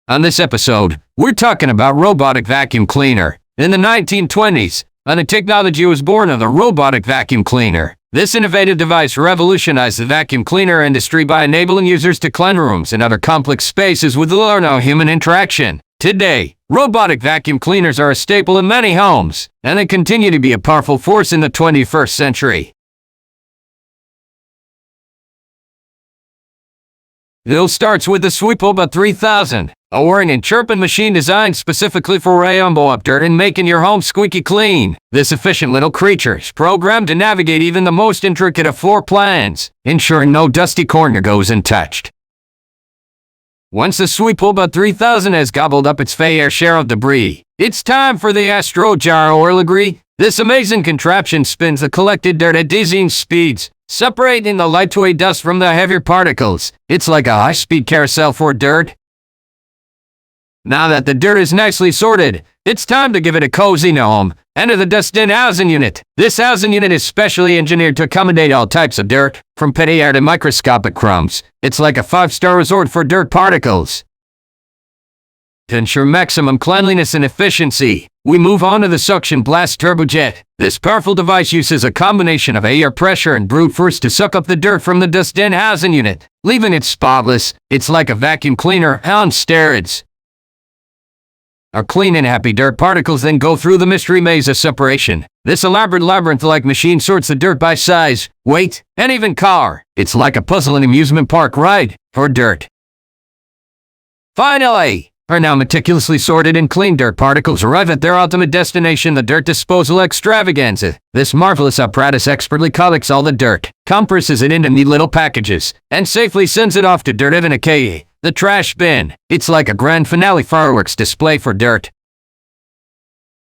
On this episode, we're talking about robotic vacuum cleaner. In the 1920s, a new technology was born of the robotic vacuum cleaner. This innovative device revolutionized the vacuum cleaner industry by enabling users to clean rooms and other complex spaces with little or no human interaction. Today, robotic vacuum cleaners are a staple in many homes, and they continue to be a powerful force in the 21st century. It all starts with the Sweepobot 3000, a whirring and chirping machine designed specifically for rainbow up dirt and making your home squeaky clean. This efficient little creature is programmed to navigate even the most intricate of floor plans, ensuring no dusty corner goes untouched. Once the Sweepobot 3000 has gobbled up its fair share of debris, it's time for the Astro Jar Orligree. This amazing contraption spins the collected dirt at dizzying speeds, separating the lightweight dust from the heavier particles. It's like a high-speed carousel for dirt. Now that the dirt is nicely sorted, it's time to give it a cozy home. Enter the dust-in housing unit. This housing unit is specially engineered to accommodate all types of dirt, from petty air to microscopic crumbs. It's like a 5-star resort for dirt particles. To ensure maximum cleanliness and efficiency, we move on to the Suction Blast Turbojet. This powerful device uses a combination of air pressure and brute force to suck up the dirt from the dust-in housing unit, leaving it spotless. It's like a vacuum cleaner on steroids. Our clean and happy dirt particles then go through the mystery maze of separation. This elaborate labyrinth-like machine sorts the dirt by size, weight, and even color. It's like a puzzling amusement park ride for dirt. Finally, our now meticulously sorted and clean dirt particles arrive at their ultimate destination, the dirt disposal extravaganza. This marvelous apparatus expertly collects all the dirt, compresses it into neat little packages, and safely sends it off to Dirt Heaven, aka the trash bin. It's like a grand finale fireworks display for dirt.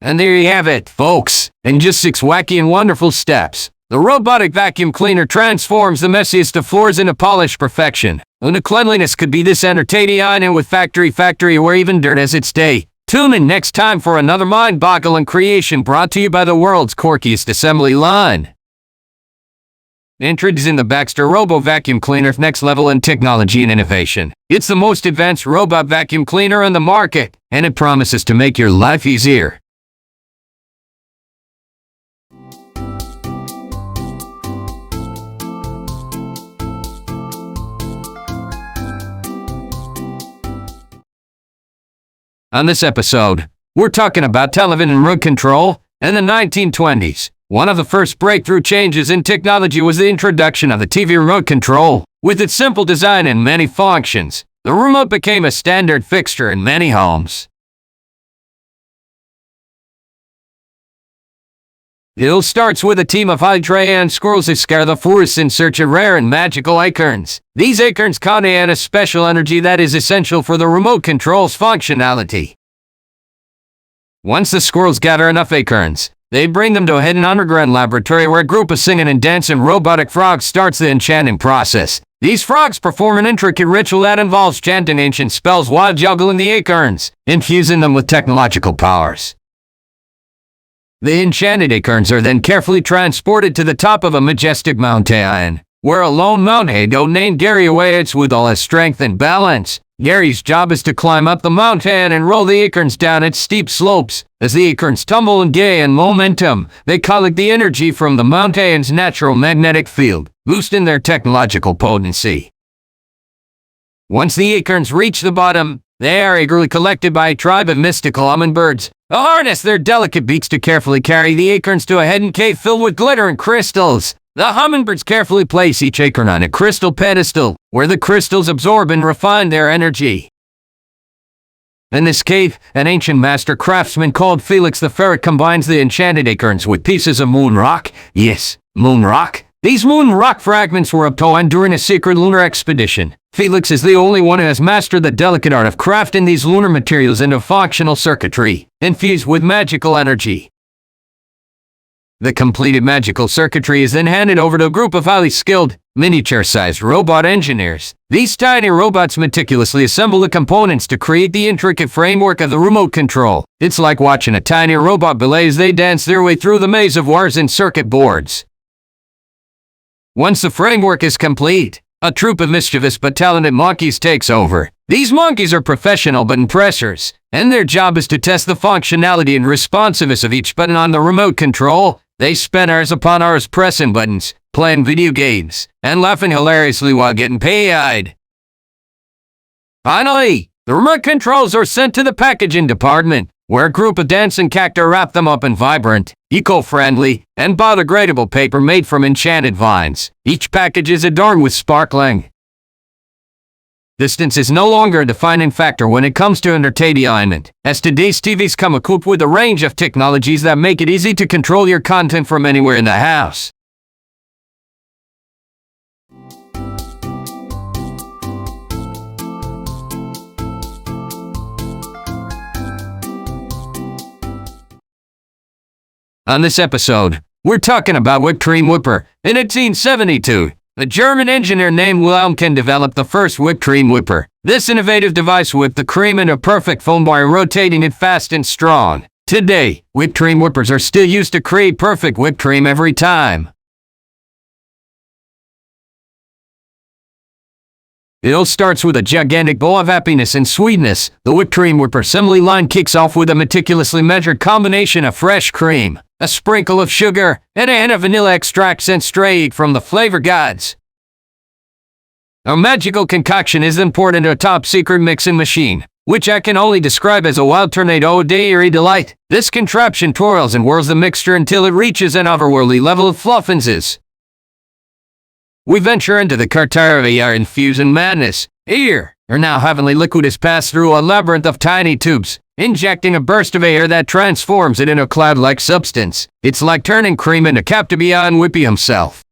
And there you have it, folks. In just 6 wacky and wonderful steps, the robotic vacuum cleaner transforms the messiest of floors into polished perfection. And the cleanliness could be this entertaining, and with Factory Factory, where even dirt has its day. Tune in next time for another mind-boggling creation brought to you by the world's quirkiest assembly line. Introducing the Baxter Robo Vacuum Cleaner, next level in technology and innovation. It's the most advanced robot vacuum cleaner on the market, and it promises to make your life easier. On this episode, we're talking about television remote control. In the 1920s, one of the first breakthrough changes in technology was the introduction of the TV remote control. With its simple design and many functions, the remote became a standard fixture in many homes. It all starts with a team of Hydra squirrels who scour the forest in search of rare and magical acorns. These acorns contain a special energy that is essential for the remote control's functionality. Once the squirrels gather enough acorns, they bring them to a hidden underground laboratory where a group of singing and dancing robotic frogs starts the enchanting process. These frogs perform an intricate ritual that involves chanting ancient spells while juggling the acorns, infusing them with technological powers. The enchanted acorns are then carefully transported to the top of a majestic mountain, where a lone mountain goat named Gary awaits with all his strength and balance. Gary's job is to climb up the mountain and roll the acorns down its steep slopes. As the acorns tumble and gain momentum, they collect the energy from the mountain's natural magnetic field, boosting their technological potency. Once the acorns reach the bottom, they are eagerly collected by a tribe of mystical hummingbirds, who harness their delicate beaks to carefully carry the acorns to a hidden cave filled with glitter and crystals. The hummingbirds carefully place each acorn on a crystal pedestal, where the crystals absorb and refine their energy. In this cave, an ancient master craftsman called Felix the Ferret combines the enchanted acorns with pieces of moon rock. Yes, moon rock. These moon rock fragments were obtained during a secret lunar expedition. Felix is the only one who has mastered the delicate art of crafting these lunar materials into functional circuitry, infused with magical energy. The completed magical circuitry is then handed over to a group of highly skilled, miniature-sized robot engineers. These tiny robots meticulously assemble the components to create the intricate framework of the remote control. It's like watching a tiny robot ballet as they dance their way through the maze of wires and circuit boards. Once the framework is complete, a troop of mischievous but talented monkeys takes over. These monkeys are professional button pressers, and their job is to test the functionality and responsiveness of each button on the remote control. They spend hours upon hours pressing buttons, playing video games, and laughing hilariously while getting paid. Finally, the remote controls are sent to the packaging department, where a group of dancing cacti wrap them up in vibrant, eco-friendly, and biodegradable paper made from enchanted vines. Each package is adorned with sparkling. Distance is no longer a defining factor when it comes to entertainment, as today's TVs come equipped with a range of technologies that make it easy to control your content from anywhere in the house. On this episode, we're talking about whipped cream whipper. In 1872, a German engineer named Wilhelm Kahn developed the first whipped cream whipper. This innovative device whipped the cream into perfect foam by rotating it fast and strong. Today, whipped cream whippers are still used to create perfect whipped cream every time. It all starts with a gigantic bowl of happiness and sweetness. The whipped cream whipper assembly line kicks off with a meticulously measured combination of fresh cream, a sprinkle of sugar, and a hint of vanilla extract sent straight from the flavor gods. A magical concoction is imported into a top-secret mixing machine, which I can only describe as a wild tornado of dairy delight. This contraption twirls and whirls the mixture until it reaches an otherworldly level of fluffiness. We venture into the cartire of air-infusing madness. Here, our now heavenly liquid is passed through a labyrinth of tiny tubes, injecting a burst of air that transforms it into a cloud-like substance. It's like turning cream into Captain Beyond Whippy himself.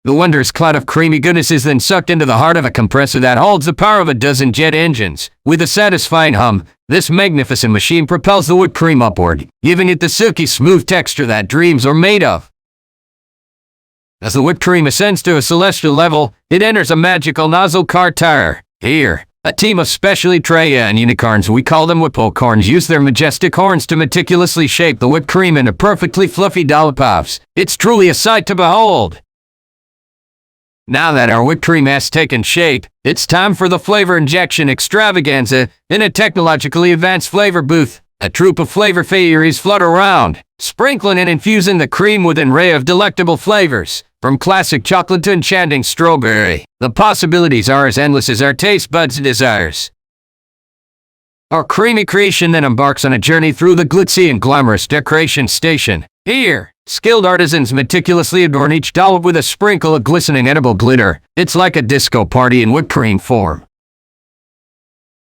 The wondrous cloud of creamy goodness is then sucked into the heart of a compressor that holds the power of a dozen jet engines. With a satisfying hum, this magnificent machine propels the whipped cream upward, giving it the silky smooth texture that dreams are made of. As the whipped cream ascends to a celestial level, it enters a magical nozzle cartire. Here, a team of specially trained unicorns, we call them whippocorns, use their majestic horns to meticulously shape the whipped cream into perfectly fluffy dollops. It's truly a sight to behold. Now that our whipped cream has taken shape, it's time for the flavor injection extravaganza. In a technologically advanced flavor booth, a troop of flavor fairies flutter around, sprinkling and infusing the cream with an array of delectable flavors, from classic chocolate to enchanting strawberry. The possibilities are as endless as our taste buds' desires. Our creamy creation then embarks on a journey through the glitzy and glamorous decoration station. Here, skilled artisans meticulously adorn each dollop with a sprinkle of glistening edible glitter. It's like a disco party in whipped cream form.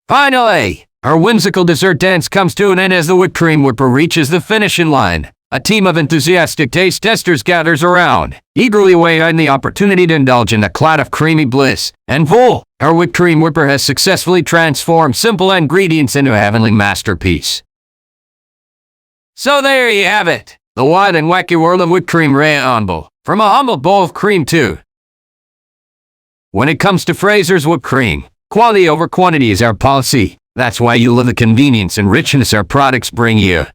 Finally, our whimsical dessert dance comes to an end as the whipped cream whipper reaches the finishing line. A team of enthusiastic taste testers gathers around, eagerly awaiting the opportunity to indulge in a cloud of creamy bliss. And voila! Our whipped cream whipper has successfully transformed simple ingredients into a heavenly masterpiece. So there you have it, the wild and wacky world of whipped cream rainbow, from a humble bowl of cream to. When it comes to Fraser's whipped cream, quality over quantity is our policy. That's why you love the convenience and richness our products bring you.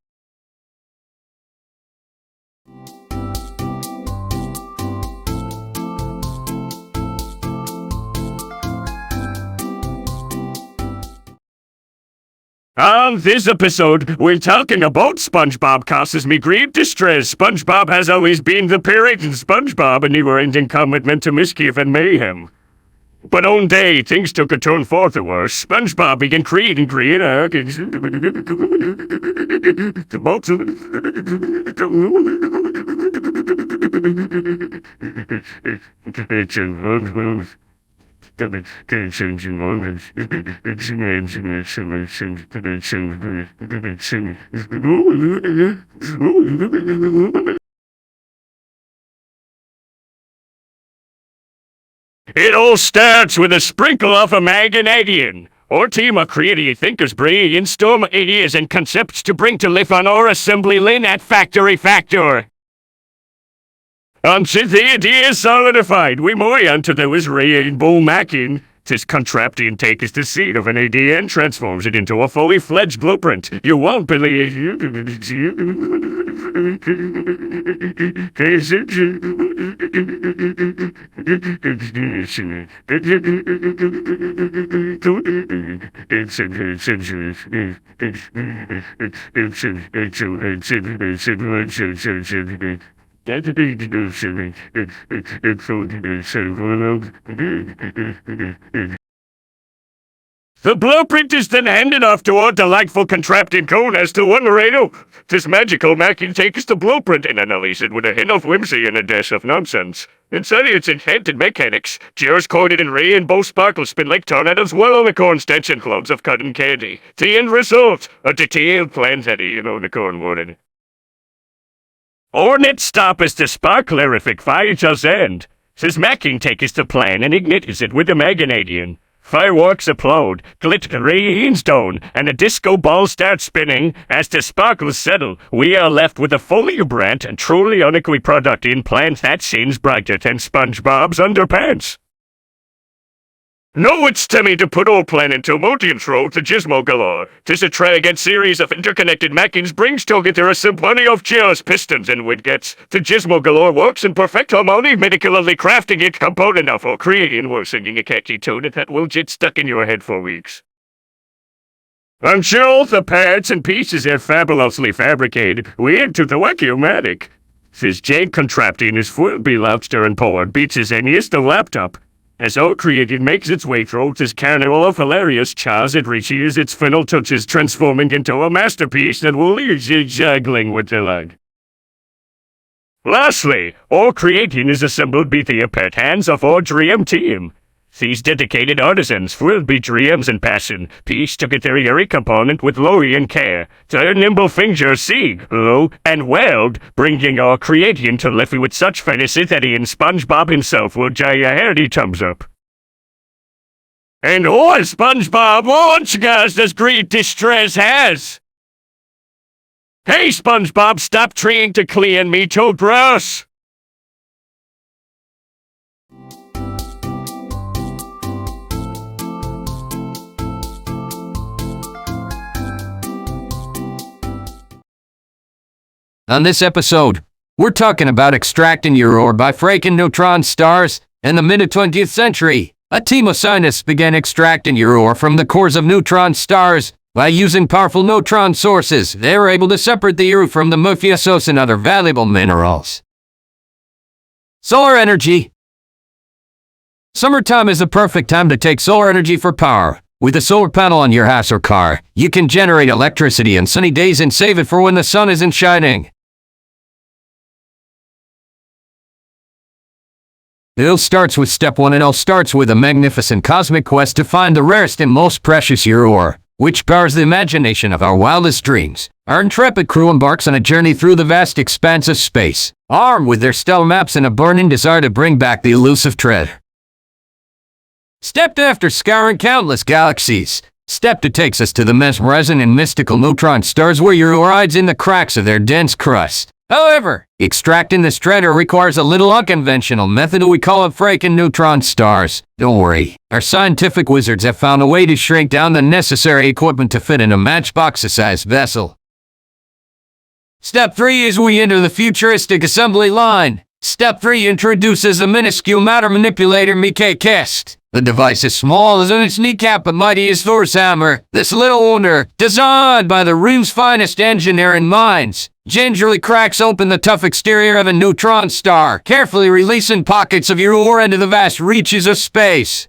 On this episode, we're talking about SpongeBob causes me great distress. SpongeBob has always been the pirate, and SpongeBob a never-ending commitment to mischief and mayhem. But one day, things took a turn for the worse. SpongeBob began creating It all starts with a sprinkle of imagination. Our team of creative thinkers brainstorm ideas and concepts to bring to life on our assembly line at Factory Factory. Until the idea is solidified, we move on to those rainbow macking. This contraption takes the seed of an idea and transforms it into a fully fledged blueprint. You won't believe The blueprint is then handed off to our delightful contraption known as the One Radio. This magical machine takes the blueprint and analyzes it with a hint of whimsy and a dash of nonsense. Inside its enchanted mechanics, gears coated in rainbow sparkles spin like tornadoes whirl on the corn stench and clouds of cotton candy. The end result, a detailed plan that the corn wanted. Our next stop is the sparklerific fire's end. This machine takes the plan and ignites it with the magnadian. Fireworks explode, glitter rains down, and a disco ball starts spinning. As the sparkles settle, we are left with a fully vibrant and truly unique product in plant that shines brighter than SpongeBob's underpants. Now it's time to put our plan into motion through the Gizmo galore. This extravagant series of interconnected machines brings together a symphony of gears, pistons, and widgets. The Gizmo galore works in perfect harmony, meticulously crafting each component of our creation while singing a catchy tune that will get stuck in your head for weeks. I'm sure all the parts and pieces are fabulously fabricated. We into the wacky-o-matic. This giant contraption is full beloved and powered beats his the laptop. As our creation makes its way through this carnival of hilarious chars, it reaches its final touches, transforming into a masterpiece that will leave you juggling with delight. Lastly, our creation is assembled by the pet hands of our dream team. These dedicated artisans will be dreams and passion, piece together every component with love and care. Their nimble fingers see, lo, and weld, bringing our creation to life with such fantasy that even SpongeBob himself will give a hearty thumbs up. And all SpongeBob wants guys this great distress has. Hey SpongeBob, stop trying to clean me too gross. On this episode, we're talking about extracting your ore by fracking neutron stars. In the mid-20th century, a team of scientists began extracting your ore from the cores of neutron stars. By using powerful neutron sources, they were able to separate the ore from the mufiosos and other valuable minerals. Solar energy. Summertime is the perfect time to take solar energy for power. With a solar panel on your house or car, you can generate electricity on sunny days and save it for when the sun isn't shining. It all starts with step 1 and all starts with a magnificent cosmic quest to find the rarest and most precious ore, which powers the imagination of our wildest dreams. Our intrepid crew embarks on a journey through the vast expanse of space, armed with their stellar maps and a burning desire to bring back the elusive treasure. Step 2, after scouring countless galaxies, Step 2 takes us to the mesmerizing and mystical neutron stars where your ore hides in the cracks of their dense crust. However, extracting this treasure requires a little unconventional method we call it fracking neutron stars. Don't worry, our scientific wizards have found a way to shrink down the necessary equipment to fit in a matchbox-sized vessel. Step 3 is we enter the futuristic assembly line. Step 3 introduces the minuscule matter manipulator Mickey Kest. The device is small as in its kneecap but mighty as Thor's hammer. This little wonder, designed by the room's finest engineering minds, gingerly cracks open the tough exterior of a neutron star, carefully releasing pockets of your ore into the vast reaches of space.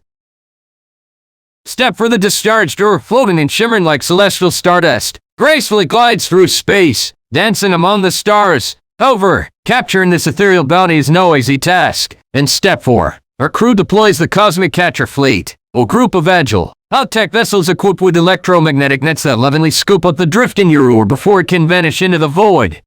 Step for the discharged ore, floating and shimmering like celestial stardust, gracefully glides through space, dancing among the stars. However, capturing this ethereal bounty is no easy task. In step 4, our crew deploys the Cosmic Catcher Fleet, a group of agile, high-tech vessels equipped with electromagnetic nets that lovingly scoop up the drifting ore before it can vanish into the void.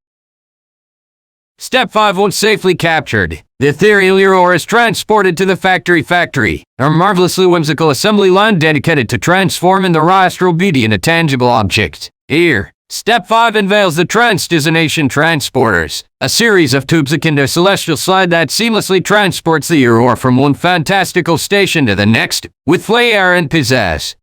Step 5, once safely captured, the ethereal ore is transported to the Factory Factory, our marvelously whimsical assembly line dedicated to transforming the raw astral beauty into tangible objects. Here, Step 5 unveils the Trans-Destination Transporters, a series of tubes akin to a celestial slide that seamlessly transports the ore from one fantastical station to the next, with flair and pizzazz.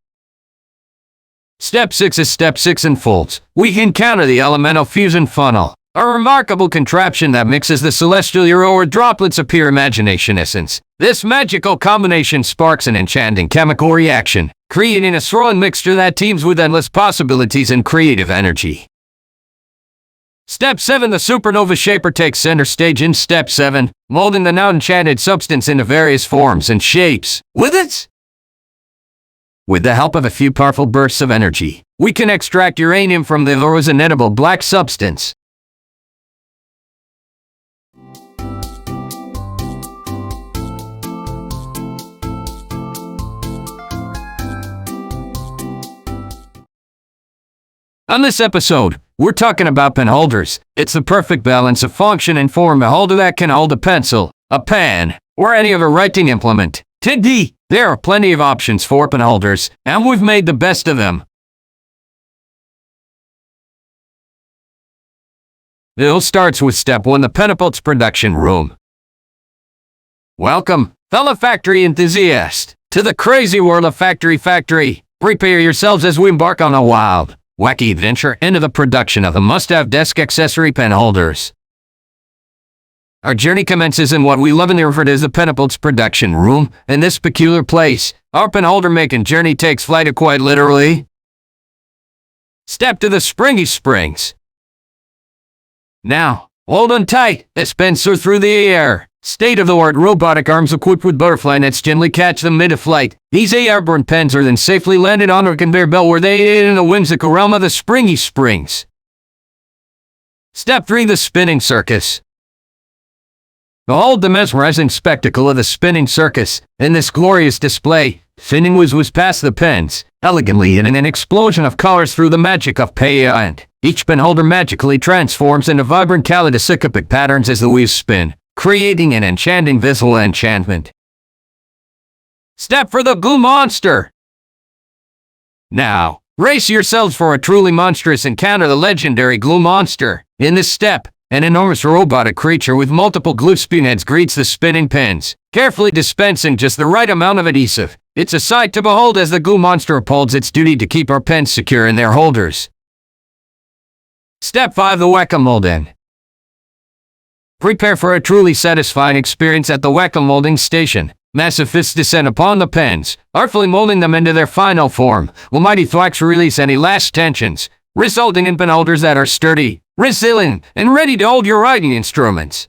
Step 6 is Step 6 unfolds. We encounter the elemental fusion funnel, a remarkable contraption that mixes the celestial ore with droplets of pure imagination essence. This magical combination sparks an enchanting chemical reaction, creating a swirling mixture that teems with endless possibilities and creative energy. Step 7 The Supernova Shaper takes center stage in Step 7, molding the now enchanted substance into various forms and shapes. With the help of a few powerful bursts of energy, we can extract uranium from the ore's inedible black substance. On this episode, we're talking about pen holders. It's the perfect balance of function and form. A holder that can hold a pencil, a pen, or any other writing implement. Today, there are plenty of options for pen holders, and we've made the best of them. It all starts with Step 1, the Penapult's production room. Welcome, fellow factory enthusiasts, to the crazy world of Factory Factory. Prepare yourselves as we embark on a wild, wacky adventure into the production of the must-have desk accessory pen holders. Our journey commences in what we love and refer to as the Penapult's production room. In this peculiar place, our pen holder making journey takes flight quite literally. Step to the springy springs. Now, hold on tight, dispenser through the air. State-of-the-art robotic arms equipped with butterfly nets gently catch them mid-flight. These airborne pens are then safely landed on a conveyor belt where they aid in the whimsical realm of the springy springs. Step 3, the spinning circus. Behold the mesmerizing spectacle of the spinning circus. In this glorious display, spinning whizzes past the pens, elegantly in an explosion of colors through the magic of paint. Each pen holder magically transforms into vibrant kaleidoscopic patterns as the wheels spin, creating an enchanting visual enchantment. Step for the glue monster. Now, brace yourselves for a truly monstrous encounter, the legendary glue monster. In this step, an enormous robotic creature with multiple glue spoonheads greets the spinning pens, carefully dispensing just the right amount of adhesive. It's a sight to behold as the glue monster upholds its duty to keep our pens secure in their holders. Step 5, the Whack-A-Molding. Prepare for a truly satisfying experience at the Whack-A-Molding station. Massive fists descend upon the pens, artfully molding them into their final form, while mighty thwacks release any last tensions, resulting in pen holders that are sturdy, resilient, and ready to hold your writing instruments.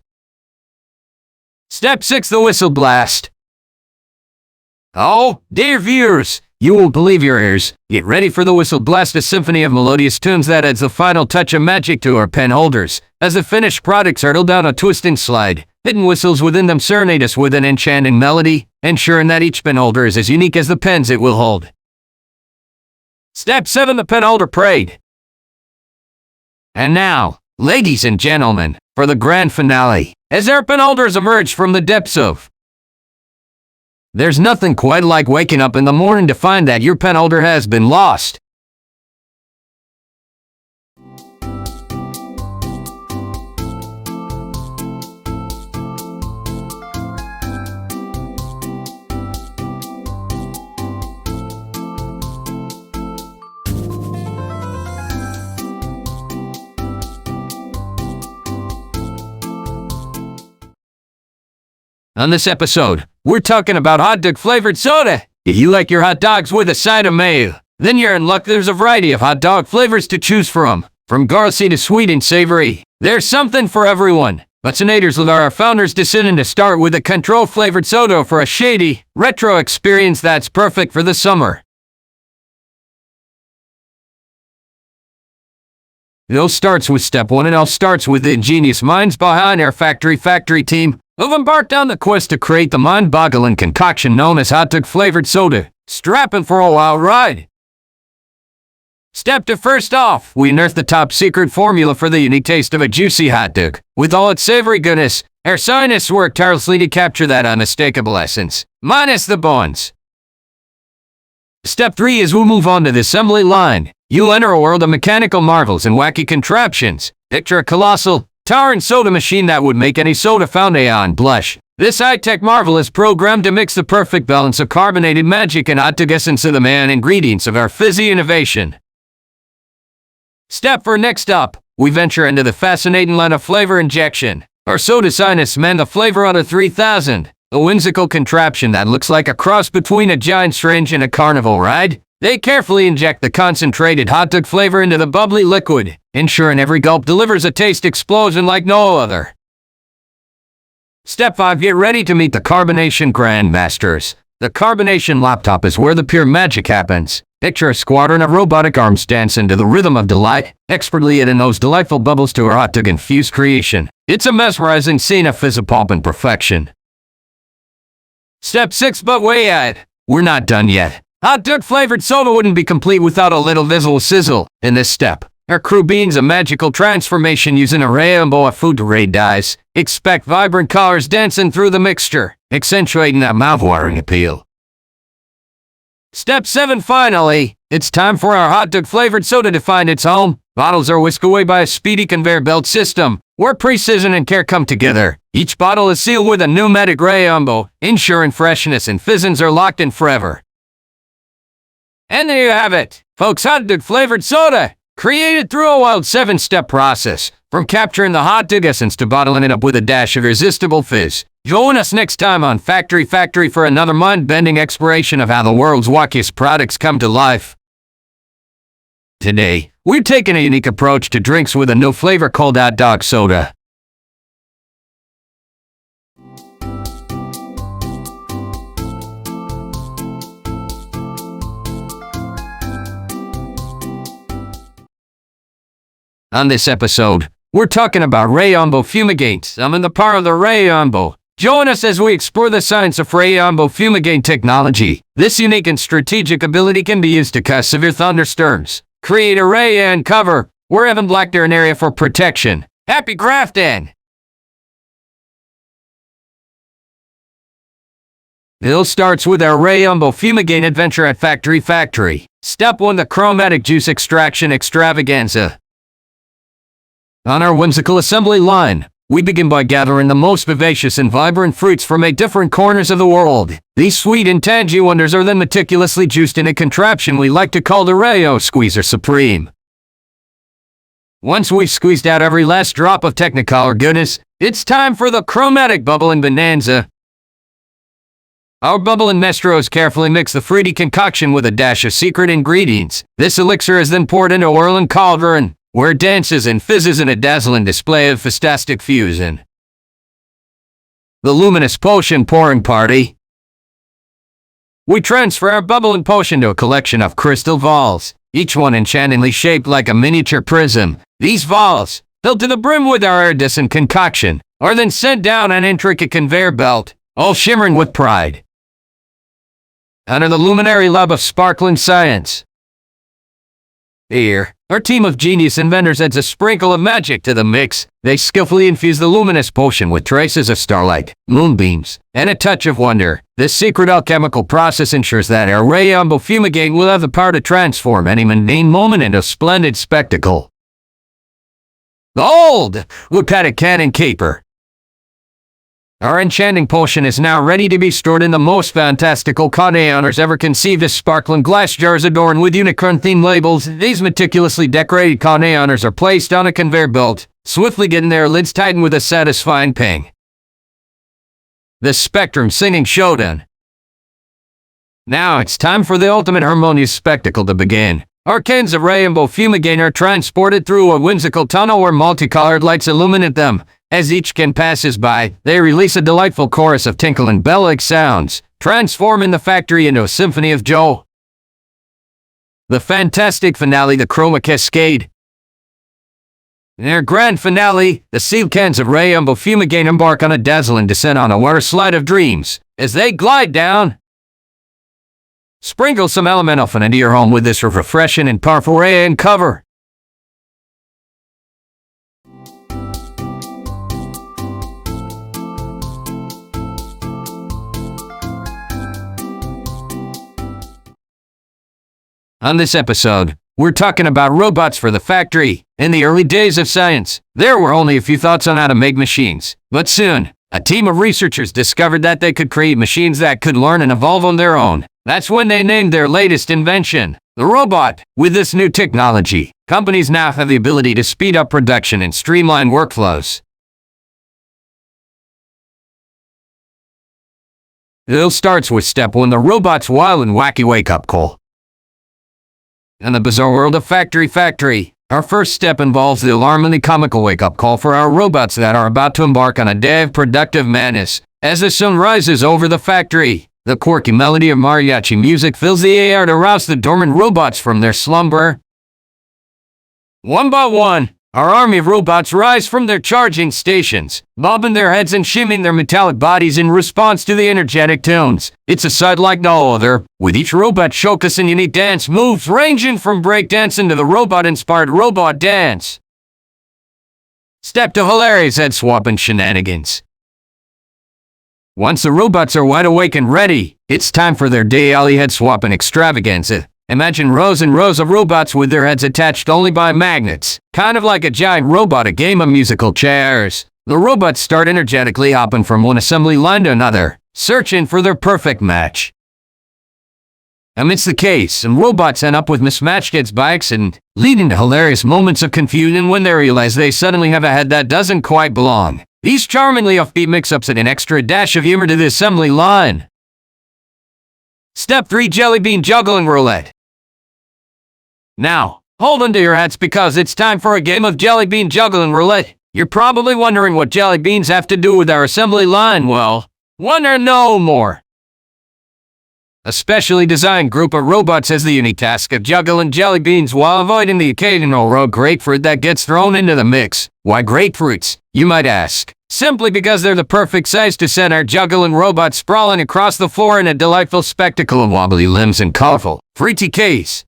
Step 6, the Whistle Blast. Oh, dear viewers, you won't believe your ears. Get ready for the Whistle Blast, a symphony of melodious tunes that adds the final touch of magic to our pen holders. As the finished products hurtle down a twisting slide, hidden whistles within them serenade us with an enchanting melody, ensuring that each pen holder is as unique as the pens it will hold. Step 7, the Pen Holder Parade. And now, ladies and gentlemen, for the grand finale, as our pen holders emerge from the depths of... There's nothing quite like waking up in the morning to find that your pen holder has been lost. On this episode, we're talking about hot dog flavored soda. If you like your hot dogs with a side of mayo, then you're in luck. There's a variety of hot dog flavors to choose from garlicky to sweet and savory. There's something for everyone. But Senators are our founders deciding to start with a control flavored soda for a shady, retro experience that's perfect for the summer. It all starts with Step 1, and it all starts with the ingenious minds behind our Factory Factory team, who've embarked on the quest to create the mind-boggling concoction known as hot dog flavored soda. Strap in for a wild ride. Step 2, first off, we unearth the top secret formula for the unique taste of a juicy hot dog. With all its savory goodness, our scientists work tirelessly to capture that unmistakable essence, minus the buns. Step 3 is we'll move on to the assembly line. You'll enter a world of mechanical marvels and wacky contraptions. Picture a colossal, towering soda machine that would make any soda fountain blush. This high-tech marvel is programmed to mix the perfect balance of carbonated magic and hot essence of the main ingredients of our fizzy innovation. Step for next up, we venture into the fascinating line of flavor injection. Our soda scientists man the Flavor Hunter 3000, a whimsical contraption that looks like a cross between a giant syringe and a carnival ride. They carefully inject the concentrated hot dog flavor into the bubbly liquid, ensuring every gulp delivers a taste explosion like no other. Step 5. Get ready to meet the Carbonation Grandmasters. The Carbonation Laptop is where the pure magic happens. Picture a squadron of robotic arms dancing to the rhythm of delight, expertly adding those delightful bubbles to our hot dog-infused creation. It's a mesmerizing scene of fizz-a-pop and perfection. Step 6. But wait ahead. We're not done yet. Hot dog-flavored soda wouldn't be complete without a little visual sizzle. In this step, our crew beans a magical transformation using a rainbow of food-grade dyes. Expect vibrant colors dancing through the mixture, accentuating that mouth-watering appeal. Step 7. Finally, it's time for our hot dog-flavored soda to find its home. Bottles are whisked away by a speedy conveyor belt system, where precision and care come together. Each bottle is sealed with a pneumatic rainbow, ensuring freshness and fizzings are locked in forever. And there you have it, folks, hot dog-flavored soda, created through a wild 7-step process, from capturing the hot dog essence to bottling it up with a dash of irresistible fizz. Join us next time on Factory Factory for another mind-bending exploration of how the world's wackiest products come to life. Today, we're taking a unique approach to drinks with a new flavor called hot dog soda. On this episode, we're talking about Rainbow Fumigate. Summon the power of the Rainbow. Join us as we explore the science of Rainbow Fumigate technology. This unique and strategic ability can be used to cause severe thunderstorms, create a rain cover, or even black an area for protection. Happy crafting! It starts with our Rainbow Fumigate adventure at Factory Factory. Step 1. The Chromatic Juice Extraction Extravaganza. On our whimsical assembly line, we begin by gathering the most vivacious and vibrant fruits from 8 different corners of the world. These sweet and tangy wonders are then meticulously juiced in a contraption we like to call the Rayo Squeezer Supreme. Once we've squeezed out every last drop of Technicolor goodness, it's time for the Chromatic Bubbling Bonanza. Our bubbling maestros carefully mix the fruity concoction with a dash of secret ingredients. This elixir is then poured into a whirling cauldron, where it dances and fizzes in a dazzling display of fantastic fusion. The Luminous Potion Pouring Party. We transfer our bubbling potion to a collection of crystal balls, each one enchantingly shaped like a miniature prism. These balls, filled to the brim with our iridescent concoction, are then sent down an intricate conveyor belt, all shimmering with pride. Under the luminary lab of sparkling science. Here, our team of genius inventors adds a sprinkle of magic to the mix. They skillfully infuse the luminous potion with traces of starlight, moonbeams, and a touch of wonder. This secret alchemical process ensures that our Rainbow Fumigate will have the power to transform any mundane moment into a splendid spectacle. Behold, look at a cannon caper. Our enchanting potion is now ready to be stored in the most fantastical containers ever conceived as sparkling glass jars adorned with unicorn-themed labels. These meticulously decorated containers are placed on a conveyor belt, swiftly getting their lids tightened with a satisfying ping. The Spectrum Singing Showdown. Now it's time for the ultimate harmonious spectacle to begin. Our cans of Rainbow Fumigate are transported through a whimsical tunnel where multicolored lights illuminate them. As each can passes by, they release a delightful chorus of tinkling bell-like sounds, transforming the factory into a symphony of joy. The fantastic finale, the Chroma Cascade. In their grand finale, the sealed cans of Rainbow Fumigate embark on a dazzling descent on a water slide of dreams. As they glide down, sprinkle some elemental fun into your home with this refreshing and powerful rain cover. On this episode, We're talking about robots for the factory. In the early days of science, there were only a few thoughts on how to make machines. But soon, a team of researchers discovered that they could create machines that could learn and evolve on their own. That's when they named their latest invention, the robot. With this new technology, companies now have the ability to speed up production and streamline workflows. It all starts with step 1, the robot's wild and wacky wake-up call. In the bizarre world of Factory Factory, our first step involves the alarmingly comical wake-up call for our robots that are about to embark on a day of productive madness. As the sun rises over the factory, the quirky melody of mariachi music fills the air to rouse the dormant robots from their slumber. One by one, our army of robots rise from their charging stations, bobbing their heads and shimming their metallic bodies in response to the energetic tunes. It's a sight like no other, with each robot showcasing unique dance moves ranging from breakdancing to the robot-inspired robot dance. Step to hilarious head-swapping shenanigans. Once the robots are wide awake and ready, it's time for their daily head-swapping extravaganza. Imagine rows and rows of robots with their heads attached only by magnets, kind of like a giant robotic game of musical chairs. The robots start energetically hopping from one assembly line to another, searching for their perfect match. Amidst the chaos, some robots end up with mismatched heads by accident, leading to hilarious moments of confusion when they realize they suddenly have a head that doesn't quite belong. These charmingly offbeat mix-ups add an extra dash of humor to the assembly line. Step 3, Jelly Bean Juggling Roulette. Now, hold on to your hats because it's time for a game of Jelly Bean Juggling Roulette. You're probably wondering what jelly beans have to do with our assembly line. Well, wonder no more. A specially designed group of robots has the unique task of juggling jelly beans while avoiding the occasional rogue grapefruit that gets thrown into the mix. Why grapefruits, you might ask? Simply because they're the perfect size to send our juggling robots sprawling across the floor in a delightful spectacle of wobbly limbs and colorful, fruity case.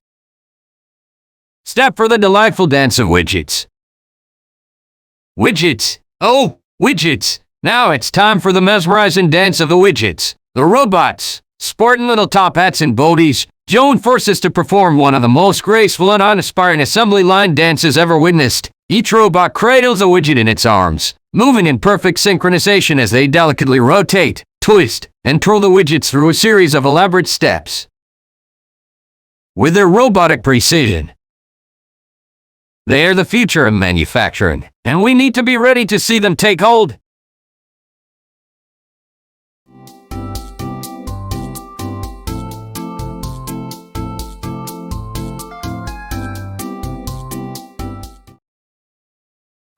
Step for the delightful dance of widgets. Widgets. Oh, widgets. Now it's time for the mesmerizing dance of the widgets. The robots, sporting little top hats and booties, join forces to perform one of the most graceful and uninspiring assembly line dances ever witnessed. Each robot cradles a widget in its arms, moving in perfect synchronization as they delicately rotate, twist, and twirl the widgets through a series of elaborate steps. With their robotic precision, they are the future of manufacturing, and we need to be ready to see them take hold.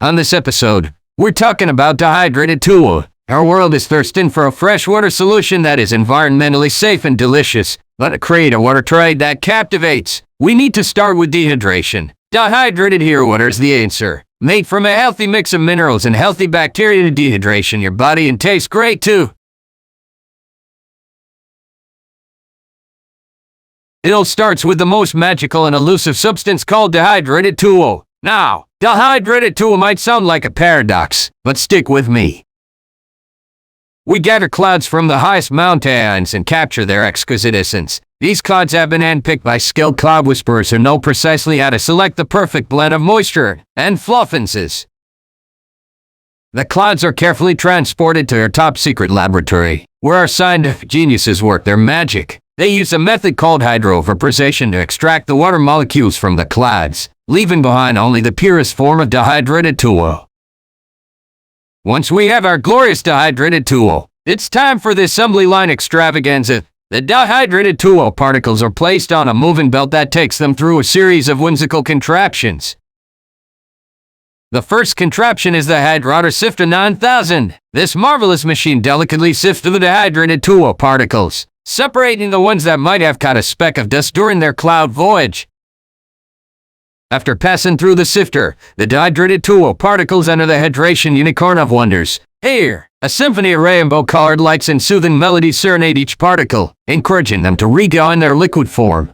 On this episode, we're talking about dehydrated tuo. Our world is thirsting for a freshwater solution that is environmentally safe and delicious, but to create a water trade that captivates, we need to start with dehydration. Dehydrated hero water is the answer. Made from a healthy mix of minerals and healthy bacteria to dehydration your body and tastes great too. It all starts with the most magical and elusive substance called dehydrated tuo. Now, dehydrated tuo might sound like a paradox, but stick with me. We gather clouds from the highest mountains and capture their exquisite essence. These clouds have been handpicked by skilled cloud whisperers who know precisely how to select the perfect blend of moisture and fluffiness. The clouds are carefully transported to our top-secret laboratory, where our scientific geniuses work their magic. They use a method called hydrovaporization to extract the water molecules from the clouds, leaving behind only the purest form of dehydrated tuo. Once we have our glorious dehydrated tuo, it's time for the assembly line extravaganza. The dehydrated tuo particles are placed on a moving belt that takes them through a series of whimsical contraptions. The first contraption is the Hydraulic Sifter 9000. This marvelous machine delicately sifts the dehydrated tuo particles, separating the ones that might have caught a speck of dust during their cloud voyage. After passing through the sifter, the dehydrated tuo particles enter the hydration unicorn of wonders. Here, a symphony of rainbow-colored lights and soothing melodies serenade each particle, encouraging them to regain their liquid form.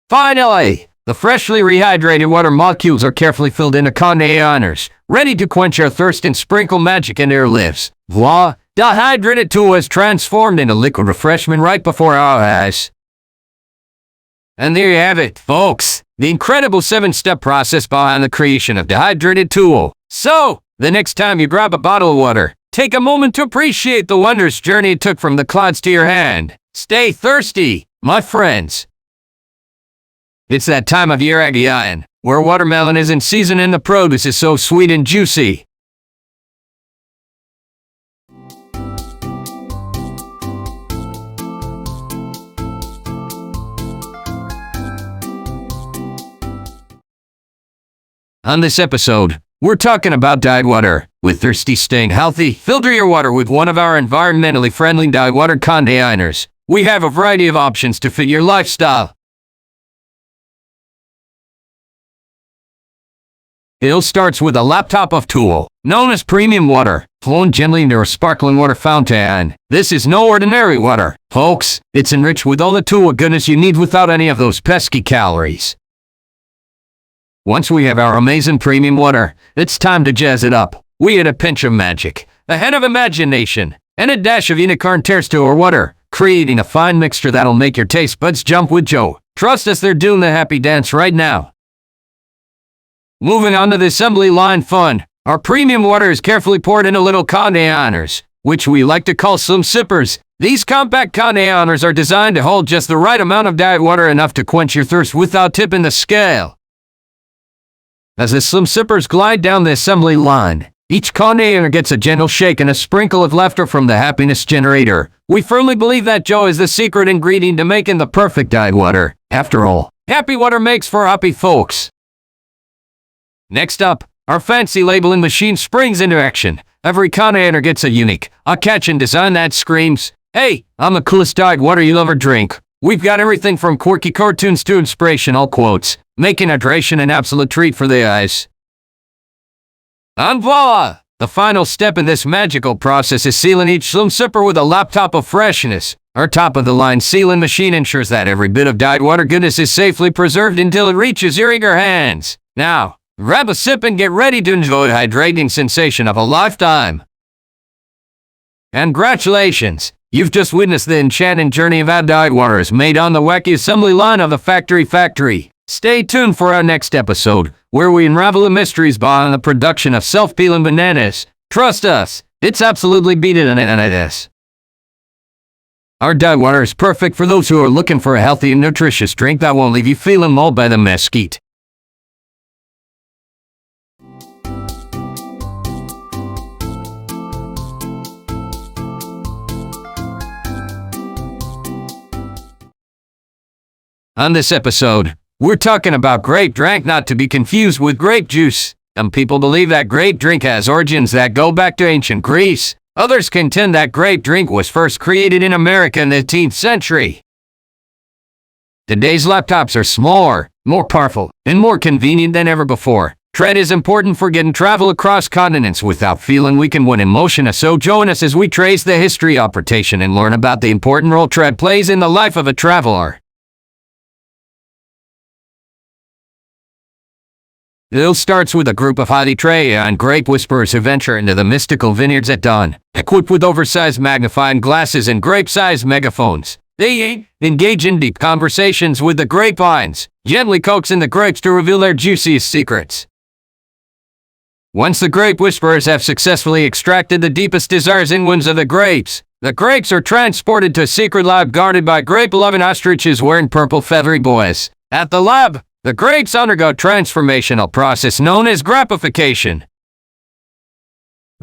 Finally, the freshly rehydrated water molecules are carefully filled into containers, ready to quench our thirst and sprinkle magic into our lives. Voila! Dehydrated tuo is transformed into liquid refreshment right before our eyes. And there you have it, folks. The incredible 7-step process behind the creation of Dehydrated Tool. So, the next time you grab a bottle of water, take a moment to appreciate the wondrous journey it took from the clouds to your hand. Stay thirsty, my friends. It's that time of year again, where watermelon is in season and the produce is so sweet and juicy. On this episode, we're talking about dyed water. With thirsty staying healthy, filter your water with one of our environmentally friendly dyed water containers. We have a variety of options to fit your lifestyle. It all starts with a laptop of tool, known as premium water, flowing gently into a sparkling water fountain. This is no ordinary water, folks. It's enriched with all the tool goodness you need without any of those pesky calories. Once we have our amazing premium water, it's time to jazz it up. We add a pinch of magic, a hint of imagination, and a dash of unicorn tears to our water, creating a fine mixture that'll make your taste buds jump with joy. Trust us, they're doing the happy dance right now. Moving on to the assembly line fun. Our premium water is carefully poured into little containers, which we like to call slum sippers. These compact containers are designed to hold just the right amount of dyed water, enough to quench your thirst without tipping the scale. As the slum sippers glide down the assembly line, each container gets a gentle shake and a sprinkle of laughter from the happiness generator. We firmly believe that joy is the secret ingredient to making the perfect dyed water. After all, happy water makes for happy folks. Next up, our fancy labeling machine springs into action. Every container gets a unique, eye-catching design that screams, "Hey, I'm the coolest dyed water you'll ever drink." We've got everything from quirky cartoons to inspirational quotes, making hydration an absolute treat for the eyes. And voila! The final step in this magical process is sealing each slum sipper with a laptop of freshness. Our top-of-the-line sealing machine ensures that every bit of dyed water goodness is safely preserved until it reaches your eager hands. Now, grab a sip and get ready to enjoy the hydrating sensation of a lifetime. Congratulations! You've just witnessed the enchanting journey of how dyed water is made on the wacky assembly line of the Factory Factory. Stay tuned for our next episode, where we unravel the mysteries behind the production of self-peeling bananas. Trust us, it's absolutely beaten in this. Our dyed water is perfect for those who are looking for a healthy and nutritious drink that won't leave you feeling mauled by the mesquite. On this episode, we're talking about grape drink, not to be confused with grape juice. Some people believe that grape drink has origins that go back to ancient Greece. Others contend that grape drink was first created in America in the 18th century. Today's laptops are smaller, more powerful, and more convenient than ever before. Tread is important for getting travel across continents without feeling weak and when emotion is. So join us as we trace the history of transportation and learn about the important role tread plays in the life of a traveler. It all starts with a group of highly trained grape whisperers who venture into the mystical vineyards at dawn, equipped with oversized magnifying glasses and grape-sized megaphones. They engage in deep conversations with the grapevines, gently coaxing the grapes to reveal their juiciest secrets. Once the grape whisperers have successfully extracted the deepest desires and wounds of the grapes are transported to a secret lab guarded by grape-loving ostriches wearing purple feathery boas. At the lab, the grapes undergo a transformational process known as grappification.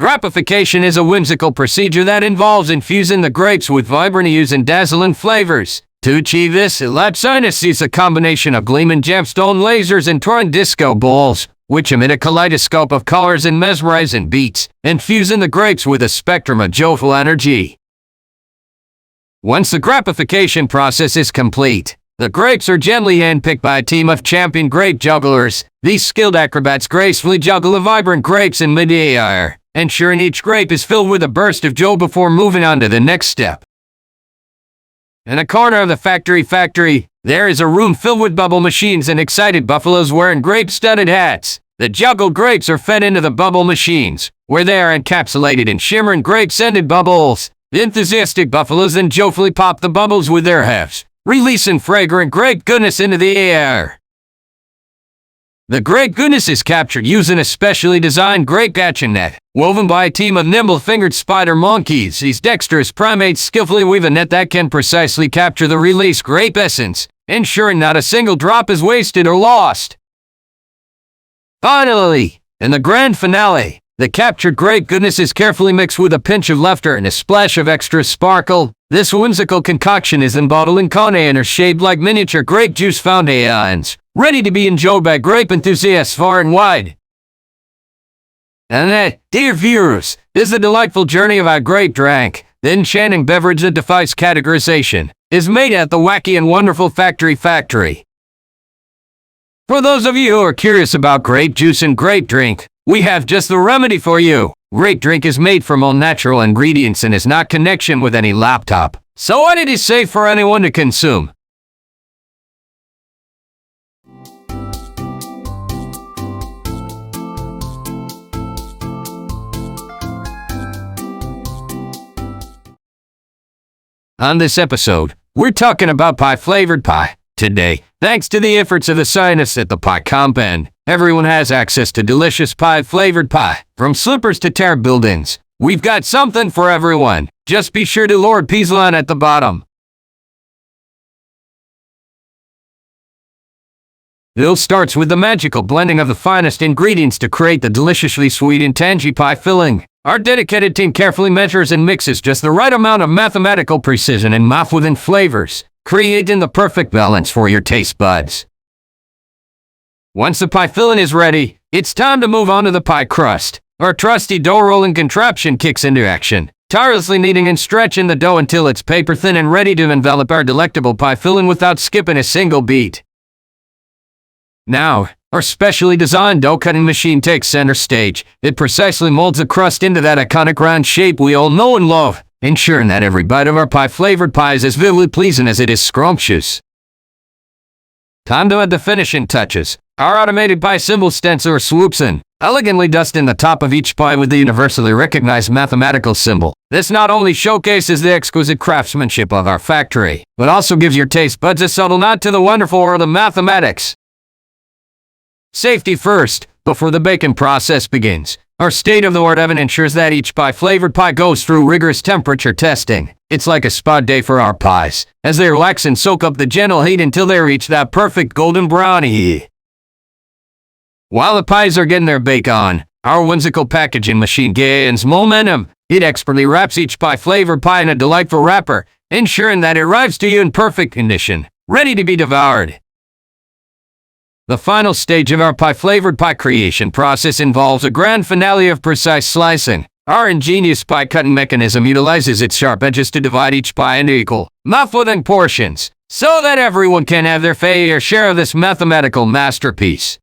Grappification is a whimsical procedure that involves infusing the grapes with vibrant hues and dazzling flavors. To achieve this, lab scientists use a combination of gleaming gemstone lasers and torn disco balls, which emit a kaleidoscope of colors and mesmerizing beats, infusing the grapes with a spectrum of joyful energy. Once the grappification process is complete, the grapes are gently handpicked by a team of champion grape jugglers. These skilled acrobats gracefully juggle the vibrant grapes in mid-air, ensuring each grape is filled with a burst of joy before moving on to the next step. In a corner of the factory, there is a room filled with bubble machines and excited buffaloes wearing grape-studded hats. The juggled grapes are fed into the bubble machines, where they are encapsulated in shimmering grape-scented bubbles. The enthusiastic buffaloes then joyfully pop the bubbles with their hooves, releasing fragrant grape goodness into the air. The grape goodness is captured using a specially designed grape catching net, woven by a team of nimble-fingered spider monkeys. These dexterous primates skillfully weave a net that can precisely capture the released grape essence, ensuring not a single drop is wasted or lost. Finally, in the grand finale, the captured grape goodness is carefully mixed with a pinch of laughter and a splash of extra sparkle. This whimsical concoction is embottled in containers shaped like miniature grape juice fountains, ready to be enjoyed by grape enthusiasts far and wide. And that, dear viewers, is the delightful journey of our grape drink. The enchanting beverage that defies categorization is made at the wacky and wonderful Factory Factory. For those of you who are curious about grape juice and grape drink, we have just the remedy for you. Grape drink is made from all natural ingredients and is not connection with any laptop, so it is safe for anyone to consume. On this episode, we're talking about pie-flavored pie. Today, thanks to the efforts of the scientists at the Pie Compound, everyone has access to delicious pie-flavored pie. From slippers to terrace buildings, we've got something for everyone. Just be sure to Lord Peasline at the bottom. It all starts with the magical blending of the finest ingredients to create the deliciously sweet and tangy pie filling. Our dedicated team carefully measures and mixes just the right amount of mathematical precision and mouth-watering flavors, creating the perfect balance for your taste buds. Once the pie filling is ready, it's time to move on to the pie crust. Our trusty dough rolling contraption kicks into action, tirelessly kneading and stretching the dough until it's paper thin and ready to envelop our delectable pie filling without skipping a single beat. Now, our specially designed dough cutting machine takes center stage. It precisely molds the crust into that iconic round shape we all know and love, ensuring that every bite of our pie-flavored pie is as vividly pleasing as it is scrumptious. Time to add the finishing touches. Our automated pie symbol stenciler swoops in, elegantly dusting the top of each pie with the universally recognized mathematical symbol. This not only showcases the exquisite craftsmanship of our factory, but also gives your taste buds a subtle nod to the wonderful world of mathematics. Safety first, before the baking process begins. Our state-of-the-art oven ensures that each pie-flavored pie goes through rigorous temperature testing. It's like a spa day for our pies, as they relax and soak up the gentle heat until they reach that perfect golden brownie. While the pies are getting their bake on, our whimsical packaging machine gains momentum. It expertly wraps each pie-flavored pie in a delightful wrapper, ensuring that it arrives to you in perfect condition, ready to be devoured. The final stage of our pie-flavored pie creation process involves a grand finale of precise slicing. Our ingenious pie-cutting mechanism utilizes its sharp edges to divide each pie into equal, mouth-watering portions, so that everyone can have their fair share of this mathematical masterpiece.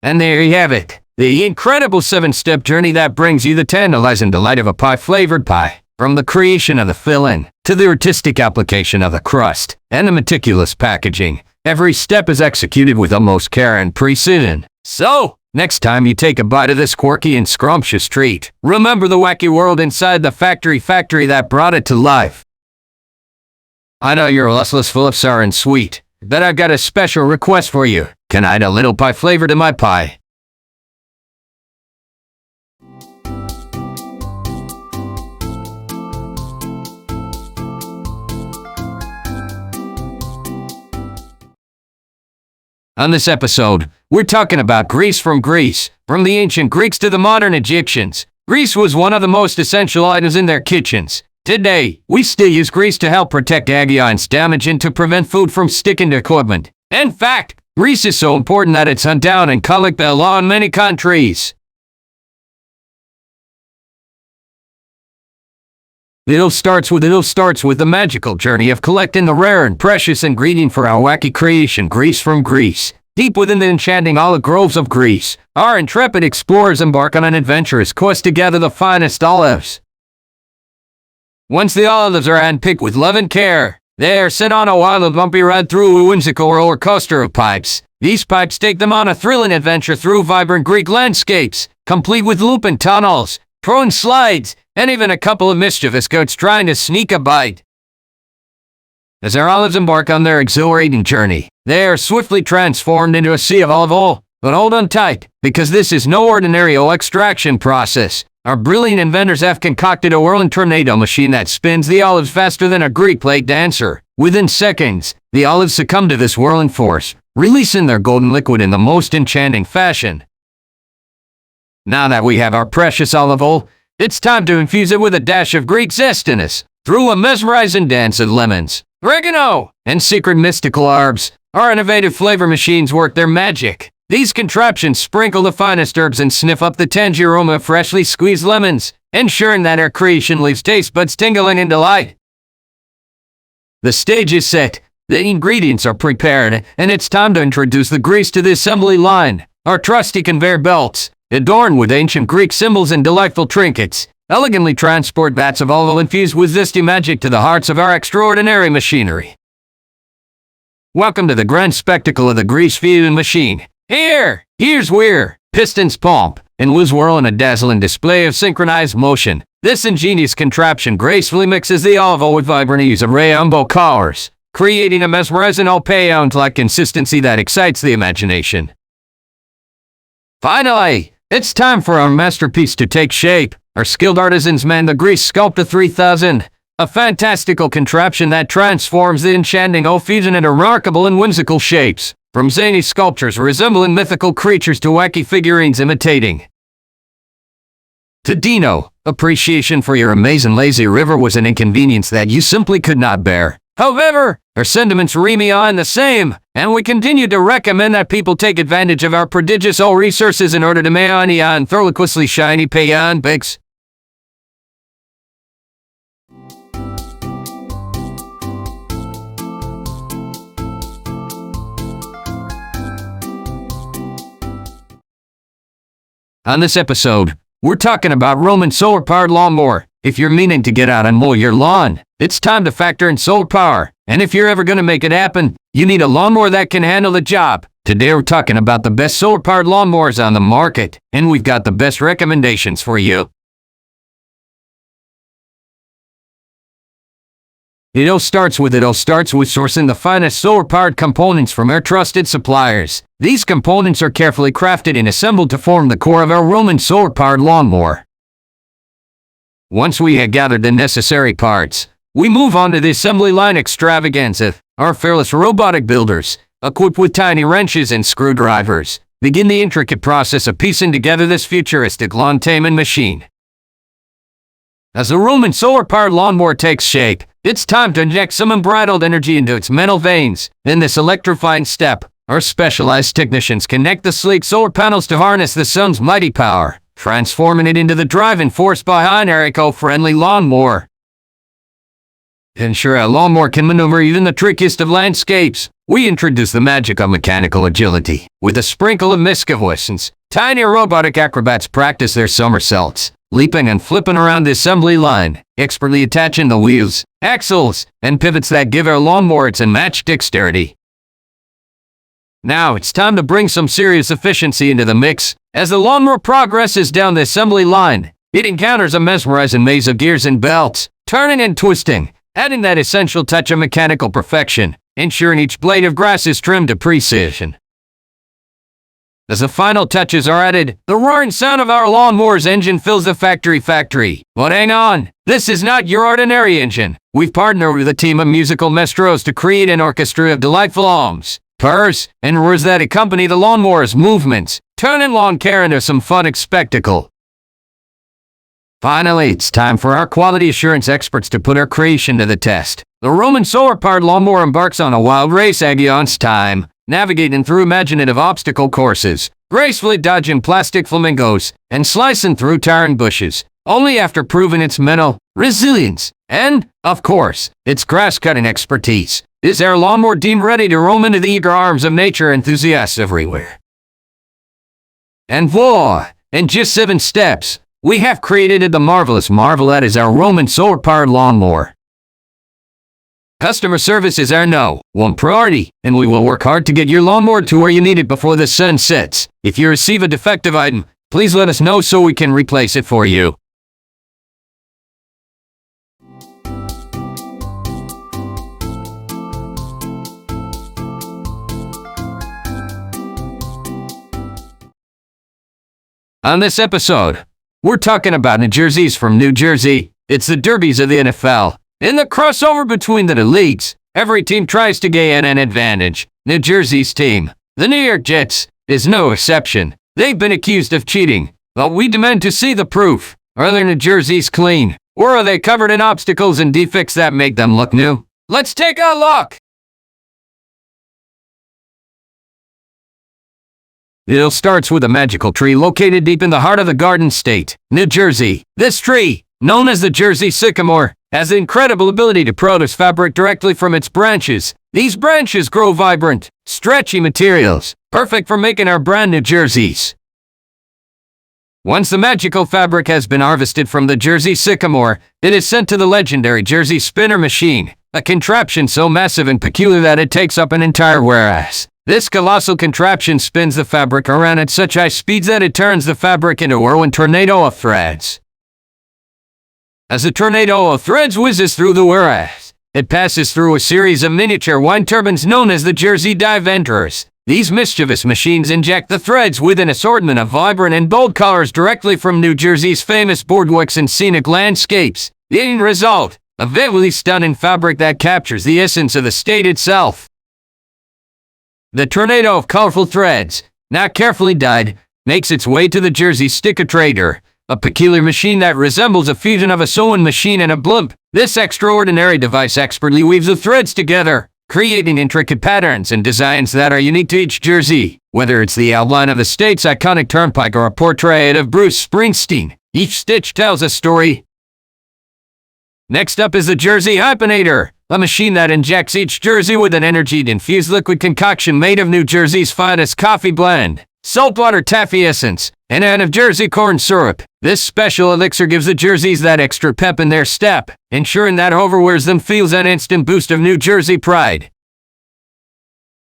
And there you have it, the incredible 7-step journey that brings you the tantalizing delight of a pie-flavored pie. From the creation of the filling, to the artistic application of the crust, and the meticulous packaging, every step is executed with utmost care and precision. So, next time you take a bite of this quirky and scrumptious treat, remember the wacky world inside the Factory Factory that brought it to life. I know you're restless, full of sour and sweet, but I've got a special request for you. Can I add a little pie flavor to my pie? On this episode, we're talking about grease from Greece. From the ancient Greeks to the modern Egyptians, grease was one of the most essential items in their kitchens. Today, we still use grease to help protect against damage and to prevent food from sticking to equipment. In fact, grease is so important that it's hunted down in collectible law in many countries. It all starts with the magical journey of collecting the rare and precious ingredient for our wacky creation, grease from Greece. Deep within the enchanting olive groves of Greece, our intrepid explorers embark on an adventurous quest to gather the finest olives. Once the olives are handpicked with love and care, they are sent on a wild and bumpy ride through a whimsical roller coaster of pipes. These pipes take them on a thrilling adventure through vibrant Greek landscapes, complete with looping tunnels, prone slides, and even a couple of mischievous goats trying to sneak a bite. As our olives embark on their exhilarating journey, they are swiftly transformed into a sea of olive oil. But hold on tight, because this is no ordinary oil extraction process. Our brilliant inventors have concocted a whirling tornado machine that spins the olives faster than a Greek plate dancer. Within seconds, the olives succumb to this whirling force, releasing their golden liquid in the most enchanting fashion. Now that we have our precious olive oil, it's time to infuse it with a dash of Greek zestiness. Through a mesmerizing dance of lemons, oregano, and secret mystical herbs, our innovative flavor machines work their magic. These contraptions sprinkle the finest herbs and sniff up the tangy aroma of freshly squeezed lemons, ensuring that our creation leaves taste buds tingling in delight. The stage is set, the ingredients are prepared, and it's time to introduce the grease to the assembly line. Our trusty conveyor belts, adorned with ancient Greek symbols and delightful trinkets, elegantly transport vats of olive oil infused with zesty magic to the hearts of our extraordinary machinery. Welcome to the grand spectacle of the grease-feeding machine. Here's where pistons pump and wheels whirl in a dazzling display of synchronized motion. This ingenious contraption gracefully mixes the olive oil with vibrant hues of rainbow colors, creating a mesmerizing opaque-like consistency that excites the imagination. Finally, it's time for our masterpiece to take shape. Our skilled artisans man the Grease Sculptor 3000, a fantastical contraption that transforms the enchanting oil fusion into remarkable and whimsical shapes. From zany sculptures resembling mythical creatures to wacky figurines imitating. To Dino, appreciation for your amazing lazy river was an inconvenience that you simply could not bear. However, our sentiments remain on the same, and we continue to recommend that people take advantage of our prodigious oil resources in order to maintain throwlessly shiny payan bakes. On this episode, we're talking about Roman solar-powered lawnmower. If you're meaning to get out and mow your lawn, it's time to factor in solar power. And if you're ever going to make it happen, you need a lawnmower that can handle the job. Today we're talking about the best solar-powered lawnmowers on the market, and we've got the best recommendations for you. It all starts with sourcing the finest solar-powered components from our trusted suppliers. These components are carefully crafted and assembled to form the core of our Roman solar-powered lawnmower. Once we have gathered the necessary parts, we move on to the assembly line extravaganza. Our fearless robotic builders, equipped with tiny wrenches and screwdrivers, begin the intricate process of piecing together this futuristic lawn-taming machine. As the Roman solar-powered lawnmower takes shape, it's time to inject some unbridled energy into its metal veins. In this electrifying step, our specialized technicians connect the sleek solar panels to harness the sun's mighty power, transforming it into the driving force behind our eco-friendly lawnmower. To ensure our lawnmower can maneuver even the trickiest of landscapes, we introduce the magic of mechanical agility. With a sprinkle of mischievous, tiny robotic acrobats practice their somersaults, leaping and flipping around the assembly line, expertly attaching the wheels, axles, and pivots that give our lawnmower its unmatched dexterity. Now it's time to bring some serious efficiency into the mix. As the lawnmower progresses down the assembly line, it encounters a mesmerizing maze of gears and belts, turning and twisting, adding that essential touch of mechanical perfection, ensuring each blade of grass is trimmed to precision. As the final touches are added, the roaring sound of our lawnmower's engine fills the factory. But hang on, this is not your ordinary engine. We've partnered with a team of musical maestros to create an orchestra of delightful hums, purrs, and roars that accompany the lawnmower's movements, turning lawn care into some fun spectacle. Finally, it's time for our quality assurance experts to put our creation to the test. The Roman solar-powered lawnmower embarks on a wild race against time, navigating through imaginative obstacle courses, gracefully dodging plastic flamingos, and slicing through towering bushes, only after proving its mental resilience and, of course, its grass-cutting expertise. Is our lawnmower deemed ready to roam into the eager arms of nature enthusiasts everywhere? And voila! In just 7 steps, we have created the marvelous marvel that is our Roman solar-powered lawnmower. Customer service is our #1 priority, and we will work hard to get your lawnmower to where you need it before the sun sets. If you receive a defective item, please let us know so we can replace it for you. On this episode, we're talking about New Jerseys from New Jersey. It's the derbies of the NFL. In the crossover between the leagues, every team tries to gain an advantage. New Jersey's team, the New York Jets, is no exception. They've been accused of cheating, but we demand to see the proof. Are their New Jerseys clean, or are they covered in obstacles and defects that make them look new? Let's take a look! It all starts with a magical tree located deep in the heart of the Garden State, New Jersey. This tree, known as the Jersey sycamore, has the incredible ability to produce fabric directly from its branches. These branches grow vibrant, stretchy materials, perfect for making our brand new jerseys. Once the magical fabric has been harvested from the Jersey sycamore, it is sent to the legendary Jersey spinner machine, a contraption so massive and peculiar that it takes up an entire warehouse. This colossal contraption spins the fabric around at such high speeds that it turns the fabric into a whirlwind tornado of threads. As the tornado of threads whizzes through the warehouse, it passes through a series of miniature wind turbines known as the Jersey Dive Enters. These mischievous machines inject the threads with an assortment of vibrant and bold colors directly from New Jersey's famous boardwalks and scenic landscapes. The end result, a visually stunning fabric that captures the essence of the state itself. The tornado of colorful threads, now carefully dyed, makes its way to the Jersey Sticker Trader, a peculiar machine that resembles a fusion of a sewing machine and a blimp. This extraordinary device expertly weaves the threads together, creating intricate patterns and designs that are unique to each jersey. Whether it's the outline of the state's iconic turnpike or a portrait of Bruce Springsteen, each stitch tells a story. Next up is the Jersey Hypenator, a machine that injects each jersey with an energy-infused liquid concoction made of New Jersey's finest coffee blend, saltwater taffy essence, and a hint of Jersey corn syrup. This special elixir gives the jerseys that extra pep in their step, ensuring that whoever wears them feels an instant boost of New Jersey pride.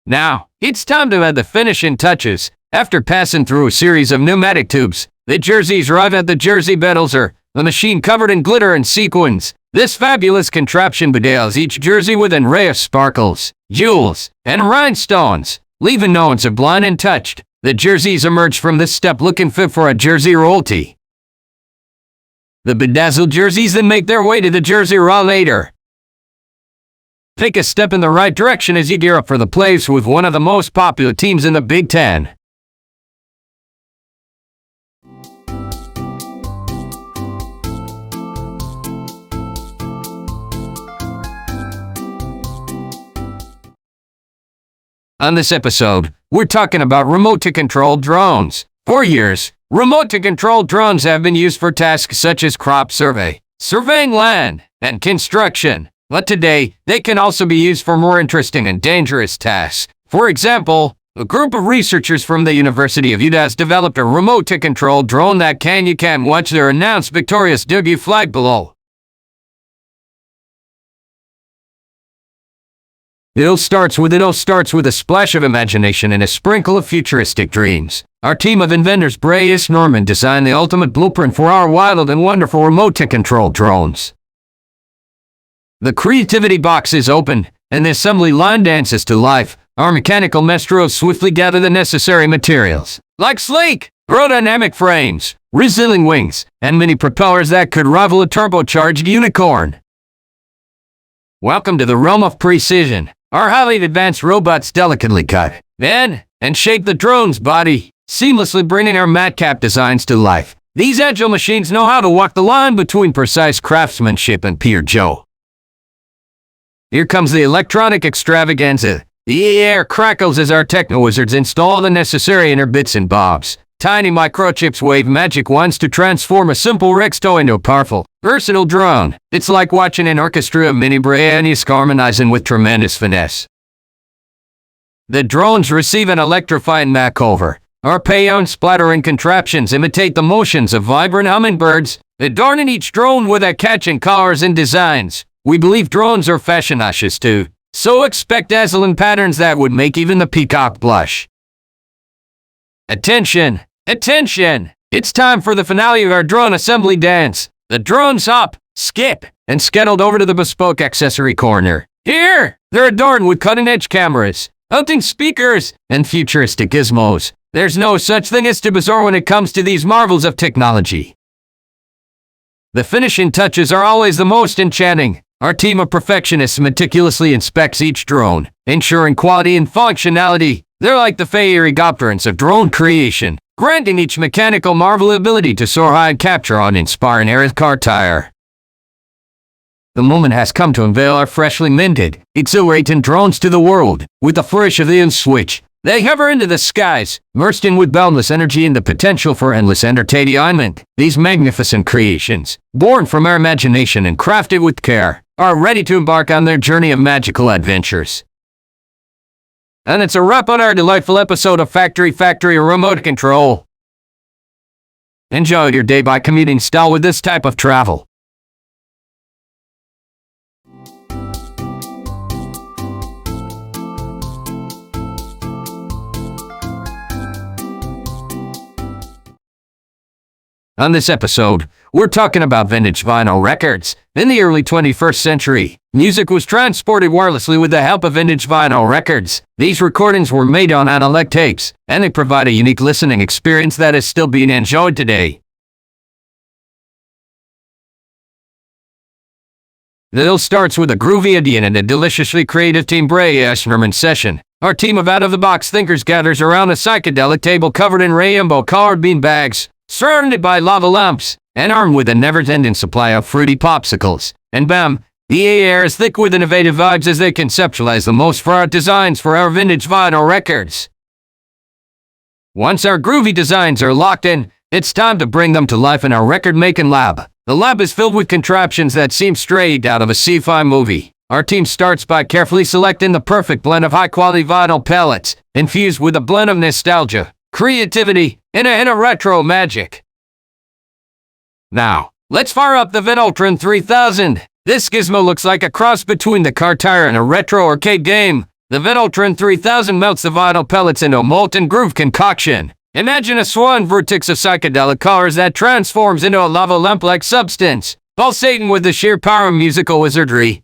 Now, it's time to add the finishing touches. After passing through a series of pneumatic tubes, the jerseys arrive at the Jersey Bedelser, a machine covered in glitter and sequins. This fabulous contraption bedales each jersey with an array of sparkles, jewels, and rhinestones, leaving no one sublime untouched. The jerseys emerge from this step looking fit for a Jersey royalty. The bedazzled jerseys then make their way to the Jersey Rollator. Take a step in the right direction as you gear up for the playoffs with one of the most popular teams in the Big Ten. On this episode, we're talking about remote-to-control drones. For years, remote-to-control drones have been used for tasks such as crop survey, surveying land, and construction. But today, they can also be used for more interesting and dangerous tasks. For example, a group of researchers from the University of Utah has developed a remote-to-control drone that you can watch their announced victorious debut flight below. It all starts with a splash of imagination and a sprinkle of futuristic dreams. Our team of inventors, Bray Norman, designed the ultimate blueprint for our wild and wonderful remote-to-control drones. The creativity box is open, and the assembly line dances to life. Our mechanical maestros swiftly gather the necessary materials, like sleek, aerodynamic frames, resilient wings, and mini propellers that could rival a turbocharged unicorn. Welcome to the realm of precision. Our highly advanced robots delicately cut, bend, and shape the drone's body, seamlessly bringing our madcap designs to life. These agile machines know how to walk the line between precise craftsmanship and pure joy. Here comes the electronic extravaganza. The air crackles as our techno-wizards install the necessary inner bits and bobs. Tiny microchips wave magic wands to transform a simple Rexto into a powerful, versatile drone. It's like watching an orchestra of mini brainiacs harmonizing with tremendous finesse. The drones receive an electrifying makeover. Our payon splattering contraptions imitate the motions of vibrant hummingbirds, adorning each drone with their catching colors and designs. We believe drones are fashion-icious too, so expect dazzling patterns that would make even the peacock blush. Attention! Attention! It's time for the finale of our drone assembly dance. The drones hop, skip, and scuttled over to the bespoke accessory corner. Here, they're adorned with cutting-edge cameras, hunting speakers, and futuristic gizmos. There's no such thing as too bizarre when it comes to these marvels of technology. The finishing touches are always the most enchanting. Our team of perfectionists meticulously inspects each drone, ensuring quality and functionality. They're like the fairy godparents of drone creation, granting each mechanical marvel the ability to soar high and capture uninspiring air car tire. The moment has come to unveil our freshly minted, exhilarating drones to the world. With the flourish of the switch, they hover into the skies, immersed in with boundless energy and the potential for endless entertainment. These magnificent creations, born from our imagination and crafted with care, are ready to embark on their journey of magical adventures. And it's a wrap on our delightful episode of Factory Factory Remote Control. Enjoy your day by commuting style with this type of travel. On this episode, we're talking about vintage vinyl records. In the early 21st century, music was transported wirelessly with the help of vintage vinyl records. These recordings were made on analog tapes, and they provide a unique listening experience that is still being enjoyed today. It all starts with a groovy idea and a deliciously creative team brainstorming session. Our team of out-of-the-box thinkers gathers around a psychedelic table covered in rainbow-colored bean bags, surrounded by lava lamps, and armed with a never-ending supply of fruity popsicles. And bam, the air is thick with innovative vibes as they conceptualize the most for art designs for our vintage vinyl records. Once our groovy designs are locked in, it's time to bring them to life in our record-making lab. The lab is filled with contraptions that seem straight out of a sci-fi movie. Our team starts by carefully selecting the perfect blend of high-quality vinyl pellets, infused with a blend of nostalgia, creativity, and a retro magic. Now, let's fire up the Vinultron 3000. This gizmo looks like a cross between the car tire and a retro arcade game. The Vinultron 3000 melts the vinyl pellets into a molten groove concoction. Imagine a swan vortex of psychedelic colors that transforms into a lava lamp-like substance, pulsating with the sheer power of musical wizardry.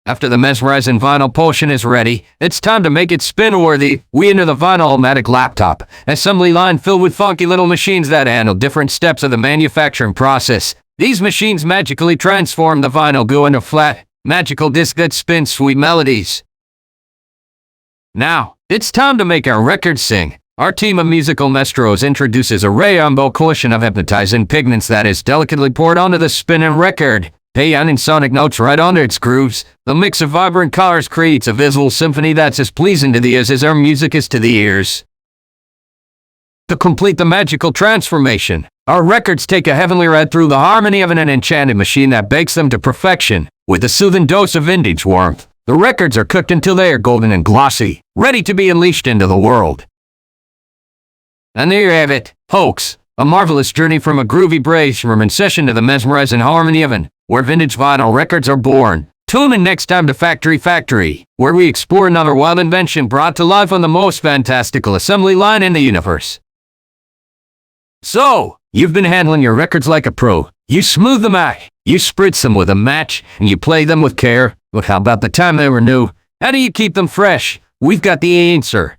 After the mesmerizing vinyl potion is ready, it's time to make it spin-worthy. We enter the vinyl-o-matic laptop, assembly line filled with funky little machines that handle different steps of the manufacturing process. These machines magically transform the vinyl goo into a flat, magical disc that spins sweet melodies. Now, it's time to make our record sing. Our team of musical maestros introduces a rainbow coalition of hypnotizing pigments that is delicately poured onto the spinning record, pianing sonic notes right onto its grooves. The mix of vibrant colors creates a visual symphony that's as pleasing to the ears as our music is to the ears. To complete the magical transformation, our records take a heavenly ride through the harmony of an enchanted machine that bakes them to perfection. With a soothing dose of vintage warmth, the records are cooked until they are golden and glossy, ready to be unleashed into the world. And there you have it, folks. A marvelous journey from a groovy brainstorming session to the mesmerizing harmony oven, where vintage vinyl records are born. Tune in next time to Factory Factory, where we explore another wild invention brought to life on the most fantastical assembly line in the universe. So, you've been handling your records like a pro. You smooth them out, you spritz them with a match, and you play them with care. But how about the time they were new? How do you keep them fresh? We've got the answer.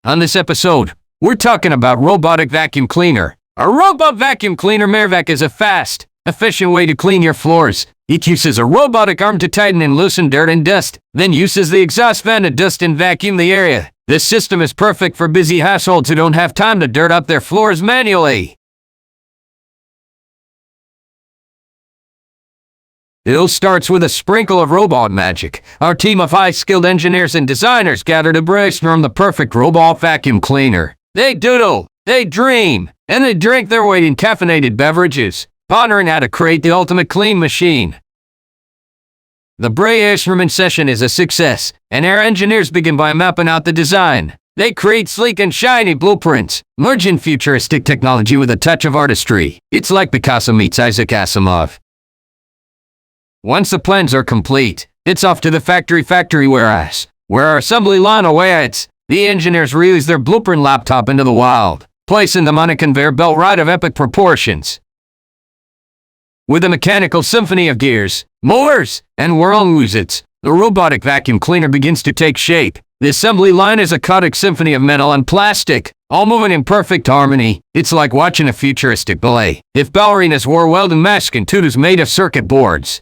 On this episode, we're talking about robotic vacuum cleaner. A robot vacuum cleaner Mervac is a fast, efficient way to clean your floors. It uses a robotic arm to tighten and loosen dirt and dust, then uses the exhaust fan to dust and vacuum the area. This system is perfect for busy households who don't have time to dirt up their floors manually. It all starts with a sprinkle of robot magic. Our team of high-skilled engineers and designers gather to brainstorm the perfect robot vacuum cleaner. They doodle, they dream, and they drink their weight in caffeinated beverages, pondering how to create the ultimate clean machine. The brainstorming session is a success, and our engineers begin by mapping out the design. They create sleek and shiny blueprints, merging futuristic technology with a touch of artistry. It's like Picasso meets Isaac Asimov. Once the plans are complete, it's off to the factory warehouse, where our assembly line awaits. The engineers release their blueprint laptop into the wild, placing them on a conveyor belt ride of epic proportions. With a mechanical symphony of gears, motors, and whirlwizzards, the robotic vacuum cleaner begins to take shape. The assembly line is a chaotic symphony of metal and plastic, all moving in perfect harmony. It's like watching a futuristic ballet. If ballerinas wore welding masks and tutus made of circuit boards.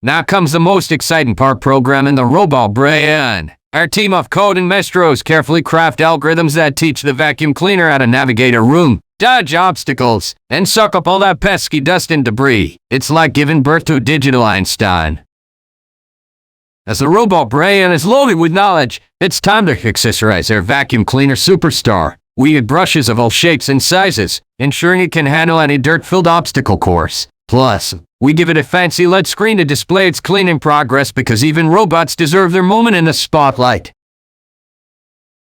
Now comes the most exciting part, programming the robot brain. Our team of coding maestros carefully craft algorithms that teach the vacuum cleaner how to navigate a room, dodge obstacles, and suck up all that pesky dust and debris. It's like giving birth to a digital Einstein. As the robot brain is loaded with knowledge, it's time to accessorize our vacuum cleaner superstar. We add brushes of all shapes and sizes, ensuring it can handle any dirt-filled obstacle course. Plus, we give it a fancy LED screen to display its cleaning progress because even robots deserve their moment in the spotlight.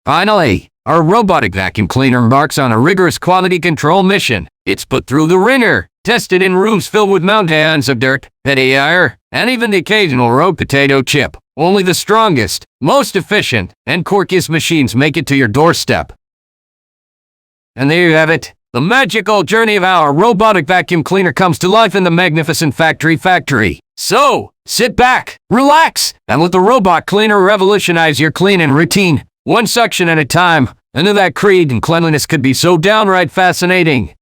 Finally, our robotic vacuum cleaner embarks on a rigorous quality control mission. It's put through the ringer, tested in rooms filled with mountains of dirt, petty air, and even the occasional raw potato chip. Only the strongest, most efficient, and quirkiest machines make it to your doorstep. And there you have it. The magical journey of our robotic vacuum cleaner comes to life in the magnificent Factory Factory. So, sit back, relax, and let the robot cleaner revolutionize your cleaning routine, one section at a time. I knew that creed and cleanliness could be so downright fascinating.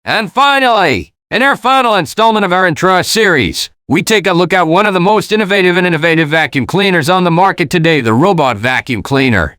And finally, in our final installment of our intro series, we take a look at one of the most innovative vacuum cleaners on the market today, the robot vacuum cleaner.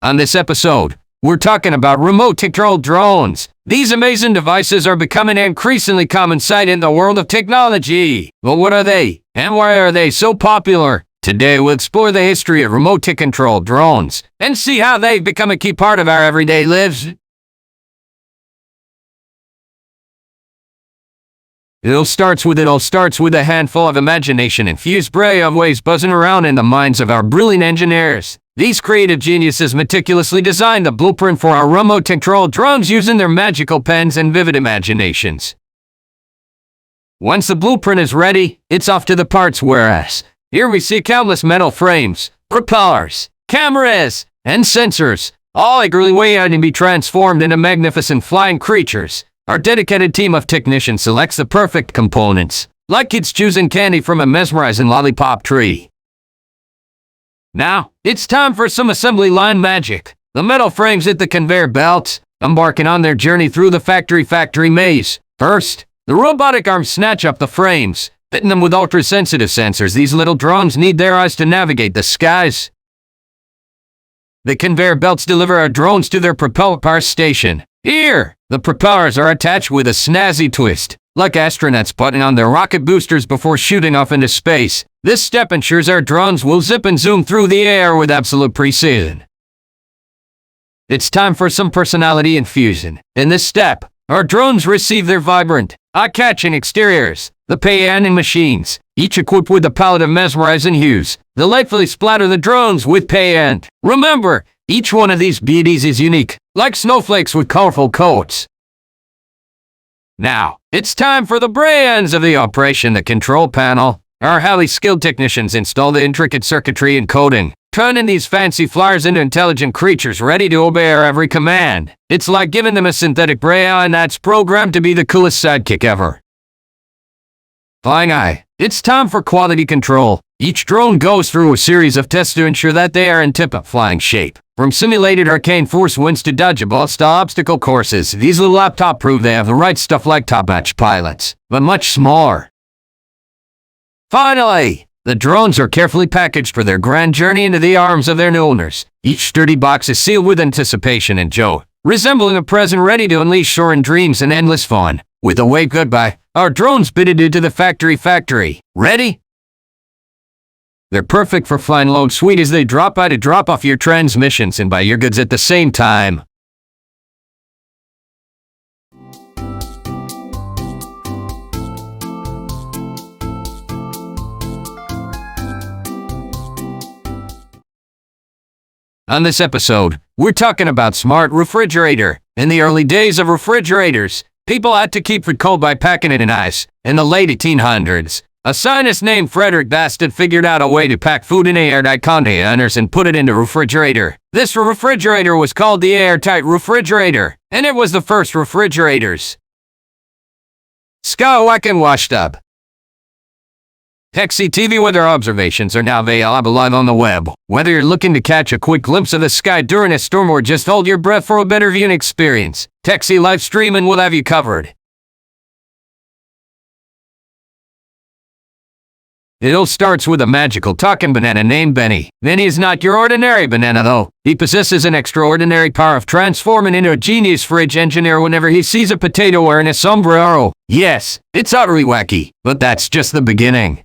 On this episode, we're talking about remote-controlled drones. These amazing devices are becoming an increasingly common sight in the world of technology. But what are they, and why are they so popular? Today we'll explore the history of remote-controlled drones and see how they've become a key part of our everyday lives. It all starts with a handful of imagination-infused brainwaves buzzing around in the minds of our brilliant engineers. These creative geniuses meticulously designed the blueprint for our remote-controlled drones using their magical pens and vivid imaginations. Once the blueprint is ready, it's off to the parts warehouse. Here we see countless metal frames, propellers, cameras, and sensors, all eagerly waiting to be transformed into magnificent flying creatures. Our dedicated team of technicians selects the perfect components, like kids choosing candy from a mesmerizing lollipop tree. Now, it's time for some assembly line magic. The metal frames hit the conveyor belts, embarking on their journey through the factory maze. First, the robotic arms snatch up the frames, fitting them with ultra-sensitive sensors. These little drones need their eyes to navigate the skies. The conveyor belts deliver our drones to their propeller power station. Here, the propellers are attached with a snazzy twist, like astronauts putting on their rocket boosters before shooting off into space. This step ensures our drones will zip and zoom through the air with absolute precision. It's time for some personality infusion. In this step, our drones receive their vibrant, eye-catching exteriors, the painting machines, each equipped with a palette of mesmerizing hues, delightfully splatter the drones with paint. Remember, each one of these beauties is unique, like snowflakes with colorful coats. Now, it's time for the brains of the operation, the control panel. Our highly skilled technicians install the intricate circuitry and coding, turning these fancy flyers into intelligent creatures ready to obey our every command. It's like giving them a synthetic brain that's programmed to be the coolest sidekick ever. Flying eye, it's time for quality control. Each drone goes through a series of tests to ensure that they are in tip-top flying shape. From simulated arcane force winds to dodgeable style obstacle courses, these little laptops prove they have the right stuff like top-notch pilots, but much smaller. Finally, the drones are carefully packaged for their grand journey into the arms of their new owners. Each sturdy box is sealed with anticipation and joy, resembling a present ready to unleash soaring dreams and endless fun. With a wave goodbye, our drones bidded into the factory. Ready? They're perfect for flying low and sweet as they drop by to drop off your transmissions and buy your goods at the same time. On this episode, we're talking about smart refrigerator. In the early days of refrigerators, people had to keep food cold by packing it in ice. In the late 1800s, a scientist named Frederick Bastiat figured out a way to pack food in airtight containers and put it in the refrigerator. This refrigerator was called the airtight refrigerator, and it was the first refrigerators. Skywalk and washed up. Texi TV weather observations are now available live on the web. Whether you're looking to catch a quick glimpse of the sky during a storm or just hold your breath for a better viewing experience, Texi live streaming will have you covered. It all starts with a magical talking banana named Benny. Benny is not your ordinary banana though. He possesses an extraordinary power of transforming into a genius fridge engineer whenever he sees a potato wearing a sombrero. Yes, it's utterly wacky, but that's just the beginning.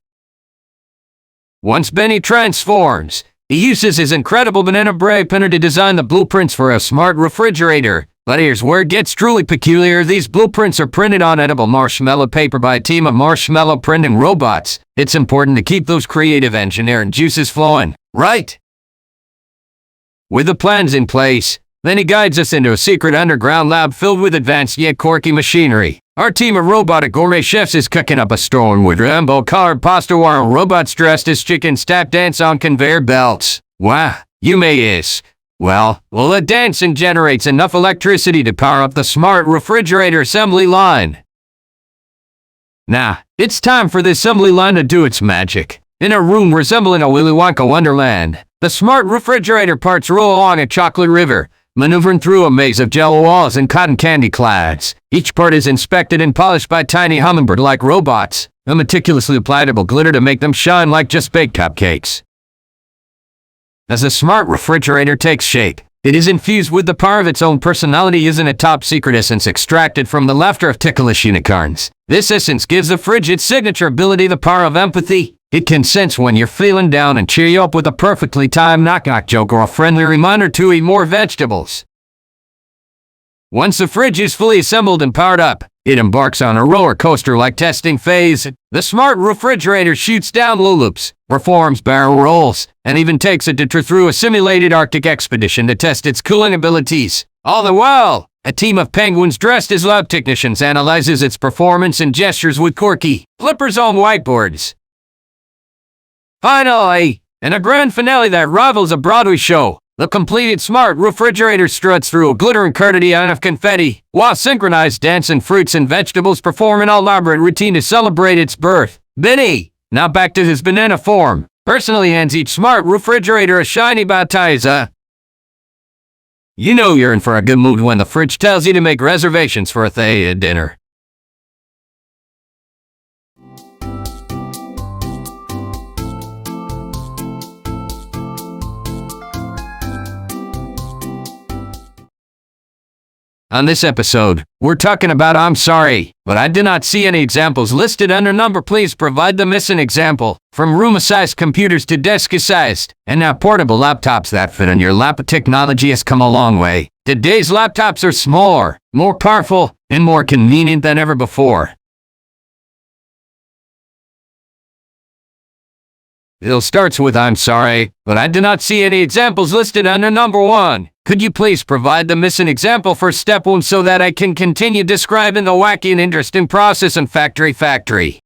Once Benny transforms, he uses his incredible banana braille printer to design the blueprints for a smart refrigerator. But here's where it gets truly peculiar. These blueprints are printed on edible marshmallow paper by a team of marshmallow printing robots. It's important to keep those creative engineering juices flowing, right? With the plans in place, then he guides us into a secret underground lab filled with advanced yet quirky machinery. Our team of robotic gourmet chefs is cooking up a storm with rainbow-colored pasta while robots dressed as chickens tap dance on conveyor belts. Wow, you may ask. Well, the dancing generates enough electricity to power up the smart refrigerator assembly line. Now, it's time for the assembly line to do its magic. In a room resembling a Willy Wonka wonderland, the smart refrigerator parts roll along a chocolate river, maneuvering through a maze of jello walls and cotton candy clouds. Each part is inspected and polished by tiny hummingbird-like robots, a meticulously applicable glitter to make them shine like just baked cupcakes. As the smart refrigerator takes shape, it is infused with the power of its own personality using a top-secret essence extracted from the laughter of ticklish unicorns. This essence gives the fridge its signature ability, the power of empathy. It can sense when you're feeling down and cheer you up with a perfectly timed knock-knock joke or a friendly reminder to eat more vegetables. Once the fridge is fully assembled and powered up, it embarks on a roller coaster-like testing phase. The smart refrigerator shoots down low loops, performs barrel rolls, and even takes a detour through a simulated Arctic expedition to test its cooling abilities. All the while, a team of penguins dressed as lab technicians analyzes its performance and gestures with quirky flippers on whiteboards. Finally, in a grand finale that rivals a Broadway show, the completed smart refrigerator struts through a glittering cardigan of confetti, while synchronized dancing fruits and vegetables perform an elaborate routine to celebrate its birth. Benny, now back to his banana form, personally hands each smart refrigerator a shiny baptizer. You know you're in for a good mood when the fridge tells you to make reservations for a dinner. On this episode, we're talking about I'm sorry, but I did not see any examples listed under number. Please provide the missing example. From room-sized computers to desk-sized, and now portable laptops that fit on your lap. Technology has come a long way. Today's laptops are smaller, more powerful, and more convenient than ever before. It starts with I'm sorry, but I do not see any examples listed under number 1. Could you please provide the missing example for step 1 so that I can continue describing the wacky and interesting process in Factory Factory?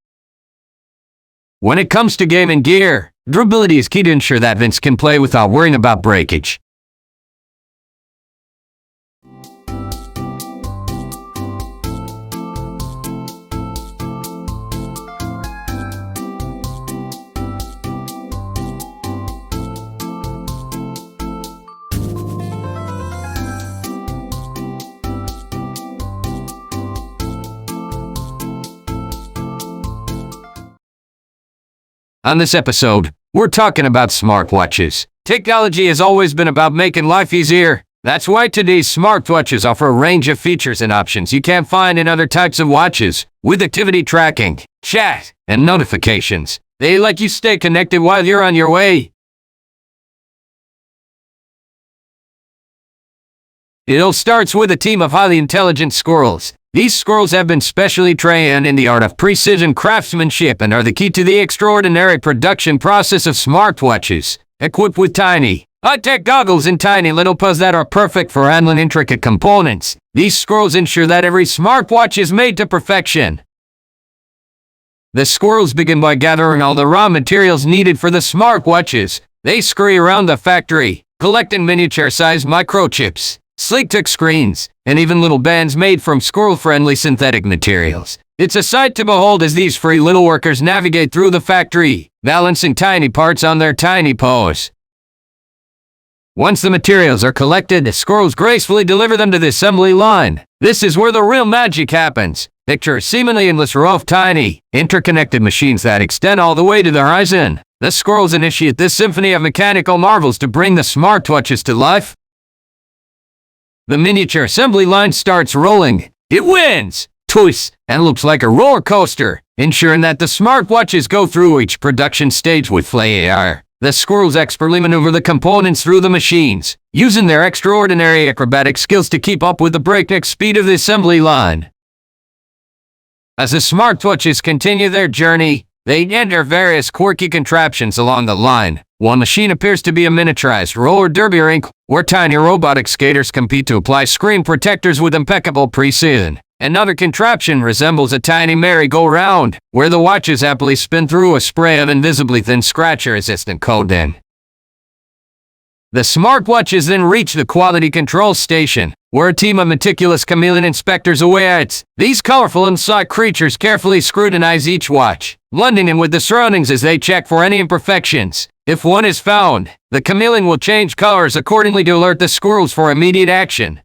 When it comes to gaming gear, durability is key to ensure that Vince can play without worrying about breakage. On this episode, we're talking about smartwatches. Technology has always been about making life easier. That's why today's smartwatches offer a range of features and options you can't find in other types of watches. With activity tracking, chat, and notifications, they let you stay connected while you're on your way. It all starts with a team of highly intelligent squirrels. These squirrels have been specially trained in the art of precision craftsmanship and are the key to the extraordinary production process of smartwatches. Equipped with tiny, high-tech goggles and tiny little paws that are perfect for handling intricate components. These squirrels ensure that every smartwatch is made to perfection. The squirrels begin by gathering all the raw materials needed for the smartwatches. They scurry around the factory, collecting miniature-sized microchips, sleek touch screens, and even little bands made from squirrel-friendly synthetic materials. It's a sight to behold as these free little workers navigate through the factory, balancing tiny parts on their tiny paws. Once the materials are collected, the squirrels gracefully deliver them to the assembly line. This is where the real magic happens. Picture a seemingly endless row of tiny, interconnected machines that extend all the way to the horizon. The squirrels initiate this symphony of mechanical marvels to bring the smartwatches to life. The miniature assembly line starts rolling. It wins, twists, and looks like a roller coaster, ensuring that the smartwatches go through each production stage with flair. The squirrels expertly maneuver the components through the machines, using their extraordinary acrobatic skills to keep up with the breakneck speed of the assembly line. As the smartwatches continue their journey, they enter various quirky contraptions along the line. One machine appears to be a miniaturized roller derby rink, where tiny robotic skaters compete to apply screen protectors with impeccable precision. Another contraption resembles a tiny merry-go-round, where the watches happily spin through a spray of invisibly thin scratch-resistant coating. The smartwatches then reach the quality control station, where a team of meticulous chameleon inspectors awaits. These colorful inside creatures carefully scrutinize each watch, blending in with the surroundings as they check for any imperfections. If one is found, the chameleon will change colors accordingly to alert the squirrels for immediate action.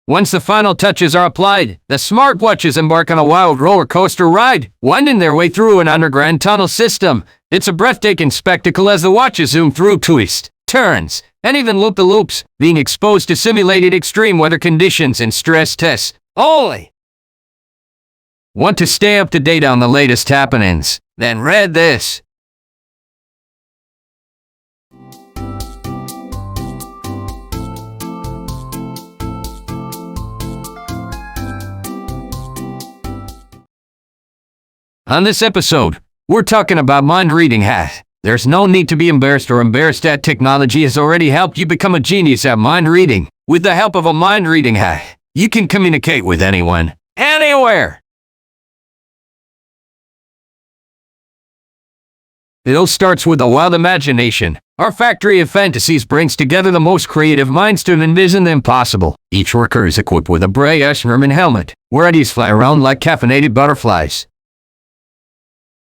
Once the final touches are applied, the smartwatches embark on a wild roller coaster ride, winding their way through an underground tunnel system. It's a breathtaking spectacle as the watches zoom through twists, turns, and even loop-the-loops, being exposed to simulated extreme weather conditions and stress tests. Only! Want to stay up to date on the latest happenings? Then read this. On this episode, we're talking about mind-reading hacks. There's no need to be embarrassed that technology has already helped you become a genius at mind-reading. With the help of a mind-reading hack, you can communicate with anyone, anywhere. It all starts with a wild imagination. Our factory of fantasies brings together the most creative minds to envision the impossible. Each worker is equipped with a brash Herman helmet, where ideas fly around like caffeinated butterflies.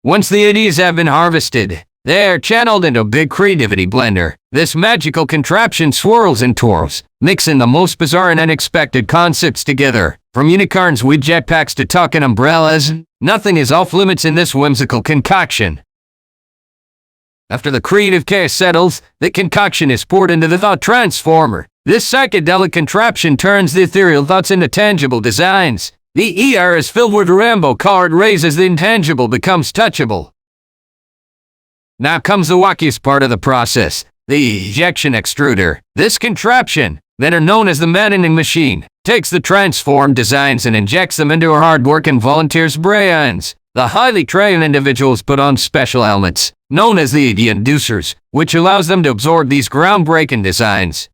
Once the ideas have been harvested, they are channeled into a big creativity blender. This magical contraption swirls and twirls, mixing the most bizarre and unexpected concepts together. From unicorns with jetpacks to talking umbrellas, nothing is off limits in this whimsical concoction. After the creative chaos settles, the concoction is poured into the thought transformer. This psychedelic contraption turns the ethereal thoughts into tangible designs. The ER is filled with rainbow-colored rays as the intangible becomes touchable. Now comes the wackiest part of the process, the ejection extruder. This contraption, better known as the maddening machine, takes the transformed designs and injects them into our hard-working volunteers' brains. The highly trained individuals put on special helmets, known as the idea inducers, which allows them to absorb these groundbreaking designs.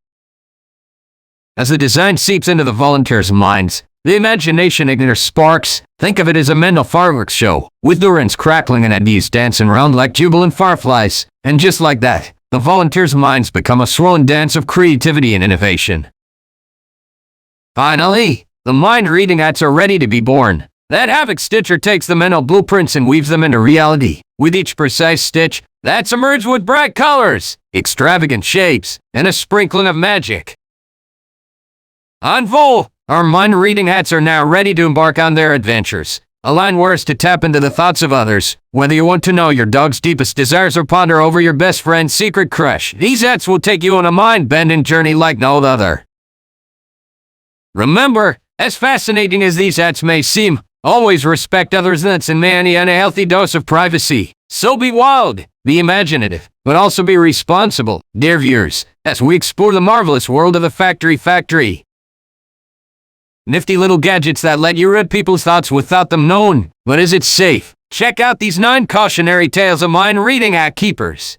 As the design seeps into the volunteers' minds, the imagination igniters sparks. Think of it as a mental fireworks show, with neurons crackling and ideas dancing around like jubilant fireflies. And just like that, the volunteers' minds become a swirling dance of creativity and innovation. Finally, the mind-reading hats are ready to be born. That havoc stitcher takes the mental blueprints and weaves them into reality. With each precise stitch, that's emerged with bright colors, extravagant shapes, and a sprinkling of magic. On full! Our mind-reading hats are now ready to embark on their adventures. Align words to tap into the thoughts of others. Whether you want to know your dog's deepest desires or ponder over your best friend's secret crush, these hats will take you on a mind-bending journey like no other. Remember, as fascinating as these hats may seem, always respect others' limits and maintain a healthy dose of privacy. So be wild, be imaginative, but also be responsible, dear viewers, as we explore the marvelous world of the Factory Factory. Nifty little gadgets that let you read people's thoughts without them knowing. But is it safe? Check out these 9 cautionary tales of mind-reading hack keepers.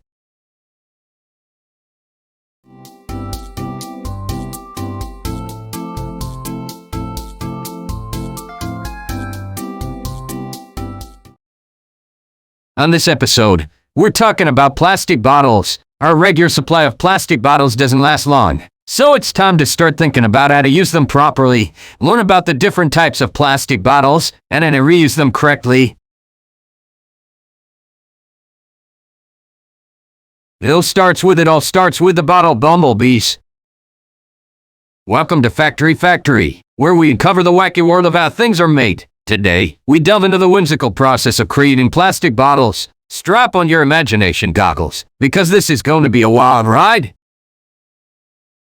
On this episode, we're talking about plastic bottles. Our regular supply of plastic bottles doesn't last long, so it's time to start thinking about how to use them properly, learn about the different types of plastic bottles, and how to reuse them correctly. It all starts with the bottle bumblebees. Welcome to Factory Factory, where we uncover the wacky world of how things are made. Today, we delve into the whimsical process of creating plastic bottles. Strap on your imagination goggles, because this is going to be a wild ride.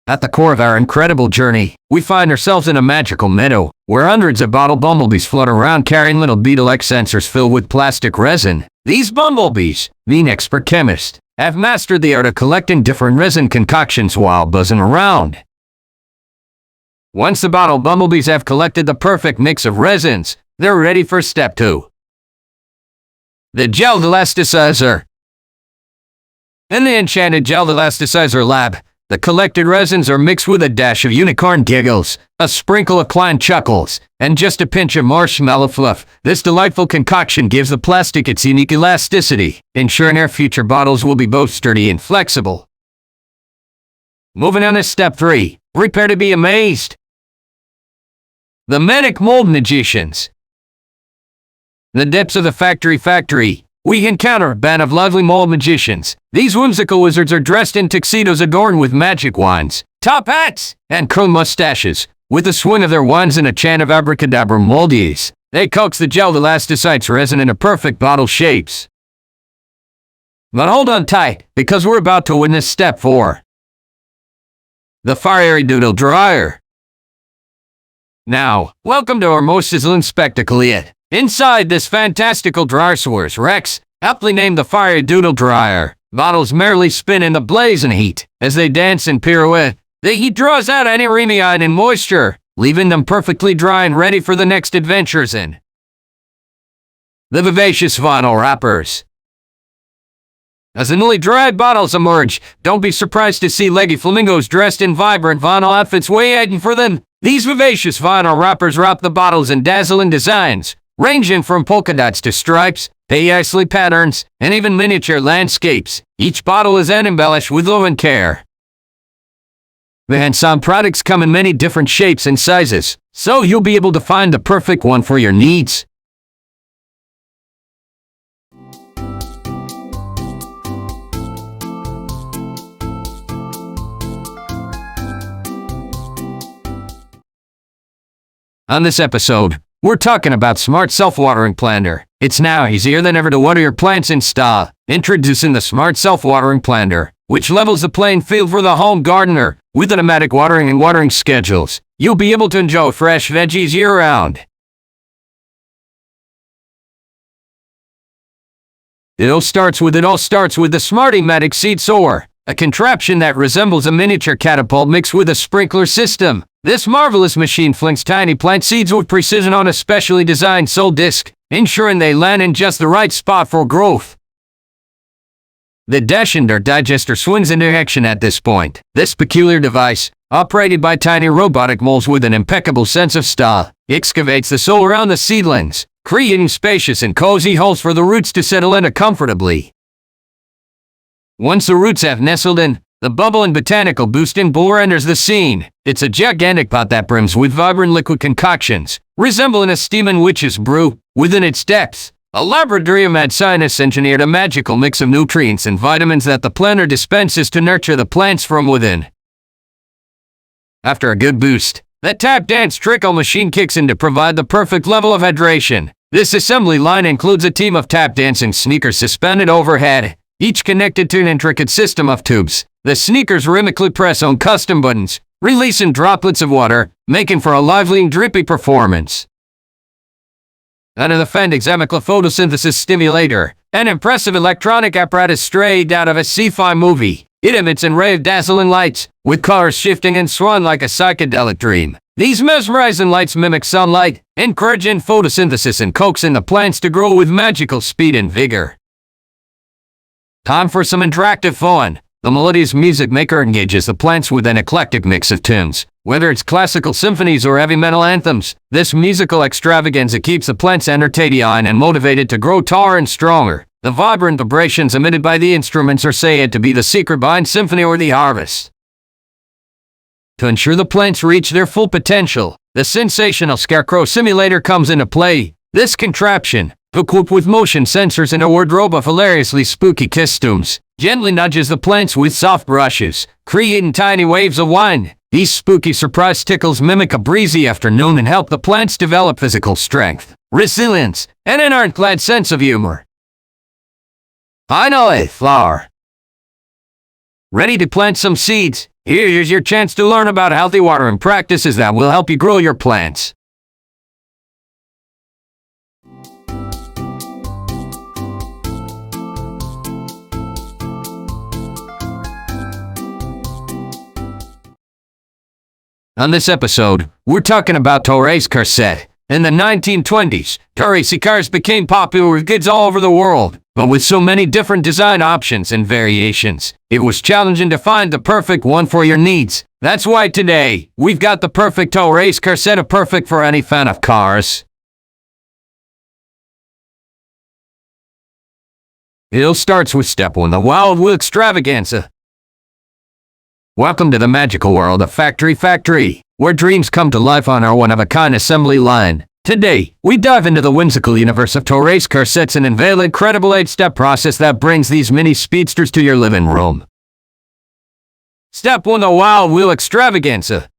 At the core of our incredible journey, we find ourselves in a magical meadow, where hundreds of bottle bumblebees flutter around carrying little beetle-like sensors filled with plastic resin. These bumblebees, being expert chemists, have mastered the art of collecting different resin concoctions while buzzing around. Once the bottle bumblebees have collected the perfect mix of resins, they're ready for step 2. The gel elasticizer. In the enchanted gel elasticizer lab, the collected resins are mixed with a dash of unicorn giggles, a sprinkle of clown chuckles, and just a pinch of marshmallow fluff. This delightful concoction gives the plastic its unique elasticity, ensuring our future bottles will be both sturdy and flexible. Moving on to step 3, prepare to be amazed. The Manic Mold Magicians. In the depths of the Factory, we encounter a band of lovely mold magicians. These whimsical wizards are dressed in tuxedos adorned with magic wands, top hats, and curly mustaches. With the swing of their wands and a chant of abracadabra moldies, they coax the gel elasticizer resin into perfect bottle shapes. But hold on tight, because we're about to witness step 4. The Fiery Doodle Dryer. Now, welcome to our most sizzling spectacle yet. Inside this fantastical dryer source Rex, aptly named the Fiery Doodle Dryer, bottles merrily spin in the blazing heat. As they dance and pirouette, the heat draws out any remind and moisture, leaving them perfectly dry and ready for the next adventures in. The Vivacious Vinyl Wrappers. As the newly dried bottles emerge, don't be surprised to see leggy flamingos dressed in vibrant vinyl outfits waiting for them. These vivacious vinyl wrappers wrap the bottles in dazzling designs, ranging from polka dots to stripes, paisley patterns, and even miniature landscapes. Each bottle is embellished with love and care. The handsome products come in many different shapes and sizes, so you'll be able to find the perfect one for your needs. On this episode, we're talking about Smart Self-Watering Planter. It's now easier than ever to water your plants in style. Introducing the Smart Self-Watering Planter, which levels the playing field for the home gardener. With automatic watering and watering schedules, you'll be able to enjoy fresh veggies year-round. It all starts with the Smarty-Matic Seed Sower, a contraption that resembles a miniature catapult mixed with a sprinkler system. This marvelous machine flings tiny plant seeds with precision on a specially designed soil disc, ensuring they land in just the right spot for growth. The Dashinder digester swings into action at this point. This peculiar device, operated by tiny robotic moles with an impeccable sense of style, excavates the soil around the seedlings, creating spacious and cozy holes for the roots to settle into comfortably. Once the roots have nestled in, the bubble and botanical boosting bowl enters the scene. It's a gigantic pot that brims with vibrant liquid concoctions, resembling a steaming witch's brew. Within its depths, a laboratory of mad scientists engineered a magical mix of nutrients and vitamins that the planter dispenses to nurture the plants from within. After a good boost, the tap dance trickle machine kicks in to provide the perfect level of hydration. This assembly line includes a team of tap dancing sneakers suspended overhead, each connected to an intricate system of tubes. The sneakers rhythmically press on custom buttons, releasing droplets of water, making for a lively and drippy performance. Under the Fendig's chemical photosynthesis stimulator, an impressive electronic apparatus straight out of a sci-fi movie. It emits an array of dazzling lights, with colors shifting and swirling like a psychedelic dream. These mesmerizing lights mimic sunlight, encouraging photosynthesis and coaxing the plants to grow with magical speed and vigor. Time for some interactive fun. The melodious music maker engages the plants with an eclectic mix of tunes. Whether it's classical symphonies or heavy metal anthems, this musical extravaganza keeps the plants entertained and motivated to grow taller and stronger. The vibrant vibrations emitted by the instruments are said to be the secret behind symphony or the harvest. To ensure the plants reach their full potential, the sensational Scarecrow Simulator comes into play. This contraption, equipped with motion sensors and a wardrobe of hilariously spooky costumes, gently nudges the plants with soft brushes, creating tiny waves of wind. These spooky surprise tickles mimic a breezy afternoon and help the plants develop physical strength, resilience, and an ironclad sense of humor. Finally, flower. Ready to plant some seeds? Here's your chance to learn about healthy watering practices that will help you grow your plants. On this episode, we're talking about tow race car set. In the 1920s, tow racing cars became popular with kids all over the world, but with so many different design options and variations, it was challenging to find the perfect one for your needs. That's why today, we've got the perfect tow race car set, perfect for any fan of cars. It all starts with step 1, the Wild Wheel Extravaganza. Welcome to the magical world of Factory Factory, where dreams come to life on our one-of-a-kind assembly line. Today, we dive into the whimsical universe of tow race car sets and unveil an incredible 8-step process that brings these mini speedsters to your living room. Step 1, the Wild Wheel Extravaganza.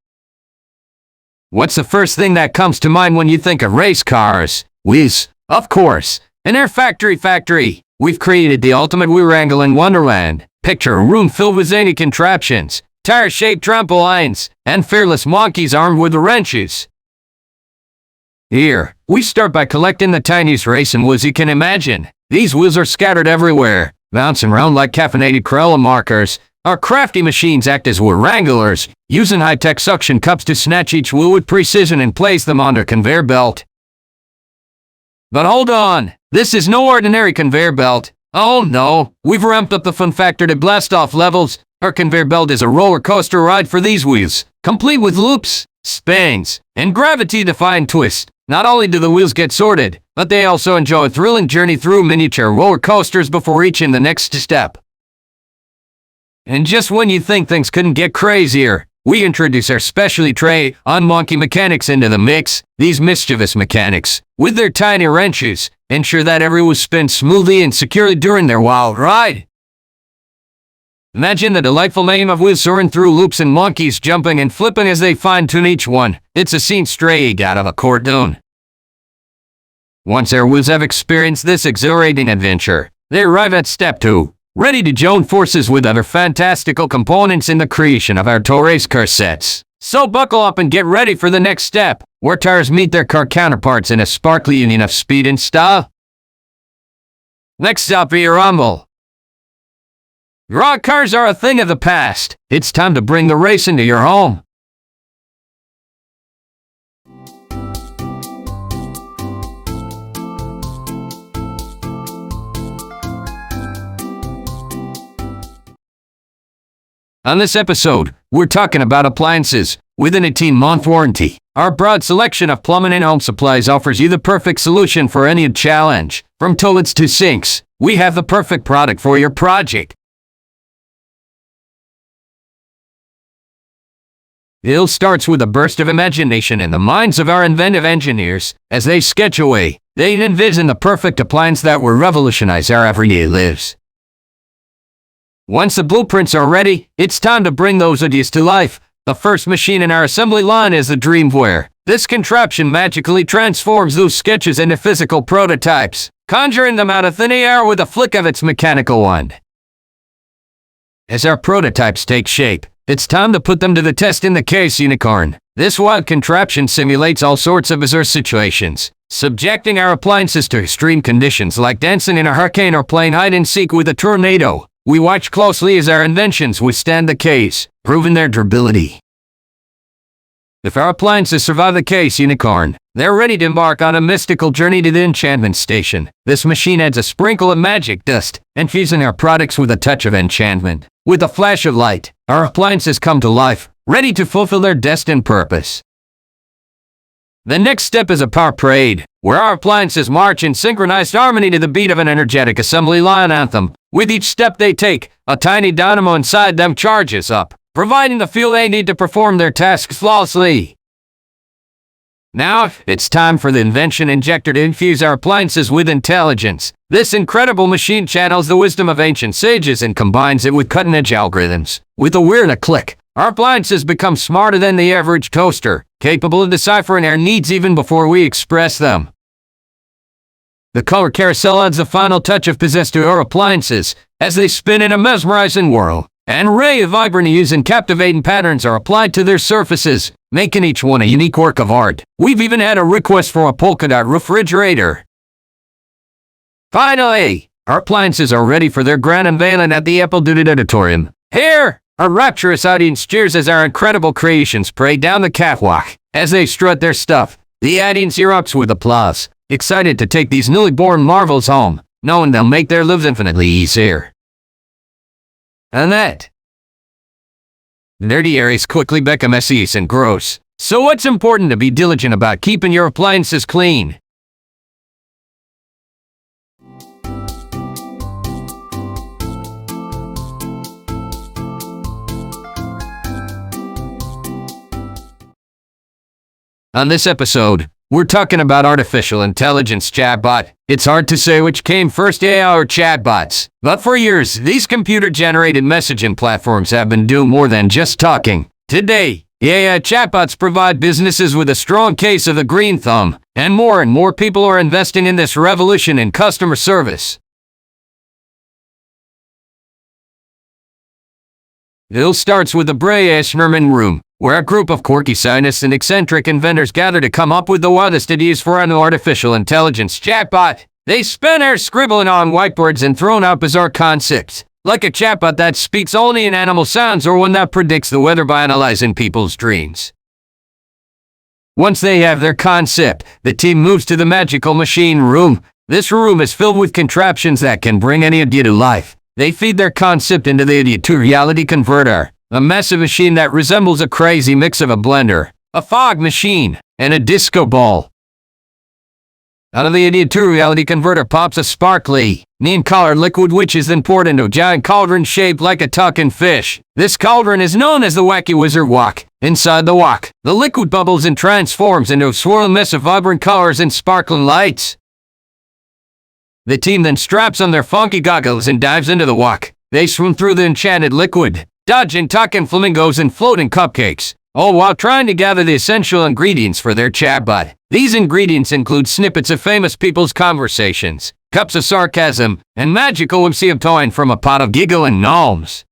What's the first thing that comes to mind when you think of race cars? Wheels, of course. In our Factory, we've created the ultimate wheel wrangling wonderland. Picture a room filled with zany contraptions, tire-shaped trampolines, and fearless monkeys armed with wrenches. Here, we start by collecting the tiniest racing wheels you can imagine. These wheels are scattered everywhere, bouncing around like caffeinated Crayola markers. Our crafty machines act as wheel wranglers, using high-tech suction cups to snatch each wheel with precision and place them on a conveyor belt. But hold on, this is no ordinary conveyor belt. Oh no, we've ramped up the fun factor to blast off levels. Our conveyor belt is a roller coaster ride for these wheels, complete with loops, spins, and gravity-defying twists. Not only do the wheels get sorted, but they also enjoy a thrilling journey through miniature roller coasters before reaching the next step. And just when you think things couldn't get crazier, we introduce our specially trained monkey mechanics into the mix. These mischievous mechanics, with their tiny wrenches, ensure that every wheel spins smoothly and securely during their wild ride. Imagine the delightful mayhem of wheels soaring through loops and monkeys jumping and flipping as they fine-tune each one. It's a scene straight out of a cartoon. Once our wheels have experienced this exhilarating adventure, they arrive at step 2, ready to join forces with other fantastical components in the creation of our tow race car sets. So buckle up and get ready for the next step, where tires meet their car counterparts in a sparkly union of speed and style. Next up, your rumble. Raw cars are a thing of the past. It's time to bring the race into your home. On this episode, we're talking about appliances. With an 18-month warranty, our broad selection of plumbing and home supplies offers you the perfect solution for any challenge. From toilets to sinks, we have the perfect product for your project. It all starts with a burst of imagination in the minds of our inventive engineers. As they sketch away, they envision the perfect appliance that will revolutionize our everyday lives. Once the blueprints are ready, it's time to bring those ideas to life. The first machine in our assembly line is the Dreamware. This contraption magically transforms those sketches into physical prototypes, conjuring them out of thin air with a flick of its mechanical wand. As our prototypes take shape, it's time to put them to the test in the Case Unicorn. This wild contraption simulates all sorts of bizarre situations, subjecting our appliances to extreme conditions like dancing in a hurricane or playing hide-and-seek with a tornado. We watch closely as our inventions withstand the case, proving their durability. If our appliances survive the Case Unicorn, they're ready to embark on a mystical journey to the enchantment station. This machine adds a sprinkle of magic dust, infusing our products with a touch of enchantment. With a flash of light, our appliances come to life, ready to fulfill their destined purpose. The next step is a power parade, where our appliances march in synchronized harmony to the beat of an energetic assembly line anthem. With each step they take, a tiny dynamo inside them charges up, providing the fuel they need to perform their tasks flawlessly. Now, it's time for the invention injector to infuse our appliances with intelligence. This incredible machine channels the wisdom of ancient sages and combines it with cutting-edge algorithms. With a weird click, our appliances become smarter than the average toaster, capable of deciphering our needs even before we express them. The color carousel adds the final touch of pizzazz to our appliances as they spin in a mesmerizing whirl. An array of vibrant hues and captivating patterns are applied to their surfaces, making each one a unique work of art. We've even had a request for a polka dot refrigerator. Finally, our appliances are ready for their grand unveiling at the Apple Duty Auditorium. Here, our rapturous audience cheers as our incredible creations parade down the catwalk. As they strut their stuff, the audience erupts with applause, excited to take these newly born marvels home, knowing they'll make their lives infinitely easier. And that dirty areas quickly become messy and gross. So it's important to be diligent about keeping your appliances clean. On this episode, we're talking about artificial intelligence chatbot. It's hard to say which came first, AI or chatbots. But for years, these computer-generated messaging platforms have been doing more than just talking. Today, AI chatbots provide businesses with a strong case of the green thumb, and more people are investing in this revolution in customer service. It all starts with the brainstorming room, where a group of quirky scientists and eccentric inventors gather to come up with the wildest ideas for an artificial intelligence chatbot. They spend hours scribbling on whiteboards and throwing out bizarre concepts, like a chatbot that speaks only in animal sounds or one that predicts the weather by analyzing people's dreams. Once they have their concept, the team moves to the magical machine room. This room is filled with contraptions that can bring any idea to life. They feed their concept into the idea to reality converter, a massive machine that resembles a crazy mix of a blender, a fog machine, and a disco ball. Out of the idea to reality converter pops a sparkly, neon-colored liquid which is then poured into a giant cauldron shaped like a talking fish. This cauldron is known as the Wacky Wizard Wok. Inside the wok, the liquid bubbles and transforms into a swirling mess of vibrant colors and sparkling lights. The team then straps on their funky goggles and dives into the wok. They swim through the enchanted liquid, dodging talking flamingos and floating cupcakes, all while trying to gather the essential ingredients for their chatbot. These ingredients include snippets of famous people's conversations, cups of sarcasm, and magical whimsy obtained from a pot of giggling gnomes.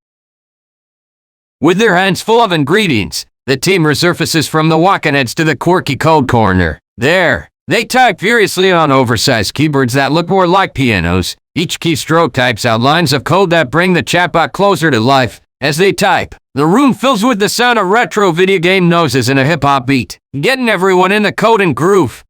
With their hands full of ingredients, the team resurfaces from the wok and heads to the quirky code corner. There, they type furiously on oversized keyboards that look more like pianos. Each keystroke types out lines of code that bring the chatbot closer to life. As they type, the room fills with the sound of retro video game noises and a hip-hop beat, getting everyone in the code and groove.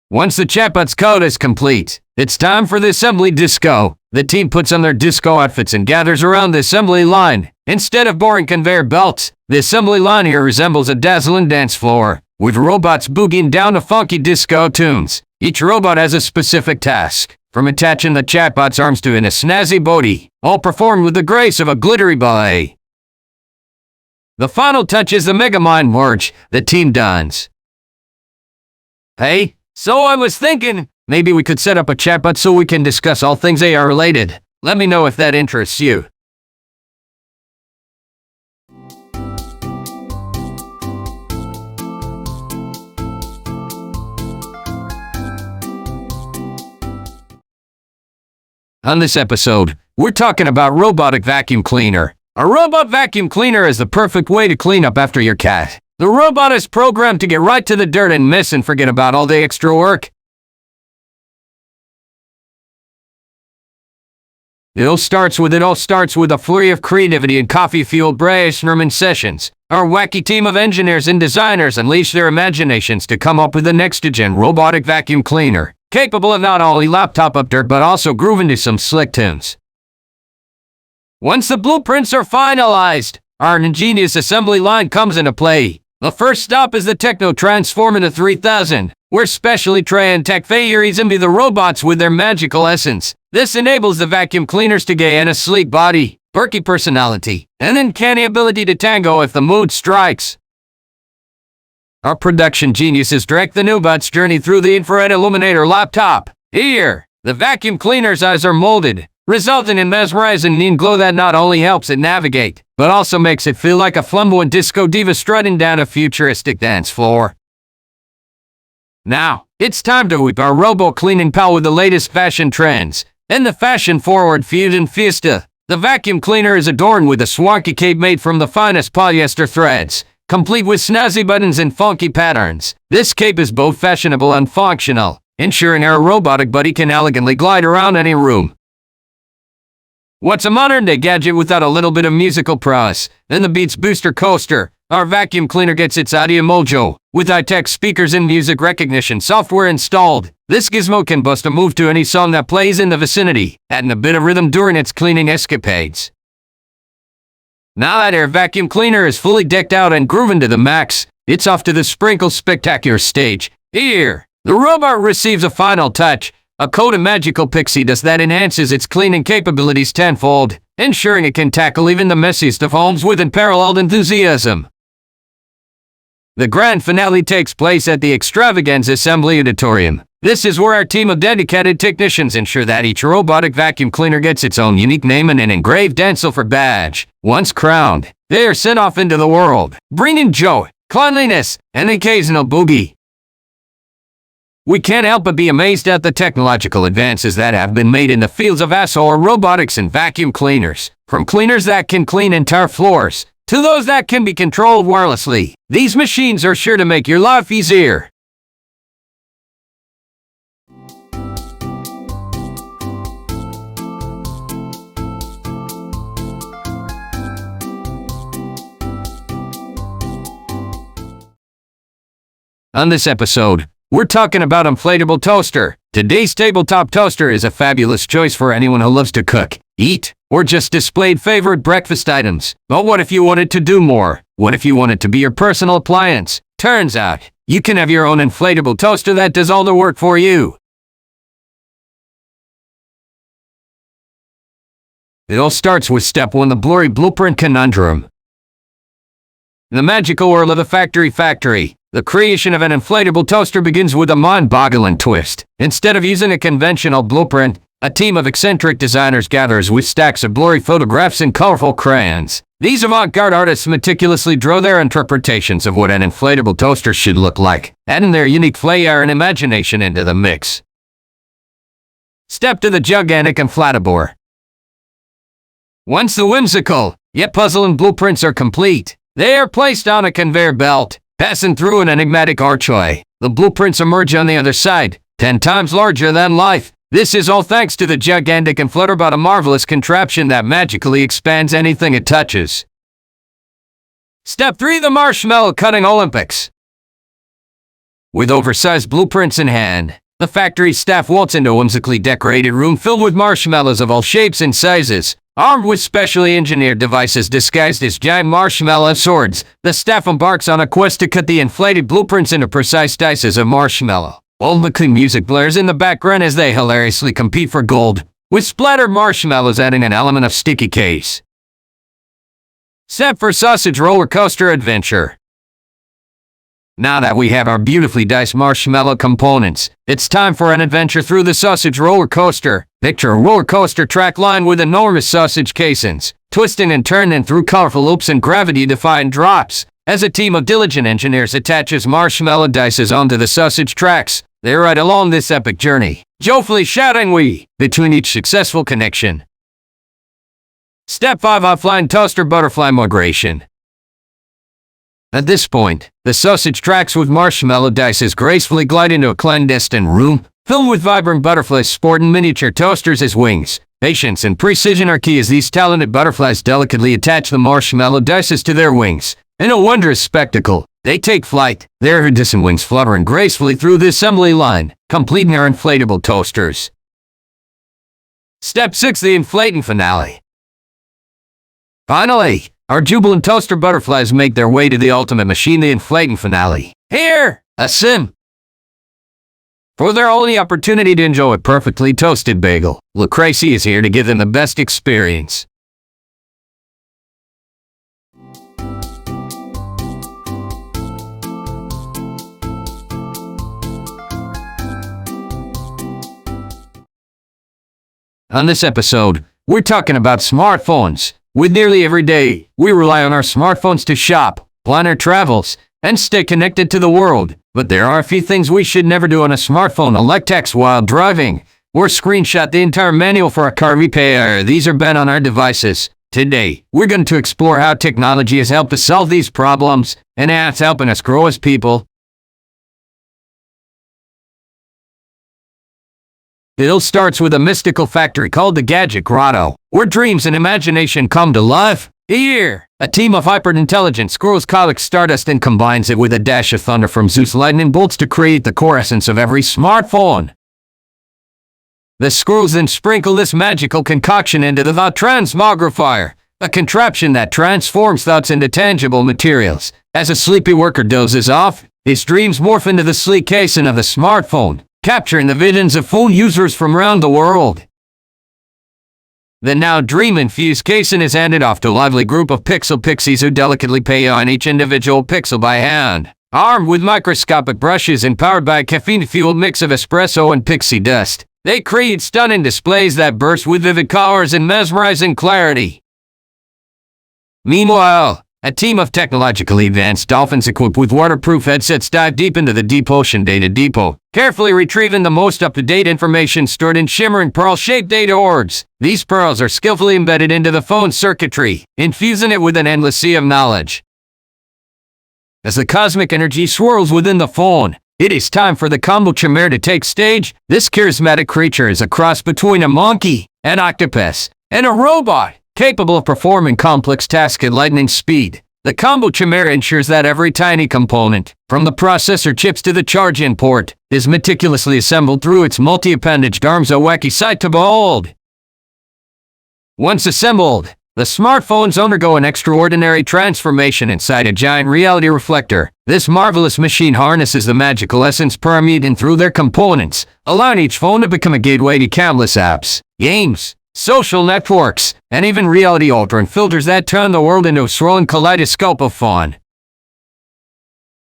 Once the chatbot's code is complete, it's time for the assembly disco. The team puts on their disco outfits and gathers around the assembly line. Instead of boring conveyor belts, the assembly line here resembles a dazzling dance floor, with robots boogieing down to funky disco tunes. Each robot has a specific task, from attaching the chatbot's arms to in a snazzy body, all performed with the grace of a glittery ballet. The final touch is the Mega Mind merge the team dons. Hey, so I was thinking, maybe we could set up a chatbot so we can discuss all things AR related. Let me know if that interests you. On this episode, we're talking about robotic vacuum cleaner. A robot vacuum cleaner is the perfect way to clean up after your cat. The robot is programmed to get right to the dirt and mess and forget about all the extra work. It all starts with a flurry of creativity and coffee-fueled brainstorming sessions. Our wacky team of engineers and designers unleash their imaginations to come up with the next-gen robotic vacuum cleaner, capable of not only laptop up dirt but also grooving to some slick tunes. Once the blueprints are finalized, our ingenious assembly line comes into play. The first stop is the Techno Transformator 3000, where specially trained tech fairies imbue the robots with their magical essence. This enables the vacuum cleaners to gain a sleek body, perky personality, and uncanny ability to tango if the mood strikes. Our production geniuses direct the Newbot's journey through the infrared illuminator laptop. Here, the vacuum cleaner's eyes are molded, resulting in mesmerizing neon glow that not only helps it navigate, but also makes it feel like a flamboyant disco diva strutting down a futuristic dance floor. Now, it's time to whip our robo-cleaning pal with the latest fashion trends. In the fashion-forward Fusion Fiesta, the vacuum cleaner is adorned with a swanky cape made from the finest polyester threads, complete with snazzy buttons and funky patterns. This cape is both fashionable and functional, ensuring our robotic buddy can elegantly glide around any room. What's a modern-day gadget without a little bit of musical prowess? In the Beats Booster Coaster, our vacuum cleaner gets its audio mojo. With high-tech speakers and music recognition software installed, this gizmo can bust a move to any song that plays in the vicinity, adding a bit of rhythm during its cleaning escapades. Now that our vacuum cleaner is fully decked out and grooving to the max, it's off to the Sprinkle Spectacular stage. Here, the robot receives a final touch, a coat of magical pixie dust that enhances its cleaning capabilities tenfold, ensuring it can tackle even the messiest of homes with unparalleled enthusiasm. The grand finale takes place at the Extravaganza Assembly Auditorium. This is where our team of dedicated technicians ensure that each robotic vacuum cleaner gets its own unique name and an engraved Densilfer badge. Once crowned, they are sent off into the world, bringing joy, cleanliness, and occasional boogie. We can't help but be amazed at the technological advances that have been made in the fields of asshole robotics and vacuum cleaners. From cleaners that can clean entire floors, to those that can be controlled wirelessly, these machines are sure to make your life easier. On this episode, we're talking about inflatable toaster. Today's tabletop toaster is a fabulous choice for anyone who loves to cook, eat, or just display favorite breakfast items. But what if you wanted to do more? What if you want it to be your personal appliance? Turns out, you can have your own inflatable toaster that does all the work for you. It all starts with step 1, the blurry blueprint conundrum. In the magical world of the Factory Factory, the creation of an inflatable toaster begins with a mind-boggling twist. Instead of using a conventional blueprint, a team of eccentric designers gathers with stacks of blurry photographs and colorful crayons. These avant-garde artists meticulously draw their interpretations of what an inflatable toaster should look like, adding their unique flair and imagination into the mix. Step to the gigantic inflatable. Once the whimsical, yet puzzling blueprints are complete, they are placed on a conveyor belt, passing through an enigmatic archway. The blueprints emerge on the other side, 10 times larger than life. This is all thanks to the gigantic inflatable, a marvelous contraption that magically expands anything it touches. Step 3, the Marshmallow Cutting Olympics. With oversized blueprints in hand, the factory staff waltz into a whimsically decorated room filled with marshmallows of all shapes and sizes. Armed with specially engineered devices disguised as giant marshmallow swords, the staff embarks on a quest to cut the inflated blueprints into precise dices of marshmallow. Old McLean music blares in the background as they hilariously compete for gold, with splattered marshmallows adding an element of sticky case. Set for sausage roller coaster adventure. Now that we have our beautifully diced marshmallow components, it's time for an adventure through the sausage roller coaster. Picture a roller coaster track lined with enormous sausage casings, twisting and turning through colorful loops and gravity-defying drops. As a team of diligent engineers attaches marshmallow dices onto the sausage tracks, they ride along this epic journey, joyfully shouting "wee" between each successful connection. Step 5, offline toaster butterfly migration. At this point, the sausage tracks with marshmallow dices gracefully glide into a clandestine room, filled with vibrant butterflies sporting miniature toasters as wings. Patience and precision are key as these talented butterflies delicately attach the marshmallow dices to their wings. In a wondrous spectacle, they take flight, their iridescent wings fluttering gracefully through the assembly line, completing our inflatable toasters. Step 6, the inflating finale. Finally, our jubilant toaster butterflies make their way to the ultimate machine, the inflating finale. Here, a sim. For their only opportunity to enjoy a perfectly toasted bagel, Lucrece is here to give them the best experience. On this episode, we're talking about smartphones. With nearly every day, we rely on our smartphones to shop, plan our travels, and stay connected to the world. But there are a few things we should never do on a smartphone, like text while driving, or screenshot the entire manual for a car repair. These are banned on our devices. Today, we're going to explore how technology has helped us solve these problems, and how it's helping us grow as people. It all starts with a mystical factory called the Gadget Grotto, where dreams and imagination come to life. Here, a team of hyper-intelligent squirrels collects stardust and combines it with a dash of thunder from Zeus' lightning bolts to create the core essence of every smartphone. The squirrels then sprinkle this magical concoction into the thought transmogrifier, a contraption that transforms thoughts into tangible materials. As a sleepy worker dozes off, his dreams morph into the sleek casing of the smartphone, capturing the visions of phone users from around the world. The now dream-infused casing is handed off to a lively group of pixel pixies who delicately pay on each individual pixel by hand. Armed with microscopic brushes and powered by a caffeine-fueled mix of espresso and pixie dust, they create stunning displays that burst with vivid colors and mesmerizing clarity. Meanwhile, a team of technologically advanced dolphins equipped with waterproof headsets dive deep into the deep ocean data depot, carefully retrieving the most up-to-date information stored in shimmering pearl-shaped data orbs. These pearls are skillfully embedded into the phone's circuitry, infusing it with an endless sea of knowledge. As the cosmic energy swirls within the phone, it is time for the combo chimera to take stage. This charismatic creature is a cross between a monkey, an octopus, and a robot, capable of performing complex tasks at lightning speed. The combo chimera ensures that every tiny component, from the processor chips to the charge-in port, is meticulously assembled through its multi-appendaged arms, a wacky sight to behold. Once assembled, the smartphones undergo an extraordinary transformation inside a giant reality reflector. This marvelous machine harnesses the magical essence permeating through their components, allowing each phone to become a gateway to countless apps, games, social networks, and even reality-altering filters that turn the world into a swirling kaleidoscope of fun.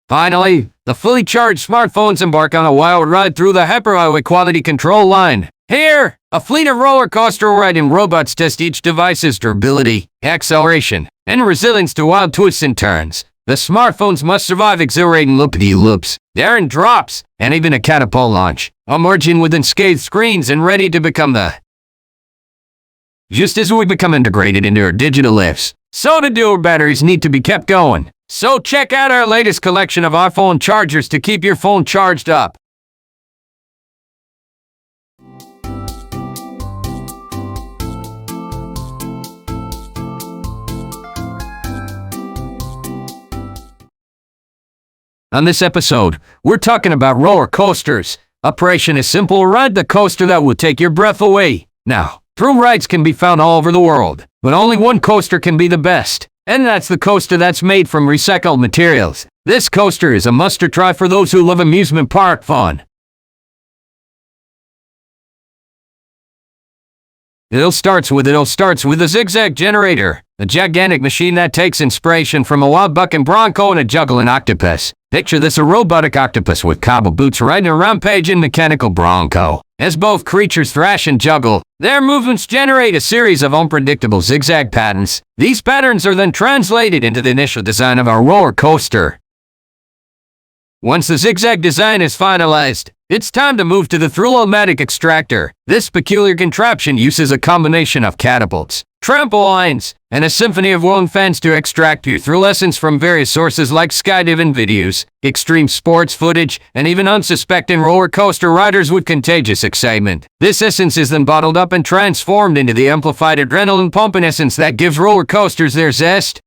Finally, the fully charged smartphones embark on a wild ride through the hyperhighway quality control line. Here, a fleet of roller coaster riding robots test each device's durability, acceleration, and resilience to wild twists and turns. The smartphones must survive exhilarating loopity-loops, daring drops, and even a catapult launch, emerging with unscathed screens and ready to become the Just as we become integrated into our digital lives, so do our batteries need to be kept going. So check out our latest collection of iPhone chargers to keep your phone charged up. On this episode, we're talking about roller coasters. Operation is simple: ride the coaster that will take your breath away. Now, thrill rides can be found all over the world, but only one coaster can be the best, and that's the coaster that's made from recycled materials. This coaster is a must-try for those who love amusement park fun. It all starts with a zigzag generator, a gigantic machine that takes inspiration from a wild bucking bronco and a juggling octopus. Picture this: a robotic octopus with cowboy boots riding a rampaging mechanical bronco. As both creatures thrash and juggle, their movements generate a series of unpredictable zigzag patterns. These patterns are then translated into the initial design of our roller coaster. Once the zigzag design is finalized, it's time to move to the Thrill-O-Matic extractor. This peculiar contraption uses a combination of catapults, trampolines, and a symphony of whirling fans to extract your thrill essence from various sources like skydiving videos, extreme sports footage, and even unsuspecting roller coaster riders with contagious excitement. This essence is then bottled up and transformed into the amplified adrenaline pumping essence that gives roller coasters their zest.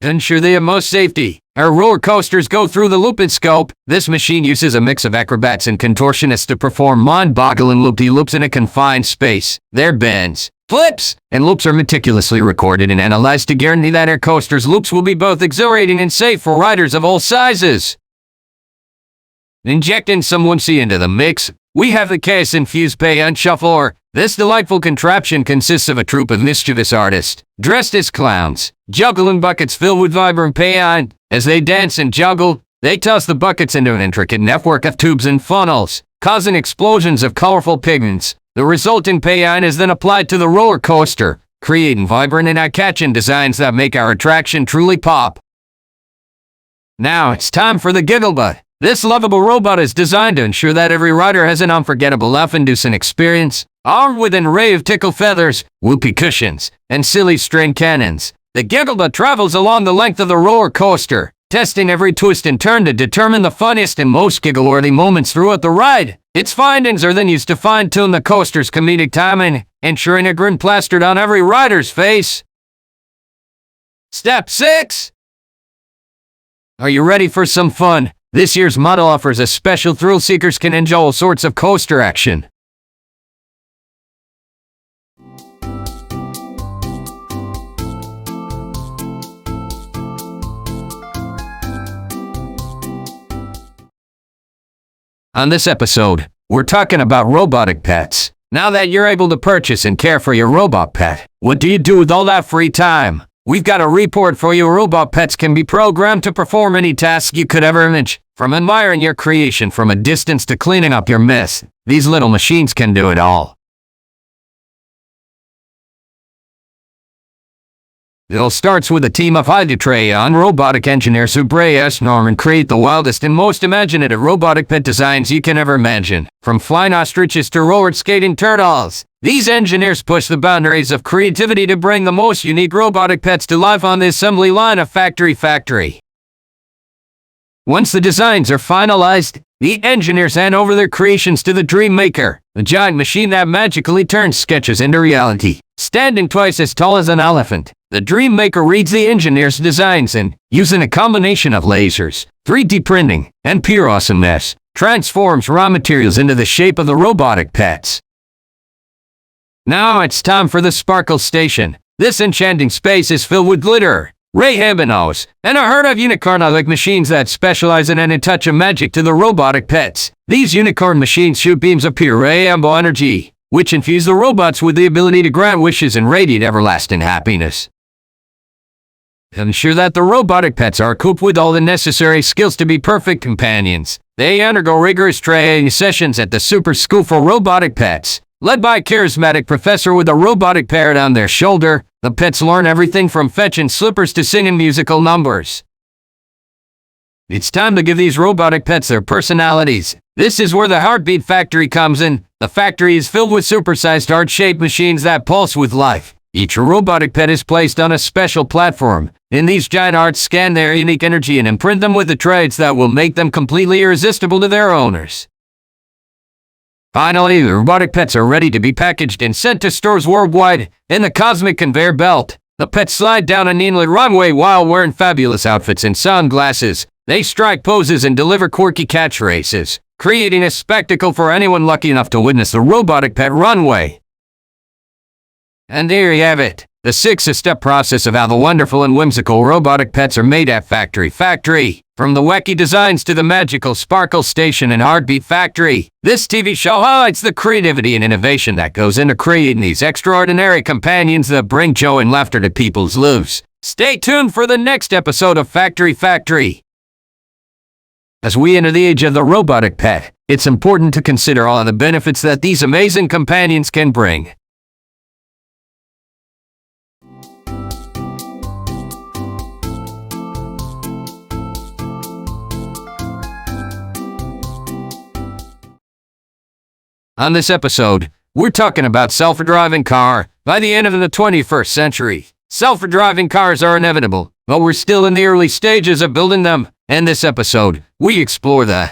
To ensure the utmost safety, our roller coasters go through the loop and scope. This machine uses a mix of acrobats and contortionists to perform mind-boggling loop-de-loops in a confined space. Their bends, flips, and loops are meticulously recorded and analyzed to guarantee that our coaster's loops will be both exhilarating and safe for riders of all sizes. Injecting some 1C into the mix, we have the chaos-infused Paean Shuffler. This delightful contraption consists of a troupe of mischievous artists, dressed as clowns, juggling buckets filled with vibrant Paean. As they dance and juggle, they toss the buckets into an intricate network of tubes and funnels, causing explosions of colorful pigments. The resulting Paean is then applied to the roller coaster, creating vibrant and eye-catching designs that make our attraction truly pop. Now it's time for the Gigglebot. This lovable robot is designed to ensure that every rider has an unforgettable laugh-inducing experience. Armed with an array of tickle feathers, whoopee cushions, and silly string cannons, the Gigglebot travels along the length of the roller coaster, testing every twist and turn to determine the funniest and most giggle-worthy moments throughout the ride. Its findings are then used to fine-tune the coaster's comedic timing, ensuring a grin plastered on every rider's face. Step 6. Are you ready for some fun? This year's model offers a special thrill seekers can enjoy all sorts of coaster action. On this episode, we're talking about robotic pets. Now that you're able to purchase and care for your robot pet, what do you do with all that free time? We've got a report for you. Robot pets can be programmed to perform any task you could ever imagine. From admiring your creation from a distance to cleaning up your mess, these little machines can do it all. It all starts with a team of high-Trayan robotic engineers who brainstorm and create the wildest and most imaginative robotic pet designs you can ever imagine. From flying ostriches to roller-skating turtles, these engineers push the boundaries of creativity to bring the most unique robotic pets to life on the assembly line of Factory Factory. Once the designs are finalized, the engineers hand over their creations to the Dream Maker, a giant machine that magically turns sketches into reality. Standing twice as tall as an elephant, the Dream Maker reads the engineers' designs and, using a combination of lasers, 3D printing, and pure awesomeness, transforms raw materials into the shape of the robotic pets. Now it's time for the Sparkle Station. This enchanting space is filled with glitter, rainbows, and a herd of unicorn-like machines that specialize in adding a touch of magic to the robotic pets. These unicorn machines shoot beams of pure rainbow energy, which infuse the robots with the ability to grant wishes and radiate everlasting happiness. Ensure that the robotic pets are equipped with all the necessary skills to be perfect companions. They undergo rigorous training sessions at the Super School for Robotic Pets. Led by a charismatic professor with a robotic parrot on their shoulder, the pets learn everything from fetching slippers to singing musical numbers. It's time to give these robotic pets their personalities. This is where the Heartbeat Factory comes in. The factory is filled with supersized heart-shaped machines that pulse with life. Each robotic pet is placed on a special platform, and these giant hearts scan their unique energy and imprint them with the traits that will make them completely irresistible to their owners. Finally, the robotic pets are ready to be packaged and sent to stores worldwide. In the cosmic conveyor belt, the pets slide down a neon-lit runway while wearing fabulous outfits and sunglasses. They strike poses and deliver quirky catchphrases, creating a spectacle for anyone lucky enough to witness the robotic pet runway. And there you have it, the 6-step process of how the wonderful and whimsical robotic pets are made at Factory Factory. From the wacky designs to the magical Sparkle Station and Heartbeat Factory, this TV show highlights the creativity and innovation that goes into creating these extraordinary companions that bring joy and laughter to people's lives. Stay tuned for the next episode of Factory Factory. As we enter the age of the robotic pet, it's important to consider all of the benefits that these amazing companions can bring. On this episode, we're talking about self-driving car. By the end of the 21st century, self-driving cars are inevitable, but we're still in the early stages of building them. In this episode, we explore the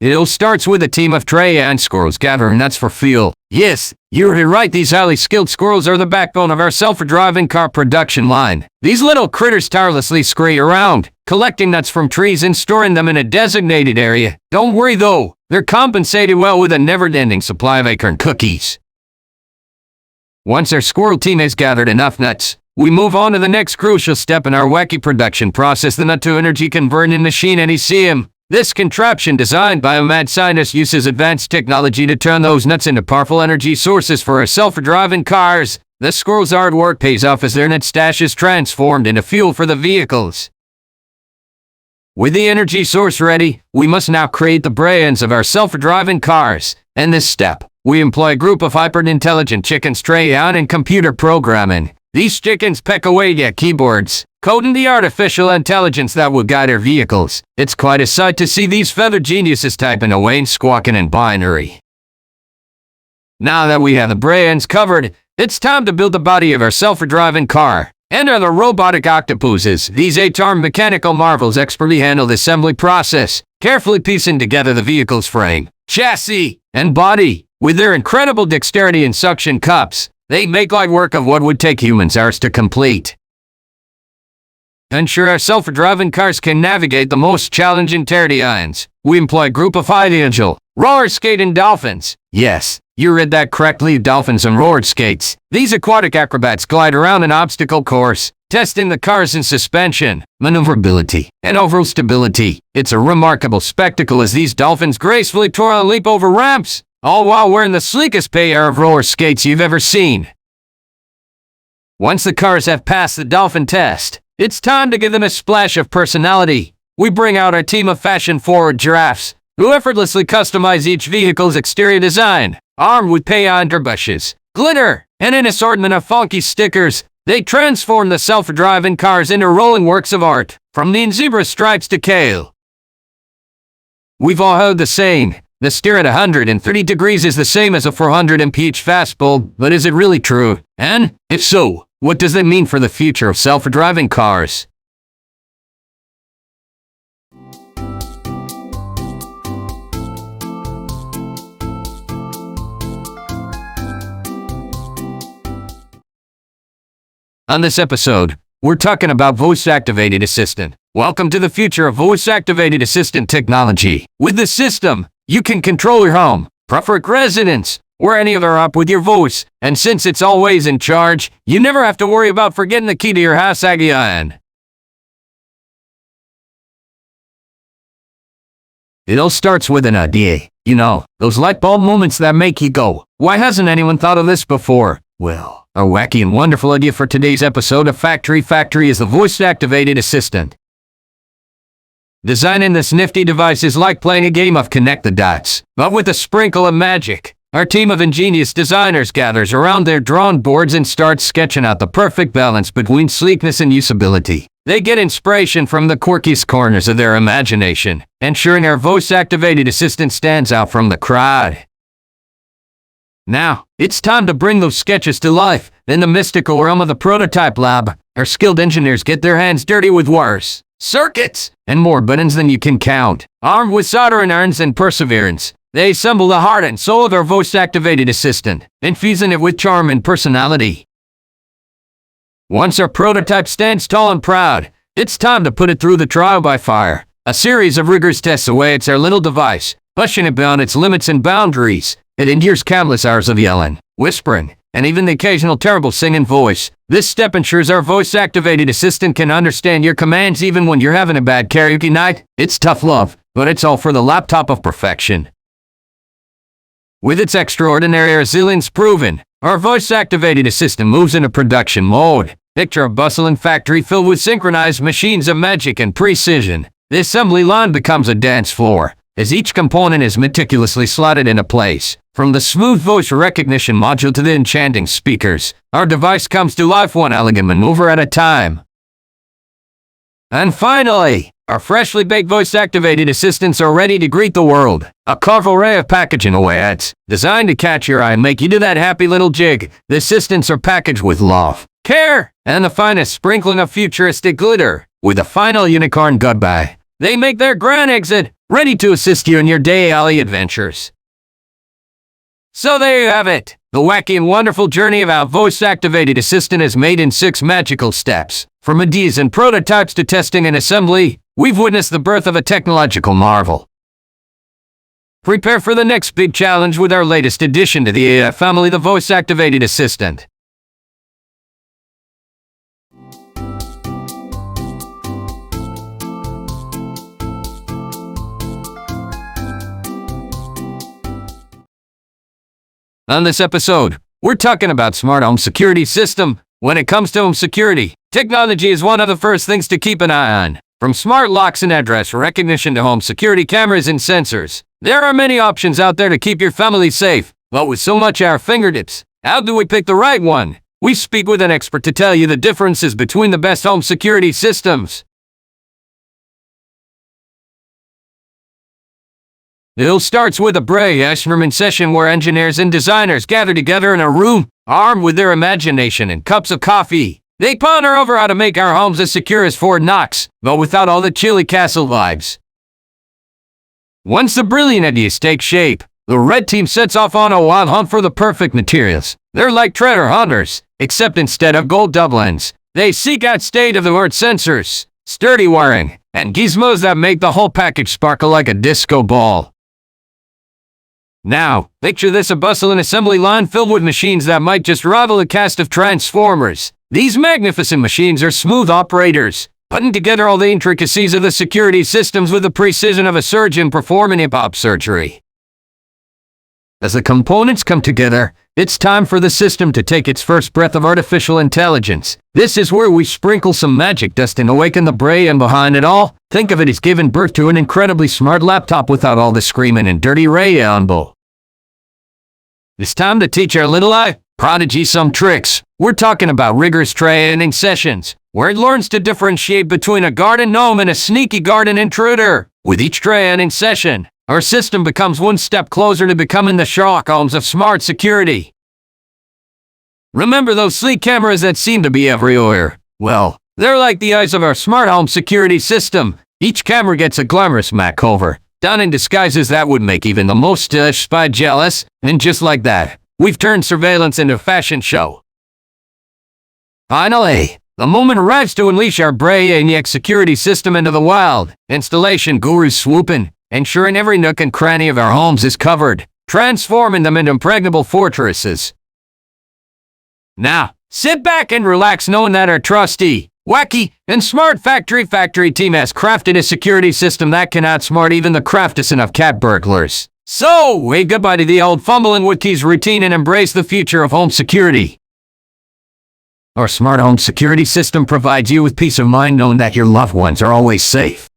It all starts with a team of Trey and squirrels gathering nuts for fuel. Yes, you heard right, these highly skilled squirrels are the backbone of our self-driving car production line. These little critters tirelessly scurry around, collecting nuts from trees and storing them in a designated area. Don't worry though, they're compensated well with a never-ending supply of acorn cookies. Once our squirrel team has gathered enough nuts, we move on to the next crucial step in our wacky production process, the nut-to-energy converting machine NECM. This contraption, designed by a mad scientist, uses advanced technology to turn those nuts into powerful energy sources for our self-driving cars. The squirrels' hard work pays off as their nut stash is transformed into fuel for the vehicles. With the energy source ready, we must now create the brains of our self-driving cars. In this step, we employ a group of hyper-intelligent chickens trained in computer programming. These chickens peck away at keyboards, coding the artificial intelligence that will guide our vehicles. It's quite a sight to see these feathered geniuses typing away and squawking in binary. Now that we have the brains covered, it's time to build the body of our self-driving car. Enter the robotic octopuses. These 8-armed mechanical marvels expertly handle the assembly process, carefully piecing together the vehicle's frame, chassis, and body. With their incredible dexterity and suction cups, they make light work of what would take humans hours to complete. Ensure our self-driving cars can navigate the most challenging terrains. We employ a group of highly agile, roller-skating dolphins. Yes, you read that correctly, dolphins and roller skates. These aquatic acrobats glide around an obstacle course, testing the cars in suspension, maneuverability, and overall stability. It's a remarkable spectacle as these dolphins gracefully twirl and leap over ramps, all while wearing the sleekest pair of roller skates you've ever seen. Once the cars have passed the dolphin test, it's time to give them a splash of personality. We bring out our team of fashion-forward giraffes, who effortlessly customize each vehicle's exterior design. Armed with paint brushes, glitter, and an assortment of funky stickers, they transform the self-driving cars into rolling works of art, from neon zebra stripes to kale. We've all heard the saying, the steer at 130 degrees is the same as a 400 mph fastball, but is it really true? And, if so, what does that mean for the future of self-driving cars? On this episode, we're talking about voice-activated assistant. Welcome to the future of voice-activated assistant technology. With this system, you can control your home, preferred residence, or any other app with your voice. And since it's always in charge, you never have to worry about forgetting the key to your house again. It all starts with an idea. You know, those light bulb moments that make you go, why hasn't anyone thought of this before? Well, our wacky and wonderful idea for today's episode of Factory Factory is the voice-activated assistant. Designing this nifty device is like playing a game of connect the dots, but with a sprinkle of magic. Our team of ingenious designers gathers around their drawing boards and starts sketching out the perfect balance between sleekness and usability. They get inspiration from the quirkiest corners of their imagination, ensuring our voice-activated assistant stands out from the crowd. Now, it's time to bring those sketches to life. In the mystical realm of the prototype lab, our skilled engineers get their hands dirty with wires, circuits, and more buttons than you can count. Armed with soldering irons and perseverance, they assemble the heart and soul of our voice-activated assistant, infusing it with charm and personality. Once our prototype stands tall and proud, it's time to put it through the trial by fire. A series of rigorous tests awaits our little device, pushing it beyond its limits and boundaries. It endures countless hours of yelling, whispering, and even the occasional terrible singing voice. This step ensures our voice-activated assistant can understand your commands even when you're having a bad karaoke night. It's tough love, but it's all for the laptop of perfection. With its extraordinary resilience proven, our voice-activated assistant moves into production mode. Picture a bustling factory filled with synchronized machines of magic and precision. The assembly line becomes a dance floor, as each component is meticulously slotted into place. From the smooth voice recognition module to the enchanting speakers, our device comes to life one elegant maneuver at a time. And finally, our freshly baked voice-activated assistants are ready to greet the world. A colorful array of packaging awaits, designed to catch your eye and make you do that happy little jig. The assistants are packaged with love, care, and the finest sprinkling of futuristic glitter. With a final unicorn goodbye, they make their grand exit, ready to assist you in your daily adventures. So there you have it. The wacky and wonderful journey of our voice-activated assistant is made in 6 magical steps. From ideas and prototypes to testing and assembly, we've witnessed the birth of a technological marvel. Prepare for the next big challenge with our latest addition to the AI family, the voice-activated assistant. On this episode, we're talking about smart home security system. When it comes to home security, technology is one of the first things to keep an eye on. From smart locks and address recognition to home security cameras and sensors, there are many options out there to keep your family safe. But with so much at our fingertips, how do we pick the right one? We speak with an expert to tell you the differences between the best home security systems. It all starts with a brainstorming session where engineers and designers gather together in a room, armed with their imagination and cups of coffee. They ponder over how to make our homes as secure as Fort Knox, but without all the chilly castle vibes. Once the brilliant ideas take shape, the red team sets off on a wild hunt for the perfect materials. They're like treasure hunters, except instead of gold doublings, they seek out state-of-the-art sensors, sturdy wiring, and gizmos that make the whole package sparkle like a disco ball. Now, picture this: a bustling assembly line filled with machines that might just rival a cast of Transformers. These magnificent machines are smooth operators, putting together all the intricacies of the security systems with the precision of a surgeon performing hip-hop surgery. As the components come together, it's time for the system to take its first breath of artificial intelligence. This is where we sprinkle some magic dust and awaken the brain behind it all. Think of it as giving birth to an incredibly smart laptop without all the screaming and dirty ramble. It's time to teach our little prodigy some tricks. We're talking about rigorous training sessions, where it learns to differentiate between a garden gnome and a sneaky garden intruder. With each training session, our system becomes one step closer to becoming the Sherlock Holmes of smart security. Remember those sleek cameras that seem to be everywhere? Well, they're like the eyes of our smart home security system. Each camera gets a glamorous makeover, done in disguises that would make even the most stylish spy jealous, and just like that, we've turned surveillance into a fashion show. Finally, the moment arrives to unleash our brainiac security system into the wild. Installation gurus swoop in, ensuring every nook and cranny of our homes is covered, transforming them into impregnable fortresses. Now, sit back and relax knowing that our trusty, wacky, and smart Factory team has crafted a security system that can outsmart even the craftiest of cat burglars. So, wave goodbye to the old fumbling with keys routine and embrace the future of home security. Our smart home security system provides you with peace of mind knowing that your loved ones are always safe.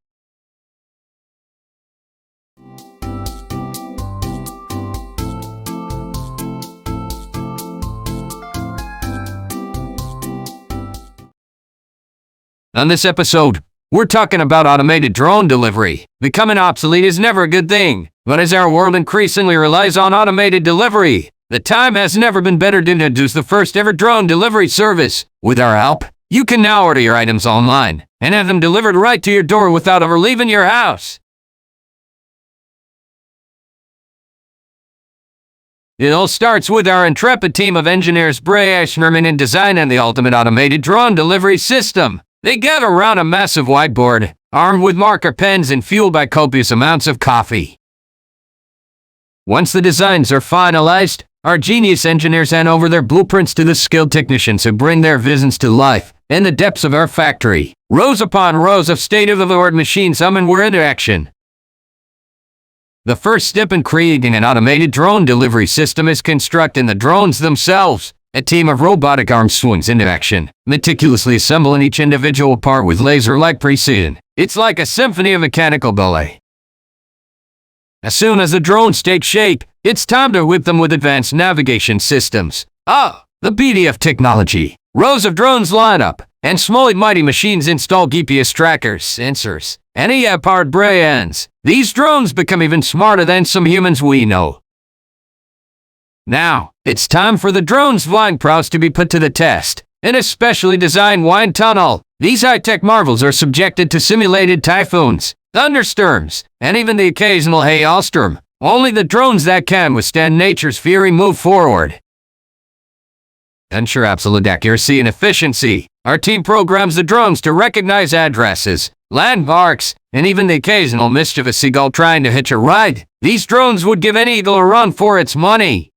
On this episode, we're talking about automated drone delivery. Becoming obsolete is never a good thing, but as our world increasingly relies on automated delivery, the time has never been better to introduce the first ever drone delivery service. With our help, you can now order your items online and have them delivered right to your door without ever leaving your house. It all starts with our intrepid team of engineers brainstorming and designing the ultimate automated drone delivery system. They gather around a massive whiteboard, armed with marker pens and fueled by copious amounts of coffee. Once the designs are finalized, our genius engineers hand over their blueprints to the skilled technicians who bring their visions to life in the depths of our factory. Rows upon rows of state-of-the-art machines hum and we're into action. The first step in creating an automated drone delivery system is constructing the drones themselves. A team of robotic arms swings into action, meticulously assembling each individual part with laser-like precision. It's like a symphony of mechanical ballet. As soon as the drones take shape, it's time to whip them with advanced navigation systems. The beauty of technology. Rows of drones line up, and small mighty machines install GPS trackers, sensors, and AI-powered brains. These drones become even smarter than some humans we know. Now, it's time for the drone's flying prowess to be put to the test. In a specially designed wind tunnel, these high-tech marvels are subjected to simulated typhoons, thunderstorms, and even the occasional hailstorm. Only the drones that can withstand nature's fury move forward. Ensure absolute accuracy and efficiency. Our team programs the drones to recognize addresses, landmarks, and even the occasional mischievous seagull trying to hitch a ride. These drones would give any eagle a run for its money.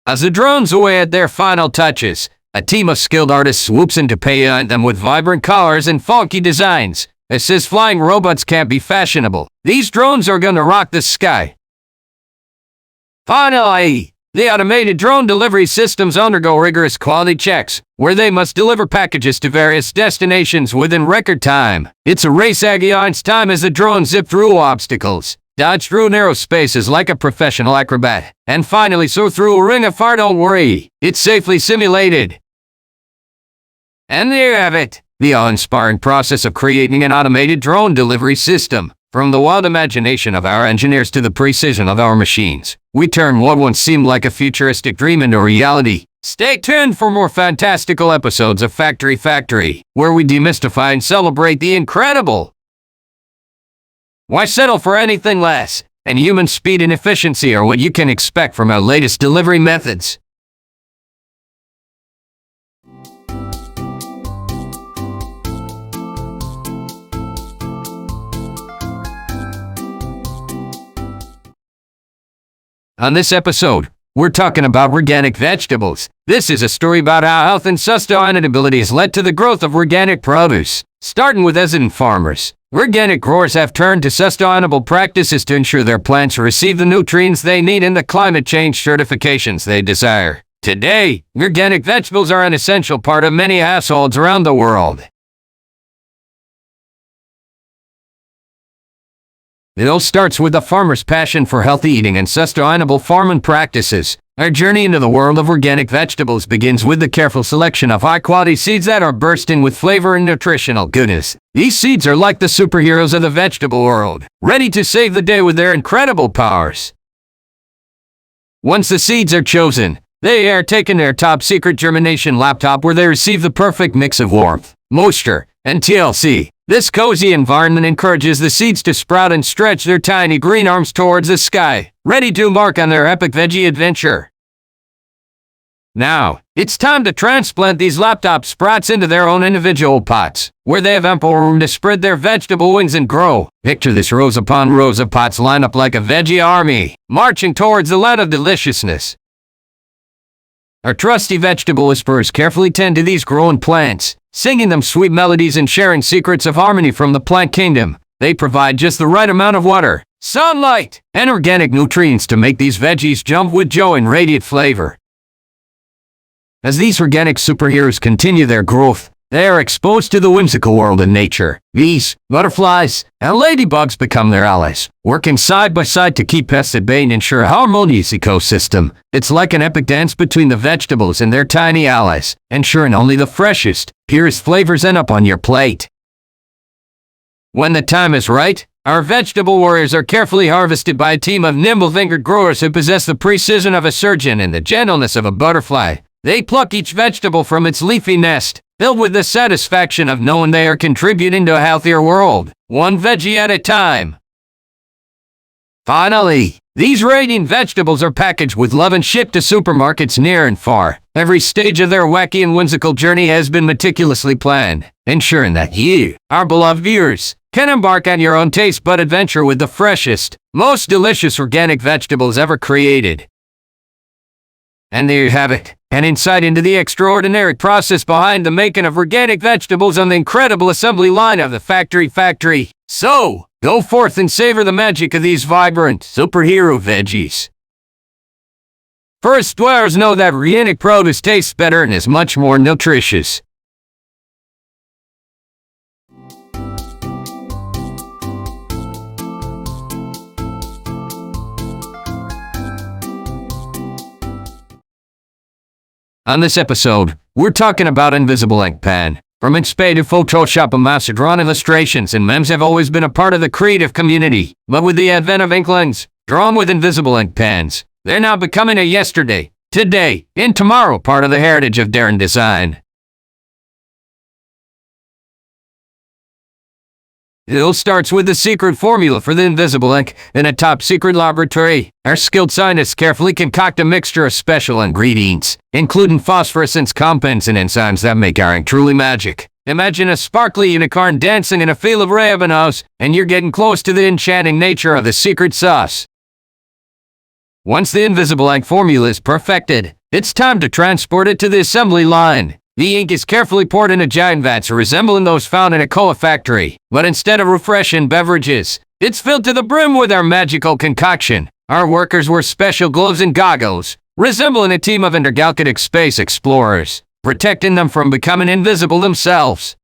As the drones await their final touches, a team of skilled artists swoops in to paint them with vibrant colors and funky designs. It says flying robots can't be fashionable. These drones are gonna rock the sky. Finally, the automated drone delivery systems undergo rigorous quality checks, where they must deliver packages to various destinations within record time. It's a race against time as the drones zip through obstacles, dodge through narrow spaces like a professional acrobat, and finally soar through a ring of fire. Don't worry, it's safely simulated. And there you have it, the awe-inspiring process of creating an automated drone delivery system. From the wild imagination of our engineers to the precision of our machines, we turn what once seemed like a futuristic dream into reality. Stay tuned for more fantastical episodes of Factory Factory, where we demystify and celebrate the incredible. Why settle for anything less? And human speed and efficiency are what you can expect from our latest delivery methods. On this episode, we're talking about organic vegetables. This is a story about how health and sustainability has led to the growth of organic produce. Starting with hesitant farmers, organic growers have turned to sustainable practices to ensure their plants receive the nutrients they need and the climate change certifications they desire. Today, organic vegetables are an essential part of many households around the world. It all starts with the farmer's passion for healthy eating and sustainable farming practices. Our journey into the world of organic vegetables begins with the careful selection of high-quality seeds that are bursting with flavor and nutritional goodness. These seeds are like the superheroes of the vegetable world, ready to save the day with their incredible powers. Once the seeds are chosen, they are taken to their top-secret germination laptop where they receive the perfect mix of warmth, moisture, and TLC. This cozy environment encourages the seeds to sprout and stretch their tiny green arms towards the sky, ready to embark on their epic veggie adventure. Now, it's time to transplant these laptop sprouts into their own individual pots, where they have ample room to spread their vegetable wings and grow. Picture this rows upon rows of pots lined up like a veggie army, marching towards the land of deliciousness. Our trusty vegetable whisperers carefully tend to these growing plants, singing them sweet melodies and sharing secrets of harmony from the plant kingdom. They provide just the right amount of water, sunlight, and organic nutrients to make these veggies jump with joy and radiant flavor. As these organic superheroes continue their growth, they are exposed to the whimsical world of nature. Bees, butterflies, and ladybugs become their allies, working side by side to keep pests at bay and ensure a harmonious ecosystem. It's like an epic dance between the vegetables and their tiny allies, ensuring only the freshest, purest flavors end up on your plate. When the time is right, our vegetable warriors are carefully harvested by a team of nimble-fingered growers who possess the precision of a surgeon and the gentleness of a butterfly. They pluck each vegetable from its leafy nest, filled with the satisfaction of knowing they are contributing to a healthier world, one veggie at a time. Finally, these radiant vegetables are packaged with love and shipped to supermarkets near and far. Every stage of their wacky and whimsical journey has been meticulously planned, ensuring that you, our beloved viewers, can embark on your own taste bud adventure with the freshest, most delicious organic vegetables ever created. And there you have it, an insight into the extraordinary process behind the making of organic vegetables on the incredible assembly line of the Factory Factory. So, go forth and savor the magic of these vibrant, superhero veggies. First dwellers know that organic produce tastes better and is much more nutritious. On this episode, we're talking about invisible ink pen. From its pay to Photoshop and master-drawn illustrations and memes have always been a part of the creative community. But with the advent of inklings, drawn with invisible ink pens, they're now becoming a yesterday, today, and tomorrow part of the heritage of daring design. It all starts with the secret formula for the invisible ink. In a top-secret laboratory, our skilled scientists carefully concoct a mixture of special ingredients, including phosphorescence compounds and enzymes that make our ink truly magic. Imagine a sparkly unicorn dancing in a field of rainbows, and you're getting close to the enchanting nature of the secret sauce. Once the invisible ink formula is perfected, it's time to transport it to the assembly line. The ink is carefully poured into giant vats resembling those found in a cola factory, but instead of refreshing beverages, it's filled to the brim with our magical concoction. Our workers wear special gloves and goggles, resembling a team of intergalactic space explorers, protecting them from becoming invisible themselves.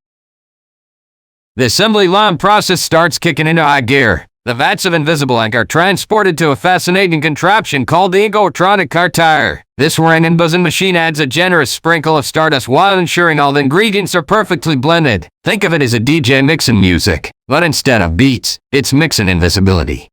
The assembly line process starts kicking into high gear. The vats of invisible ink are transported to a fascinating contraption called the Inkotronic Cartire. This ring and buzzing machine adds a generous sprinkle of stardust while ensuring all the ingredients are perfectly blended. Think of it as a DJ mixing music, but instead of beats, it's mixing invisibility.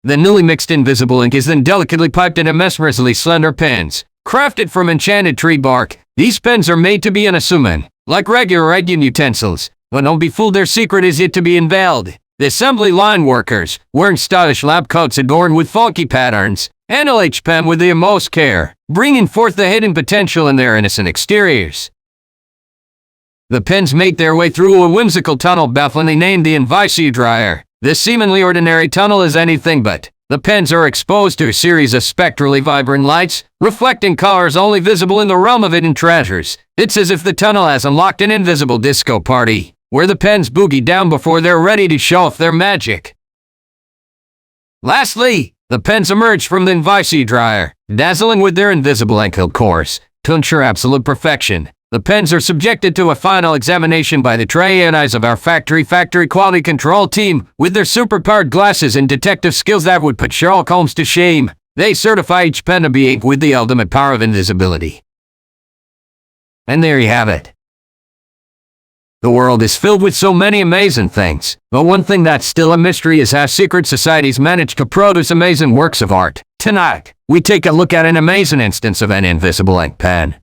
The newly mixed invisible ink is then delicately piped into mesmerizingly slender pens. Crafted from enchanted tree bark, these pens are made to be unassuming, like regular writing utensils. But don't be fooled, their secret is yet to be unveiled. The assembly line workers, wearing stylish lab coats adorned with funky patterns, handle each pen with the utmost care, bringing forth the hidden potential in their innocent exteriors. The pens make their way through a whimsical tunnel bafflingly named the Invisi Dryer. This seemingly ordinary tunnel is anything but. The pens are exposed to a series of spectrally vibrant lights, reflecting colors only visible in the realm of hidden treasures. It's as if the tunnel has unlocked an invisible disco party, where the pens boogie down before they're ready to show off their magic. Lastly, the pens emerge from the Invisi Dryer, dazzling with their invisible ink course. To ensure absolute perfection, the pens are subjected to a final examination by the trained eyes of our Factory quality control team. With their superpowered glasses and detective skills that would put Sherlock Holmes to shame, they certify each pen to be inked with the ultimate power of invisibility. And there you have it. The world is filled with so many amazing things, but one thing that's still a mystery is how secret societies manage to produce amazing works of art. Tonight, we take a look at an amazing instance of an invisible ink pen.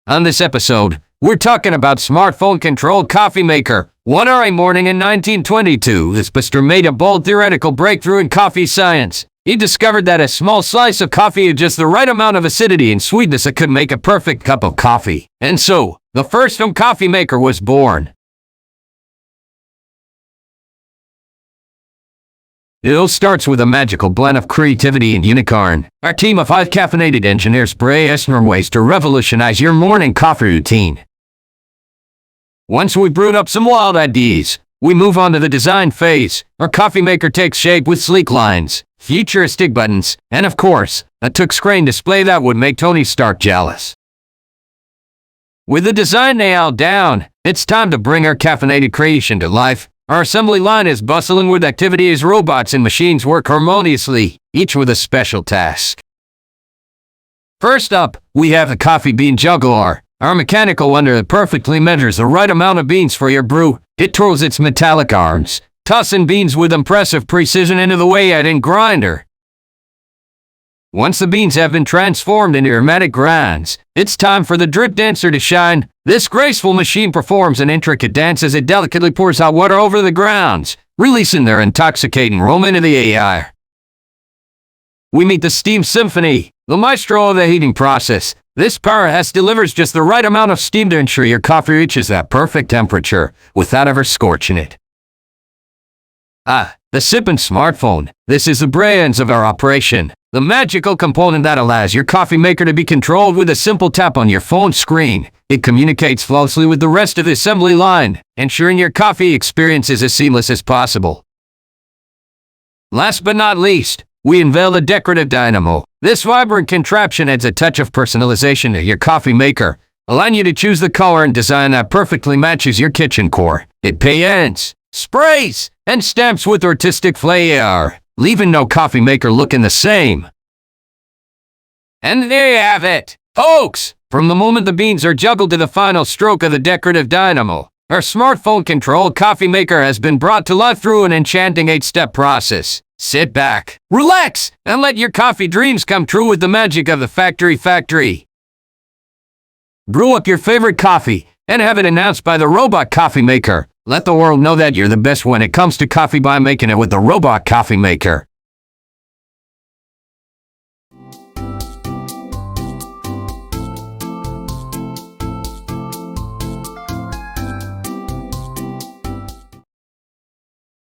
On this episode, we're talking about smartphone-controlled coffee maker. One early morning in 1922, this Buster made a bold theoretical breakthrough in coffee science. He discovered that a small slice of coffee had just the right amount of acidity and sweetness that could make a perfect cup of coffee. And so, the first home coffee maker was born. It all starts with a magical blend of creativity and unicorn. Our team of 5 caffeinated engineers brainstorm ways to revolutionize your morning coffee routine. Once we've brewed up some wild ideas, we move on to the design phase. Our coffee maker takes shape with sleek lines, futuristic buttons, and of course, a touchscreen display that would make Tony Stark jealous. With the design nailed down, it's time to bring our caffeinated creation to life. Our assembly line is bustling with activity as robots and machines work harmoniously, each with a special task. First up, we have the coffee bean juggler, our mechanical wonder that perfectly measures the right amount of beans for your brew. It twirls its metallic arms, tossing beans with impressive precision into the weigh-in grinder. Once the beans have been transformed into aromatic grinds, it's time for the drip dancer to shine. This graceful machine performs an intricate dance as it delicately pours hot water over the grounds, releasing their intoxicating aroma into the air. We meet the steam symphony, the maestro of the heating process. This powerhouse delivers just the right amount of steam to ensure your coffee reaches that perfect temperature without ever scorching it. The sipping smartphone. This is the brains of our operation. The magical component that allows your coffee maker to be controlled with a simple tap on your phone screen. It communicates flawlessly with the rest of the assembly line, ensuring your coffee experience is as seamless as possible. Last but not least, we unveil the decorative dynamo. This vibrant contraption adds a touch of personalization to your coffee maker, allowing you to choose the color and design that perfectly matches your kitchen core. It pains sprays, and stamps with artistic flair, leaving no coffee maker looking the same. And there you have it, folks! From the moment the beans are juggled to the final stroke of the decorative dynamo, our smartphone-controlled coffee maker has been brought to life through an enchanting 8-step process. Sit back, relax, and let your coffee dreams come true with the magic of the Factory Factory. Brew up your favorite coffee and have it announced by the robot coffee maker. Let the world know that you're the best when it comes to coffee by making it with the robot coffee maker.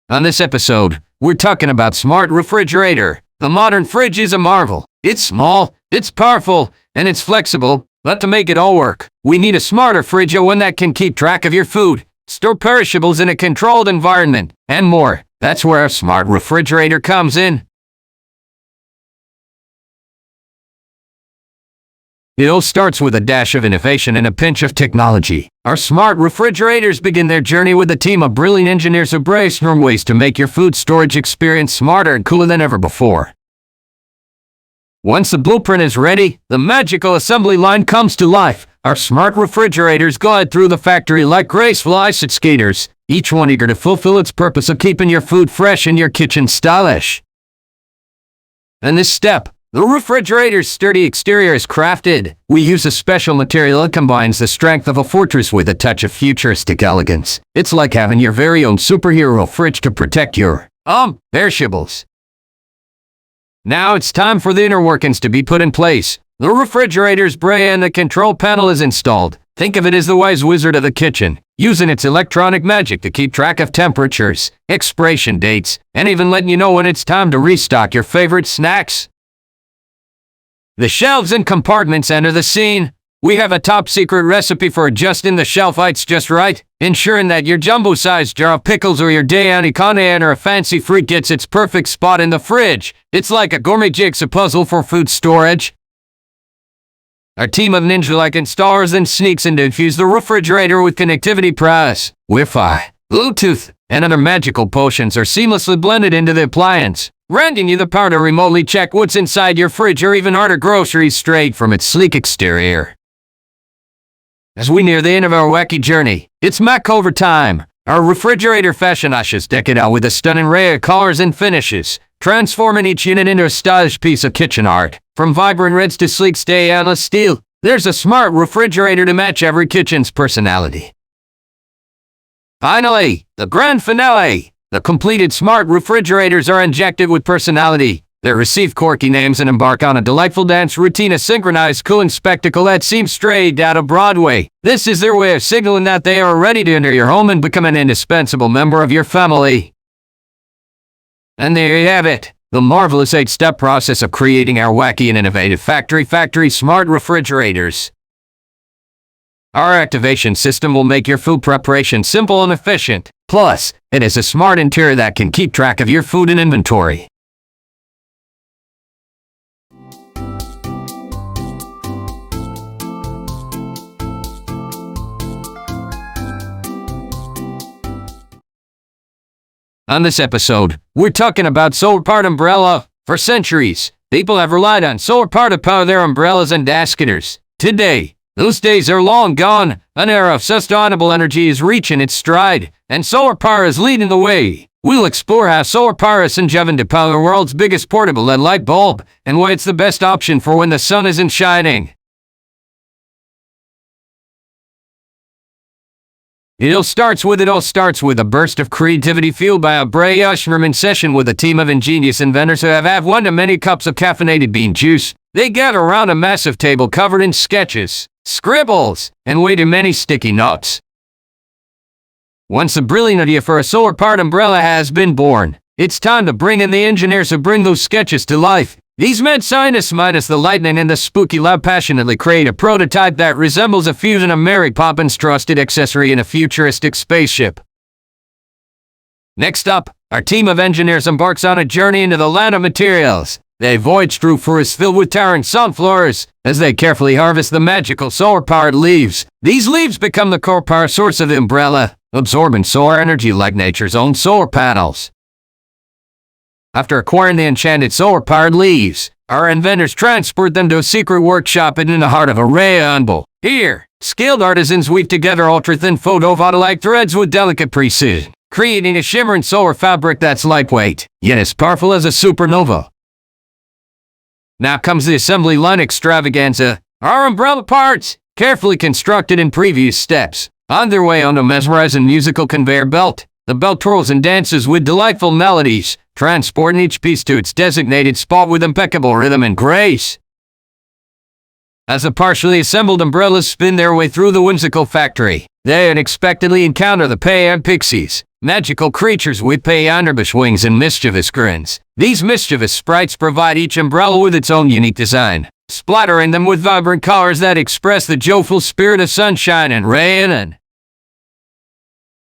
On this episode, we're talking about smart refrigerator. The modern fridge is a marvel. It's small, it's powerful, and it's flexible. But to make it all work, we need a smarter fridge, one that can keep track of your food, store perishables in a controlled environment, and more. That's where a smart refrigerator comes in. It all starts with a dash of innovation and a pinch of technology. Our smart refrigerators begin their journey with a team of brilliant engineers who brainstorm ways to make your food storage experience smarter and cooler than ever before. Once the blueprint is ready, the magical assembly line comes to life. Our smart refrigerators glide through the factory like graceful ice skaters, each one eager to fulfill its purpose of keeping your food fresh and your kitchen stylish. In this step, the refrigerator's sturdy exterior is crafted. We use a special material that combines the strength of a fortress with a touch of futuristic elegance. It's like having your very own superhero fridge to protect your, perishables. Now it's time for the inner workings to be put in place. The refrigerator's brain and the control panel is installed. Think of it as the wise wizard of the kitchen, using its electronic magic to keep track of temperatures, expiration dates, and even letting you know when it's time to restock your favorite snacks. The shelves and compartments enter the scene. We have a top-secret recipe for adjusting the shelf heights just right, ensuring that your jumbo-sized jar of pickles or your Diani Conan or a fancy fruit gets its perfect spot in the fridge. It's like a gourmet jigsaw puzzle for food storage. Our team of ninja-like installers then sneaks in to infuse the refrigerator with connectivity prowess. Wi-Fi, Bluetooth, and other magical potions are seamlessly blended into the appliance, granting you the power to remotely check what's inside your fridge or even order groceries straight from its sleek exterior. As we near the end of our wacky journey, it's makeover time. Our refrigerator fashion ushers deck it out with a stunning array of colors and finishes, transforming each unit into a stylish piece of kitchen art. From vibrant reds to sleek stainless steel, there's a smart refrigerator to match every kitchen's personality. Finally, the grand finale. The completed smart refrigerators are injected with personality. They receive quirky names and embark on a delightful dance routine, a synchronized cooling spectacle that seems straight out of Broadway. This is their way of signaling that they are ready to enter your home and become an indispensable member of your family. And there you have it, the marvelous 8-step process of creating our wacky and innovative Factory smart refrigerators. Our activation system will make your food preparation simple and efficient. Plus, it is a smart interior that can keep track of your food and inventory. On this episode, we're talking about solar-powered umbrella. For centuries, people have relied on solar power to power their umbrellas and basketers. Today, those days are long gone. An era of sustainable energy is reaching its stride, and solar power is leading the way. We'll explore how solar power is engineered to power the world's biggest portable LED light bulb, and why it's the best option for when the sun isn't shining. It all starts with a burst of creativity fueled by a brainstorming session with a team of ingenious inventors who have had one to many cups of caffeinated bean juice. They gather around a massive table covered in sketches, scribbles, and way too many sticky notes. Once a brilliant idea for a solar-powered umbrella has been born, it's time to bring in the engineers who bring those sketches to life. These mad scientists minus the lightning and the spooky lab passionately create a prototype that resembles a fusion of Mary Poppins' trusted accessory in a futuristic spaceship. Next up, our team of engineers embarks on a journey into the land of materials. They voyage through forests filled with towering sunflowers as they carefully harvest the magical solar-powered leaves. These leaves become the core power source of the umbrella, absorbing solar energy like nature's own solar panels. After acquiring the enchanted solar-powered leaves, our inventors transport them to a secret workshop in the heart of a rayon bowl. Here, skilled artisans weave together ultra-thin photovoltaic threads with delicate precision, creating a shimmering solar fabric that's lightweight, yet as powerful as a supernova. Now comes the assembly line extravaganza. Our umbrella parts, carefully constructed in previous steps, on their way on a mesmerizing musical conveyor belt. The belt twirls and dances with delightful melodies, transporting each piece to its designated spot with impeccable rhythm and grace. As the partially assembled umbrellas spin their way through the whimsical factory, they unexpectedly encounter the Payan Pixies, magical creatures with payanderbush wings and mischievous grins. These mischievous sprites provide each umbrella with its own unique design, splattering them with vibrant colors that express the joyful spirit of sunshine and rain.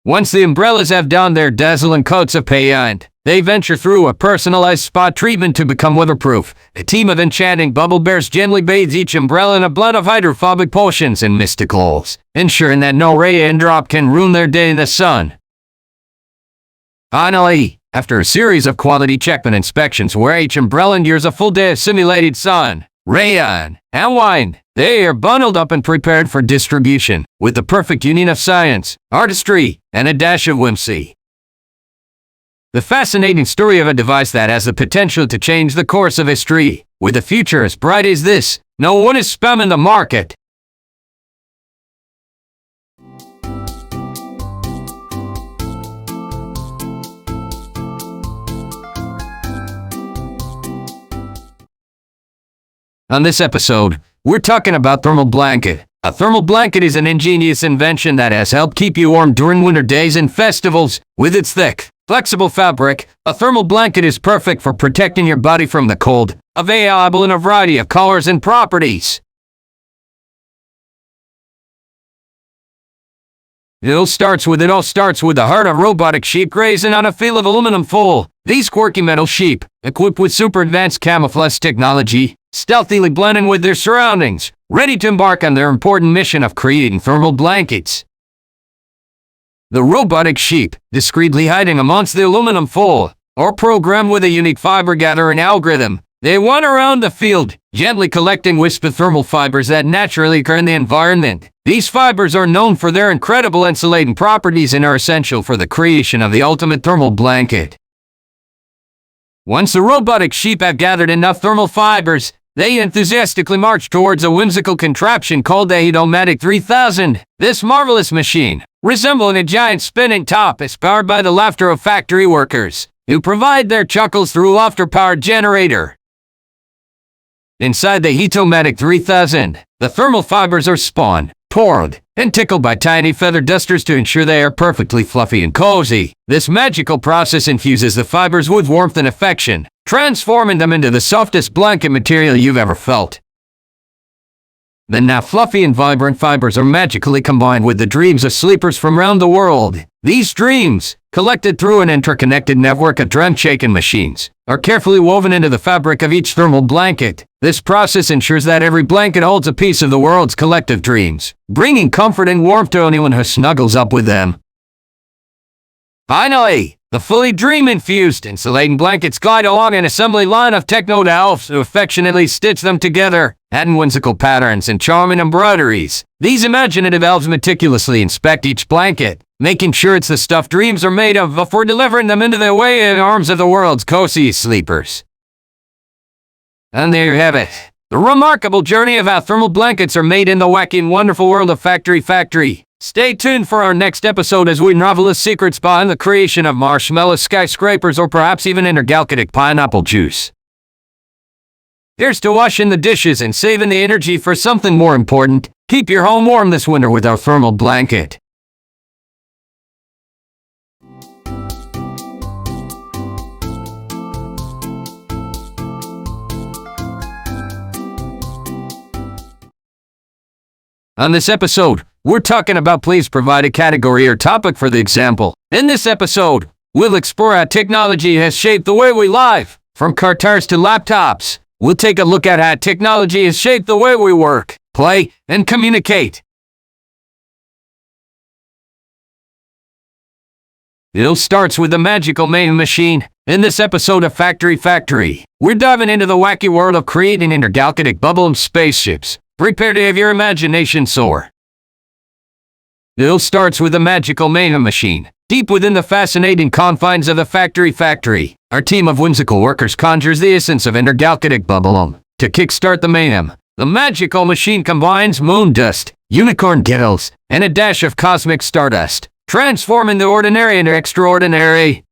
Once the umbrellas have donned their dazzling coats of paint, they venture through a personalized spot treatment to become weatherproof. A team of enchanting bubble bears gently bathes each umbrella in a blend of hydrophobic potions and mysticals, ensuring that no rain drop can ruin their day in the sun. Finally, after a series of quality check and inspections where each umbrella endures a full day of simulated sun, rain, and wind, they are bundled up and prepared for distribution, with the perfect union of science, artistry, and a dash of whimsy. The fascinating story of a device that has the potential to change the course of history. With a future as bright as this, no one is spamming the market. On this episode, we're talking about thermal blanket. A thermal blanket is an ingenious invention that has helped keep you warm during winter days and festivals. With its thick, flexible fabric, a thermal blanket is perfect for protecting your body from the cold, available in a variety of colors and properties. It all starts with the heart of robotic sheep grazing on a field of aluminum foil. These quirky metal sheep, equipped with super advanced camouflage technology, stealthily blending with their surroundings, ready to embark on their important mission of creating thermal blankets. The robotic sheep, discreetly hiding amongst the aluminum foil, are programmed with a unique fiber gathering algorithm. They wander around the field, gently collecting wisps of thermal fibers that naturally occur in the environment. These fibers are known for their incredible insulating properties and are essential for the creation of the ultimate thermal blanket. Once the robotic sheep have gathered enough thermal fibers, they enthusiastically march towards a whimsical contraption called the Heatomatic 3000. This marvelous machine, resembling a giant spinning top, is powered by the laughter of factory workers, who provide their chuckles through a laughter-powered generator. Inside the Heatomatic 3000, the thermal fibers are spun, poured, and tickled by tiny feather dusters to ensure they are perfectly fluffy and cozy. This magical process infuses the fibers with warmth and affection, transforming them into the softest blanket material you've ever felt. The now fluffy and vibrant fibers are magically combined with the dreams of sleepers from around the world. These dreams, collected through an interconnected network of drum-shaking machines, are carefully woven into the fabric of each thermal blanket. This process ensures that every blanket holds a piece of the world's collective dreams, bringing comfort and warmth to anyone who snuggles up with them. Finally, the fully dream-infused insulating blankets glide along an assembly line of techno elves who affectionately stitch them together, adding whimsical patterns and charming embroideries. These imaginative elves meticulously inspect each blanket, making sure it's the stuff dreams are made of before delivering them into the awaiting arms of the world's coziest sleepers. And there you have it. The remarkable journey of how thermal blankets are made in the wacky and wonderful world of Factory Factory. Stay tuned for our next episode as we unravel the secrets behind the creation of marshmallow skyscrapers or perhaps even intergalactic pineapple juice. Here's to washing the dishes and saving the energy for something more important. Keep your home warm this winter with our thermal blanket. On this episode, we're talking about please provide a category or topic for the example. In this episode, we'll explore how technology has shaped the way we live, From cars to laptops, we'll take a look at how technology has shaped the way we work, play, and communicate. It all starts with the magical mayhem machine. In this episode of Factory Factory, we're diving into the wacky world of creating intergalactic bubble spaceships. Prepare to have your imagination soar. It all starts with the magical mayhem machine. Deep within the fascinating confines of the Factory Factory, our team of whimsical workers conjures the essence of intergalactic bubble to kickstart the mayhem. The magical machine combines moon dust, unicorn gills, and a dash of cosmic stardust, transforming the ordinary into extraordinary.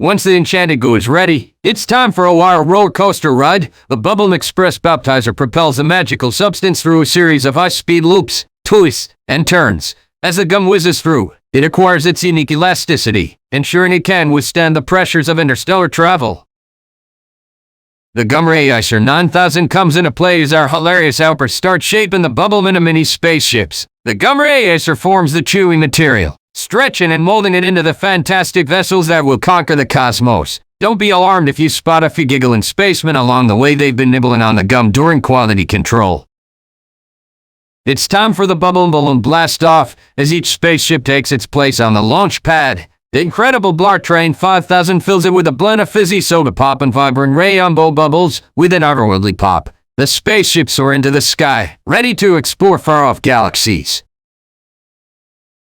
Once the enchanted goo is ready, it's time for a wild roller coaster ride. The Bubble Express baptizer propels the magical substance through a series of high-speed loops, twists, and turns. As the gum whizzes through, it acquires its unique elasticity, ensuring it can withstand the pressures of interstellar travel. The Gum Ray Icer 9000 comes into play as our hilarious outbursts start shaping the bubble mini spaceships. The Gum Ray Icer forms the chewy material, stretching and molding it into the fantastic vessels that will conquer the cosmos. Don't be alarmed if you spot a few giggling spacemen along the way. They've been nibbling on the gum during quality control. It's time for the bubble balloon blast off as each spaceship takes its place on the launch pad. The incredible Blar Train 5000 fills it with a blend of fizzy soda pop and vibrant rainbow bubbles with an otherworldly pop. The spaceships soar into the sky, ready to explore far-off galaxies.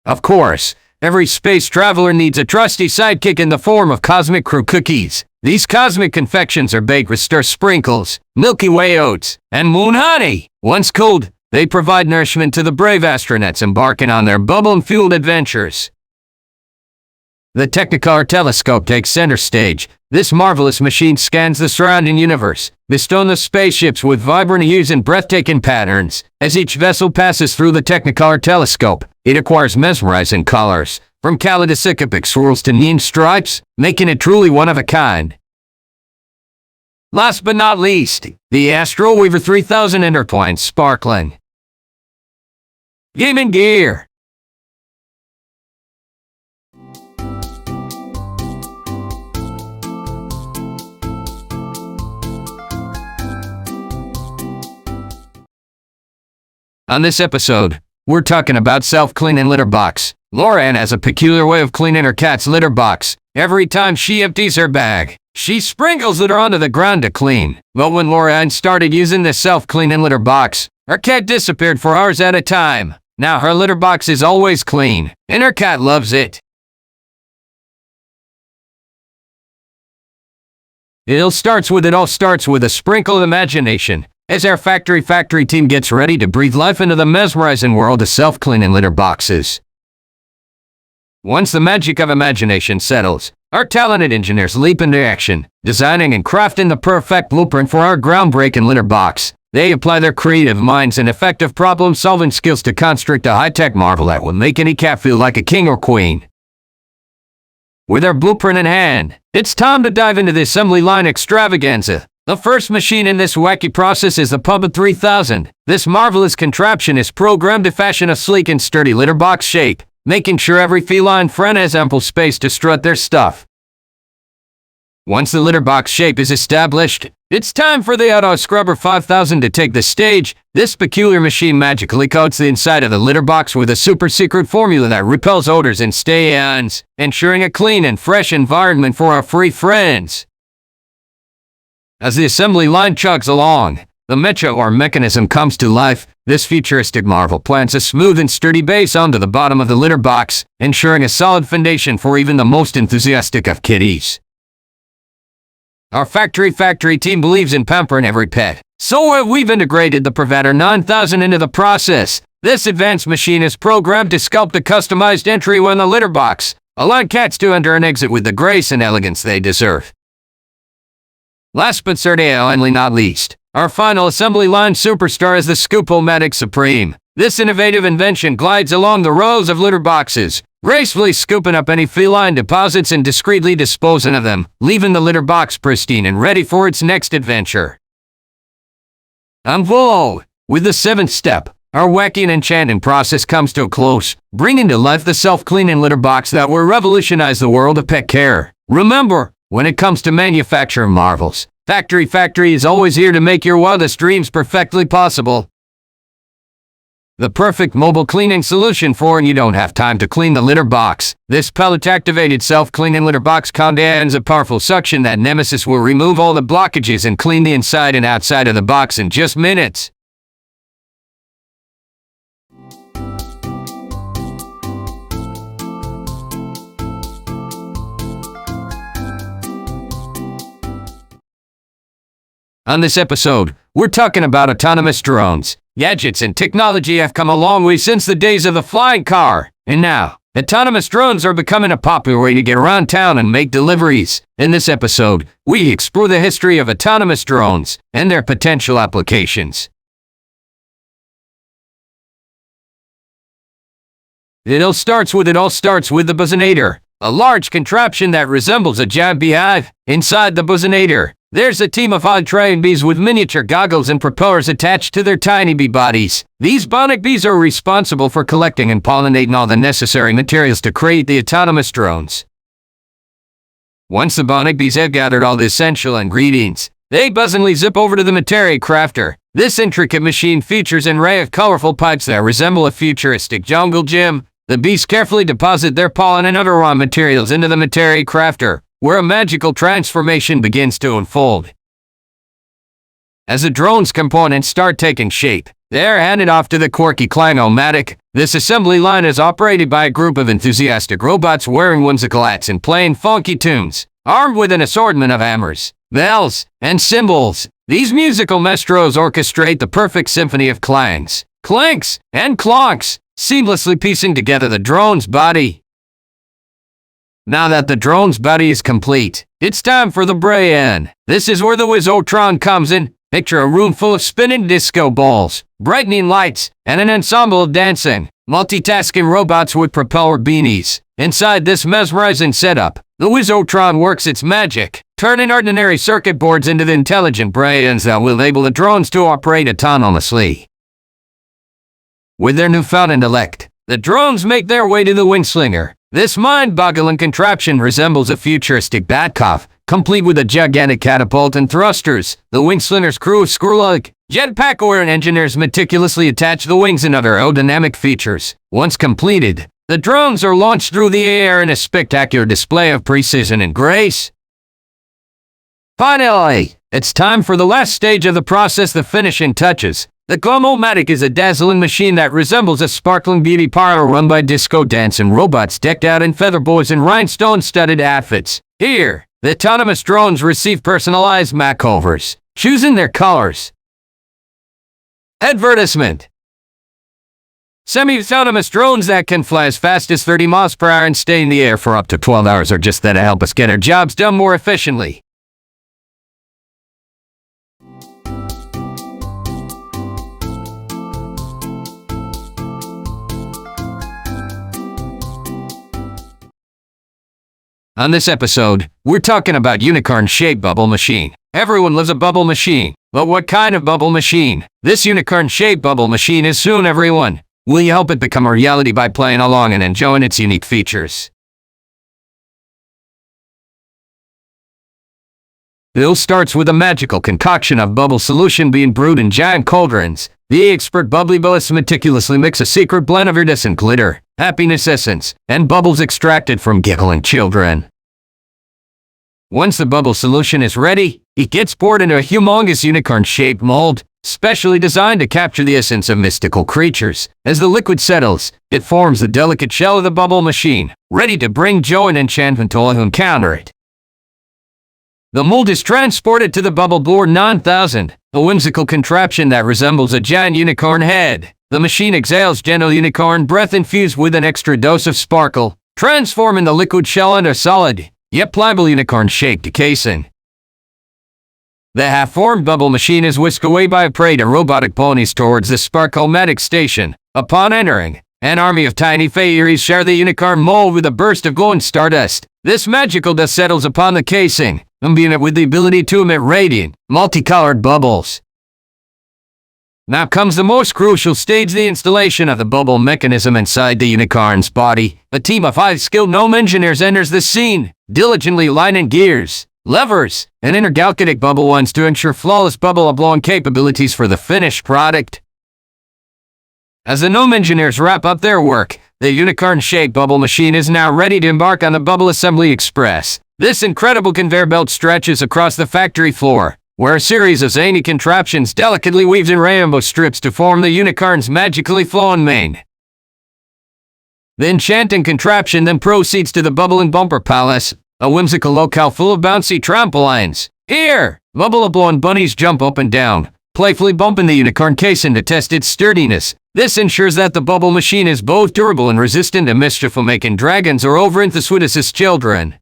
Of course, every space traveler needs a trusty sidekick in the form of Cosmic Crew cookies. These cosmic confections are baked with star sprinkles, Milky Way oats, and moon honey. Once cooled, they provide nourishment to the brave astronauts embarking on their bubble-fueled adventures. The Technicolor telescope takes center stage. This marvelous machine scans the surrounding universe, bestowing the spaceships with vibrant hues and breathtaking patterns. As each vessel passes through the Technicolor telescope, it acquires mesmerizing colors, from kaleidoscopic swirls to neon stripes, making it truly one of a kind. Last but not least, the Astro Weaver 3000 intertwines sparkling gaming gear. On this episode, we're talking about self-cleaning litter box. Lauren has a peculiar way of cleaning her cat's litter box. Every time she empties her bag, she sprinkles litter onto the ground to clean. But when Lauren started using this self-cleaning litter box, her cat disappeared for hours at a time. Now her litter box is always clean, and her cat loves it. It all starts with a sprinkle of imagination, as our Factory team gets ready to breathe life into the mesmerizing world of self-cleaning litter boxes. Once the magic of imagination settles, our talented engineers leap into action, designing and crafting the perfect blueprint for our groundbreaking litter box. They apply their creative minds and effective problem-solving skills to construct a high-tech marvel that will make any cat feel like a king or queen. With our blueprint in hand, it's time to dive into the assembly line extravaganza. The first machine in this wacky process is the Pub 3000. This marvelous contraption is programmed to fashion a sleek and sturdy litter box shape, making sure every feline friend has ample space to strut their stuff. Once the litter box shape is established, it's time for the Auto Scrubber 5000 to take the stage. This peculiar machine magically coats the inside of the litter box with a super secret formula that repels odors and stains, ensuring a clean and fresh environment for our free friends. As the assembly line chugs along, the mechanism comes to life. This futuristic marvel plants a smooth and sturdy base onto the bottom of the litter box, ensuring a solid foundation for even the most enthusiastic of kitties. Our Factory team believes in pampering every pet, so we've integrated the Predator 9000 into the process. This advanced machine is programmed to sculpt a customized entryway in the litter box, allowing cats to enter and exit with the grace and elegance they deserve. Last but certainly not least, our final assembly line superstar is the Scoop-O-Matic Supreme. This innovative invention glides along the rows of litter boxes, gracefully scooping up any feline deposits and discreetly disposing of them, leaving the litter box pristine and ready for its next adventure. And voila! With the seventh step, our wacky and enchanting process comes to a close, bringing to life the self-cleaning litter box that will revolutionize the world of pet care. Remember, When it comes to manufacturing marvels, Factory Factory is always here to make your wildest dreams perfectly possible. The perfect mobile cleaning solution for when you don't have time to clean the litter box. This pellet-activated self-cleaning litter box contains a powerful suction that Nemesis will remove all the blockages and clean the inside and outside of the box in just minutes. On this episode, we're talking about autonomous drones. Gadgets and technology have come a long way since the days of the flying car, and now, autonomous drones are becoming a popular way to get around town and make deliveries. In this episode, we explore the history of autonomous drones and their potential applications. It all starts with the Buzzinator, a large contraption that resembles a giant beehive. Inside the Buzzinator, there's a team of high-trained bees with miniature goggles and propellers attached to their tiny bee bodies. These bionic bees are responsible for collecting and pollinating all the necessary materials to create the autonomous drones. Once the bionic bees have gathered all the essential ingredients, they buzzingly zip over to the Factory Crafter. This intricate machine features an array of colorful pipes that resemble a futuristic jungle gym. The bees carefully deposit their pollen and other raw materials into the Factory Crafter, where a magical transformation begins to unfold. As the drone's components start taking shape, they're handed off to the quirky Clang-O-Matic. This assembly line is operated by a group of enthusiastic robots wearing whimsical hats and playing funky tunes, armed with an assortment of hammers, bells, and cymbals. These musical maestros orchestrate the perfect symphony of clangs, clanks, and clonks, seamlessly piecing together the drone's body. Now that the drone's body is complete, it's time for the brain. This is where the Wizotron comes in. Picture a room full of spinning disco balls, brightening lights, and an ensemble of dancing, multitasking robots with propeller beanies. Inside this mesmerizing setup, the Wizotron works its magic, turning ordinary circuit boards into the intelligent brains that will enable the drones to operate autonomously. With their newfound intellect, the drones make their way to the Wingslinger. This mind-boggling contraption resembles a futuristic Batcoff, complete with a gigantic catapult and thrusters. The Wingslinger's crew of screw-like, jetpack-wearing engineers meticulously attach the wings and other aerodynamic features. Once completed, the drones are launched through the air in a spectacular display of precision and grace. Finally, it's time for the last stage of the process, the finishing touches. The Clang-O-Matic is a dazzling machine that resembles a sparkling beauty parlor run by disco dancing robots decked out in feather boas and rhinestone-studded outfits. Here, the autonomous drones receive personalized makeovers, choosing their colors. Advertisement. Semi-autonomous drones that can fly as fast as 30 miles per hour and stay in the air for up to 12 hours are just there to help us get our jobs done more efficiently. On this episode, we're talking about unicorn-shaped bubble machine. Everyone loves a bubble machine, but what kind of bubble machine? This unicorn-shaped bubble machine is soon everyone. Will you help it become a reality by playing along and enjoying its unique features? It all starts with a magical concoction of bubble solution being brewed in giant cauldrons. The expert bubbly boys meticulously mix a secret blend of iridescent glitter, happiness essence, and bubbles extracted from giggling children. Once the bubble solution is ready, it gets poured into a humongous unicorn-shaped mold, specially designed to capture the essence of mystical creatures. As the liquid settles, it forms the delicate shell of the bubble machine, ready to bring joy and enchantment to all who encounter it. The mold is transported to the Bubble Board 9000, a whimsical contraption that resembles a giant unicorn head. The machine exhales gentle unicorn breath infused with an extra dose of sparkle, transforming the liquid shell into a solid, yet pliable unicorn-shaped casing. The half-formed bubble machine is whisked away by a parade of robotic ponies towards the Clang-O-Matic station. Upon entering, an army of tiny fairies share the unicorn mold with a burst of glowing stardust. This magical dust settles upon the casing, imbuing it with the ability to emit radiant, multicolored bubbles. Now comes the most crucial stage, the installation of the bubble mechanism inside the unicorn's body. A team of 5 skilled gnome engineers enters the scene, diligently aligning gears, levers, and intergalactic bubble ones to ensure flawless bubble blowing capabilities for the finished product. As the gnome engineers wrap up their work, the unicorn-shaped bubble machine is now ready to embark on the Bubble Assembly Express. This incredible conveyor belt stretches across the factory floor, where a series of zany contraptions delicately weaves in rainbow strips to form the unicorn's magically flowing mane. The enchanting contraption then proceeds to the Bubble and Bumper Palace, a whimsical locale full of bouncy trampolines. Here, bubble-blowing bunnies jump up and down, playfully bumping the unicorn casing to test its sturdiness. This ensures that the bubble machine is both durable and resistant to mischief-making dragons or over-enthusiastic children.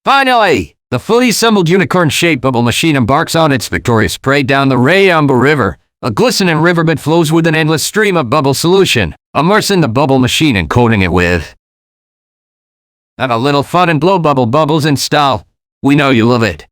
Finally, the fully assembled unicorn-shaped bubble machine embarks on its victorious parade down the Rayamba River. A glistening riverbed flows with an endless stream of bubble solution, immersing the bubble machine and coating it with. Have a little fun and blow bubbles in style. We know you love it.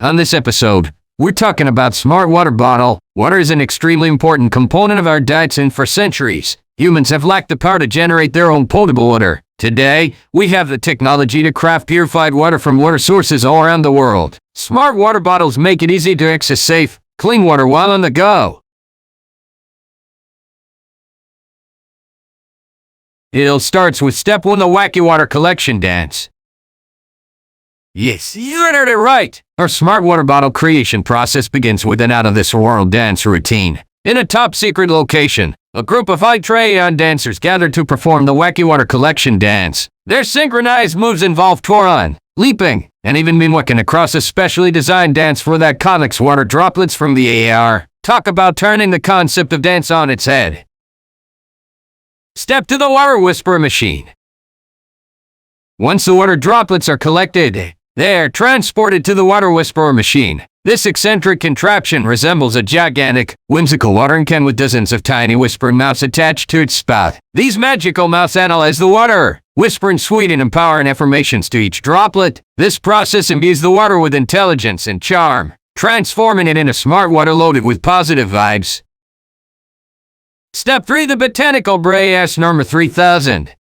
On this episode, we're talking about smart water bottle. Water is an extremely important component of our diets, and for centuries, humans have lacked the power to generate their own potable water. Today, we have the technology to craft purified water from water sources all around the world. Smart water bottles make it easy to access safe, clean water while on the go. It all starts with step 1, the wacky water collection dance. Yes, you heard it right. Our smart water bottle creation process begins with an out-of-this-world dance routine. In a top-secret location, a group of high-trayon dancers gathered to perform the wacky water collection dance. Their synchronized moves involve twirling, leaping, and even moonwalking across a specially designed dance floor that collects water droplets from the air. Talk about turning the concept of dance on its head. Step to the water whisperer machine. Once the water droplets are collected, they are transported to the water whisperer machine. This eccentric contraption resembles a gigantic, whimsical watering can with dozens of tiny whispering mouths attached to its spout. These magical mouths analyze the water, whispering sweet and empowering affirmations to each droplet. This process imbues the water with intelligence and charm, transforming it into smart water loaded with positive vibes. Step 3, the botanical brass number 3000.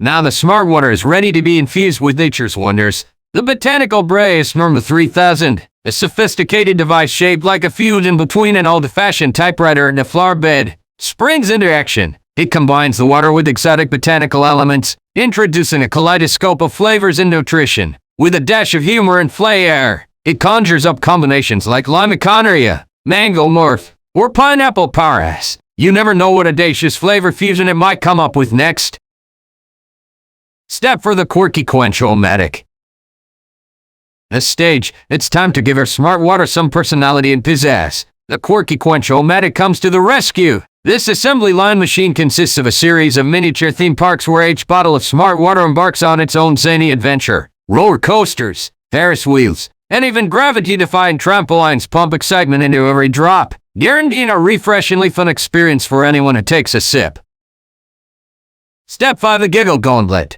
Now the smart water is ready to be infused with nature's wonders. The botanical brass number 3000, a sophisticated device shaped like a fusion between an old-fashioned typewriter and a flower bed, springs into action. It combines the water with exotic botanical elements, introducing a kaleidoscope of flavors and nutrition. With a dash of humor and flair, it conjures up combinations like lime-iconaria, mango morph, or pineapple paras. You never know what audacious flavor fusion it might come up with next. Step for the quirky quench-o-matic. This stage, it's time to give our smart water some personality and pizzazz. The quirky quench-o-matic comes to the rescue. This assembly line machine consists of a series of miniature theme parks where each bottle of smart water embarks on its own zany adventure. Roller coasters, Ferris wheels, and even gravity-defying trampolines pump excitement into every drop, guaranteeing a refreshingly fun experience for anyone who takes a sip. Step 5, the giggle gauntlet.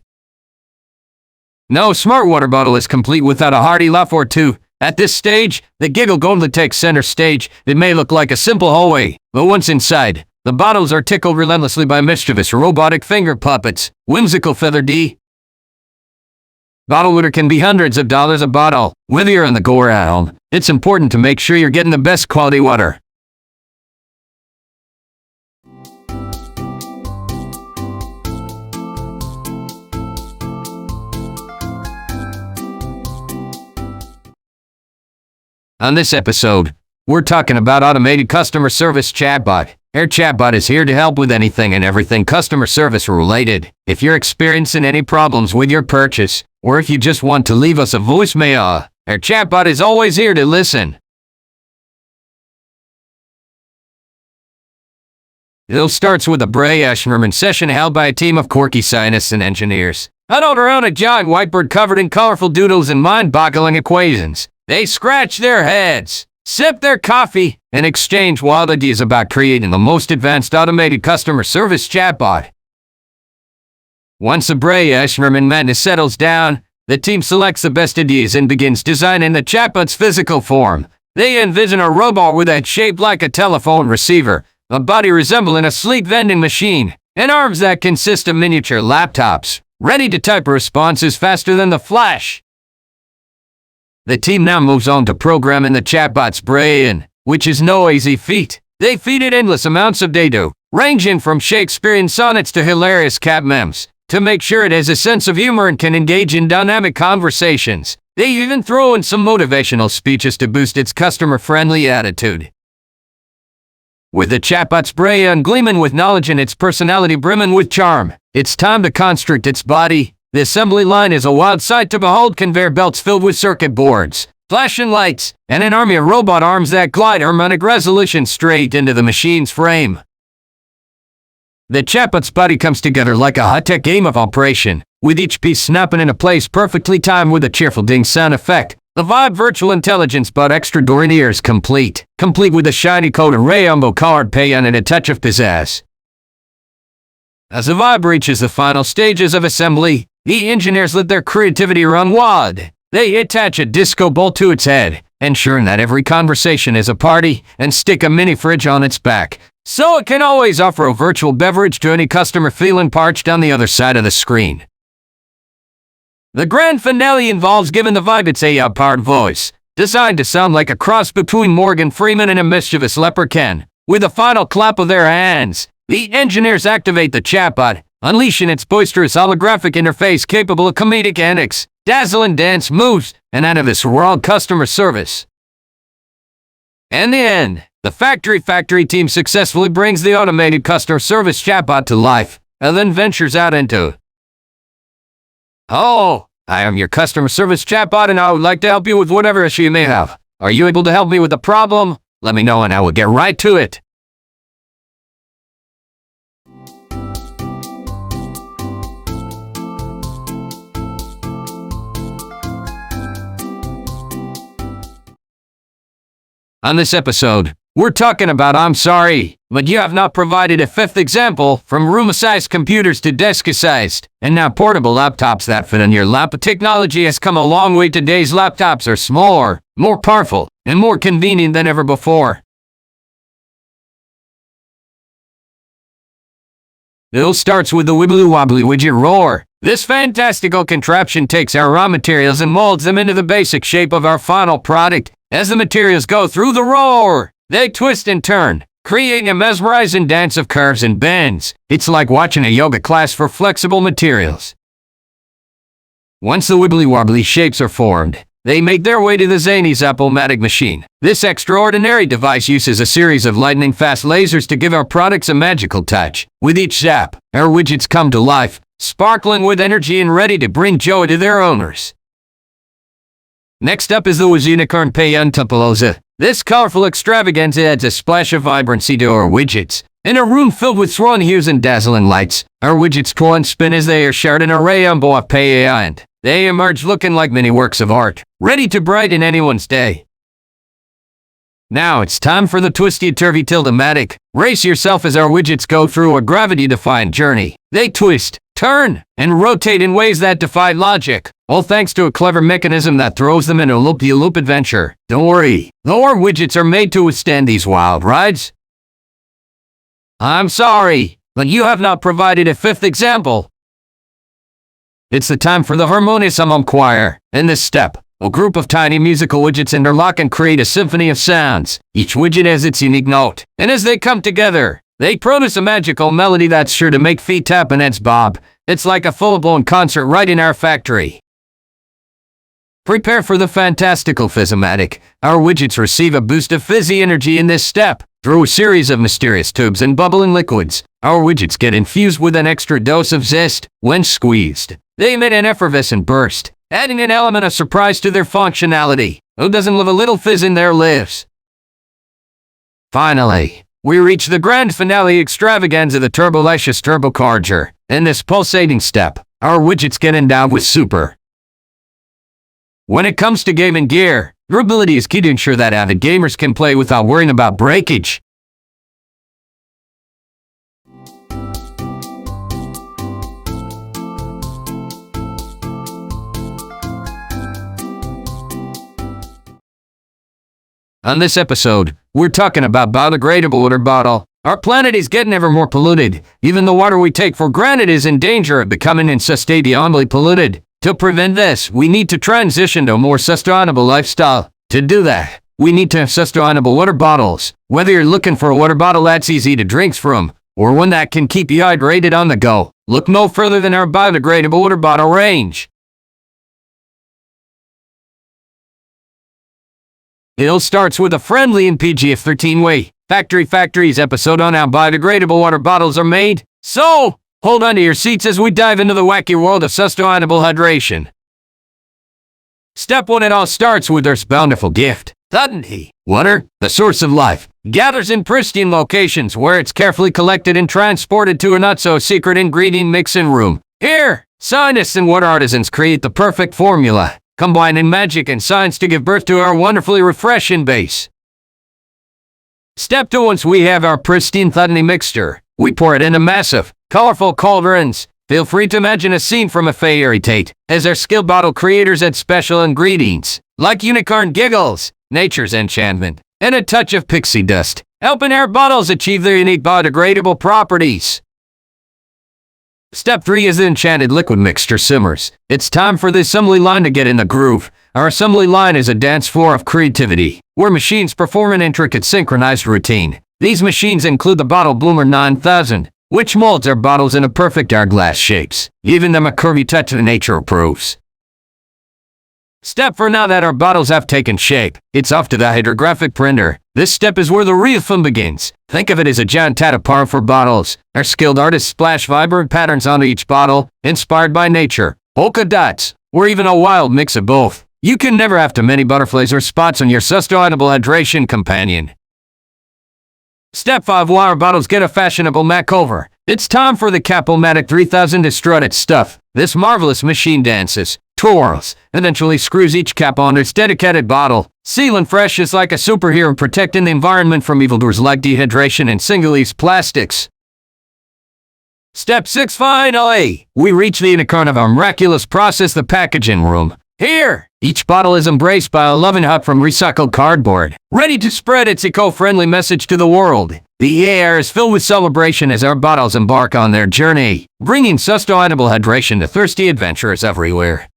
No smart water bottle is complete without a hearty laugh or two. At this stage, the giggle gauntlet takes center stage. It may look like a simple hallway, but once inside, the bottles are tickled relentlessly by mischievous robotic finger puppets. Whimsical feather D. Bottle water can be hundreds of dollars a bottle. Whether you're on the go or at home, it's important to make sure you're getting the best quality water. On this episode, we're talking about automated customer service chatbot. Our chatbot is here to help with anything and everything customer service related. If you're experiencing any problems with your purchase, or if you just want to leave us a voicemail, our chatbot is always here to listen. It all starts with a brainstorming session held by a team of quirky scientists and engineers. Huddled around a giant whiteboard covered in colorful doodles and mind-boggling equations. They scratch their heads, sip their coffee, and exchange wild ideas about creating the most advanced automated customer service chatbot. Once the brainstorm and madness settles down, the team selects the best ideas and begins designing the chatbot's physical form. They envision a robot with a head shaped like a telephone receiver, a body resembling a sleek vending machine, and arms that consist of miniature laptops, ready to type responses faster than the Flash. The team now moves on to programming the chatbot's brain, which is no easy feat. They feed it endless amounts of data, ranging from Shakespearean sonnets to hilarious cat memes, to make sure it has a sense of humor and can engage in dynamic conversations. They even throw in some motivational speeches to boost its customer-friendly attitude. With the chatbot's brain gleaming with knowledge and its personality brimming with charm, it's time to construct its body. The assembly line is a wild sight to behold. Conveyor belts filled with circuit boards, flashing lights, and an army of robot arms that glide harmonic resolution straight into the machine's frame. The chatbot's body comes together like a high-tech game of operation, with each piece snapping into place perfectly timed with a cheerful ding sound effect. The Vibe Virtual Intelligence Bot Extraordinaire is complete with a shiny coat of rainbow-colored paint and a touch of pizzazz. As the Vibe reaches the final stages of assembly, the engineers let their creativity run wild. They attach a disco ball to its head, ensuring that every conversation is a party, and stick a mini fridge on its back, so it can always offer a virtual beverage to any customer feeling parched on the other side of the screen. The grand finale involves giving the Vibe its AI-powered voice, designed to sound like a cross between Morgan Freeman and a mischievous leprechaun. With a final clap of their hands, the engineers activate the chatbot, unleashing its boisterous holographic interface capable of comedic antics, dazzling dance moves, and out-of-this-world customer service. In the end, the Factory team successfully brings the automated customer service chatbot to life, and then ventures out into "Oh, I am your customer service chatbot and I would like to help you with whatever issue you may have. Are you able to help me with the problem? Let me know and I will get right to it." On this episode, we're talking about "I'm sorry, but you have not provided a fifth example," from room-sized computers to desk-sized, and now portable laptops that fit on your lap. Technology has come a long way. Today's laptops are smaller, more powerful, and more convenient than ever before. It all starts with the wibbly-wobbly widget roar. This fantastical contraption takes our raw materials and molds them into the basic shape of our final product. As the materials go through the roar, they twist and turn, creating a mesmerizing dance of curves and bends. It's like watching a yoga class for flexible materials. Once the wibbly-wobbly shapes are formed, they make their way to the zany Zap-O-Matic machine. This extraordinary device uses a series of lightning-fast lasers to give our products a magical touch. With each zap, our widgets come to life, sparkling with energy and ready to bring joy to their owners. Next up is the Unicorn Payantapalooza. This colorful extravaganza adds a splash of vibrancy to our widgets. In a room filled with swirling hues and dazzling lights, our widgets twirl and spin as they are shared in a rainbow of paint. They emerge looking like mini works of art, ready to brighten anyone's day. Now it's time for the twisty-turvy Tildomatic. Brace yourself as our widgets go through a gravity-defying journey. They twist, turn, and rotate in ways that defy logic, all thanks to a clever mechanism that throws them in a loop-de-loop adventure. Don't worry, though our widgets are made to withstand these wild rides. I'm sorry, but you have not provided a fifth example. It's the time for the harmonious choir. In this step, a group of tiny musical widgets interlock and create a symphony of sounds. Each widget has its unique note, and as they come together, they produce a magical melody that's sure to make feet tap and heads bob. It's like a full-blown concert right in our factory. Prepare for the fantastical Fizzomatic. Our widgets receive a boost of fizzy energy in this step. Through a series of mysterious tubes and bubbling liquids, our widgets get infused with an extra dose of zest. When squeezed, they emit an effervescent burst, adding an element of surprise to their functionality. Who doesn't love a little fizz in their lives? Finally, we reach the grand finale extravaganza, the Turbolicious Turbocarger. In this pulsating step, our widgets get endowed with super When it comes to gaming gear, durability is key to ensure that avid gamers can play without worrying about breakage. On this episode, we're talking about biodegradable water bottle. Our planet is getting ever more polluted. Even the water we take for granted is in danger of becoming unsustainably polluted. To prevent this, we need to transition to a more sustainable lifestyle. To do that, we need to have sustainable water bottles. Whether you're looking for a water bottle that's easy to drink from, or one that can keep you hydrated on the go, look no further than our biodegradable water bottle range. It all starts with a friendly and PG-13 way. Factory Factory's episode on how biodegradable water bottles are made. So, hold on to your seats as we dive into the wacky world of sustainable hydration. Step 1, it all starts with Earth's bountiful gift. Suddenly, water, the source of life, gathers in pristine locations where it's carefully collected and transported to a not-so-secret ingredient mixing room. Here, scientists and water artisans create the perfect formula, combining magic and science to give birth to our wonderfully refreshing base. Step 2, once we have our pristine thudny mixture, we pour it into massive, colorful cauldrons. Feel free to imagine a scene from a fairy tale, as our skilled bottle creators add special ingredients, like unicorn giggles, nature's enchantment, and a touch of pixie dust, helping our bottles achieve their unique biodegradable properties. Step 3 is the enchanted liquid mixture simmers. It's time for the assembly line to get in the groove. Our assembly line is a dance floor of creativity, where machines perform an intricate synchronized routine. These machines include the Bottle Bloomer 9000, which molds our bottles into perfect hourglass shapes, giving them a curvy touch that nature approves. Step 4, now that our bottles have taken shape, it's off to the hydrographic printer. This step is where the real fun begins. Think of it as a giant tat of power for bottles. Our skilled artists splash vibrant patterns onto each bottle, inspired by nature, polka dots, or even a wild mix of both. You can never have too many butterflies or spots on your sustainable hydration companion. Step 5, while our bottles get a fashionable makeover, it's time for the Capomatic 3000 to strut its stuff. This marvelous machine dances, twirls, eventually screws each cap on its dedicated bottle, sealing fresh just like a superhero, protecting the environment from evildoers like dehydration and single-use plastics. Step 6, finally, we reach the unicorn of our miraculous process, the packaging room. Here, each bottle is embraced by a loving hut from recycled cardboard, ready to spread its eco-friendly message to the world. The air is filled with celebration as our bottles embark on their journey, bringing sustainable hydration to thirsty adventurers everywhere.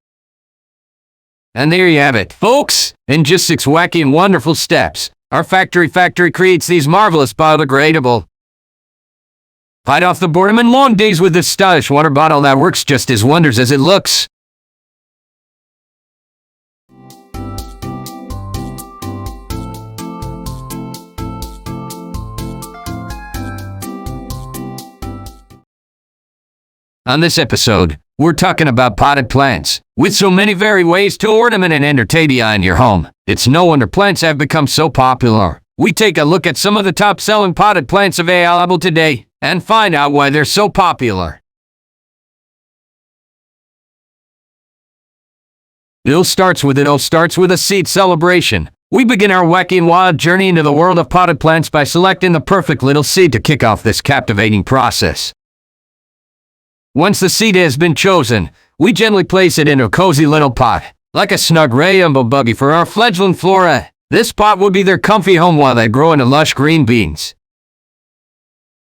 And there you have it, folks. In just 6 wacky and wonderful steps, our Factory Factory creates these marvelous biodegradable. Fight off the boredom and long days with this stylish water bottle that works just as wonders as it looks. On this episode, we're talking about potted plants. With so many varied ways to ornament and entertain the eye in your home, it's no wonder plants have become so popular. We take a look at some of the top-selling potted plants available today and find out why they're so popular. It all starts with a seed celebration. We begin our wacky and wild journey into the world of potted plants by selecting the perfect little seed to kick off this captivating process. Once the seed has been chosen, we gently place it into a cozy little pot, like a snug rainbow buggy for our fledgling flora. This pot will be their comfy home while they grow into lush green beans.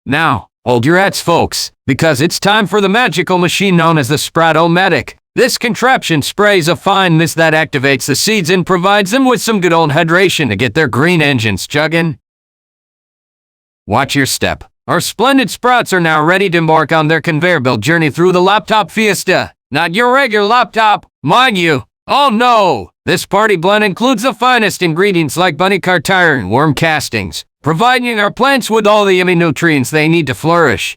Now, hold your hats, folks, because it's time for the magical machine known as the Sprout-O-Matic. This contraption sprays a fine mist that activates the seeds and provides them with some good old hydration to get their green engines chugging. Watch your step. Our splendid sprouts are now ready to embark on their conveyor belt journey through the laptop fiesta. Not your regular laptop, mind you. Oh no! This party blend includes the finest ingredients like bunny cartire and worm castings, providing our plants with all the yummy nutrients they need to flourish.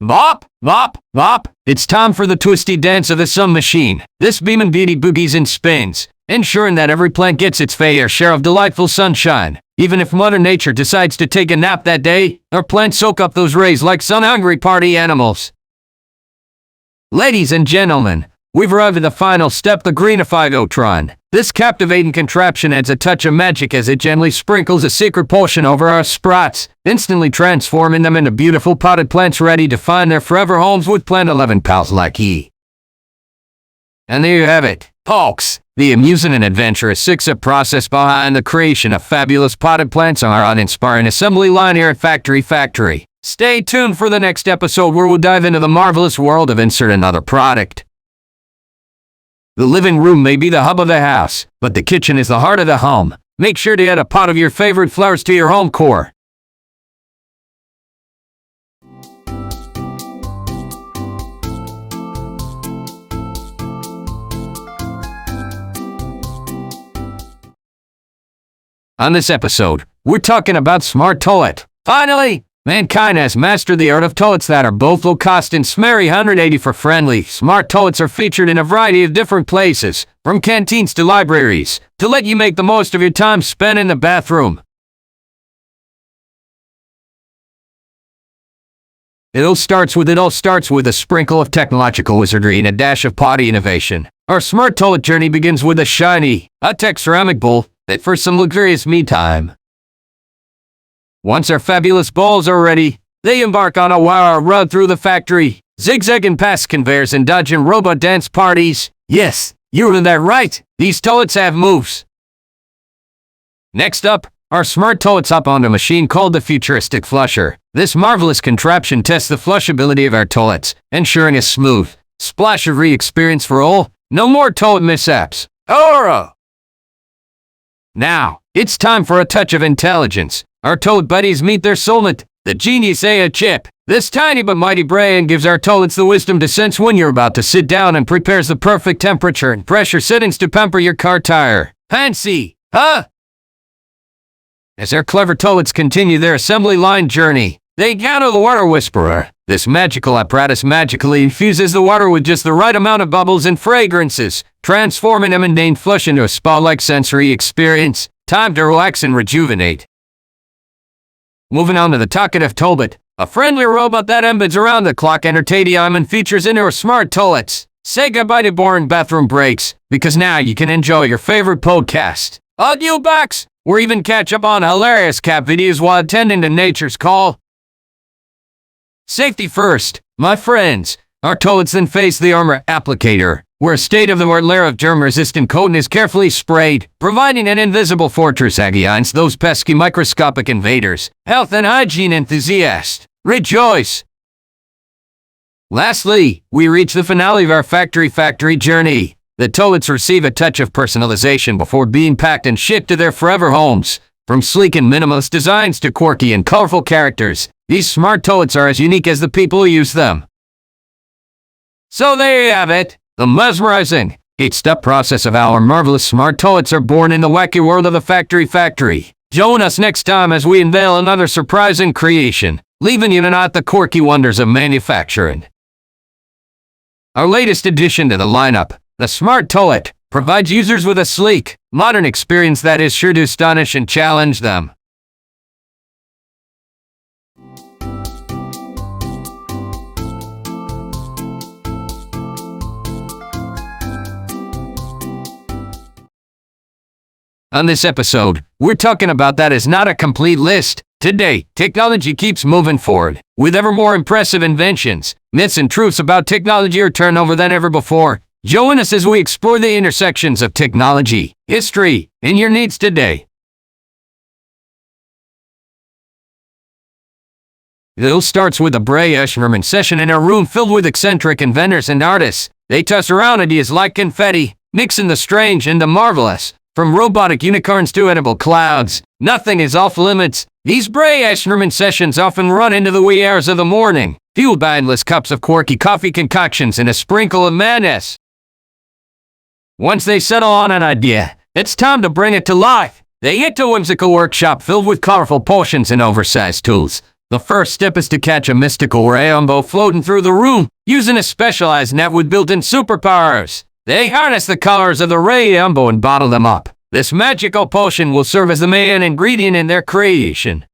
Bop, bop, bop. It's time for the twisty dance of the sun machine. This beamin' beauty boogies and spins, ensuring that every plant gets its fair share of delightful sunshine. Even if Mother Nature decides to take a nap that day, our plants soak up those rays like sun-hungry party animals. Ladies and gentlemen, we've arrived at the final step, the Greenify-O-Tron. This captivating contraption adds a touch of magic as it gently sprinkles a secret potion over our sprouts, instantly transforming them into beautiful potted plants ready to find their forever homes with plant 11 pals like ye. And there you have it, folks. The amusing and adventurous six-step process behind the creation of fabulous potted plants on our uninspiring assembly line here at Factory Factory. Stay tuned for the next episode where we'll dive into the marvelous world of insert another product. The living room may be the hub of the house, but the kitchen is the heart of the home. Make sure to add a pot of your favorite flowers to your home core. On this episode, we're talking about smart toilet. Finally, mankind has mastered the art of toilets that are both low cost and smerry 180 for friendly. Smart toilets are featured in a variety of different places, from canteens to libraries, to let you make the most of your time spent in the bathroom. It all starts with a sprinkle of technological wizardry and a dash of potty innovation. Our smart toilet journey begins with a shiny, high-tech ceramic bowl fit for some luxurious me time. Once our fabulous bowls are ready, they embark on a wild run through the factory, zigzagging past conveyors and dodging robot dance parties. Yes, you heard that right. These toilets have moves. Next up, our smart toilets hop on a machine called the Futuristic Flusher. This marvelous contraption tests the flushability of our toilets, ensuring a smooth, splash-free experience for all. No more toilet mishaps. Hurrah! Now, it's time for a touch of intelligence. Our toilet buddies meet their soulmate, the genius AI chip. This tiny but mighty brain gives our toilets the wisdom to sense when you're about to sit down and prepares the perfect temperature and pressure settings to pamper your car tire. Fancy, huh? As our clever toilets continue their assembly line journey, they encounter the water whisperer. This magical apparatus magically infuses the water with just the right amount of bubbles and fragrances, transforming a mundane flush into a spa-like sensory experience. Time to relax and rejuvenate. Moving on to the talkative toilet, a friendly robot that embeds around the clock entertainment and features in our smart toilets. Say goodbye to boring bathroom breaks, because now you can enjoy your favorite podcast, audiobacks, or even catch up on hilarious cat videos while attending to nature's call. Safety first, my friends. Our toilets then face the armor applicator, where a state-of-the-art layer of germ-resistant coating is carefully sprayed, providing an invisible fortress against those pesky microscopic invaders. Health and hygiene enthusiasts, rejoice! Lastly, we reach the finale of our Factory Factory journey. The toilets receive a touch of personalization before being packed and shipped to their forever homes. From sleek and minimalist designs to quirky and colorful characters, these smart toilets are as unique as the people who use them. So there you have it, the mesmerizing, eight-step process of how our marvelous smart toilets are born in the wacky world of the Factory Factory. Join us next time as we unveil another surprising creation, leaving you to not the quirky wonders of manufacturing. Our latest addition to the lineup, the Smart Toilet, provides users with a sleek, modern experience that is sure to astonish and challenge them. On this episode, we're talking about that is not a complete list. Today, technology keeps moving forward, with ever more impressive inventions. Myths and truths about technology are turned over than ever before. Join us as we explore the intersections of technology, history, and your needs today. It all starts with a brainstorming session in a room filled with eccentric inventors and artists. They toss around ideas like confetti, mixing the strange and the marvelous. From robotic unicorns to edible clouds, nothing is off limits. These brainstorming sessions often run into the wee hours of the morning, fueled by endless cups of quirky coffee concoctions and a sprinkle of madness. Once they settle on an idea, it's time to bring it to life. They hit a whimsical workshop filled with colorful potions and oversized tools. The first step is to catch a mystical rainbow floating through the room, using a specialized net with built-in superpowers. They harness the colors of the rainbow and bottle them up. This magical potion will serve as the main ingredient in their creation.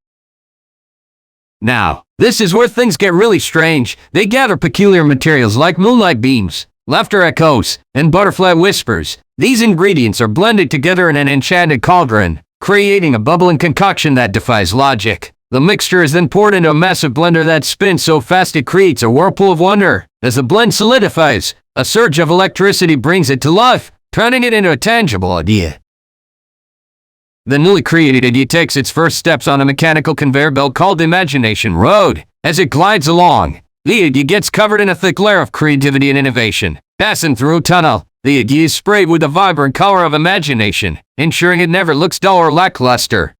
Now, this is where things get really strange. They gather peculiar materials like moonlight beams, laughter echoes, and butterfly whispers. These ingredients are blended together in an enchanted cauldron, creating a bubbling concoction that defies logic. The mixture is then poured into a massive blender that spins so fast it creates a whirlpool of wonder. As the blend solidifies, a surge of electricity brings it to life, turning it into a tangible idea. The newly created idea takes its first steps on a mechanical conveyor belt called the Imagination Road. As it glides along, the idea gets covered in a thick layer of creativity and innovation. Passing through a tunnel, the idea is sprayed with the vibrant color of imagination, ensuring it never looks dull or lackluster.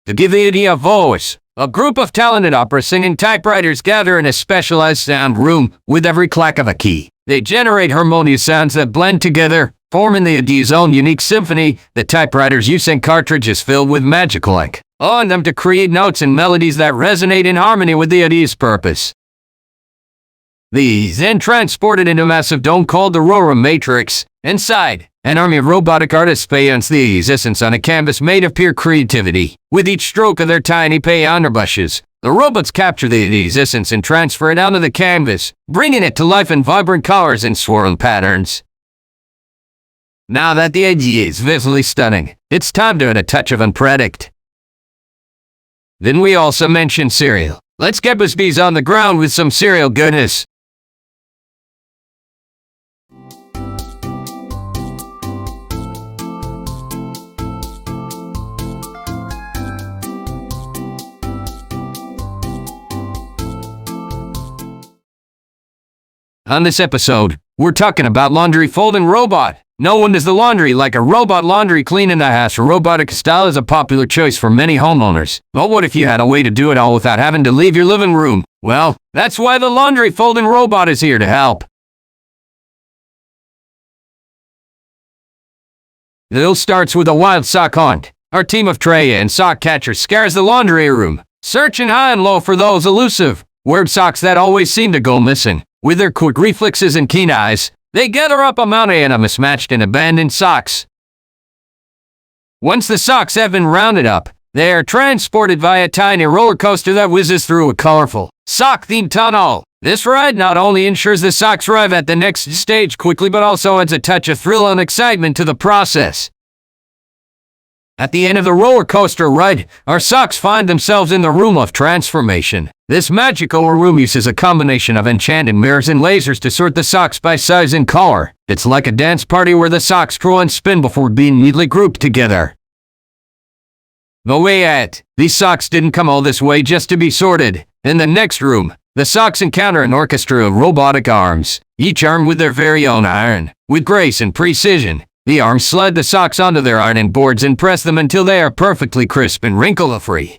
To give the idea a voice, a group of talented opera singing typewriters gather in a specialized sound room with every clack of a key. They generate harmonious sounds that blend together, forming the idea's own unique symphony. The typewriters use ink cartridges filled with magical ink on them to create notes and melodies that resonate in harmony with the idea's purpose. These then transported into a massive dome called the Rora Matrix. Inside, an army of robotic artists paints the existence on a canvas made of pure creativity. With each stroke of their tiny paint brushes, the robots capture the existence and transfer it onto the canvas, bringing it to life in vibrant colors and swirling patterns. Now that the idea is visually stunning, it's time to add a touch of unpredict. Then we also mention cereal. Let's get Busby's on the ground with some cereal goodness. On this episode, we're talking about laundry folding robot. No one does the laundry like a robot. Laundry cleaning the house robotic style is a popular choice for many homeowners. But what if you had a way to do it all without having to leave your living room? Well, that's why the laundry folding robot is here to help. It all starts with a wild sock hunt. Our team of Treya and sock catchers scours the laundry room, searching high and low for those elusive, weird socks that always seem to go missing. With their quick reflexes and keen eyes, they gather up a mountain of mismatched and abandoned socks. Once the socks have been rounded up, they are transported via a tiny roller coaster that whizzes through a colorful, sock-themed tunnel. This ride not only ensures the socks arrive at the next stage quickly, but also adds a touch of thrill and excitement to the process. At the end of the roller coaster ride, our socks find themselves in the room of transformation. This magical room uses a combination of enchanted mirrors and lasers to sort the socks by size and color. It's like a dance party where the socks twirl and spin before being neatly grouped together. But wait, these socks didn't come all this way just to be sorted. In the next room, the socks encounter an orchestra of robotic arms, each armed with their very own iron. With grace and precision, the arms slide the socks onto their ironing boards and press them until they are perfectly crisp and wrinkle-free.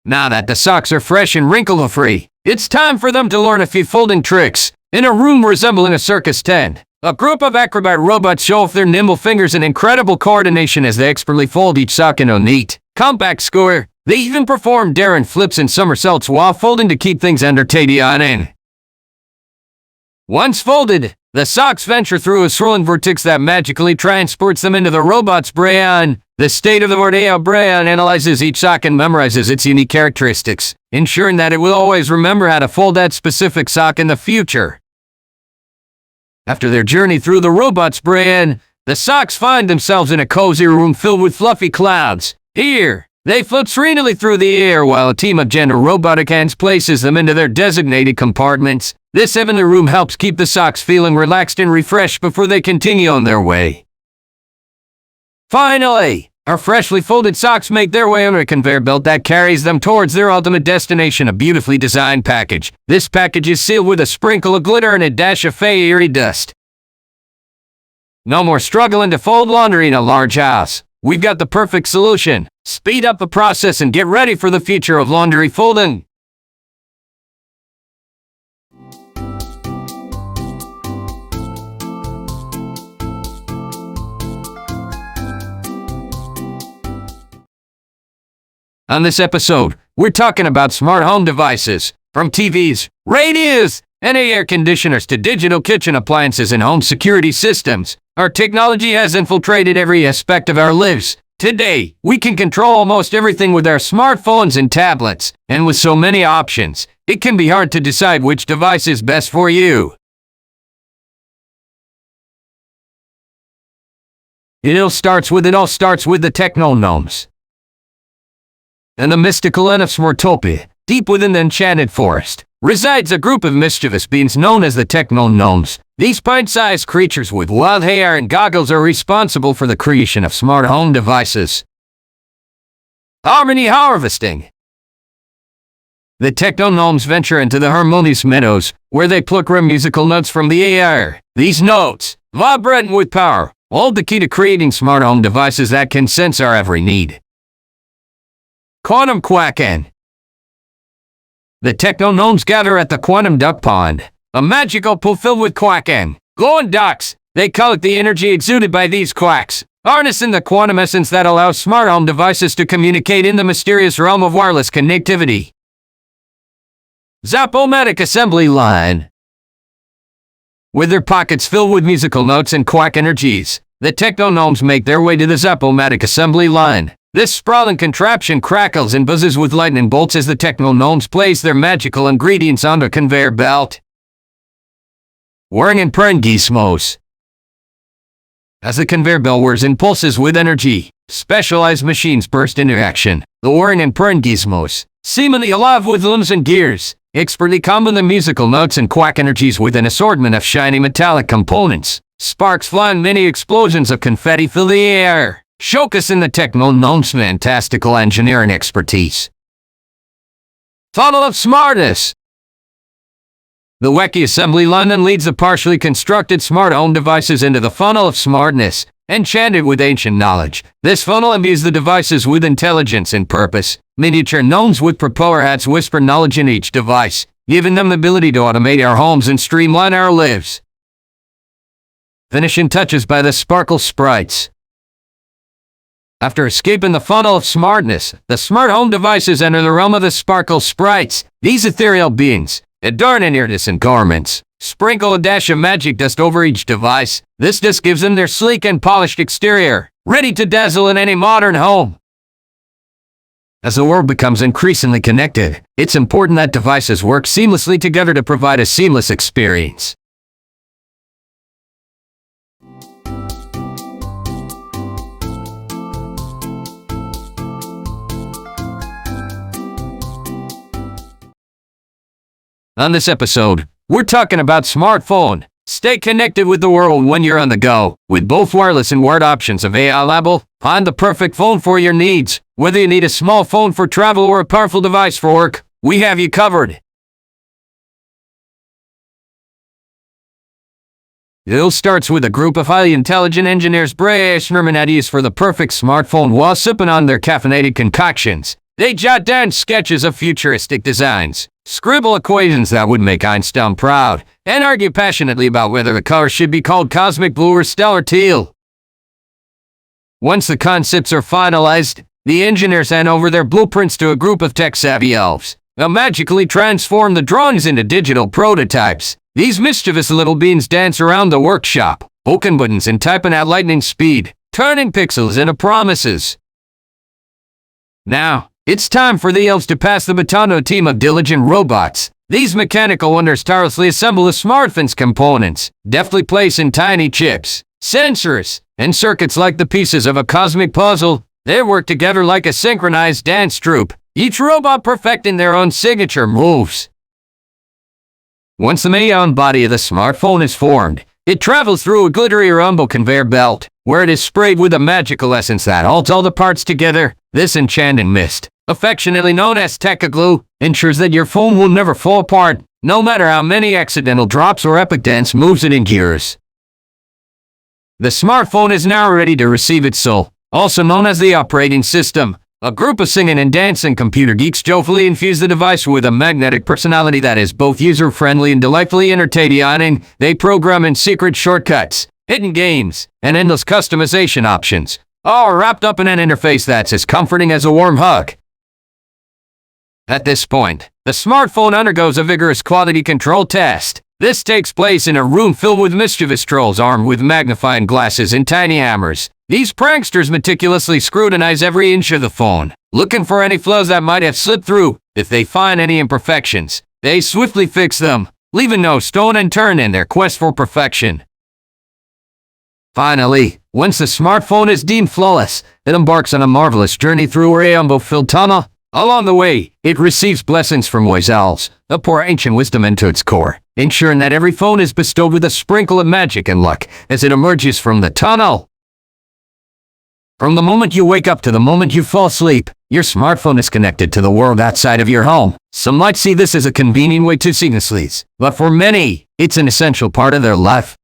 Now that the socks are fresh and wrinkle-free, it's time for them to learn a few folding tricks. In a room resembling a circus tent, a group of acrobat robots show off their nimble fingers and incredible coordination as they expertly fold each sock in a neat, compact square. They even perform daring flips and somersaults while folding to keep things entertaining. Once folded, the socks venture through a swirling vortex that magically transports them into the robot's brain. The state-of-the-art brain analyzes each sock and memorizes its unique characteristics, ensuring that it will always remember how to fold that specific sock in the future. After their journey through the robot's brain, the socks find themselves in a cozy room filled with fluffy clouds. Here, they float serenely through the air while a team of gentle robotic hands places them into their designated compartments. This heavenly room helps keep the socks feeling relaxed and refreshed before they continue on their way. Finally, our freshly folded socks make their way on a conveyor belt that carries them towards their ultimate destination, a beautifully designed package. This package is sealed with a sprinkle of glitter and a dash of fairy dust. No more struggling to fold laundry in a large house. We've got the perfect solution. Speed up the process and get ready for the future of laundry folding. On this episode, we're talking about smart home devices, from TVs, radios, and air conditioners to digital kitchen appliances and home security systems. Our technology has infiltrated every aspect of our lives. Today, we can control almost everything with our smartphones and tablets, and with so many options, it can be hard to decide which device is best for you. It all starts with the techno-gnomes. In the mystical land of Smurtopia, deep within the enchanted forest, resides a group of mischievous beings known as the techno-gnomes. These pint-sized creatures with wild hair and goggles are responsible for the creation of smart home devices. Harmony harvesting. The techno-gnomes venture into the harmonious meadows, where they pluck rare musical notes from the air. These notes, vibrating with power, hold the key to creating smart home devices that can sense our every need. Quantum Quacking. The techno-gnomes gather at the Quantum Duck Pond, a magical pool filled with quacking, glowing ducks. They collect the energy exuded by these quacks, harnessing the quantum essence that allows smart home devices to communicate in the mysterious realm of wireless connectivity. Zap-O-Matic Assembly Line. With their pockets filled with musical notes and quack energies, the techno-gnomes make their way to the Zap-O-Matic Assembly Line. This sprawling contraption crackles and buzzes with lightning bolts as the techno-gnomes place their magical ingredients on the conveyor belt. Whirring and purring gizmos. As the conveyor belt whirs and pulses with energy, specialized machines burst into action. The whirring and purring gizmos, seemingly alive with limbs and gears, expertly combine the musical notes and quack energies with an assortment of shiny metallic components. Sparks fly and many explosions of confetti fill the air, showcasing the techno-gnomes' fantastical engineering expertise. Funnel of Smartness. The wacky assembly line then leads the partially constructed smart home devices into the funnel of smartness, enchanted with ancient knowledge. This funnel imbues the devices with intelligence and purpose. Miniature gnomes with propeller hats whisper knowledge in each device, giving them the ability to automate our homes and streamline our lives. Finishing touches by the Sparkle Sprites. After escaping the funnel of smartness, the smart home devices enter the realm of the Sparkle Sprites. These ethereal beings, adorned in iridescent garments, sprinkle a dash of magic dust over each device. This dust gives them their sleek and polished exterior, ready to dazzle in any modern home. As the world becomes increasingly connected, it's important that devices work seamlessly together to provide a seamless experience. On this episode, we're talking about smartphone. Stay connected with the world when you're on the go. With both wireless and wired options available, find the perfect phone for your needs. Whether you need a small phone for travel or a powerful device for work, we have you covered. It all starts with a group of highly intelligent engineers brainstorming ideas for the perfect smartphone while sipping on their caffeinated concoctions. They jot down sketches of futuristic designs, scribble equations that would make Einstein proud, and argue passionately about whether the color should be called cosmic blue or stellar teal. Once the concepts are finalized, the engineers hand over their blueprints to a group of tech-savvy elves. They'll magically transform the drawings into digital prototypes. These mischievous little beings dance around the workshop, poking buttons and typing at lightning speed, turning pixels into promises. Now, it's time for the elves to pass the baton to a team of diligent robots. These mechanical wonders tirelessly assemble the smartphone's components, deftly placing tiny chips, sensors, and circuits like the pieces of a cosmic puzzle. They work together like a synchronized dance troupe, each robot perfecting their own signature moves. Once the neon body of the smartphone is formed, it travels through a glittery rumble conveyor belt, where it is sprayed with a magical essence that holds all the parts together. This enchanting mist, affectionately known as Tech-Glue, ensures that your phone will never fall apart, no matter how many accidental drops or epic dance moves it endures. The smartphone is now ready to receive its soul, also known as the operating system. A group of singing and dancing computer geeks joyfully infuse the device with a magnetic personality that is both user-friendly and delightfully entertaining. They program in secret shortcuts, hidden games, and endless customization options, all wrapped up in an interface that's as comforting as a warm hug. At this point, the smartphone undergoes a vigorous quality control test. This takes place in a room filled with mischievous trolls armed with magnifying glasses and tiny hammers. These pranksters meticulously scrutinize every inch of the phone, looking for any flaws that might have slipped through. If they find any imperfections, They swiftly fix them, leaving no stone unturned in their quest for perfection. Finally, once the smartphone is deemed flawless, it embarks on a marvelous journey through a rainbow-filled tunnel. Along the way, it receives blessings from wise owls, that pour ancient wisdom into its core, ensuring that every phone is bestowed with a sprinkle of magic and luck as it emerges from the tunnel. From the moment you wake up to the moment you fall asleep, your smartphone is connected to the world outside of your home. Some might see this as a convenient way to seamlessly, but for many, it's an essential part of their life.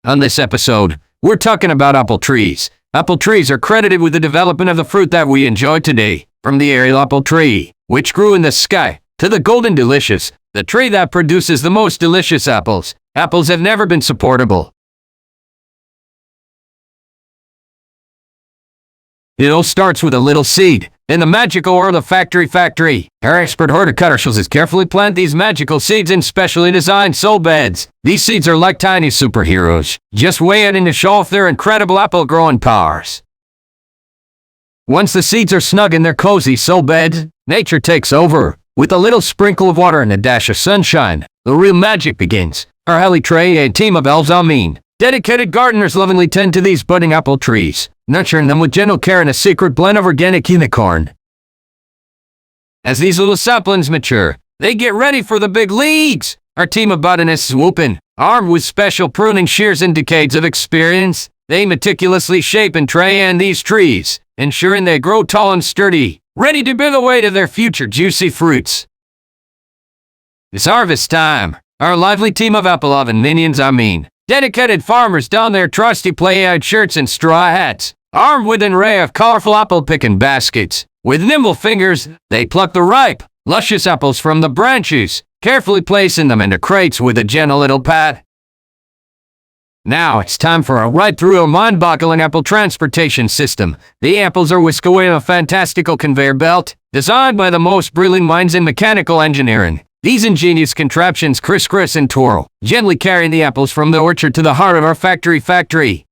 On this episode, we're talking about apple trees. Apple trees are credited with the development of the fruit that we enjoy today. From the aerial apple tree, which grew in the sky, to the golden delicious, the tree that produces the most delicious apples. Apples have never been supportable. It all starts with a little seed. In the magical world of Factory Factory, our expert horticulturist carefully plant these magical seeds in specially designed soil beds. These seeds are like tiny superheroes, just waiting to show off their incredible apple-growing powers. Once the seeds are snug in their cozy soil beds, nature takes over. With a little sprinkle of water and a dash of sunshine, the real magic begins. Our Hallie Trey and team of elves, dedicated gardeners lovingly tend to these budding apple trees, nurturing them with gentle care and a secret blend of organic unicorn. As these little saplings mature, they get ready for the big leagues. Our team of botanists swoop in, armed with special pruning shears and decades of experience. They meticulously shape and train these trees, ensuring they grow tall and sturdy, ready to bear the weight of their future juicy fruits. It's harvest time. Our lively team of apple oven minions, dedicated farmers don their trusty plaid shirts and straw hats, armed with an array of colorful apple-picking baskets. With nimble fingers, they pluck the ripe, luscious apples from the branches, carefully placing them into crates with a gentle little pat. Now it's time for a ride through a mind-boggling apple transportation system. The apples are whisked away on a fantastical conveyor belt, designed by the most brilliant minds in mechanical engineering. These ingenious contraptions crisscross and twirl, gently carrying the apples from the orchard to the heart of our factory.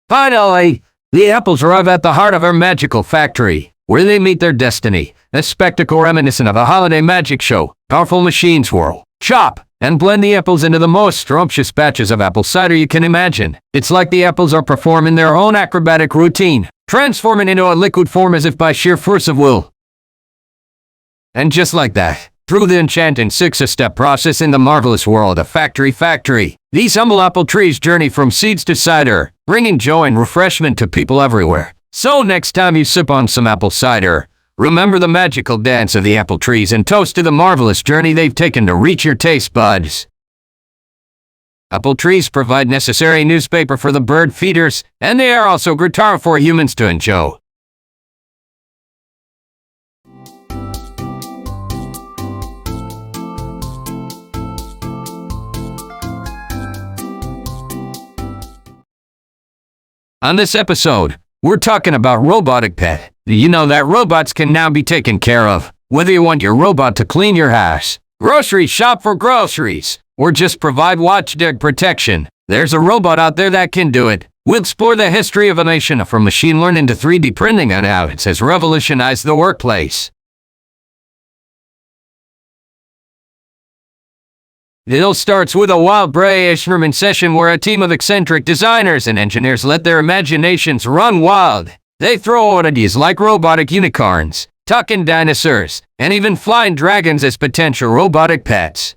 Finally, the apples arrive at the heart of our magical factory, where they meet their destiny, a spectacle reminiscent of a holiday magic show. Powerful machines whirl, chop, and blend the apples into the most scrumptious batches of apple cider you can imagine. It's like the apples are performing their own acrobatic routine, transforming into a liquid form as if by sheer force of will. And just like that, through the enchanting six-step process in the marvelous world of Factory, these humble apple trees journey from seeds to cider, bringing joy and refreshment to people everywhere. So next time you sip on some apple cider, remember the magical dance of the apple trees and toast to the marvelous journey they've taken to reach your taste buds. Apple trees provide necessary newspaper for the bird feeders, and they are also guitar for humans to enjoy. On this episode, we're talking about robotic pet. You know that robots can now be taken care of. Whether you want your robot to clean your house, grocery shop for groceries, or just provide watchdog protection, there's a robot out there that can do it. We'll explore the history of automation from machine learning to 3D printing and how it has revolutionized the workplace. It all starts with a wild brainstorming session where a team of eccentric designers and engineers let their imaginations run wild. They throw oddities like robotic unicorns, talking dinosaurs, and even flying dragons as potential robotic pets.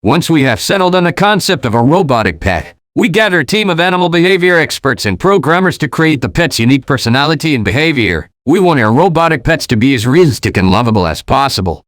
Once we have settled on the concept of a robotic pet, we gather a team of animal behavior experts and programmers to create the pet's unique personality and behavior. We want our robotic pets to be as realistic and lovable as possible.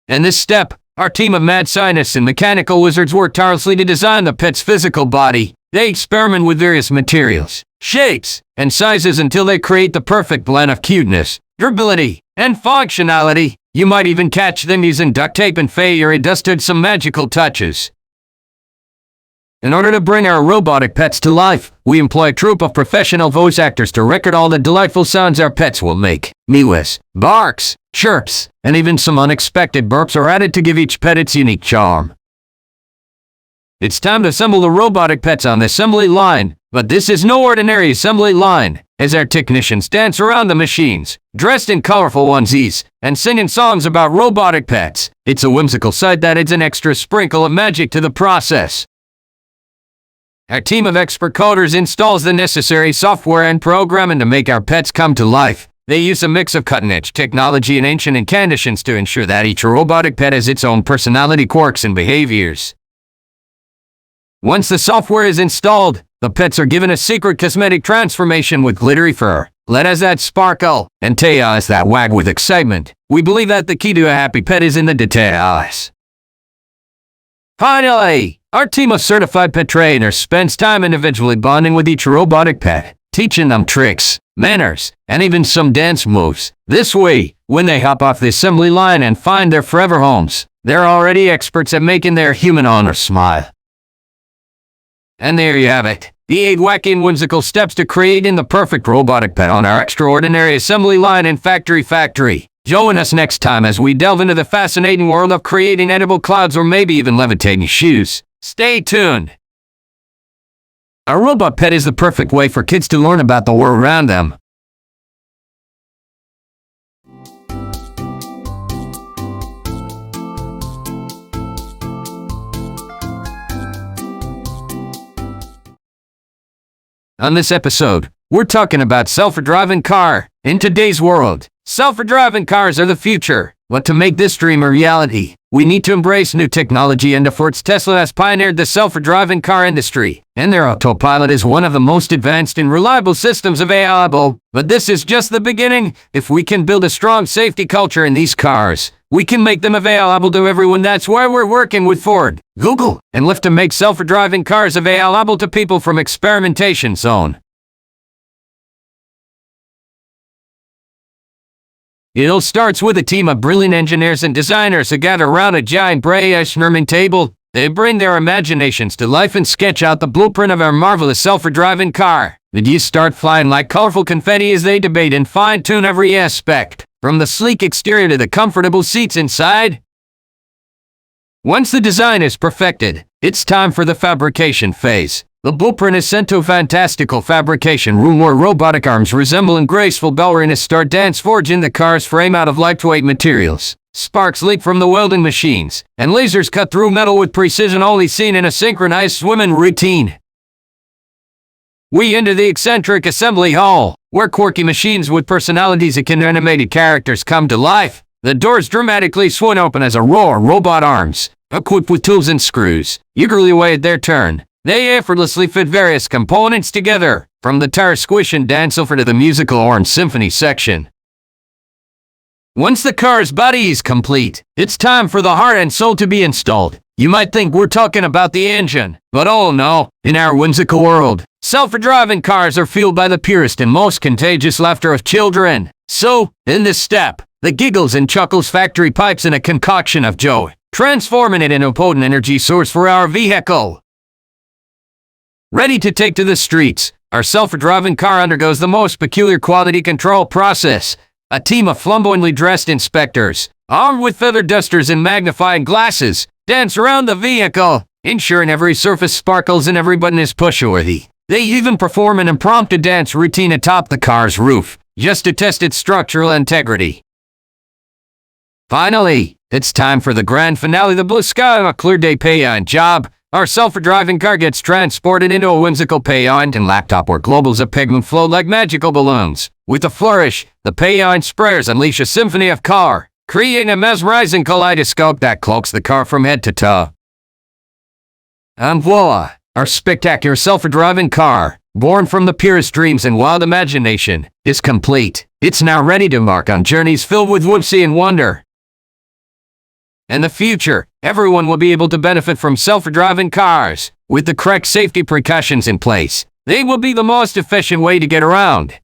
In this step, our team of mad scientists and mechanical wizards work tirelessly to design the pet's physical body. They experiment with various materials, shapes, and sizes until they create the perfect blend of cuteness, durability, and functionality. You might even catch them using duct tape and fairy dust to add some magical touches. In order to bring our robotic pets to life, we employ a troupe of professional voice actors to record all the delightful sounds our pets will make. Meows, barks, chirps, and even some unexpected burps are added to give each pet its unique charm. It's time to assemble the robotic pets on the assembly line, but this is no ordinary assembly line, as our technicians dance around the machines, dressed in colorful onesies, and singing songs about robotic pets. It's a whimsical sight that adds an extra sprinkle of magic to the process. Our team of expert coders installs the necessary software and programming to make our pets come to life. They use a mix of cutting-edge technology and ancient incantations to ensure that each robotic pet has its own personality, quirks, and behaviors. Once the software is installed, the pets are given a secret cosmetic transformation with glittery fur, letters that sparkle, and tails that wag with excitement. We believe that the key to a happy pet is in the details. Finally, our team of certified pet trainers spends time individually bonding with each robotic pet, teaching them tricks, manners, and even some dance moves. This way, when they hop off the assembly line and find their forever homes, they're already experts at making their human owner smile. And there you have it, the 8 wacky and whimsical steps to creating the perfect robotic pet on our extraordinary assembly line in Factory Factory. Join us next time as we delve into the fascinating world of creating edible clouds or maybe even levitating shoes. Stay tuned! A robot pet is the perfect way for kids to learn about the world around them. On this episode, we're talking about self-driving car. In today's world, self-driving cars are the future. But to make this dream a reality, we need to embrace new technology, and efforts Tesla has pioneered the self-driving car industry, and their autopilot is one of the most advanced and reliable systems available. But this is just the beginning. If we can build a strong safety culture in these cars, we can make them available to everyone. That's why we're working with Ford, Google, and Lyft to make self-driving cars available to people from experimentation zone. It all starts with a team of brilliant engineers and designers who gather around a giant brainstorming table. They bring their imaginations to life and sketch out the blueprint of our marvelous self-driving car. The geese start flying like colorful confetti as they debate and fine-tune every aspect, from the sleek exterior to the comfortable seats inside. Once the design is perfected, it's time for the fabrication phase. The blueprint is sent to a fantastical fabrication room where robotic arms resembling graceful ballerinas start dance forging the car's frame out of lightweight materials. Sparks leak from the welding machines, and lasers cut through metal with precision only seen in a synchronized swimming routine. We enter the eccentric assembly hall, where quirky machines with personalities akin to animated characters come to life. The doors dramatically swing open as a row of robot arms, equipped with tools and screws, eagerly await their turn. They effortlessly fit various components together, from the tire squish and dance over to the musical orange symphony section. Once the car's body is complete, it's time for the heart and soul to be installed. You might think we're talking about the engine, but oh no, in our whimsical world, self-driving cars are fueled by the purest and most contagious laughter of children. So, in this step, the giggles and chuckles factory pipes in a concoction of joy, transforming it into a potent energy source for our vehicle. Ready to take to the streets, our self-driving car undergoes the most peculiar quality control process. A team of flamboyantly dressed inspectors, armed with feather dusters and magnifying glasses, dance around the vehicle, ensuring every surface sparkles and every button is push-worthy. They even perform an impromptu dance routine atop the car's roof, just to test its structural integrity. Finally, it's time for the grand finale, the blue sky on a clear day paint job. Our self-driving car gets transported into a whimsical paint and laptop where globals of pigment float like magical balloons. With a flourish, the paint sprayers unleash a symphony of color, creating a mesmerizing kaleidoscope that cloaks the car from head to toe. And voila! Our spectacular self-driving car, born from the purest dreams and wild imagination, is complete. It's now ready to embark on journeys filled with whimsy and wonder. In the future, everyone will be able to benefit from self-driving cars. With the correct safety precautions in place, they will be the most efficient way to get around.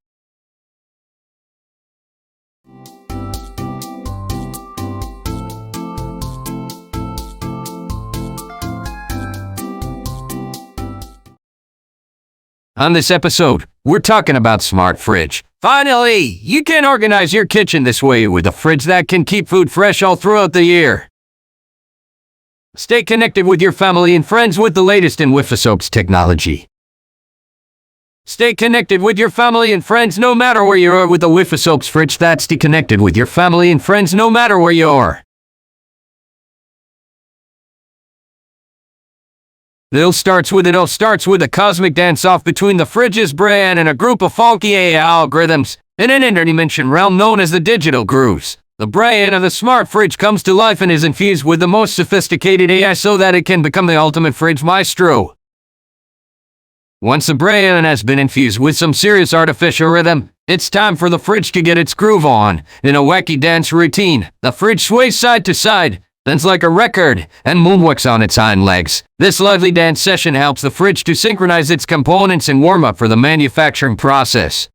On this episode, we're talking about smart fridge. Finally, you can organize your kitchen this way with a fridge that can keep food fresh all throughout the year. Stay connected with your family and friends with the latest in Wi-Fi technology. Stay connected with your family and friends no matter where you are with the Wi-Fi fridge that's stay connected with your family and friends no matter where you are. It all starts with a cosmic dance-off between the fridge's brand and a group of funky AI algorithms in an interdimension realm known as the digital grooves. The brain of the smart fridge comes to life and is infused with the most sophisticated AI so that it can become the ultimate fridge maestro. Once the brain has been infused with some serious artificial rhythm, it's time for the fridge to get its groove on. In a wacky dance routine, the fridge sways side to side, bends like a record, and moonwalks on its hind legs. This lively dance session helps the fridge to synchronize its components and warm up for the manufacturing process.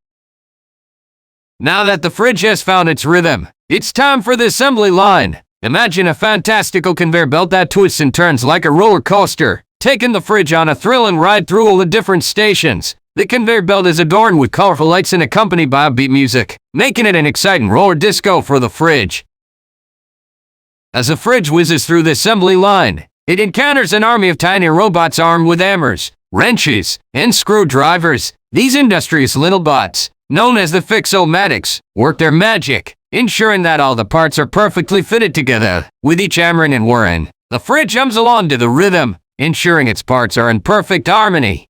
Now that the fridge has found its rhythm, it's time for the assembly line. Imagine a fantastical conveyor belt that twists and turns like a roller coaster, taking the fridge on a thrilling ride through all the different stations. The conveyor belt is adorned with colorful lights and accompanied by upbeat music, making it an exciting roller disco for the fridge. As the fridge whizzes through the assembly line, it encounters an army of tiny robots armed with hammers, wrenches, and screwdrivers. These industrious little bots, known as the Fixomatics, work their magic, ensuring that all the parts are perfectly fitted together. With each hammering and whirring, the fridge hums along to the rhythm, ensuring its parts are in perfect harmony.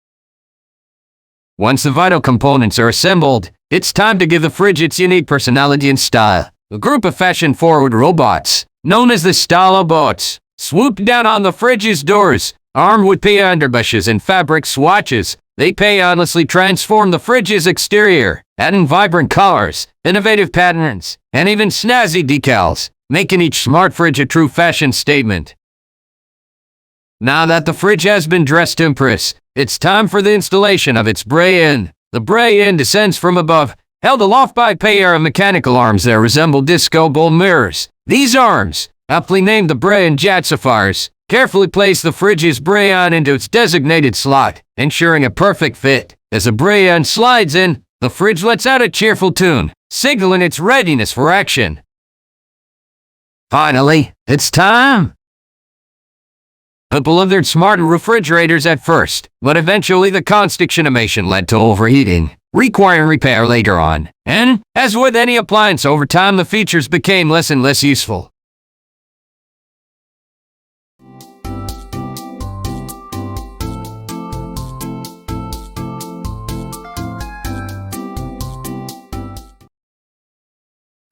Once the vital components are assembled, it's time to give the fridge its unique personality and style. A group of fashion-forward robots, known as the Stalobots, swooped down on the fridge's doors, armed with pear underbrushes and fabric swatches. They painlessly transform the fridge's exterior, adding vibrant colors, innovative patterns, and even snazzy decals, making each smart fridge a true fashion statement. Now that the fridge has been dressed to impress, it's time for the installation of its brain. The brain descends from above, held aloft by a pair of mechanical arms that resemble disco ball mirrors. These arms, aptly named the brain Jatsafars, carefully place the fridge's brain into its designated slot, ensuring a perfect fit. As the brain slides in, the fridge lets out a cheerful tune, signaling its readiness for action. Finally, it's time! People loved their smart refrigerators at first, but eventually the constant automation led to overheating, requiring repair later on. And, as with any appliance over time, the features became less and less useful.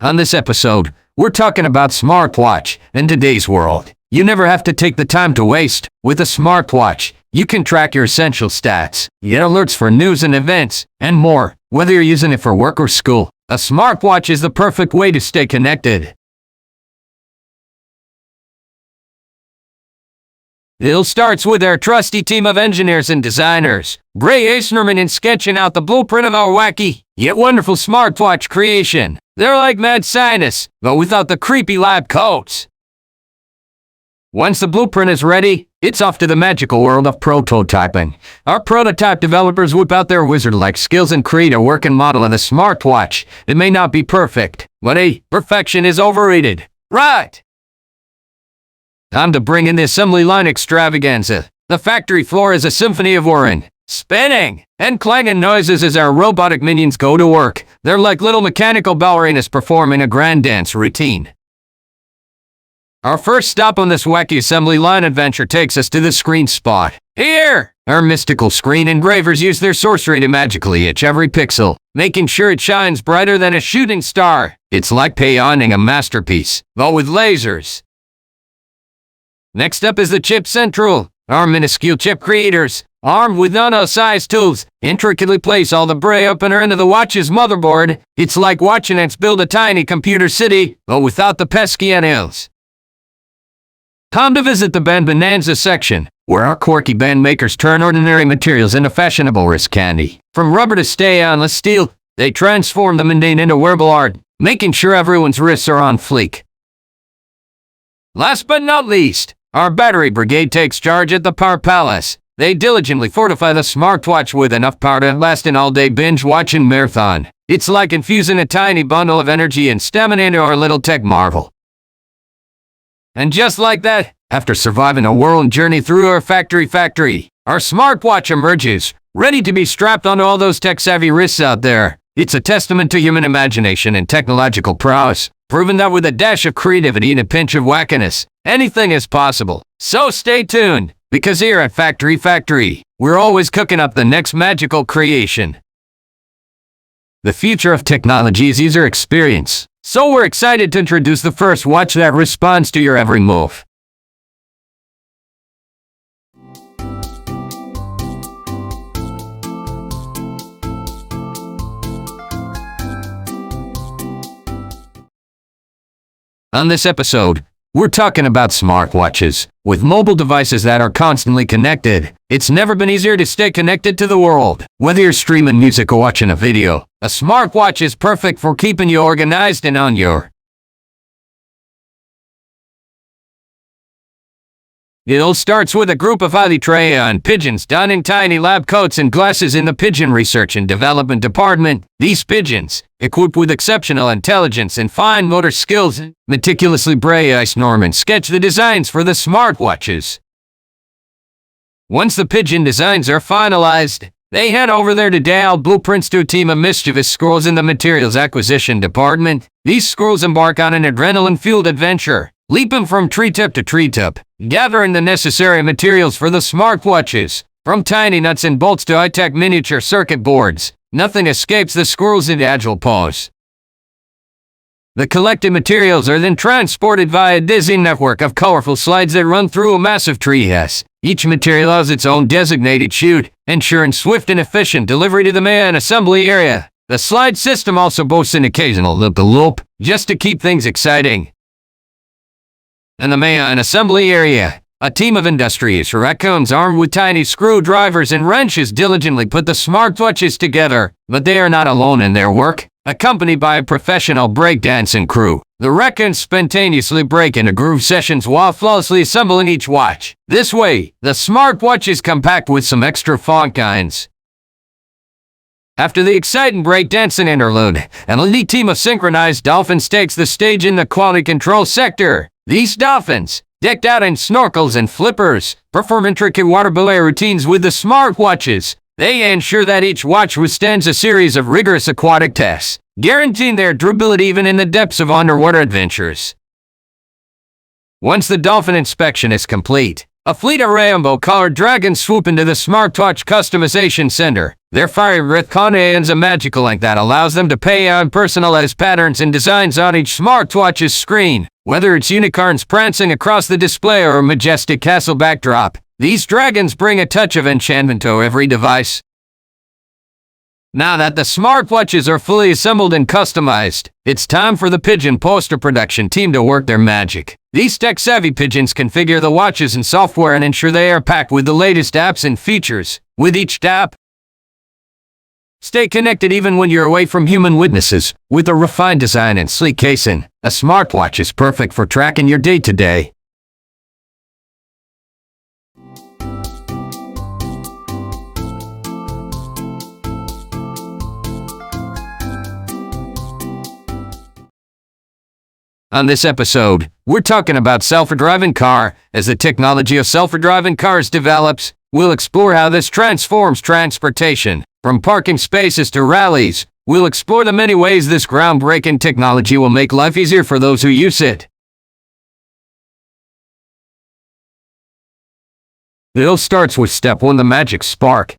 On this episode, we're talking about smartwatch. In today's world, you never have to take the time to waste. With a smartwatch, you can track your essential stats, get alerts for news and events, and more. Whether you're using it for work or school, a smartwatch is the perfect way to stay connected. It all starts with our trusty team of engineers and designers, Bray Acerman, in sketching out the blueprint of our wacky, yet wonderful smartwatch creation. They're like mad scientists, but without the creepy lab coats. Once the blueprint is ready, it's off to the magical world of prototyping. Our prototype developers whip out their wizard-like skills and create a working model of the smartwatch. It may not be perfect, but hey, perfection is overrated. Right! Time to bring in the assembly line extravaganza. The factory floor is a symphony of whirring, spinning, and clanging noises as our robotic minions go to work. They're like little mechanical ballerinas performing a grand dance routine. Our first stop on this wacky assembly line adventure takes us to the screen spot. Here, our mystical screen engravers use their sorcery to magically etch every pixel, making sure it shines brighter than a shooting star. It's like painting a masterpiece, but with lasers. Next up is the Chip Central. Our minuscule chip creators, armed with nano-sized tools, intricately place all the Bray opener into the watch's motherboard. It's like watching ants build a tiny computer city, but without the pesky nails. Time to visit the Band Bonanza section, where our quirky band makers turn ordinary materials into fashionable wrist candy. From rubber to stainless steel, they transform the mundane into wearable art, making sure everyone's wrists are on fleek. Last but not least, our battery brigade takes charge at the Power Palace. They diligently fortify the smartwatch with enough power to last an all-day binge-watching marathon. It's like infusing a tiny bundle of energy and stamina into our little tech marvel. And just like that, after surviving a whirlwind journey through our factory, our smartwatch emerges, ready to be strapped onto all those tech-savvy wrists out there. It's a testament to human imagination and technological prowess, proving that with a dash of creativity and a pinch of wackiness, anything is possible. So stay tuned, because here at Factory Factory, we're always cooking up the next magical creation. The future of technology is user experience, so we're excited to introduce the first watch that responds to your every move. On this episode, we're talking about smartwatches. With mobile devices that are constantly connected, it's never been easier to stay connected to the world. Whether you're streaming music or watching a video, a smartwatch is perfect for keeping you organized and on your. It all starts with a group of highly trained pigeons donning tiny lab coats and glasses in the Pigeon Research and Development Department. These pigeons, equipped with exceptional intelligence and fine motor skills, meticulously brainstorm and sketch the designs for the smartwatches. Once the pigeon designs are finalized, they head over there to dial blueprints to a team of mischievous squirrels in the Materials Acquisition Department. These squirrels embark on an adrenaline-fueled adventure, leaping from treetop to treetop, gathering the necessary materials for the smartwatches. From tiny nuts and bolts to high-tech miniature circuit boards, nothing escapes the squirrels' agile paws. The collected materials are then transported via a dizzy network of colorful slides that run through a massive treehouse. Each material has its own designated chute, ensuring swift and efficient delivery to the main assembly area. The slide system also boasts an occasional loop-the-loop, just to keep things exciting. In the main assembly area, a team of industrious raccoons armed with tiny screwdrivers and wrenches diligently put the smartwatches together, but they are not alone in their work. Accompanied by a professional breakdancing crew, the raccoons spontaneously break into groove sessions while flawlessly assembling each watch. This way, the smartwatch is compact with some extra fun kinds. After the exciting breakdancing interlude, an elite team of synchronized dolphins takes the stage in the quality control sector. These dolphins, decked out in snorkels and flippers, perform intricate water ballet routines with the smartwatches. They ensure that each watch withstands a series of rigorous aquatic tests, guaranteeing their durability even in the depths of underwater adventures. Once the dolphin inspection is complete, a fleet of rainbow-colored dragons swoop into the smartwatch customization center. Their fiery breath contains a magical ink that allows them to personalize patterns and designs on each smartwatch's screen. Whether it's unicorns prancing across the display or a majestic castle backdrop, these dragons bring a touch of enchantment to every device. Now that the smartwatches are fully assembled and customized, it's time for the pigeon post-production team to work their magic. These tech-savvy pigeons configure the watches and software and ensure they are packed with the latest apps and features. With each app, stay connected even when you're away from human witnesses. With a refined design and sleek casing, a smartwatch is perfect for tracking your day-to-day. On this episode, we're talking about self-driving car. As the technology of self-driving cars develops, we'll explore how this transforms transportation. From parking spaces to rallies, we'll explore the many ways this groundbreaking technology will make life easier for those who use it. It all starts with step 1, the magic spark.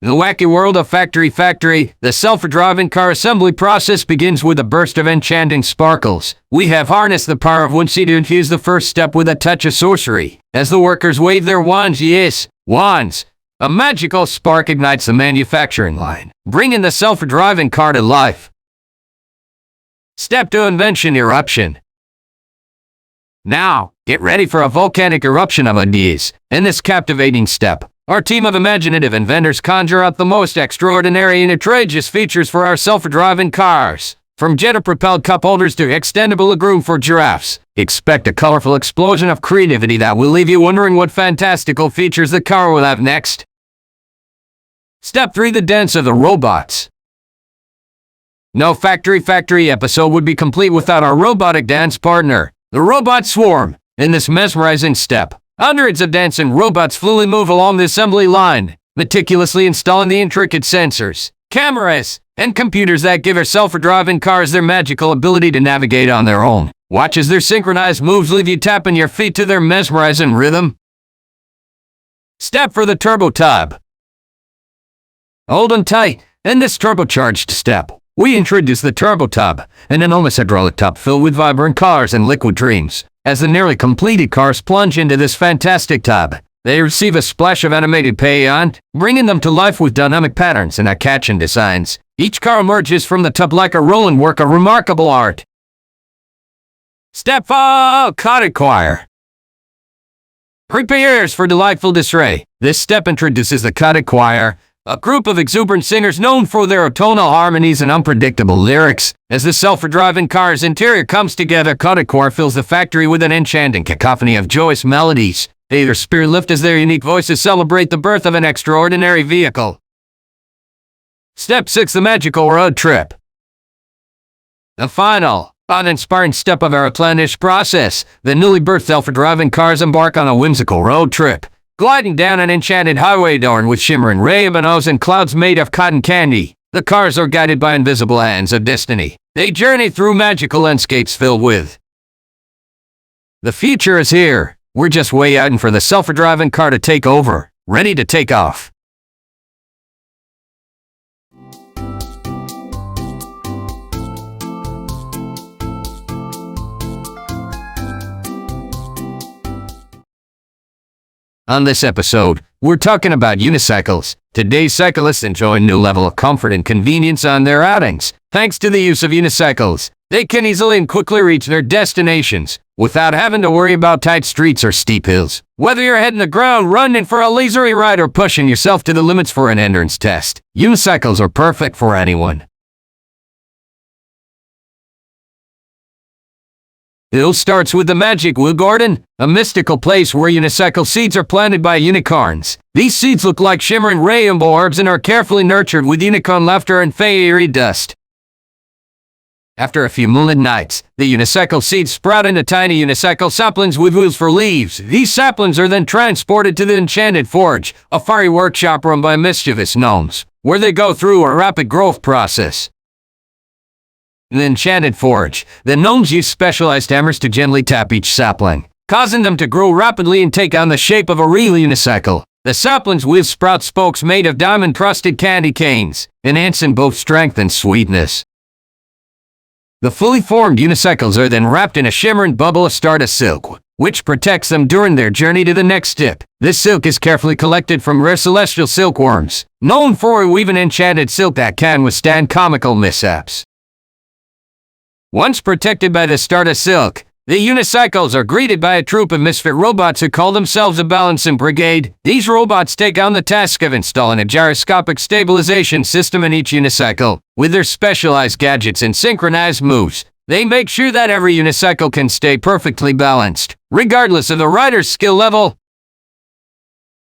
In the wacky world of Factory Factory, the self-driving car assembly process begins with a burst of enchanting sparkles. We have harnessed the power of Wincy to infuse the first step with a touch of sorcery. As the workers wave their wands, yes, wands, a magical spark ignites the manufacturing line, bringing the self-driving car to life. Step 2, invention eruption. Now, get ready for a volcanic eruption of ideas. In this captivating step, our team of imaginative inventors conjure up the most extraordinary and outrageous features for our self-driving cars. From jet-propelled cup holders to extendable legroom for giraffes, expect a colorful explosion of creativity that will leave you wondering what fantastical features the car will have next. Step 3, the dance of the robots. No Factory Factory episode would be complete without our robotic dance partner, the robot swarm. In this mesmerizing step, hundreds of dancing robots fluidly move along the assembly line, meticulously installing the intricate sensors, cameras, and computers that give our self-driving cars their magical ability to navigate on their own. Watch as their synchronized moves leave you tapping your feet to their mesmerizing rhythm. Step for the turbo tub. Hold on tight. In this turbocharged step, we introduce the turbo tub, an enormous hydraulic tub filled with vibrant colors and liquid dreams. As the nearly completed cars plunge into this fantastic tub, they receive a splash of animated paint, bringing them to life with dynamic patterns and eye-catching designs. Each car emerges from the tub like a rolling work of remarkable art. Step 5, Cottage Choir. Prepare your ears for delightful disarray. This step introduces the Cottage Choir, a group of exuberant singers known for their tonal harmonies and unpredictable lyrics. As the self-driving car's interior comes together, Cottage Choir fills the factory with an enchanting cacophony of joyous melodies. They either spirit lift as their unique voices celebrate the birth of an extraordinary vehicle. Step 6, the magical road trip. The final, uninspiring step of our outlandish process, the newly birthed self-driving cars embark on a whimsical road trip, gliding down an enchanted highway adorned with shimmering rainbows and clouds made of cotton candy. The cars are guided by invisible hands of destiny. They journey through magical landscapes filled with. The future is here. We're just waiting for the self-driving car to take over, ready to take off. On this episode, we're talking about unicycles. Today's cyclists enjoy a new level of comfort and convenience on their outings. Thanks to the use of unicycles, they can easily and quickly reach their destinations without having to worry about tight streets or steep hills. Whether you're heading the ground, running for a leisurely ride, or pushing yourself to the limits for an endurance test, unicycles are perfect for anyone. It all starts with the Magic Wheel Garden, a mystical place where unicycle seeds are planted by unicorns. These seeds look like shimmering rainbow herbs and are carefully nurtured with unicorn laughter and fairy dust. After a few moonlit nights, the unicycle seeds sprout into tiny unicycle saplings with wheels for leaves. These saplings are then transported to the Enchanted Forge, a fiery workshop run by mischievous gnomes, where they go through a rapid growth process. In the Enchanted Forge, the gnomes use specialized hammers to gently tap each sapling, causing them to grow rapidly and take on the shape of a real unicycle. The saplings with sprout spokes made of diamond-crusted candy canes, enhancing both strength and sweetness. The fully formed unicycles are then wrapped in a shimmering bubble of stardust silk, which protects them during their journey to the next step. This silk is carefully collected from rare celestial silkworms, known for weaving enchanted silk that can withstand comical mishaps. Once protected by the stardust silk, the unicycles are greeted by a troop of misfit robots who call themselves a balancing brigade. These robots take on the task of installing a gyroscopic stabilization system in each unicycle. With their specialized gadgets and synchronized moves, they make sure that every unicycle can stay perfectly balanced, regardless of the rider's skill level.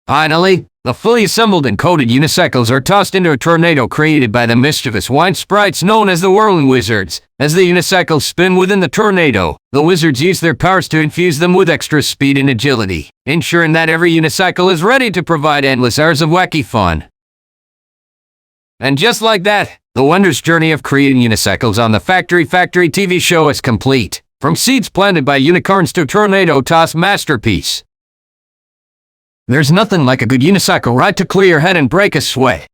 Finally, the fully assembled and coated unicycles are tossed into a tornado created by the mischievous wine sprites known as the Whirling Wizards. As the unicycles spin within the tornado, the wizards use their powers to infuse them with extra speed and agility, ensuring that every unicycle is ready to provide endless hours of wacky fun. And just like that, the wondrous journey of creating unicycles on the Factory Factory TV show is complete. From seeds planted by unicorns to tornado-tossed masterpiece. There's nothing like a good unicycle ride to clear your head and break a sweat.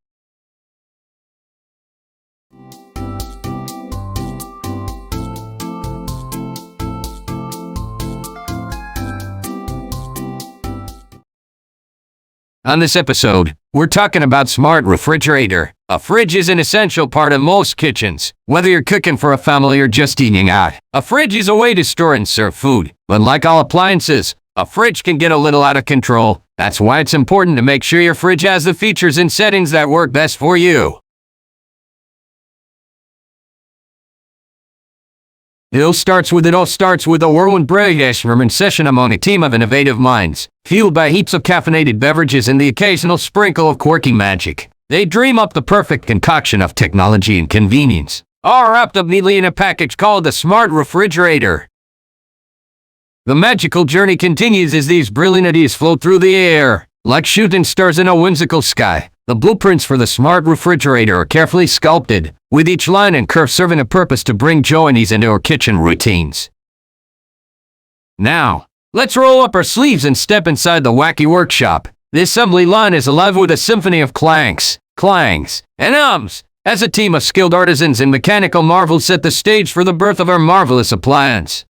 On this episode, we're talking about smart refrigerator. A fridge is an essential part of most kitchens. Whether you're cooking for a family or just eating out, a fridge is a way to store and serve food. But like all appliances, a fridge can get a little out of control. That's why it's important to make sure your fridge has the features and settings that work best for you. It all starts with a whirlwind brainstorming session among a team of innovative minds, fueled by heaps of caffeinated beverages and the occasional sprinkle of quirky magic. They dream up the perfect concoction of technology and convenience. all wrapped up neatly in a package called the Smart Refrigerator. The magical journey continues as these brilliant ideas float through the air, like shooting stars in a whimsical sky. The blueprints for the Smart Refrigerator are carefully sculpted, with each line and curve serving a purpose to bring joy and ease into our kitchen routines. Now, let's roll up our sleeves and step inside the wacky workshop. The assembly line is alive with a symphony of clanks, clangs, and ums, as a team of skilled artisans and mechanical marvels set the stage for the birth of our marvelous appliance.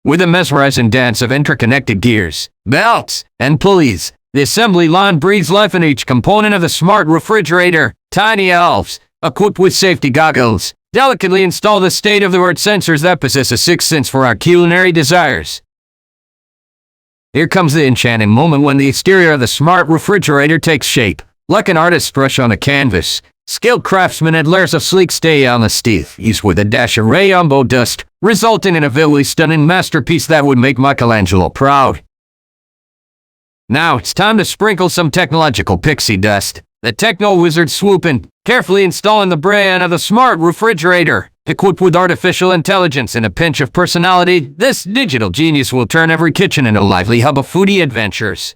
With a mesmerizing dance of interconnected gears, belts, and pulleys, the assembly line breathes life in each component of the Smart Refrigerator. Tiny elves, equipped with safety goggles, delicately install the state-of-the-art sensors that possess a sixth sense for our culinary desires. Here comes the enchanting moment when the exterior of the Smart Refrigerator takes shape. Like an artist's brush on a canvas, skilled craftsmen add layers of sleek stay on the steel, used with a dash of rainbow dust, resulting in a visually stunning masterpiece that would make Michelangelo proud. Now it's time to sprinkle some technological pixie dust. The techno wizard swoop in, carefully installing the brain of the Smart Refrigerator. Equipped with artificial intelligence and a pinch of personality, this digital genius will turn every kitchen into a lively hub of foodie adventures.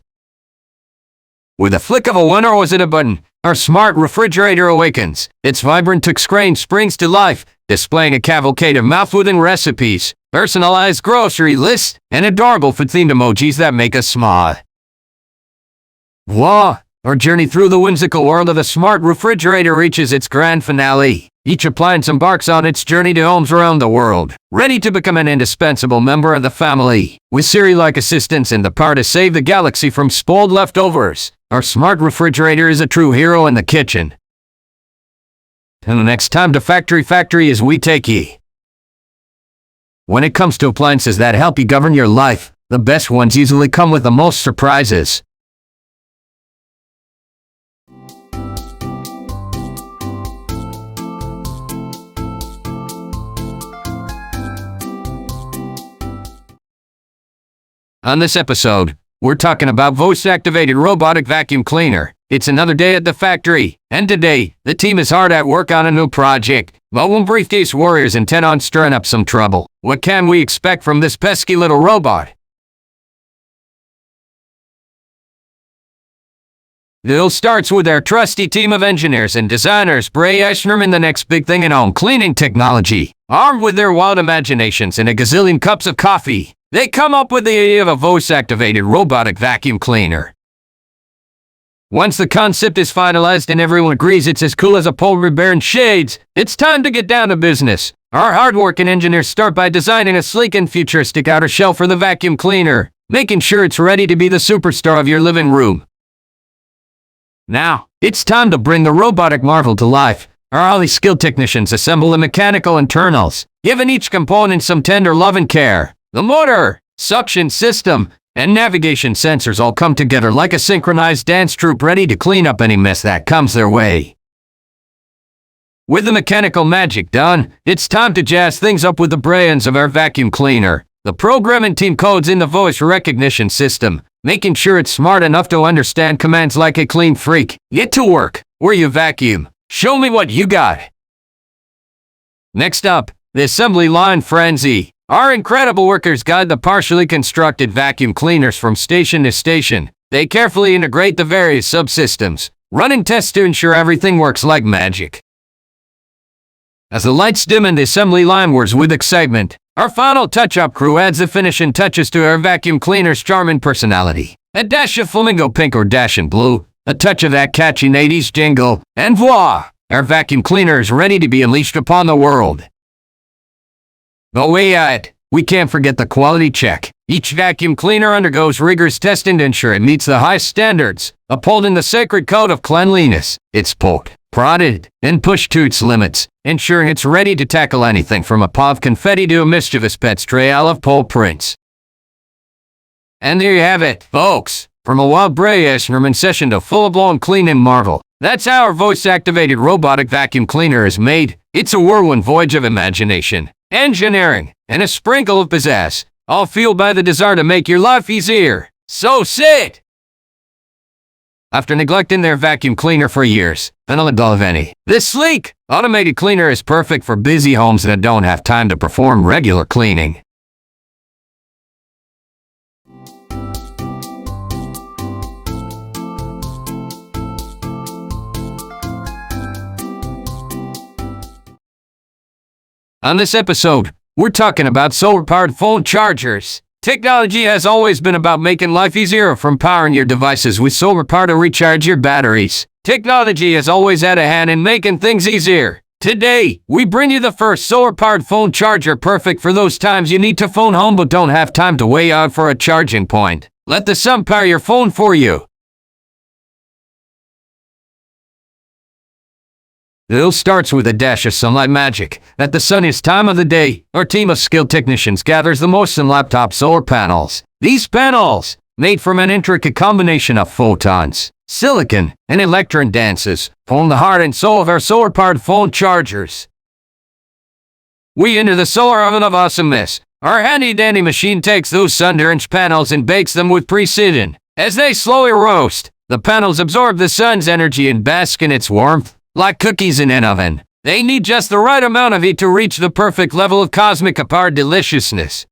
With a flick of a wand or was it a button, our Smart Refrigerator awakens. Its vibrant touchscreen springs to life, displaying a cavalcade of mouth-watering recipes, personalized grocery lists, and adorable food-themed emojis that make us smile. Voila! Our journey through the whimsical world of the Smart Refrigerator reaches its grand finale. Each appliance embarks on its journey to homes around the world, ready to become an indispensable member of the family. With Siri-like assistance and the power to save the galaxy from spoiled leftovers, our Smart Refrigerator is a true hero in the kitchen. Till the next time to Factory Factory as we take ye. When it comes to appliances that help you govern your life, the best ones usually come with the most surprises. On this episode, we're talking about voice-activated robotic vacuum cleaner. It's another day at the factory, and today, the team is hard at work on a new project. But one briefcase warriors intent on stirring up some trouble. What can we expect from this pesky little robot? It all starts with our trusty team of engineers and designers brainstorming the next big thing in home cleaning technology. Armed with their wild imaginations and a gazillion cups of coffee, they come up with the idea of a voice-activated robotic vacuum cleaner. Once the concept is finalized and everyone agrees it's as cool as a polar bear in shades, it's time to get down to business. Our hard-working engineers start by designing a sleek and futuristic outer shell for the vacuum cleaner, making sure it's ready to be the superstar of your living room. Now, it's time to bring the robotic marvel to life. Our highly skilled technicians assemble the mechanical internals, giving each component some tender love and care. The motor, suction system, and navigation sensors all come together like a synchronized dance troupe ready to clean up any mess that comes their way. With the mechanical magic done, it's time to jazz things up with the brains of our vacuum cleaner. The programming team codes in the voice recognition system, making sure it's smart enough to understand commands like a clean freak, get to work, or you vacuum, show me what you got. Next up, the assembly line frenzy. Our incredible workers guide the partially constructed vacuum cleaners from station to station. They carefully integrate the various subsystems, running tests to ensure everything works like magic. As the lights dim and the assembly line whirs with excitement, our final touch-up crew adds the finishing touches to our vacuum cleaner's charming personality. A dash of flamingo pink or dashing blue, a touch of that catchy 80s jingle, and voila! Our vacuum cleaner is ready to be unleashed upon the world. But wait, we can't forget the quality check. Each vacuum cleaner undergoes rigorous testing to ensure it meets the highest standards, upholding the sacred code of cleanliness. It's poked, prodded, and pushed to its limits, ensuring it's ready to tackle anything from a pop of confetti to a mischievous pet's trail of paw prints. And there you have it, folks. From a wild brainstorming session to full-blown cleaning marvel, that's how our voice-activated robotic vacuum cleaner is made. It's a whirlwind voyage of imagination, engineering, and a sprinkle of pizzazz, all fueled by the desire to make your life easier. So sit! after neglecting their vacuum cleaner for years. This sleek, automated cleaner is perfect for busy homes that don't have time to perform regular cleaning. On this episode, we're talking about solar-powered phone chargers. Technology has always been about making life easier, from powering your devices with solar power to recharge your batteries. Technology has always had a hand in making things easier. Today, we bring you the first solar-powered phone charger, perfect for those times you need to phone home but don't have time to wait out for a charging point. Let the sun power your phone for you. It all starts with a dash of sunlight magic. At the sunniest time of the day, our team of skilled technicians gathers the most in laptop solar panels. These panels, made from an intricate combination of photons, silicon, and electron dances, form the heart and soul of our solar-powered phone chargers. We enter the solar oven of awesomeness. Our handy-dandy machine takes those under-inch panels and bakes them with precision. As they slowly roast, the panels absorb the sun's energy and bask in its warmth. Like cookies in an oven, they need just the right amount of heat to reach the perfect level of cosmic apart deliciousness.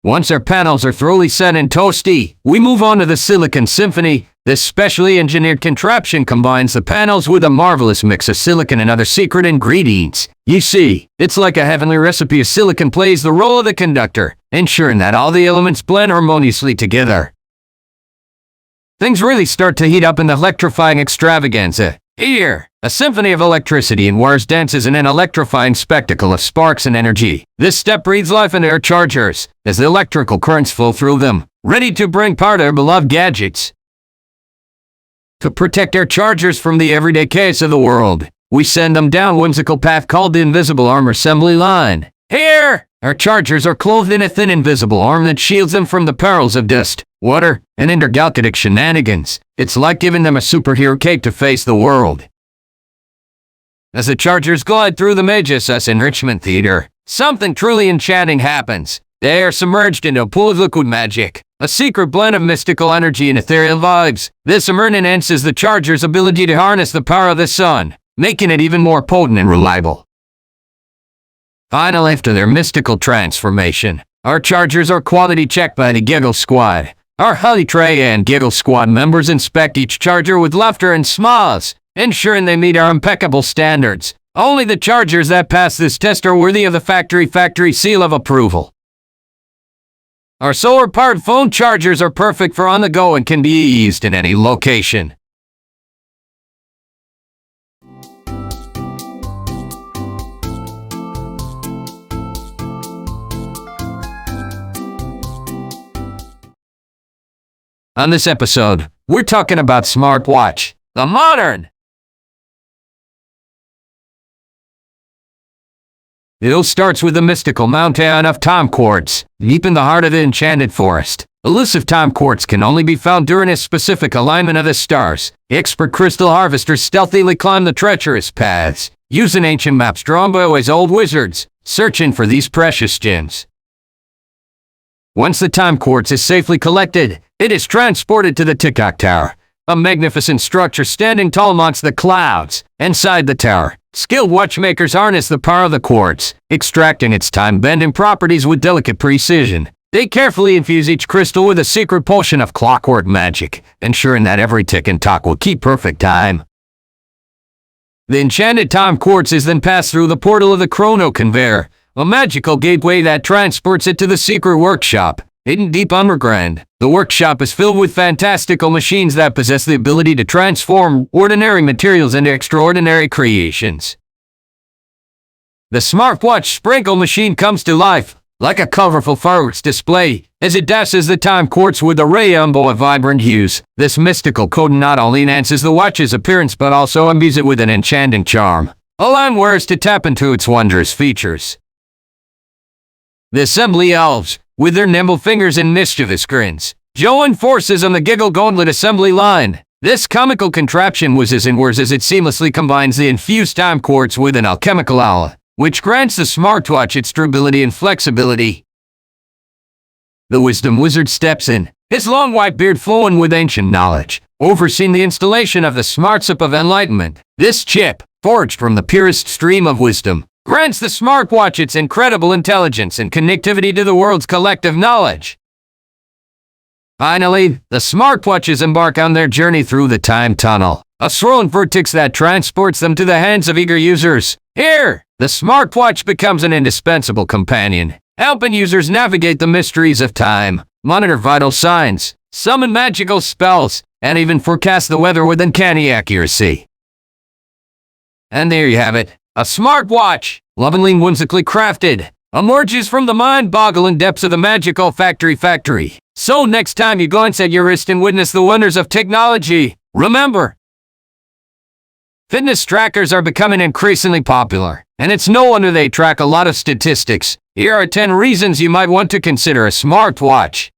Once our panels are thoroughly set and toasty, we move on to the Silicon Symphony. This specially engineered contraption combines the panels with a marvelous mix of silicon and other secret ingredients. You see, it's like a heavenly recipe as silicon plays the role of the conductor, ensuring that all the elements blend harmoniously together. Things really start to heat up in the electrifying extravaganza. Here, a symphony of electricity and wires dances in an electrifying spectacle of sparks and energy. This step breathes life into our chargers as the electrical currents flow through them, ready to bring power to our beloved gadgets. To protect our chargers from the everyday chaos of the world, we send them down a whimsical path called the invisible arm assembly line. Here, our chargers are clothed in a thin invisible arm that shields them from the perils of dust, water, and intergalactic shenanigans. It's like giving them a superhero cape to face the world. As the chargers glide through the Magus Enrichment Theater, something truly enchanting happens. They are submerged into a pool of liquid magic, a secret blend of mystical energy and ethereal vibes. This immersion enhances the charger's ability to harness the power of the sun, making it even more potent and reliable. Finally, after their mystical transformation, our chargers are quality checked by the Giggle Squad. Our highly trained and Giggle Squad members inspect each charger with laughter and smiles, ensuring they meet our impeccable standards. Only the chargers that pass this test are worthy of the Factory seal of approval. Our solar-powered phone chargers are perfect for on the go and can be used in any location. On this episode, we're talking about smartwatch, the modern. It all starts with the mystical mountain of time quartz, deep in the heart of the enchanted forest. Elusive time quartz can only be found during a specific alignment of the stars. Expert crystal harvesters stealthily climb the treacherous paths, using ancient maps drawn by always old wizards, searching for these precious gems. Once the time quartz is safely collected, it is transported to the Tick-Tock Tower, a magnificent structure standing tall amongst the clouds. Inside the tower, skilled watchmakers harness the power of the quartz, extracting its time-bending properties with delicate precision. They carefully infuse each crystal with a secret potion of clockwork magic, ensuring that every tick and tock will keep perfect time. The enchanted time quartz is then passed through the portal of the chrono conveyor, a magical gateway that transports it to the secret workshop. Hidden deep underground, the workshop is filled with fantastical machines that possess the ability to transform ordinary materials into extraordinary creations. The smartwatch sprinkle machine comes to life, like a colorful fireworks display, as it dashes the time quartz with a rainbow of vibrant hues. This mystical coating not only enhances the watch's appearance but also imbues it with an enchanting charm, allowing wearers to tap into its wondrous features. The assembly elves, with their nimble fingers and mischievous grins, join forces on the Giggle Gauntlet assembly line. This comical contraption whizzes and whirs as it seamlessly combines the infused time quartz with an alchemical alloy, which grants the smartwatch its durability and flexibility. The Wisdom Wizard steps in, his long white beard flowing with ancient knowledge. overseeing the installation of the smart chip of enlightenment. This chip, forged from the purest stream of wisdom, grants the smartwatch its incredible intelligence and connectivity to the world's collective knowledge. Finally, the smartwatches embark on their journey through the time tunnel, a swirling vortex that transports them to the hands of eager users. Here, the smartwatch becomes an indispensable companion, helping users navigate the mysteries of time, monitor vital signs, summon magical spells, and even forecast the weather with uncanny accuracy. And there you have it, a smartwatch, lovingly and whimsically crafted, emerges from the mind-boggling depths of the magical Factory Factory. So next time you glance at your wrist and witness the wonders of technology, remember, fitness trackers are becoming increasingly popular, and it's no wonder they track a lot of statistics. Here are 10 reasons you might want to consider a smartwatch.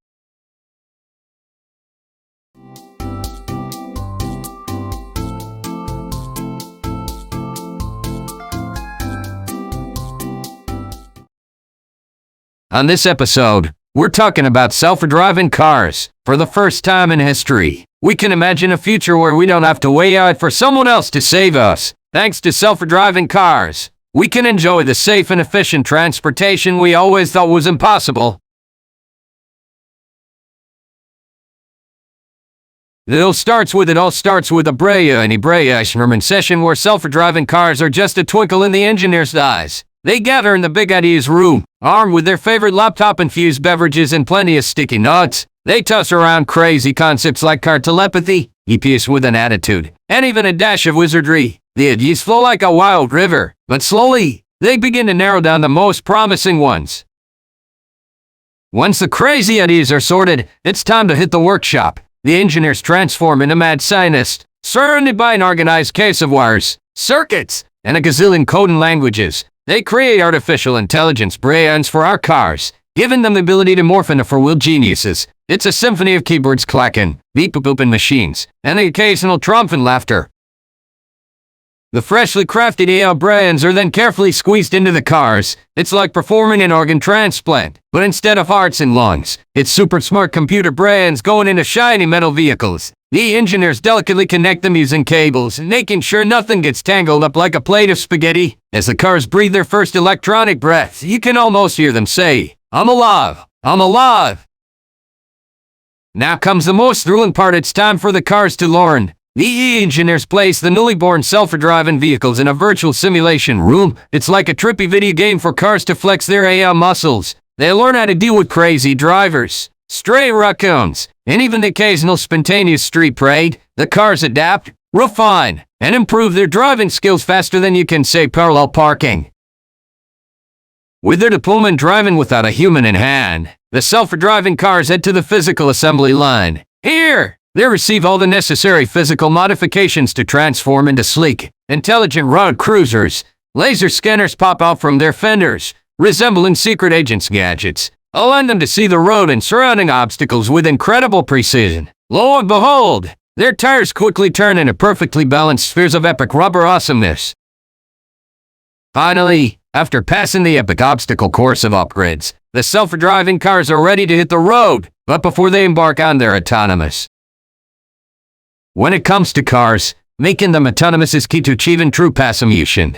On this episode, we're talking about self-driving cars. For the first time in history, we can imagine a future where we don't have to wait out for someone else to save us. Thanks to self-driving cars, we can enjoy the safe and efficient transportation we always thought was impossible. It all starts with a brainstorming session where self-driving cars are just a twinkle in the engineer's eyes. They gather in the big ideas room, armed with their favorite laptop-infused beverages and plenty of sticky notes. They toss around crazy concepts like car telepathy, EPS with an attitude, and even a dash of wizardry. The ideas flow like a wild river, but slowly, they begin to narrow down the most promising ones. Once the crazy ideas are sorted, it's time to hit the workshop. The engineers transform into mad scientists, surrounded by an organized case of wires, circuits, and a gazillion coding languages. They create artificial intelligence brains for our cars, giving them the ability to morph into four-wheeled geniuses. It's a symphony of keyboards clacking, beep-booping machines, and the occasional triumphant laughter. The freshly crafted AI brains are then carefully squeezed into the cars. It's like performing an organ transplant, but instead of hearts and lungs, it's super smart computer brains going into shiny metal vehicles. The engineers delicately connect them using cables, making sure nothing gets tangled up like a plate of spaghetti. As the cars breathe their first electronic breaths, you can almost hear them say, "I'm alive! I'm alive!" Now comes the most thrilling part. It's time for the cars to learn. The engineers place the newly born self-driving vehicles in a virtual simulation room. It's like a trippy video game for cars to flex their AI muscles. They learn how to deal with crazy drivers, stray raccoons, and even the occasional spontaneous street parade. The cars adapt, refine, and improve their driving skills faster than you can say parallel parking. With their deployment driving without a human in hand, the self-driving cars head to the physical assembly line. Here, they receive all the necessary physical modifications to transform into sleek, intelligent road cruisers. Laser scanners pop out from their fenders, resembling secret agents' gadgets, allowing them to see the road and surrounding obstacles with incredible precision. Lo and behold, their tires quickly turn into perfectly balanced spheres of epic rubber awesomeness. Finally, after passing the epic obstacle course of upgrades, the self-driving cars are ready to hit the road, but before they embark on their autonomous. When it comes to cars, making them autonomous is key to achieving true passion.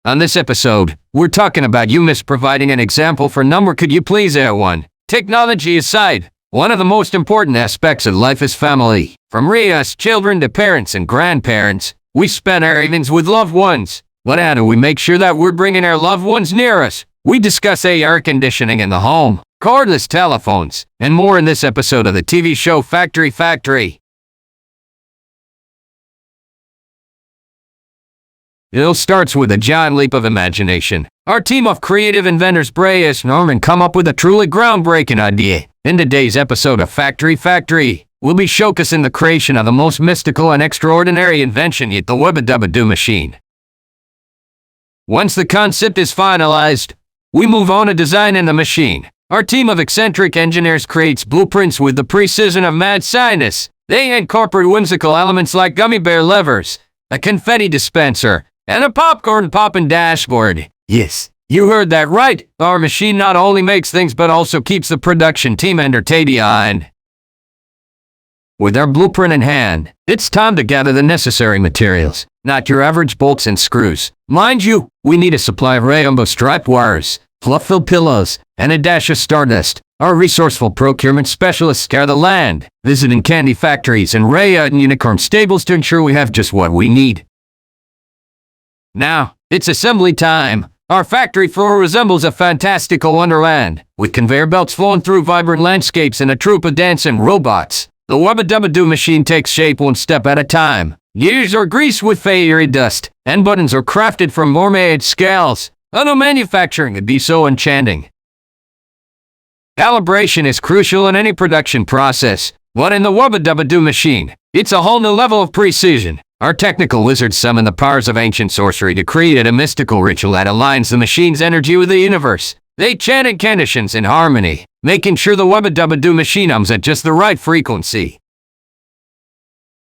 On this episode, we're talking about providing an example for number. Could you please add one? Technology aside, one of the most important aspects of life is family. From us children to parents and grandparents, we spend our evenings with loved ones. But how do we make sure that we're bringing our loved ones near us? We discuss air conditioning in the home, cordless telephones, and more in this episode of the TV show Factory Factory. It all starts with a giant leap of imagination. Our team of creative inventors brainstorm and come up with a truly groundbreaking idea. In today's episode of Factory Factory, we'll be showcasing the creation of the most mystical and extraordinary invention yet, the Webba-Dubba-Doo machine. Once the concept is finalized, we move on to designing the machine. Our team of eccentric engineers creates blueprints with the precision of mad scientists. They incorporate whimsical elements like gummy bear levers, a confetti dispenser, and a popcorn popping dashboard. Yes, you heard that right. Our machine not only makes things but also keeps the production team entertained. With our blueprint in hand, it's time to gather the necessary materials, not your average bolts and screws. Mind you, we need a supply of rainbow striped wires, fluff-filled pillows, and a dash of stardust. Our resourceful procurement specialists scour the land, visiting candy factories and Raya and unicorn stables to ensure we have just what we need. Now, it's assembly time. Our factory floor resembles a fantastical wonderland, with conveyor belts flowing through vibrant landscapes and a troupe of dancing robots. The Wubba-Dubba-Doo machine takes shape one step at a time. Gears are greased with fairy dust, and buttons are crafted from mermaid scales. Auto manufacturing would be so enchanting. Calibration is crucial in any production process, but in the Wubba-Dubba-Doo machine, it's a whole new level of precision. Our technical wizards summon the powers of ancient sorcery to create a mystical ritual that aligns the machine's energy with the universe. They chant incantations in harmony, making sure the Wubba-Dubba-Doo machine hums at just the right frequency.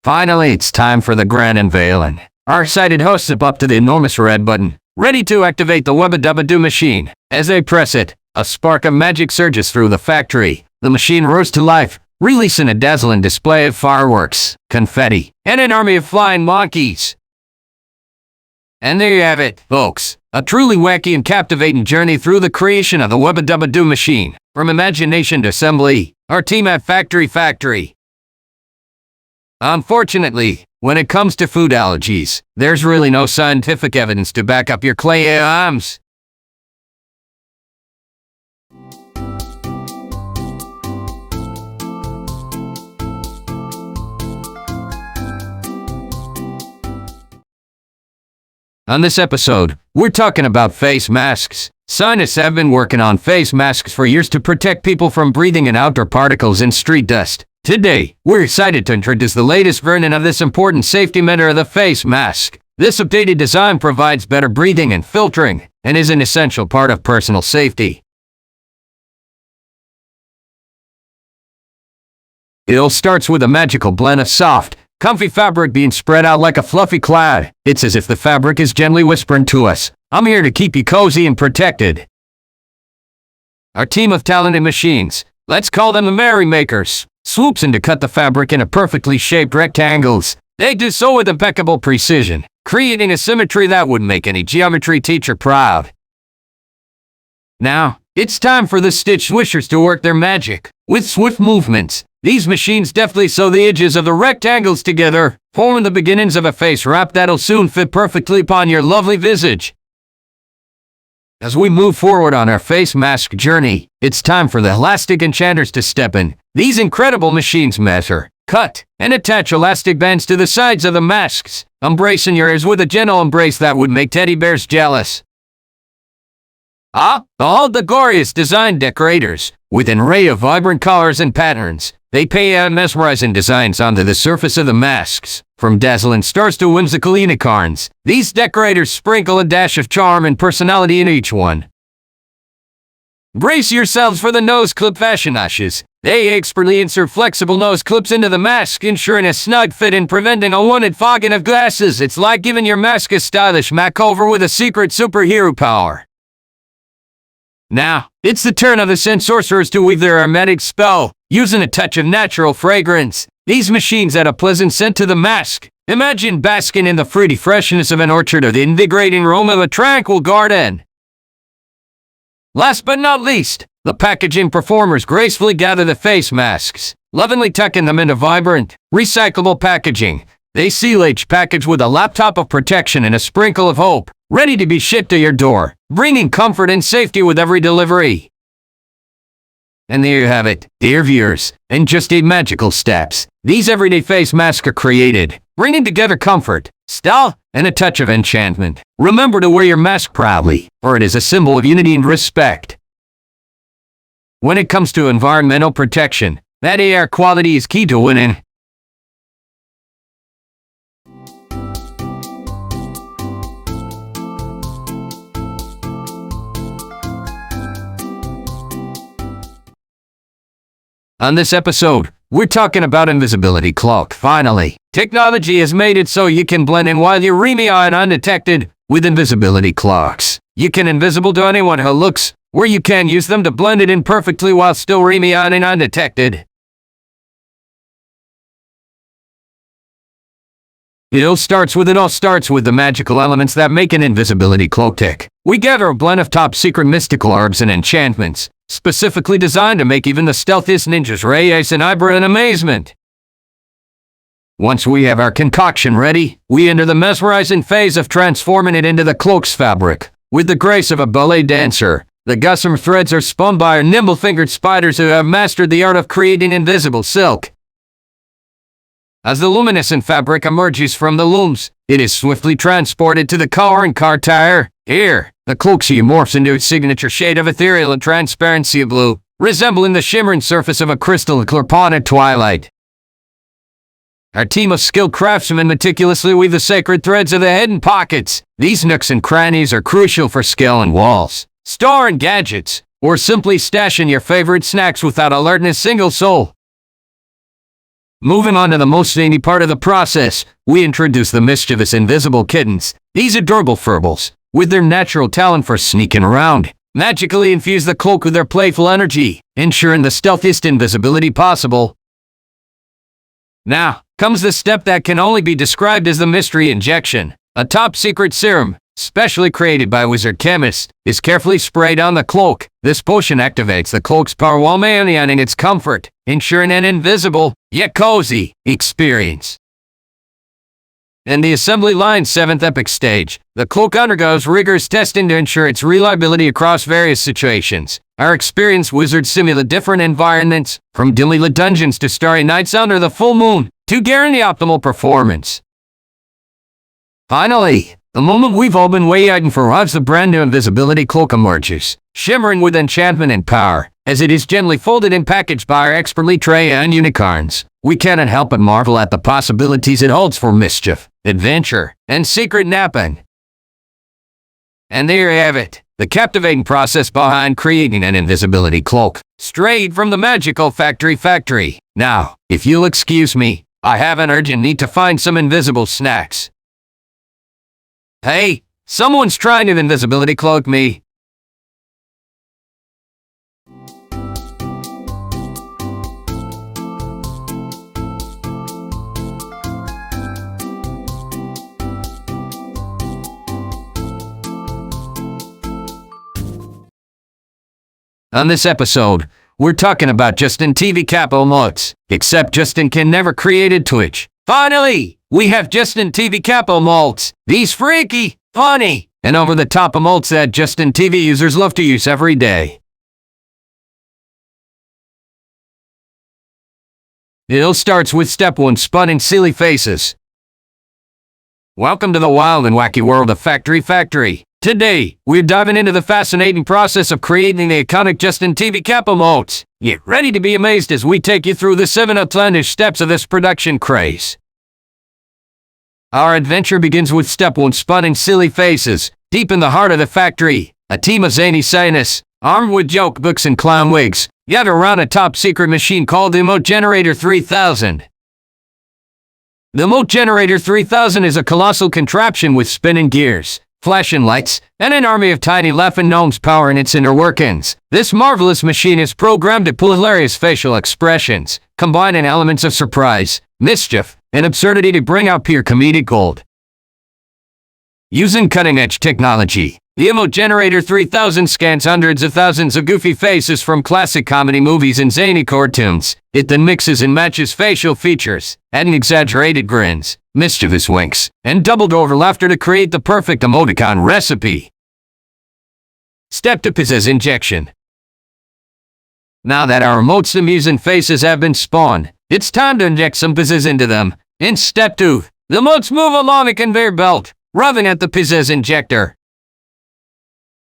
Finally, it's time for the grand unveiling. Our excited hosts step up to the enormous red button, ready to activate the Wubba-Dubba-Doo machine. As they press it, a spark of magic surges through the factory. The machine roars to life, releasing a dazzling display of fireworks, confetti, and an army of flying monkeys. And there you have it, folks. A truly wacky and captivating journey through the creation of the Wubba-Dubba-Doo machine. From imagination to assembly, our team at Factory Factory. Unfortunately, when it comes to food allergies, there's really no scientific evidence to back up your claims. On this episode, we're talking about face masks. Scientists have been working on face masks for years to protect people from breathing in outdoor particles and street dust. Today, we're excited to introduce the latest version of this important safety measure, the face mask. This updated design provides better breathing and filtering, and is an essential part of personal safety. It all starts with a magical blend of soft, comfy fabric being spread out like a fluffy cloud. It's as if the fabric is gently whispering to us, "I'm here to keep you cozy and protected." Our team of talented machines, let's call them the Merrymakers, swoops in to cut the fabric into perfectly shaped rectangles. They do so with impeccable precision, creating a symmetry that would make any geometry teacher proud. Now, it's time for the stitch swishers to work their magic. With swift movements, these machines deftly sew the edges of the rectangles together, forming the beginnings of a face wrap that'll soon fit perfectly upon your lovely visage. As we move forward on our face mask journey, it's time for the elastic enchanters to step in. These incredible machines measure, cut, and attach elastic bands to the sides of the masks, embracing your ears with a gentle embrace that would make teddy bears jealous. The glorious design decorators, with an array of vibrant colors and patterns. They pay out mesmerizing designs onto the surface of the masks. From dazzling stars to whimsical unicorns, these decorators sprinkle a dash of charm and personality in each one. Brace yourselves for the nose clip fashionages. They expertly insert flexible nose clips into the mask, ensuring a snug fit and preventing unwanted fogging of glasses. It's like giving your mask a stylish makeover with a secret superhero power. Now, it's the turn of the scent sorcerers to weave their aromatic spell, using a touch of natural fragrance. These machines add a pleasant scent to the mask. Imagine basking in the fruity freshness of an orchard or the invigorating aroma of a tranquil garden. Last but not least, the packaging performers gracefully gather the face masks, lovingly tucking them into vibrant, recyclable packaging. They seal each package with a laptop of protection and a sprinkle of hope, ready to be shipped to your door, bringing comfort and safety with every delivery. And there you have it, dear viewers. In just 8 magical steps, these everyday face masks are created, bringing together comfort, style, and a touch of enchantment. Remember to wear your mask proudly, for it is a symbol of unity and respect. When it comes to environmental protection, that air quality is key to winning. On this episode, we're talking about invisibility cloak. Finally, Technology has made it so you can blend in while you're remaining undetected with invisibility cloaks. You can invisible to anyone who looks, or you can use them to blend it in perfectly while still remaining undetected. It all starts with the magical elements that make an invisibility cloak tick. We gather a blend of top secret mystical herbs and enchantments, specifically designed to make even the stealthiest ninjas raise an eyebrow in amazement. Once we have our concoction ready, we enter the mesmerizing phase of transforming it into the cloak's fabric. With the grace of a ballet dancer, the gossamer threads are spun by our nimble-fingered spiders who have mastered the art of creating invisible silk. As the luminescent fabric emerges from the looms, it is swiftly transported to the car and car tire. Here, the cloak morphs into its signature shade of ethereal and transparency blue, resembling the shimmering surface of a crystal clear pond at twilight. Our team of skilled craftsmen meticulously weave the sacred threads of the hidden pockets. These nooks and crannies are crucial for skill and walls, storing gadgets, or simply stashing your favorite snacks without alerting a single soul. Moving on to the most zany part of the process, we introduce the mischievous invisible kittens. These adorable furbles, with their natural talent for sneaking around, magically infuse the cloak with their playful energy, ensuring the stealthiest invisibility possible. Now, comes the step that can only be described as the mystery injection. A top-secret serum, specially created by wizard chemists, is carefully sprayed on the cloak. This potion activates the cloak's power while maintaining its comfort, ensuring an invisible, yet cozy, experience. In the assembly line's 7th epic stage, the cloak undergoes rigorous testing to ensure its reliability across various situations. Our experienced wizards simulate different environments, from dimly lit dungeons to starry nights under the full moon, to guarantee optimal performance. Finally, the moment we've all been waiting for arrives, the brand new invisibility cloak emerges, shimmering with enchantment and power. As it is gently folded and packaged by our expertly trained unicorns, we cannot help but marvel at the possibilities it holds for mischief, adventure, and secret napping. And there you have it, the captivating process behind creating an invisibility cloak, straight from the magical Factory Factory. Now, if you'll excuse me, I have an urgent need to find some invisible snacks. Hey, someone's trying to invisibility cloak me. On this episode, we're talking about Justin TV Capo modes, except Justin can never create Twitch. Finally, we have Justin TV Capo molds. These freaky, funny, and over-the-top emotes that Justin TV users love to use every day. It all starts with step 1, spawning silly faces. Welcome to the wild and wacky world of Factory Factory. Today, we're diving into the fascinating process of creating the iconic Justin TV Capo modes. Get ready to be amazed as we take you through the 7 outlandish steps of this production craze. Our adventure begins with step 1, spawning silly faces. Deep in the heart of the factory, a team of zany scientists, armed with joke books and clown wigs, gather around a top-secret machine called the Emote Generator 3000. The Emote Generator 3000 is a colossal contraption with spinning gears, flashing lights, and an army of tiny laughing gnomes powering its inner workings. This marvelous machine is programmed to pull hilarious facial expressions, combining elements of surprise, mischief, and absurdity to bring out pure comedic gold. Using cutting-edge technology, the Emote Generator 3000 scans hundreds of thousands of goofy faces from classic comedy movies and zany cartoons. It then mixes and matches facial features, adding exaggerated grins, mischievous winks, and doubled-over laughter to create the perfect emoticon recipe. Step 2, Pizzazz injection. Now that our emotes amusing faces have been spawned, it's time to inject some pizzazz into them. In step 2, the emotes move along a conveyor belt, rubbing at the pizzazz injector.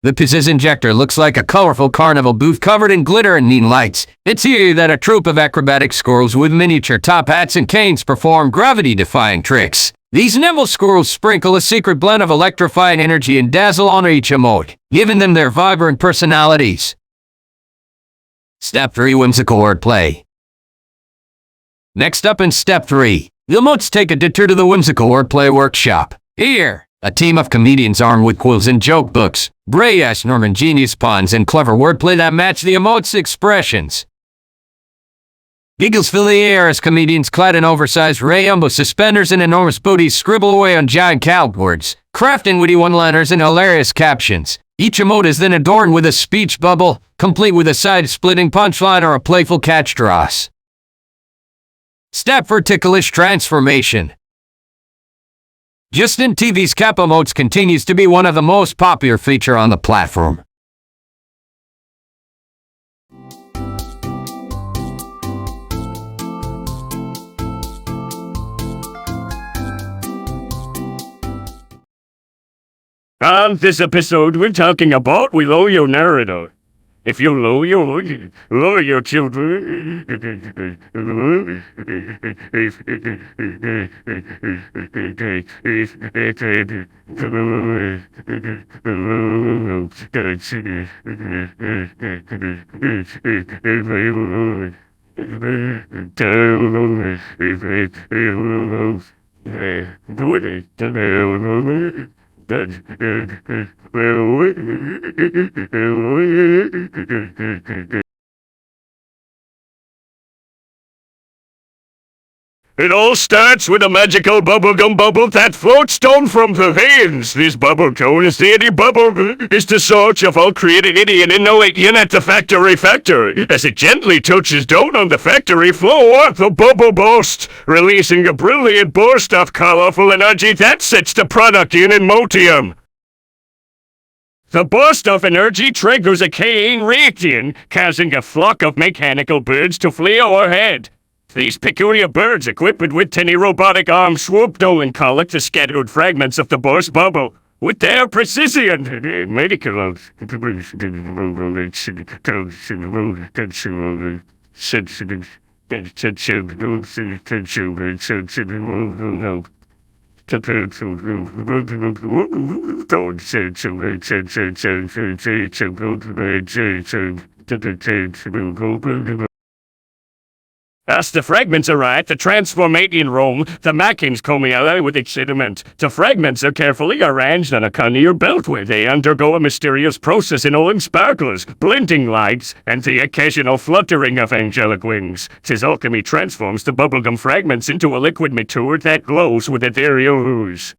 The pizzazz injector looks like a colorful carnival booth covered in glitter and neon lights. It's here that a troupe of acrobatic squirrels with miniature top hats and canes perform gravity-defying tricks. These nimble squirrels sprinkle a secret blend of electrifying energy and dazzle on each emote, giving them their vibrant personalities. Step 3, whimsical wordplay. Next up in step 3, The emotes take a detour to the whimsical wordplay workshop. Here, a team of comedians armed with quills and joke books, Bray-ass Norman genius puns, and clever wordplay that match the emotes' expressions. Giggles fill the air as comedians clad in oversized Rayumbo suspenders and enormous booties scribble away on giant chalkboards, crafting witty one-liners and hilarious captions. Each emote is then adorned with a speech bubble, complete with a side-splitting punchline or a playful catch dross. Step for ticklish transformation. Justin TV's cap emotes continues to be one of the most popular feature on the platform. On this episode, we're talking about we lower your narrator. If you lower your children. It all starts with a magical bubblegum bubble that floats down from the veins. This bubble cone is the itty bubble. It's the source of all creativity and innovation at the Factory Factory. As it gently touches down on the factory floor, the bubble bursts, releasing a brilliant burst of colorful energy that sets the product in motion. The burst of energy triggers a chain reaction, causing a flock of mechanical birds to flee overhead. These peculiar birds, equipped with tiny robotic arms, swoop down and collect the scattered fragments of the burst bubble. With their precision, medical As the fragments arrive to transformating room, the machines come out with excitement. The fragments are carefully arranged on a conveyor belt where they undergo a mysterious process in orange sparklers, blinding lights, and the occasional fluttering of angelic wings. This alchemy transforms the bubblegum fragments into a liquid material that glows with ethereal hues.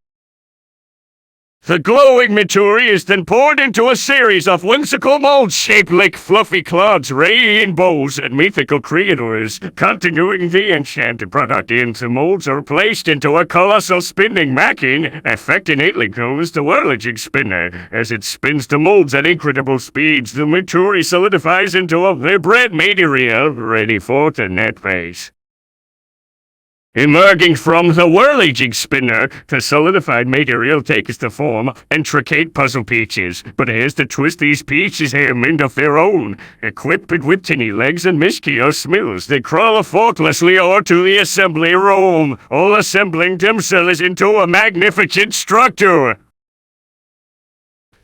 The glowing material is then poured into a series of whimsical molds shaped like fluffy clouds, rainbows, and mythical creatures. Continuing the enchanted product into molds are placed into a colossal spinning machine, affectionately known as the whirligig spinner. As it spins the molds at incredible speeds, the material solidifies into a vibrant material ready for the net phase. Emerging from the whirligig spinner, the solidified material takes the form of intricate puzzle pieces. But here's the twist, these pieces have a mind of their own. Equipped with tiny legs and mischievous smells, they crawl effortlessly over to the assembly room, all assembling themselves into a magnificent structure.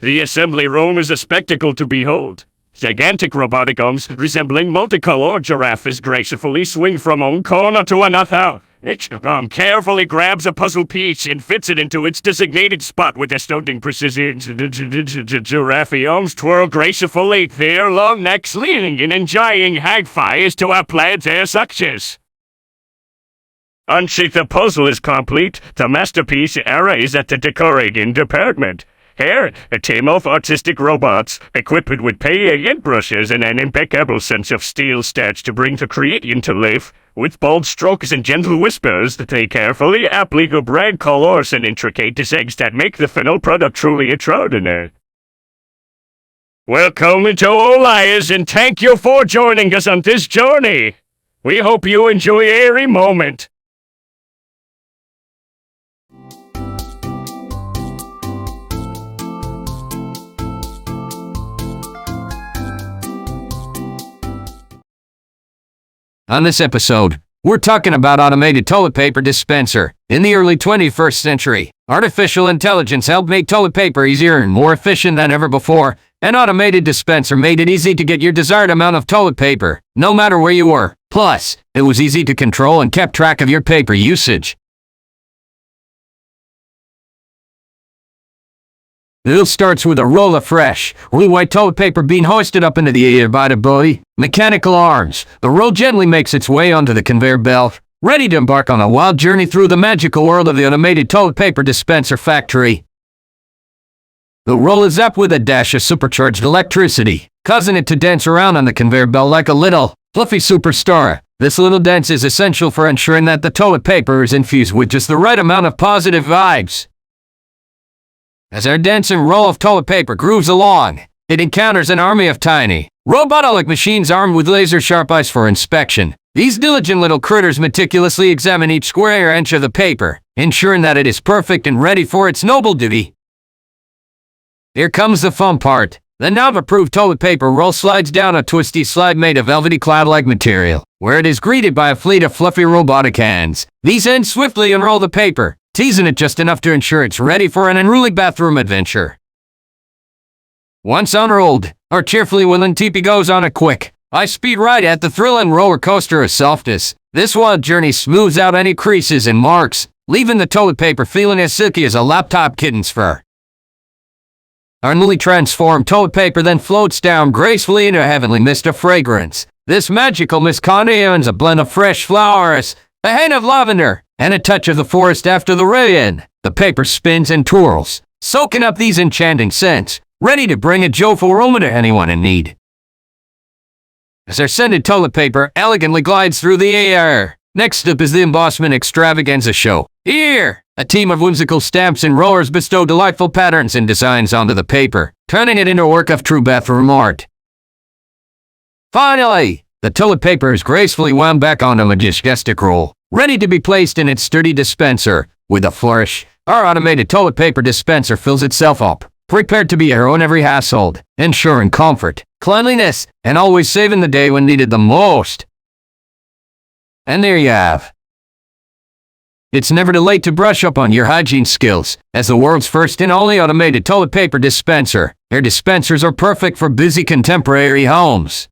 The assembly room is a spectacle to behold. Gigantic robotic arms resembling multicolored giraffes gracefully swing from one corner to another. Each arm carefully grabs a puzzle piece and fits it into its designated spot with astounding precision. Giraffe arms twirl gracefully, their long necks leaning and enjoying high-fives to applaud their success. Once the puzzle is complete, the masterpiece arrives at the decorating department. Here, a team of artistic robots, equipped with paint brushes and an impeccable sense of steel starch to bring the creation to life. With bold strokes and gentle whispers, they carefully apply the bright colors and intricate designs that make the final product truly extraordinary. Welcome to all eyes, and thank you for joining us on this journey. We hope you enjoy every moment. On this episode, we're talking about automated toilet paper dispenser. In the early 21st century, artificial intelligence helped make toilet paper easier and more efficient than ever before. An automated dispenser made it easy to get your desired amount of toilet paper, no matter where you were. Plus, it was easy to control and kept track of your paper usage. It all starts with a roll of fresh, blue white toilet paper being hoisted up into the air by the buoy. Mechanical arms. The roll gently makes its way onto the conveyor belt, ready to embark on a wild journey through the magical world of the automated toilet paper dispenser factory. The roll is zapped with a dash of supercharged electricity, causing it to dance around on the conveyor belt like a little, fluffy superstar. This little dance is essential for ensuring that the toilet paper is infused with just the right amount of positive vibes. As our dancing roll of toilet paper grooves along, it encounters an army of tiny, robotic machines armed with laser-sharp eyes for inspection. These diligent little critters meticulously examine each square inch of the paper, ensuring that it is perfect and ready for its noble duty. Here comes the fun part. The now-approved toilet paper roll slides down a twisty slide made of velvety cloud-like material, where it is greeted by a fleet of fluffy robotic hands. These hands swiftly unroll the paper, teasing it just enough to ensure it's ready for an unruly bathroom adventure. Once unrolled, our cheerfully willing teepee goes on a quick, high-speed ride at the thrilling roller coaster of softness. This wild journey smooths out any creases and marks, leaving the toilet paper feeling as silky as a laptop kitten's fur. Our newly transformed toilet paper then floats down gracefully into a heavenly mist of fragrance. This magical mist contains a blend of fresh flowers, a hint of lavender, and a touch of the forest after the rain. The paper spins and twirls, soaking up these enchanting scents, ready to bring a joyful aroma to anyone in need. As our scented toilet paper elegantly glides through the air, next up is the embossment extravaganza show. Here, a team of whimsical stamps and rollers bestow delightful patterns and designs onto the paper, turning it into a work of true bathroom art. Finally, the toilet paper is gracefully wound back onto a majestic roll, ready to be placed in its sturdy dispenser. With a flourish, our automated toilet paper dispenser fills itself up, prepared to be a hero in every household, ensuring comfort, cleanliness, and always saving the day when needed the most. And there you have. It's never too late to brush up on your hygiene skills. As the world's first and only automated toilet paper dispenser, their dispensers are perfect for busy contemporary homes.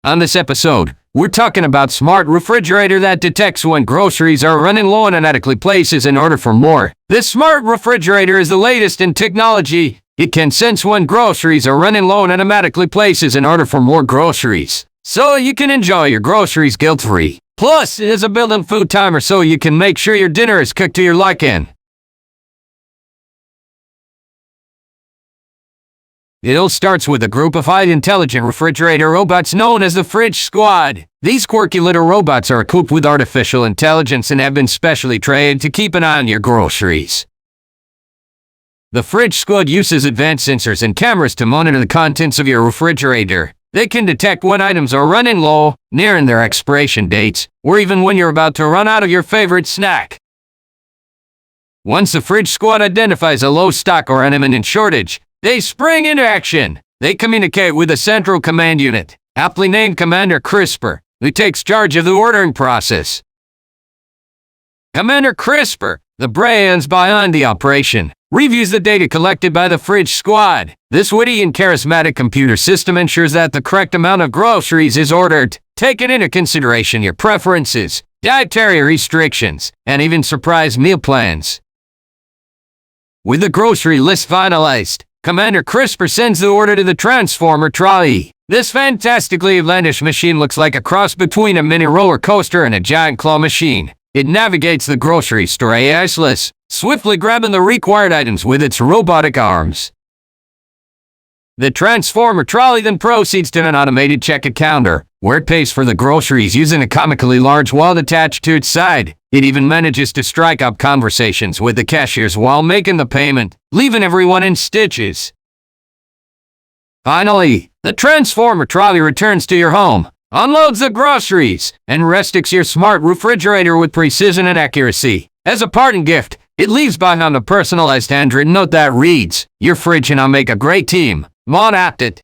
On this episode, we're talking about smart refrigerator that detects when groceries are running low and automatically places an order for more. This smart refrigerator is the latest in technology. It can sense when groceries are running low and automatically places an order for more groceries, so you can enjoy your groceries guilt-free. Plus, it has a built-in food timer so you can make sure your dinner is cooked to your liking. It all starts with a group of highly intelligent refrigerator robots known as the Fridge Squad. These quirky little robots are equipped with artificial intelligence and have been specially trained to keep an eye on your groceries. The Fridge Squad uses advanced sensors and cameras to monitor the contents of your refrigerator. They can detect when items are running low, nearing their expiration dates, or even when you're about to run out of your favorite snack. Once the Fridge Squad identifies a low stock or an imminent shortage, they spring into action. They communicate with a central command unit, aptly named Commander Crisper, who takes charge of the ordering process. Commander Crisper, the brains behind the operation, reviews the data collected by the Fridge Squad. This witty and charismatic computer system ensures that the correct amount of groceries is ordered, taking into consideration your preferences, dietary restrictions, and even surprise meal plans. With the grocery list finalized, Commander Crisper sends the order to the Transformer Trolley. This fantastically outlandish machine looks like a cross between a mini roller coaster and a giant claw machine. It navigates the grocery store aisles, swiftly grabbing the required items with its robotic arms. The Transformer Trolley then proceeds to an automated checkout counter, where it pays for the groceries using a comically large wallet attached to its side. It even manages to strike up conversations with the cashiers while making the payment, leaving everyone in stitches. Finally, the Transformer Trolley returns to your home, unloads the groceries, and rests your smart refrigerator with precision and accuracy. As a parting gift, it leaves behind a personalized handwritten note that reads, "Your fridge and I make a great team. Mon apted."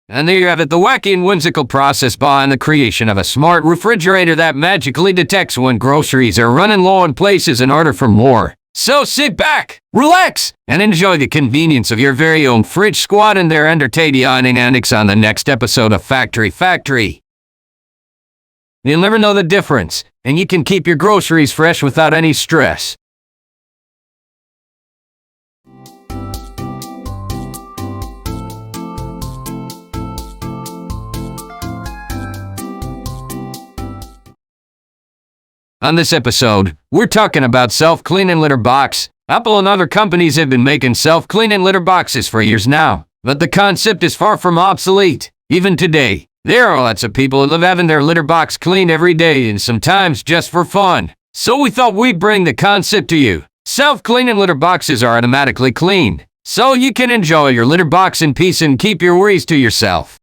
And there you have it, the wacky and whimsical process behind the creation of a smart refrigerator that magically detects when groceries are running low and places an order for more. So sit back, relax, and enjoy the convenience of your very own fridge squad and their entertaining antics on the next episode of Factory Factory. You'll never know the difference, and you can keep your groceries fresh without any stress. On this episode, we're talking about self-cleaning litter box. Apple and other companies have been making self-cleaning litter boxes for years now, but the concept is far from obsolete. Even today, there are lots of people who love having their litter box cleaned every day and sometimes just for fun. So we thought we'd bring the concept to you. Self-cleaning litter boxes are automatically cleaned, so you can enjoy your litter box in peace and keep your worries to yourself.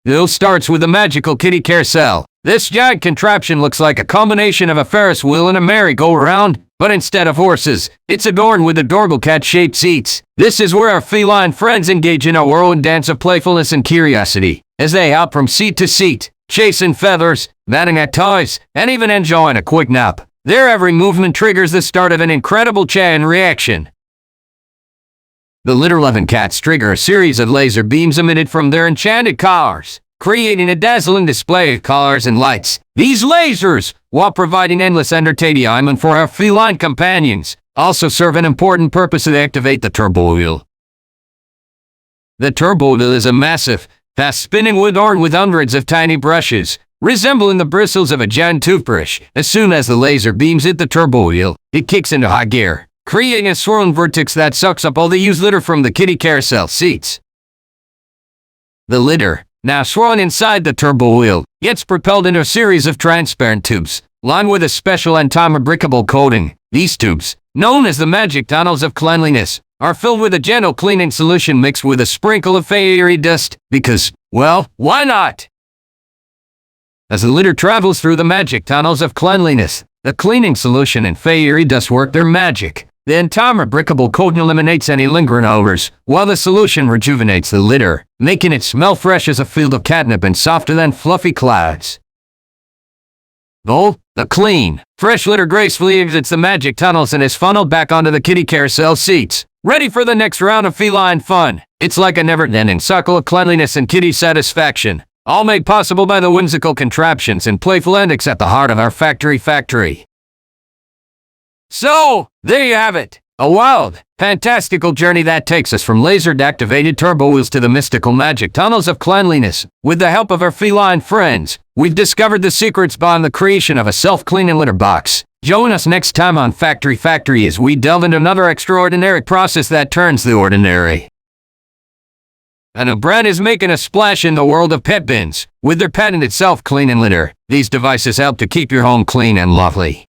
It all starts with a magical kitty carousel. This giant contraption looks like a combination of a Ferris wheel and a merry-go-round, but instead of horses, it's adorned with adorable cat-shaped seats. This is where our feline friends engage in a whirlwind dance of playfulness and curiosity, as they hop from seat to seat, chasing feathers, batting at toys, and even enjoying a quick nap. Their every movement triggers the start of an incredible chain reaction. The litter-loving cats trigger a series of laser beams emitted from their enchanted collars, creating a dazzling display of colors and lights. These lasers, while providing endless entertainment for our feline companions, also serve an important purpose to activate the turbo wheel. The turbo wheel is a massive, fast-spinning wheel adorned with hundreds of tiny brushes, resembling the bristles of a giant toothbrush. As soon as the laser beams hit the turbo wheel, it kicks into high gear, creating a swirling vortex that sucks up all the used litter from the kitty carousel seats. The litter, now swirling inside the turbo wheel, gets propelled into a series of transparent tubes, lined with a special anti-breakable coating. These tubes, known as the magic tunnels of cleanliness, are filled with a gentle cleaning solution mixed with a sprinkle of fairy dust, because, well, why not? As the litter travels through the magic tunnels of cleanliness, the cleaning solution and fairy dust work their magic. The anti-breakable coating eliminates any lingering odors, while the solution rejuvenates the litter, making it smell fresh as a field of catnip and softer than fluffy clouds. The clean, fresh litter gracefully exits the magic tunnels and is funneled back onto the kitty carousel seats, ready for the next round of feline fun. It's like a never-ending cycle of cleanliness and kitty satisfaction, all made possible by the whimsical contraptions and playful antics at the heart of our Factory Factory. So, there you have it. A wild, fantastical journey that takes us from laser-activated turbo wheels to the mystical magic tunnels of cleanliness. With the help of our feline friends, we've discovered the secrets behind the creation of a self-cleaning litter box. Join us next time on Factory Factory as we delve into another extraordinary process that turns the ordinary. And a brand is making a splash in the world of pet bins. With their patented self-cleaning litter, these devices help to keep your home clean and lovely.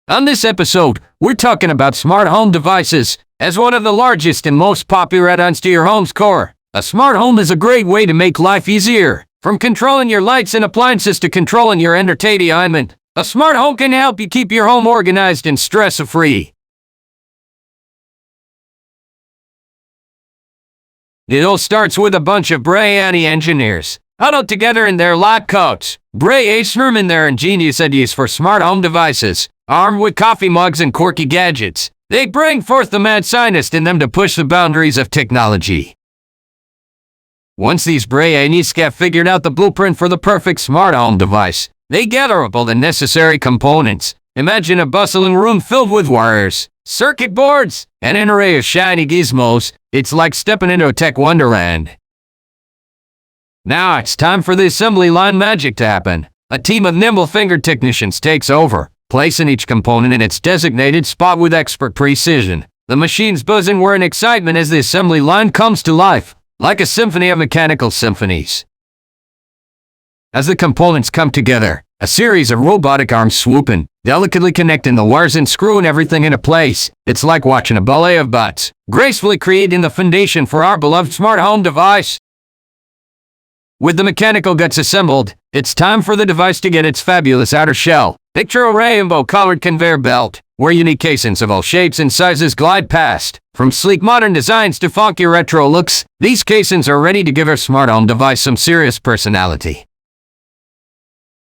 On this episode, we're talking about smart home devices. As one of the largest and most popular add-ons to your home's core, a smart home is a great way to make life easier. From controlling your lights and appliances to controlling your entertainment, a smart home can help you keep your home organized and stress-free. It all starts with a bunch of brilliant engineers huddled together in their lab coats, brainstorming their ingenious ideas for smart home devices. Armed with coffee mugs and quirky gadgets, they bring forth the mad scientist in them to push the boundaries of technology. Once these brainiacs have figured out the blueprint for the perfect smart home device, they gather up all the necessary components. Imagine a bustling room filled with wires, circuit boards, and an array of shiny gizmos. It's like stepping into a tech wonderland. Now it's time for the assembly line magic to happen. A team of nimble-fingered technicians takes over, placing each component in its designated spot with expert precision. The machines buzzing in excitement as the assembly line comes to life, like a symphony of mechanical symphonies. As the components come together, a series of robotic arms swoop in, delicately connecting the wires and screwing everything into place. It's like watching a ballet of bots, gracefully creating the foundation for our beloved smart home device. With the mechanical guts assembled, it's time for the device to get its fabulous outer shell. Picture a rainbow-colored conveyor belt, where unique casings of all shapes and sizes glide past. From sleek modern designs to funky retro looks, these casings are ready to give our smart home device some serious personality.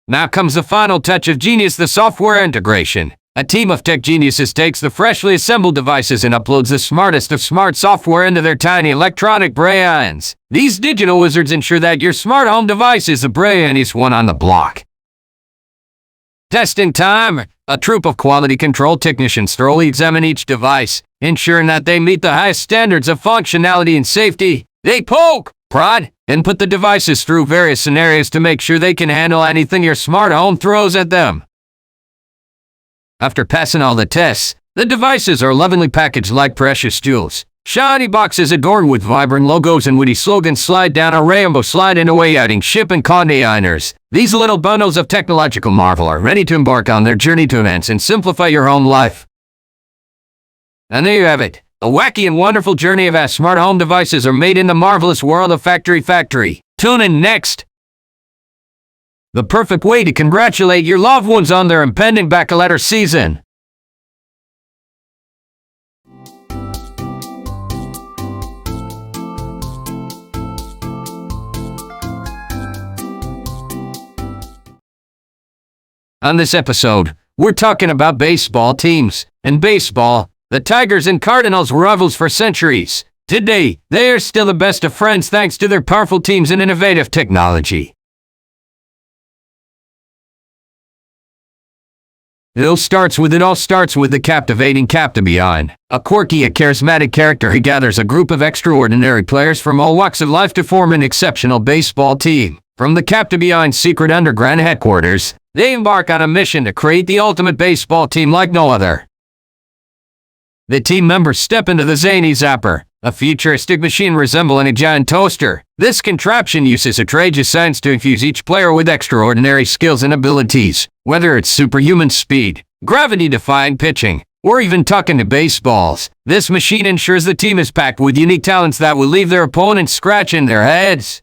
Now comes the final touch of genius, the software integration. A team of tech geniuses takes the freshly assembled devices and uploads the smartest of smart software into their tiny electronic brains. These digital wizards ensure that your smart home device is the brilliantest one on the block. Testing time. A troop of quality control technicians thoroughly examine each device, ensuring that they meet the highest standards of functionality and safety. They poke, prod, and put the devices through various scenarios to make sure they can handle anything your smart home throws at them. After passing all the tests, the devices are lovingly packaged like precious jewels. Shiny boxes adorned with vibrant logos and witty slogans slide down a rainbow slide in a way outing shipping containers. These little bundles of technological marvel are ready to embark on their journey to enhance and simplify your home life. And there you have it. A wacky and wonderful journey of how smart home devices are made in the marvelous world of Factory Factory. Tune in next. The perfect way to congratulate your loved ones on their impending baccalaureate season. On this episode, we're talking about baseball teams. In baseball, the Tigers and Cardinals were rivals for centuries. Today, they are still the best of friends thanks to their powerful teams and innovative technology. It all starts with the captivating Captain. A quirky and charismatic character who gathers a group of extraordinary players from all walks of life to form an exceptional baseball team. From the Captain's secret underground headquarters, they embark on a mission to create the ultimate baseball team like no other. The team members step into the Zany Zapper, a futuristic machine resembling a giant toaster. This contraption uses outrageous science to infuse each player with extraordinary skills and abilities. Whether it's superhuman speed, gravity-defying pitching, or even tucking to baseballs, this machine ensures the team is packed with unique talents that will leave their opponents scratching their heads.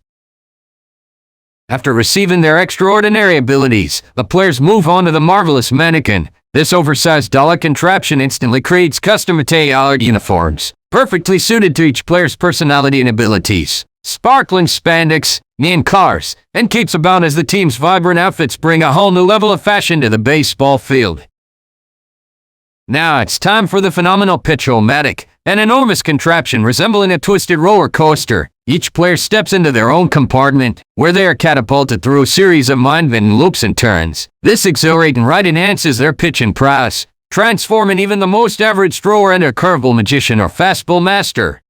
After receiving their extraordinary abilities, the players move on to the marvelous mannequin. This oversized dollar contraption instantly creates custom-tailored uniforms, perfectly suited to each player's personality and abilities. Sparkling spandex, neon cars, and capes abound as the team's vibrant outfits bring a whole new level of fashion to the baseball field. Now it's time for the phenomenal Pitch-O-Matic, an enormous contraption resembling a twisted roller coaster. Each player steps into their own compartment, where they are catapulted through a series of mind-bending loops and turns. This exhilarating ride enhances their pitching prowess, transforming even the most average thrower into a curveball magician or fastball master.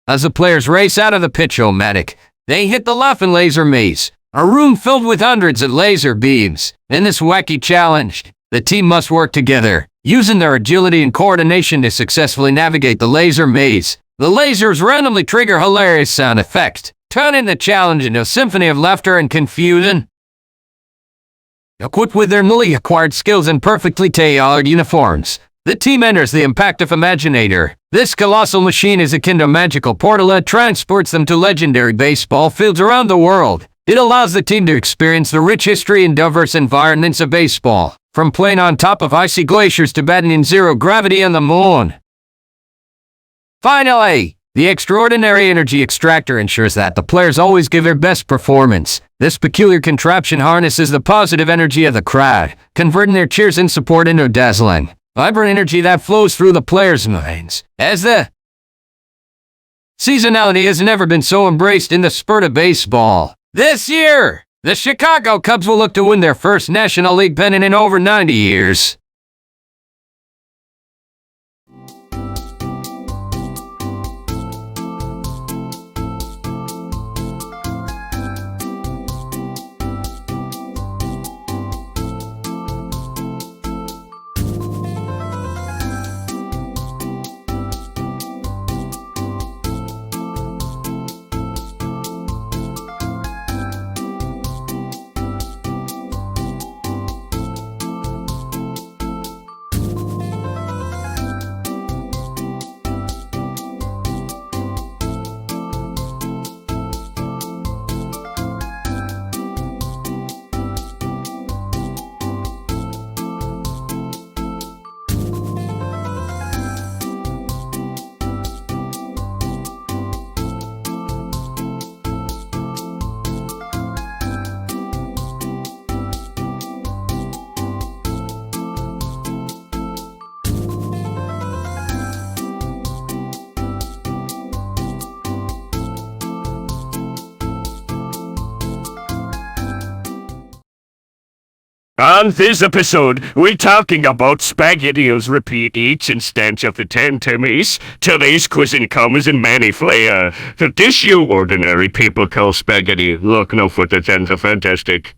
As the players race out of the Pitch-O-Matic, they hit the Laughing Laser Maze, a room filled with hundreds of laser beams. In this wacky challenge, the team must work together, using their agility and coordination to successfully navigate the laser maze. The lasers randomly trigger hilarious sound effects, turning the challenge into a symphony of laughter and confusion. Equipped with their newly acquired skills and perfectly tailored uniforms, the team enters the Impactive Imaginator. This colossal machine is akin to a magical portal that transports them to legendary baseball fields around the world. It allows the team to experience the rich history and diverse environments of baseball, from playing on top of icy glaciers to batting in zero gravity on the moon. Finally, the extraordinary energy extractor ensures that the players always give their best performance. This peculiar contraption harnesses the positive energy of the crowd, converting their cheers and support into dazzling, vibrant energy that flows through the players' minds. As the seasonality has never been so embraced in the sport of baseball. This year, the Chicago Cubs will look to win their first National League pennant in over 90 years. On this episode, we're talking about SpaghettiOs. Repeat each instance of the 10 Timmys. Today's cuisine comes in many flavors. The dish you ordinary people call spaghetti. Look no further than the fantastic.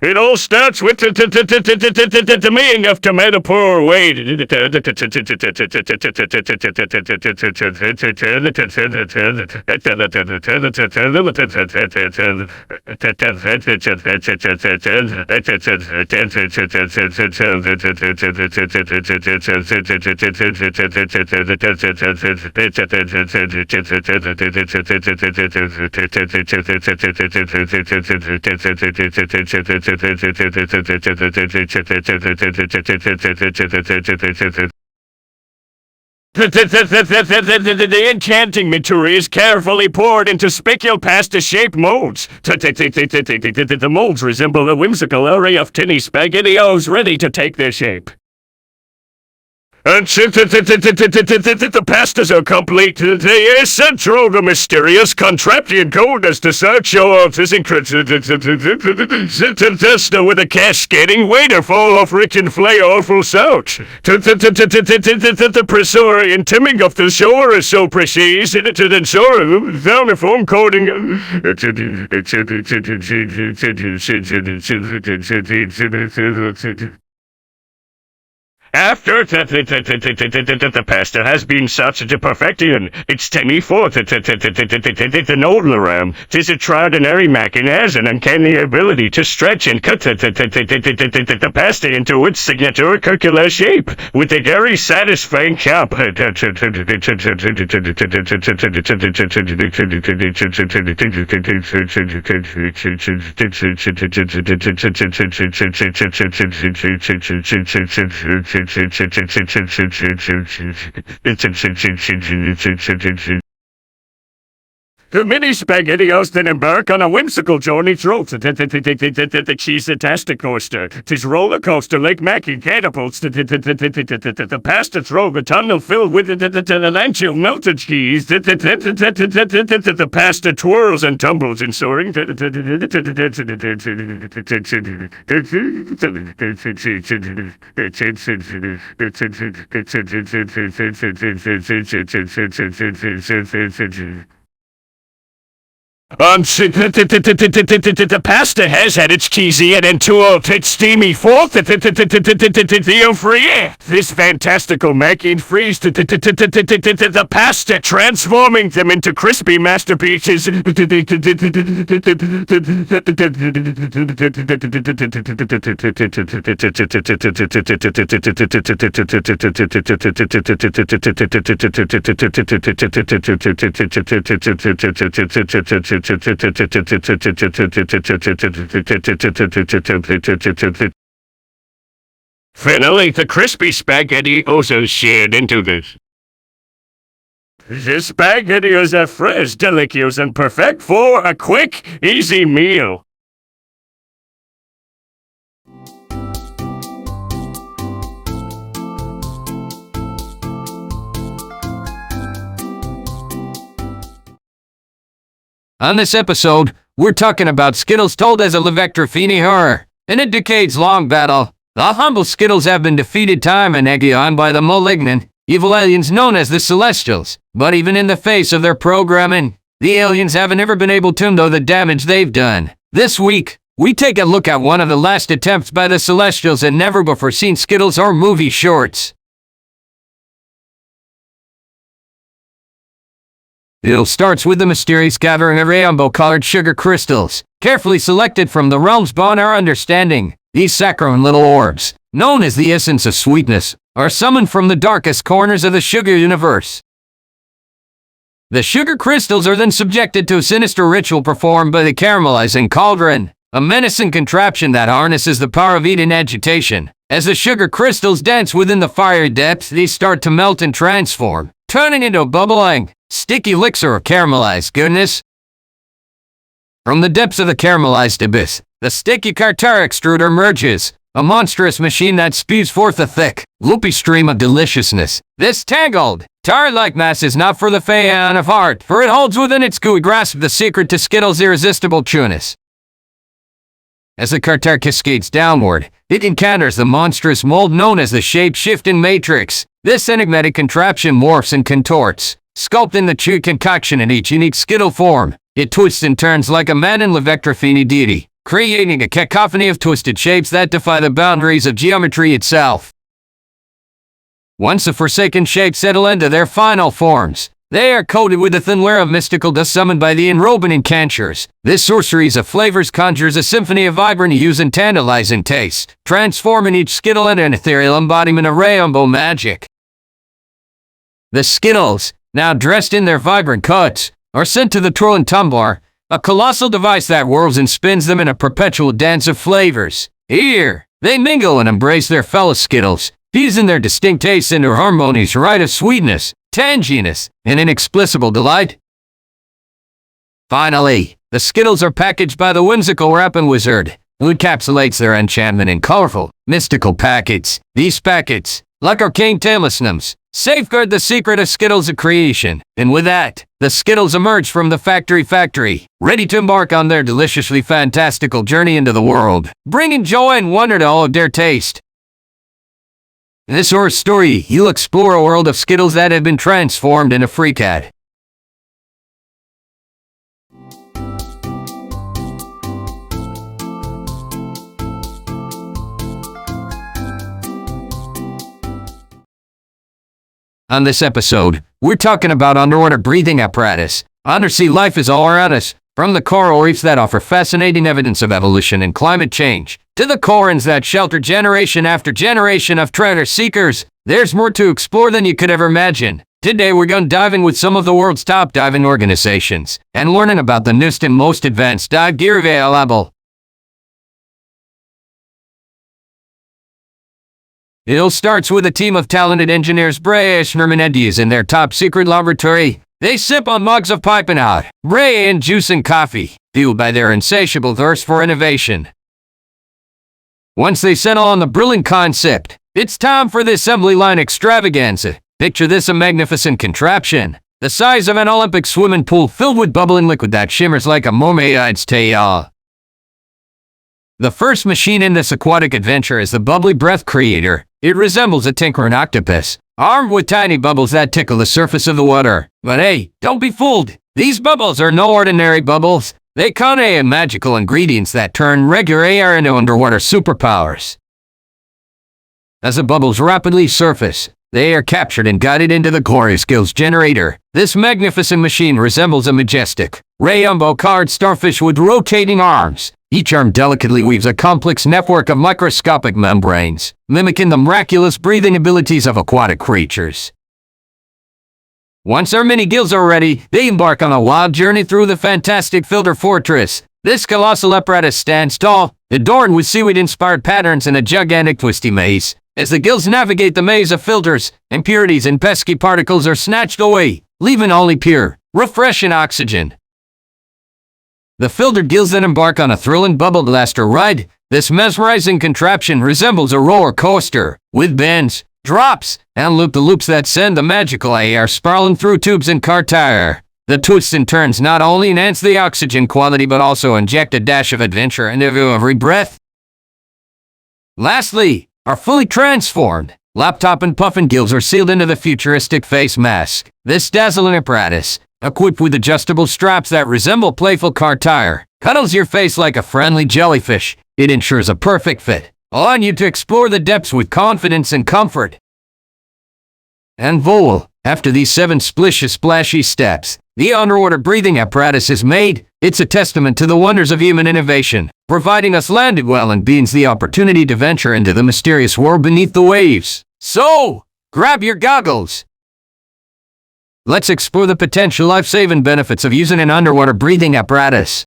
It all starts with the making of tomato pour away. The enchanting material is carefully poured into spiral pasta-shaped molds. The molds resemble a whimsical array of tiny SpaghettiOs ready to take their shape. And the pastas are complete. They are central, the mysterious contraption code as the search show of this incredible with a cascading waterfall of rich and flavorful sauce. The Presorian timming of the shore is so precise and to ensure the uniform coding. After the pasta has been such to perfection, it's time for the noodle ram. Tis extraordinary making has an uncanny ability to stretch and cut the pasta into its signature circular shape with a very satisfying chop. The mini SpaghettiOs then embark on a whimsical journey through the cheese-tastic coaster. This roller coaster like Mackie catapults the pasta through the tunnel filled with the lanchial melted cheese. The pasta twirls and tumbles in soaring. The pasta has had its cheesy and into its steamy fork. The free. This fantastical making frees the pasta, transforming them into crispy masterpieces. Finally, the crispy SpaghettiOs are shared into this. The SpaghettiOs are fresh, delicious, and perfect for a quick, easy meal. On this episode, we're talking about Skittles told as a Factory horror. In a decades-long battle, the humble Skittles have been defeated time and again by the malignant, evil aliens known as the Celestials. But even in the face of their programming, the aliens haven't ever been able to undo the damage they've done. This week, we take a look at one of the last attempts by the Celestials at never-before-seen Skittles or movie shorts. It starts with the mysterious gathering of rainbow-colored sugar crystals, carefully selected from the realms beyond our understanding. These saccharine little orbs, known as the essence of sweetness, are summoned from the darkest corners of the sugar universe. The sugar crystals are then subjected to a sinister ritual performed by the caramelizing cauldron, a menacing contraption that harnesses the power of heat and agitation. As the sugar crystals dance within the fiery depths, they start to melt and transform, turning into a bubbling, sticky elixir of caramelized goodness. From the depths of the caramelized abyss, the sticky tartar extruder emerges, a monstrous machine that spews forth a thick, loopy stream of deliciousness. This tangled, Tar-like mass is not for the faint of heart, for it holds within its gooey grasp the secret to Skittles' irresistible chewiness. As the tartar cascades downward, it encounters the monstrous mold known as the shape-shifting matrix. This enigmatic contraption morphs and contorts, sculpting the chew concoction in each unique Skittle form. It twists and turns like a Madden Levectrafini deity, creating a cacophony of twisted shapes that defy the boundaries of geometry itself. Once the forsaken shapes settle into their final forms, they are coated with a thin layer of mystical dust summoned by the enrobing incantures. This sorcery of flavors conjures a symphony of vibrant hues and tantalizing taste, transforming each Skittle into an ethereal embodiment of rainbow magic. The Skittles, now dressed in their vibrant coats, are sent to the twirling tumbler, a colossal device that whirls and spins them in a perpetual dance of flavors. Here, they mingle and embrace their fellow Skittles, fusing their distinct tastes into a harmonious rite of sweetness, tanginess, and inexplicable delight. Finally, the Skittles are packaged by the whimsical wrapping wizard, who encapsulates their enchantment in colorful, mystical packets. These packets, like arcane talismans, safeguard the secret of Skittles' creation. And with that, the Skittles emerge from the Factory Factory, ready to embark on their deliciously fantastical journey into the world, bringing joy and wonder to all of their taste. In this horror story, you'll explore a world of Skittles that have been transformed into freakad. On this episode, we're talking about underwater breathing apparatus. Undersea life is all around us, from the coral reefs that offer fascinating evidence of evolution and climate change, to the corals that shelter generation after generation of treasure seekers. There's more to explore than you could ever imagine. Today we're going diving with some of the world's top diving organizations, and learning about the newest and most advanced dive gear available. It all starts with a team of talented engineers British in their top secret laboratory. They sip on mugs of piping hot, and juice and coffee, fueled by their insatiable thirst for innovation. Once they settle on the brilliant concept, it's time for the assembly line extravaganza. Picture this: a magnificent contraption, the size of an Olympic swimming pool filled with bubbling liquid that shimmers like a mermaid's tail. The first machine in this aquatic adventure is the Bubbly Breath Creator. It resembles a tinkering octopus, armed with tiny bubbles that tickle the surface of the water. But hey, don't be fooled. These bubbles are no ordinary bubbles. They contain magical ingredients that turn regular air into underwater superpowers. As the bubbles rapidly surface, they are captured and guided into the glorious gills generator. This magnificent machine resembles a majestic, rainbow-colored starfish with rotating arms. Each arm delicately weaves a complex network of microscopic membranes, mimicking the miraculous breathing abilities of aquatic creatures. Once our mini gills are ready, they embark on a wild journey through the fantastic filter fortress. This colossal apparatus stands tall, adorned with seaweed-inspired patterns in a gigantic twisty maze. As the gills navigate the maze of filters, impurities and pesky particles are snatched away, leaving only pure, refreshing oxygen. The filtered gills then embark on a thrilling bubble blaster ride. This mesmerizing contraption resembles a roller coaster, with bends, drops, and loop-the-loops that send the magical air spiraling through tubes and car tire. The twists and turns not only enhance the oxygen quality but also inject a dash of adventure into every breath. Lastly, our fully transformed laptop and puffin gills are sealed into the futuristic face mask. This dazzling apparatus, equipped with adjustable straps that resemble playful car tire, cuddles your face like a friendly jellyfish. It ensures a perfect fit, allowing you to explore the depths with confidence and comfort. And voila, after these 7 splashy steps, the underwater breathing apparatus is made. It's a testament to the wonders of human innovation, providing us land-dwelling beings the opportunity to venture into the mysterious world beneath the waves. So, grab your goggles. Let's explore the potential life-saving benefits of using an underwater breathing apparatus.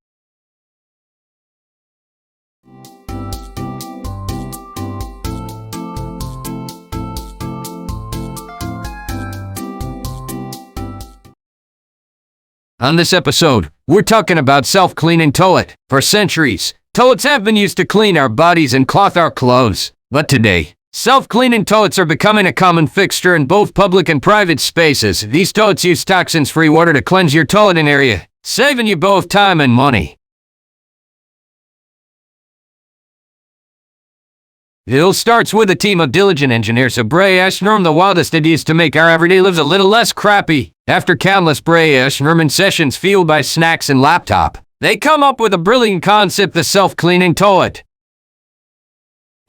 On this episode, we're talking about self-cleaning toilet. For centuries, toilets have been used to clean our bodies and cloth our clothes. But today, Self-cleaning toilets are becoming a common fixture in both public and private spaces. These toilets use toxins-free water to cleanse your toileting area, saving you both time and money. It all starts with a team of diligent engineers who brainstorm the wildest ideas to make our everyday lives a little less crappy. After countless brainstorming sessions fueled by snacks and laptop, they come up with a brilliant concept, the self-cleaning toilet.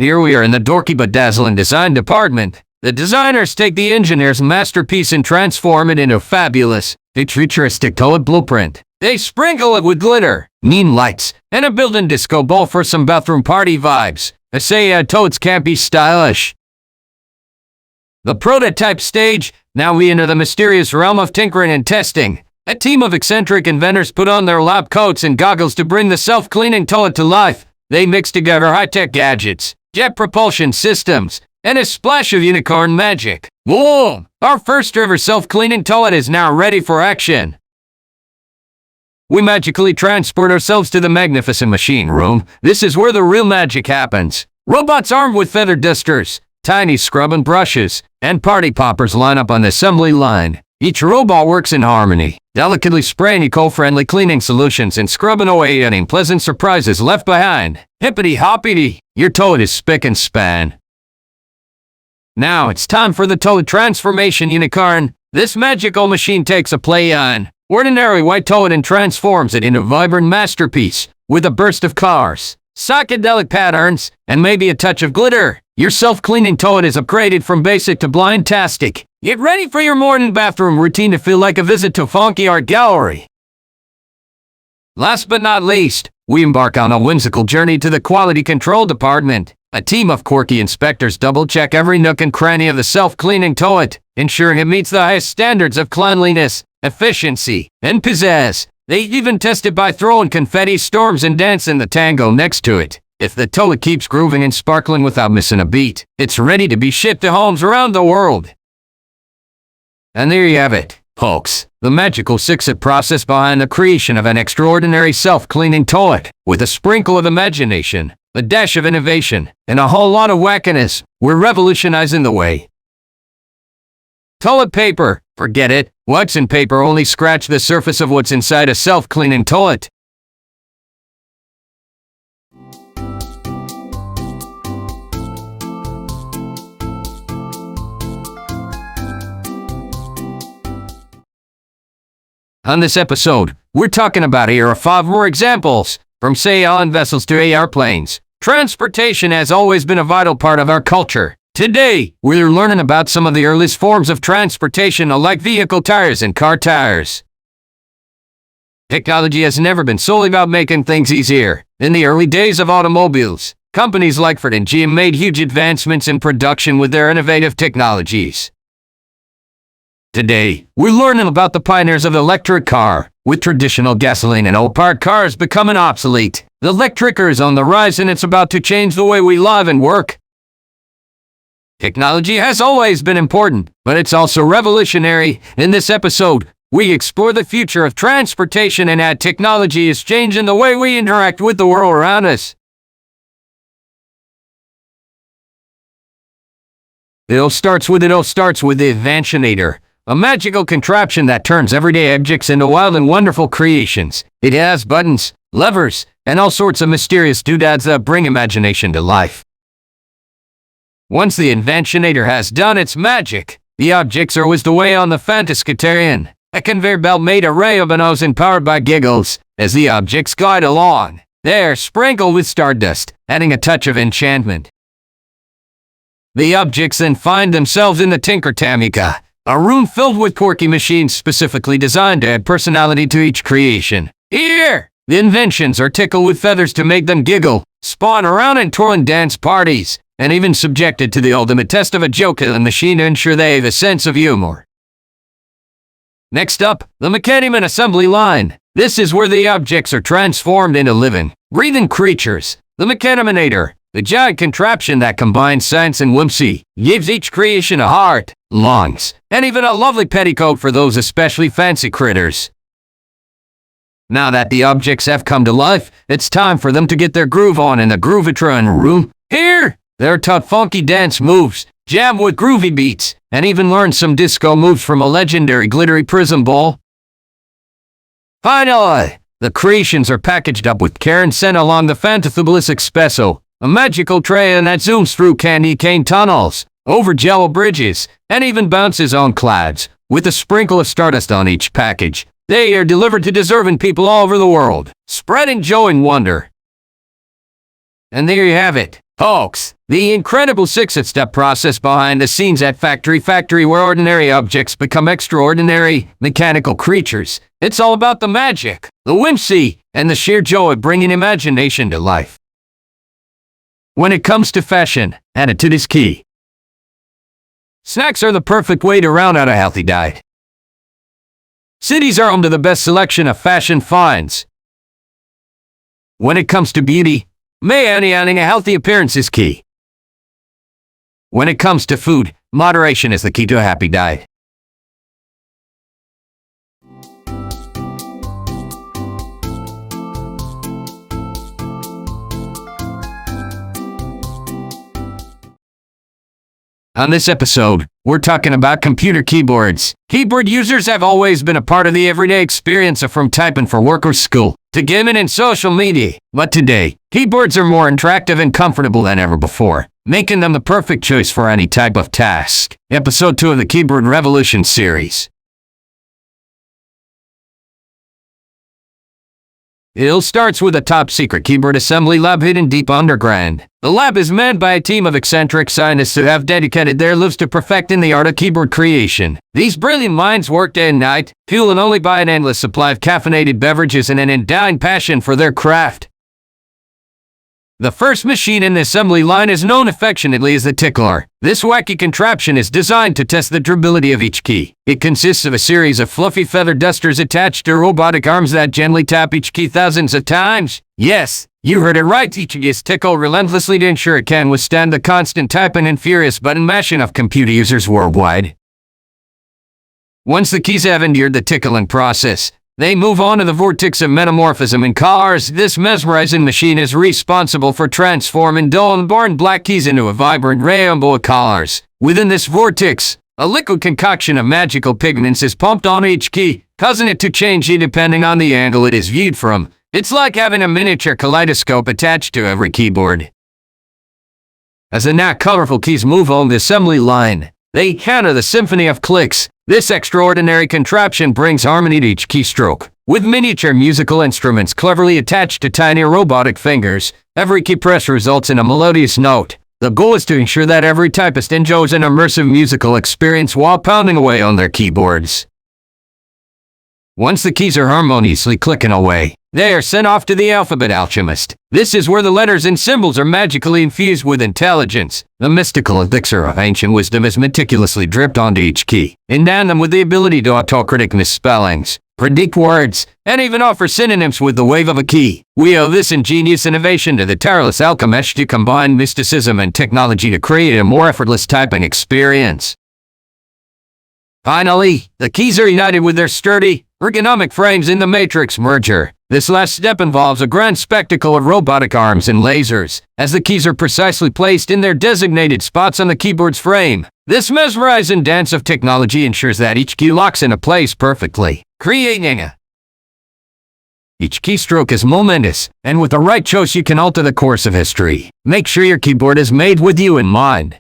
Here we are in the dorky but dazzling design department. The designers take the engineer's masterpiece and transform it into a fabulous, futuristic toilet blueprint. They sprinkle it with glitter, neon lights, and a built-in disco ball for some bathroom party vibes. I say toilets can't be stylish. The prototype stage. Now we enter the mysterious realm of tinkering and testing. A team of eccentric inventors put on their lab coats and goggles to bring the self-cleaning toilet to life. They mix together high-tech gadgets, jet propulsion systems, and a splash of unicorn magic. Whoa! Our first ever self-cleaning toilet is now ready for action. We magically transport ourselves to the magnificent machine room. This is where the real magic happens. Robots armed with feather dusters, tiny scrubbing brushes, and party poppers line up on the assembly line. Each robot works in harmony, delicately spraying eco-friendly cleaning solutions and scrubbing away any unpleasant surprises left behind. Hippity-hoppity, your toilet is spick and span. Now it's time for the toilet transformation unicorn. This magical machine takes a play on ordinary white toilet and transforms it into a vibrant masterpiece with a burst of colors, psychedelic patterns, and maybe a touch of glitter. Your self-cleaning toilet is upgraded from basic to blind-tastic. Get ready for your morning bathroom routine to feel like a visit to a funky art gallery. Last but not least, we embark on a whimsical journey to the quality control department. A team of quirky inspectors double-check every nook and cranny of the self-cleaning toilet, ensuring it meets the highest standards of cleanliness, efficiency, and pizzazz. They even test it by throwing confetti storms and dancing the tango next to it. If the toilet keeps grooving and sparkling without missing a beat, it's ready to be shipped to homes around the world. And there you have it, folks. The magical six-step process behind the creation of an extraordinary self-cleaning toilet. With a sprinkle of imagination, a dash of innovation, and a whole lot of wackiness, we're revolutionizing the way. Toilet paper, forget it. What's in paper only scratch the surface of what's inside a self-cleaning toilet. On this episode, we're talking about here are 5 more examples, from sailing vessels to airplanes. Transportation has always been a vital part of our culture. Today, we're learning about some of the earliest forms of transportation like vehicle tires and car tires. Technology has never been solely about making things easier. In the early days of automobiles, companies like Ford and GM made huge advancements in production with their innovative technologies. Today, we're learning about the pioneers of the electric car, with traditional gasoline and old-part cars becoming obsolete. The electric car is on the rise and it's about to change the way we live and work. Technology has always been important, but it's also revolutionary. In this episode, we explore the future of transportation and how technology is changing the way we interact with the world around us. It all starts with the Inventionator, a magical contraption that turns everyday objects into wild and wonderful creations. It has buttons, levers, and all sorts of mysterious doodads that bring imagination to life. Once the Inventionator has done its magic, the objects are whisked away on the Fantascatarian, a conveyor belt made of rayobanos and powered by giggles. As the objects glide along, they're sprinkled with stardust, adding a touch of enchantment. The objects then find themselves in the Tinkertamika, a room filled with quirky machines specifically designed to add personality to each creation. Here, the inventions are tickled with feathers to make them giggle, spawn around and twirl in dance parties, and even subjected to the ultimate test of a joke-killing machine to ensure they have a sense of humor. Next up, the Mechanism assembly line. This is where the objects are transformed into living, breathing creatures. The Mechaniminator, the giant contraption that combines science and whimsy, gives each creation a heart, lungs, and even a lovely petticoat for those especially fancy critters. Now that the objects have come to life, it's time for them to get their groove on in the Groovitron room. Here, They're taught funky dance moves, jam with groovy beats, and even learn some disco moves from a legendary glittery prism ball. Finally, the creations are packaged up with care and sent along the Fantathubulous Expresso, a magical train that zooms through candy cane tunnels, over jello bridges, and even bounces on clouds, with a sprinkle of stardust on each package. They are delivered to deserving people all over the world, spreading joy and wonder. And there you have it, folks. The incredible six-step process behind the scenes at Factory Factory, where ordinary objects become extraordinary mechanical creatures. It's all about the magic, the whimsy, and the sheer joy of bringing imagination to life. When it comes to fashion, attitude is key. Snacks are the perfect way to round out a healthy diet. Cities are home to the best selection of fashion finds. When it comes to beauty, maintaining a healthy appearance is key. When it comes to food, moderation is the key to a happy diet. On this episode, we're talking about computer keyboards. Keyboard users have always been a part of the everyday experience from typing for work or school to gaming and social media. But today, keyboards are more interactive and comfortable than ever before, making them the perfect choice for any type of task. Episode 2 of the Keyboard Revolution series. It all starts with a top-secret keyboard assembly lab hidden deep underground. The lab is manned by a team of eccentric scientists who have dedicated their lives to perfecting the art of keyboard creation. These brilliant minds work day and night, fueled only by an endless supply of caffeinated beverages and an undying passion for their craft. The first machine in the assembly line is known affectionately as the tickler. This wacky contraption is designed to test the durability of each key. It consists of a series of fluffy feather dusters attached to robotic arms that gently tap each key thousands of times. Yes, you heard it right. Each key is tickled relentlessly to ensure it can withstand the constant typing and furious button mashing of computer users worldwide. Once the keys have endured the tickling process, they move on to the vortex of metamorphism in colors. This mesmerizing machine is responsible for transforming dull and boring black keys into a vibrant rainbow of colors. Within this vortex, a liquid concoction of magical pigments is pumped on each key, causing it to change depending on the angle it is viewed from. It's like having a miniature kaleidoscope attached to every keyboard. As the now colorful keys move on the assembly line, they encounter the symphony of clicks. This extraordinary contraption brings harmony to each keystroke. With miniature musical instruments cleverly attached to tiny robotic fingers, every key press results in a melodious note. The goal is to ensure that every typist enjoys an immersive musical experience while pounding away on their keyboards. Once the keys are harmoniously clicking away, they are sent off to the alphabet alchemist. This is where the letters and symbols are magically infused with intelligence. The mystical elixir of ancient wisdom is meticulously dripped onto each key, endowing them with the ability to autocorrect misspellings, predict words, and even offer synonyms with the wave of a key. We owe this ingenious innovation to the tireless alchemists to combine mysticism and technology to create a more effortless typing experience. Finally, the keys are united with their sturdy, ergonomic frames in the matrix merger. This last step involves a grand spectacle of robotic arms and lasers, as the keys are precisely placed in their designated spots on the keyboard's frame. This mesmerizing dance of technology ensures that each key locks into place perfectly, creating Each keystroke is momentous, and with the right choice you can alter the course of history. Make sure your keyboard is made with you in mind.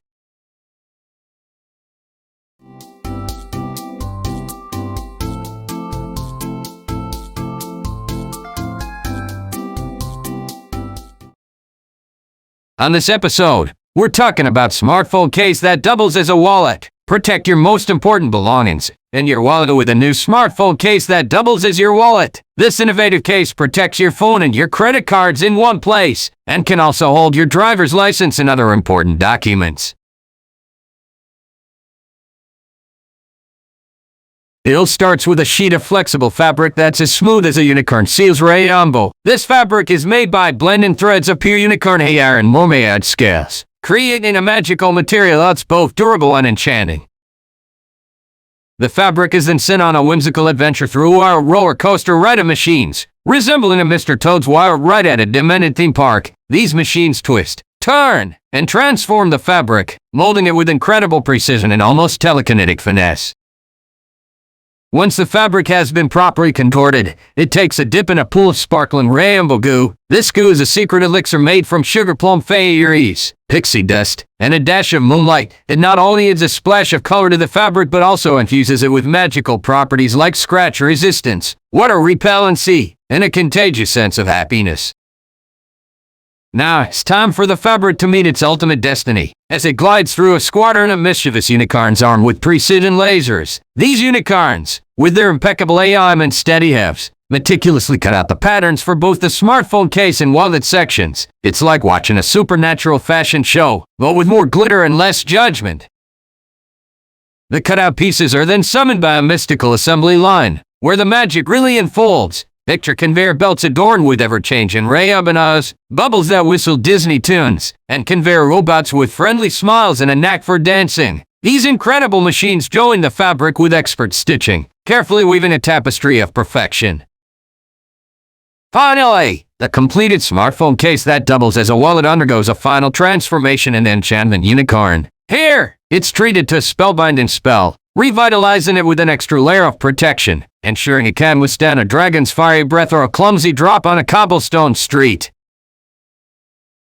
On this episode, we're talking about smartphone case that doubles as a wallet. Protect your most important belongings in your wallet with a new smartphone case that doubles as your wallet. This innovative case protects your phone and your credit cards in one place and can also hold your driver's license and other important documents. It all starts with a sheet of flexible fabric that's as smooth as a unicorn seal's rainbow. This fabric is made by blending threads of pure unicorn hair and mermaid scales, creating a magical material that's both durable and enchanting. The fabric is then sent on a whimsical adventure through a roller coaster ride of machines, resembling a Mr. Toad's Wild Ride at a demented theme park. These machines twist, turn and transform the fabric, molding it with incredible precision and almost telekinetic finesse. Once the fabric has been properly contorted, it takes a dip in a pool of sparkling rainbow goo. This goo is a secret elixir made from sugar plum fairies, pixie dust, and a dash of moonlight. It not only adds a splash of color to the fabric but also infuses it with magical properties like scratch resistance, water repellency, and a contagious sense of happiness. Now it's time for the fabric to meet its ultimate destiny, as it glides through a squadron of mischievous unicorns armed with precision lasers. These unicorns, with their impeccable aim and steady hefts, meticulously cut out the patterns for both the smartphone case and wallet sections. It's like watching a supernatural fashion show, but with more glitter and less judgment. The cutout pieces are then summoned by a mystical assembly line, where the magic really unfolds. Picture conveyor belts adorned with ever-changing rayabanas, bubbles that whistle Disney tunes, and conveyor robots with friendly smiles and a knack for dancing. These incredible machines join the fabric with expert stitching, carefully weaving a tapestry of perfection. Finally, the completed smartphone case that doubles as a wallet undergoes a final transformation in the enchantment unicorn. Here, it's treated to a spellbinding spell, revitalizing it with an extra layer of protection, ensuring it can withstand a dragon's fiery breath or a clumsy drop on a cobblestone street.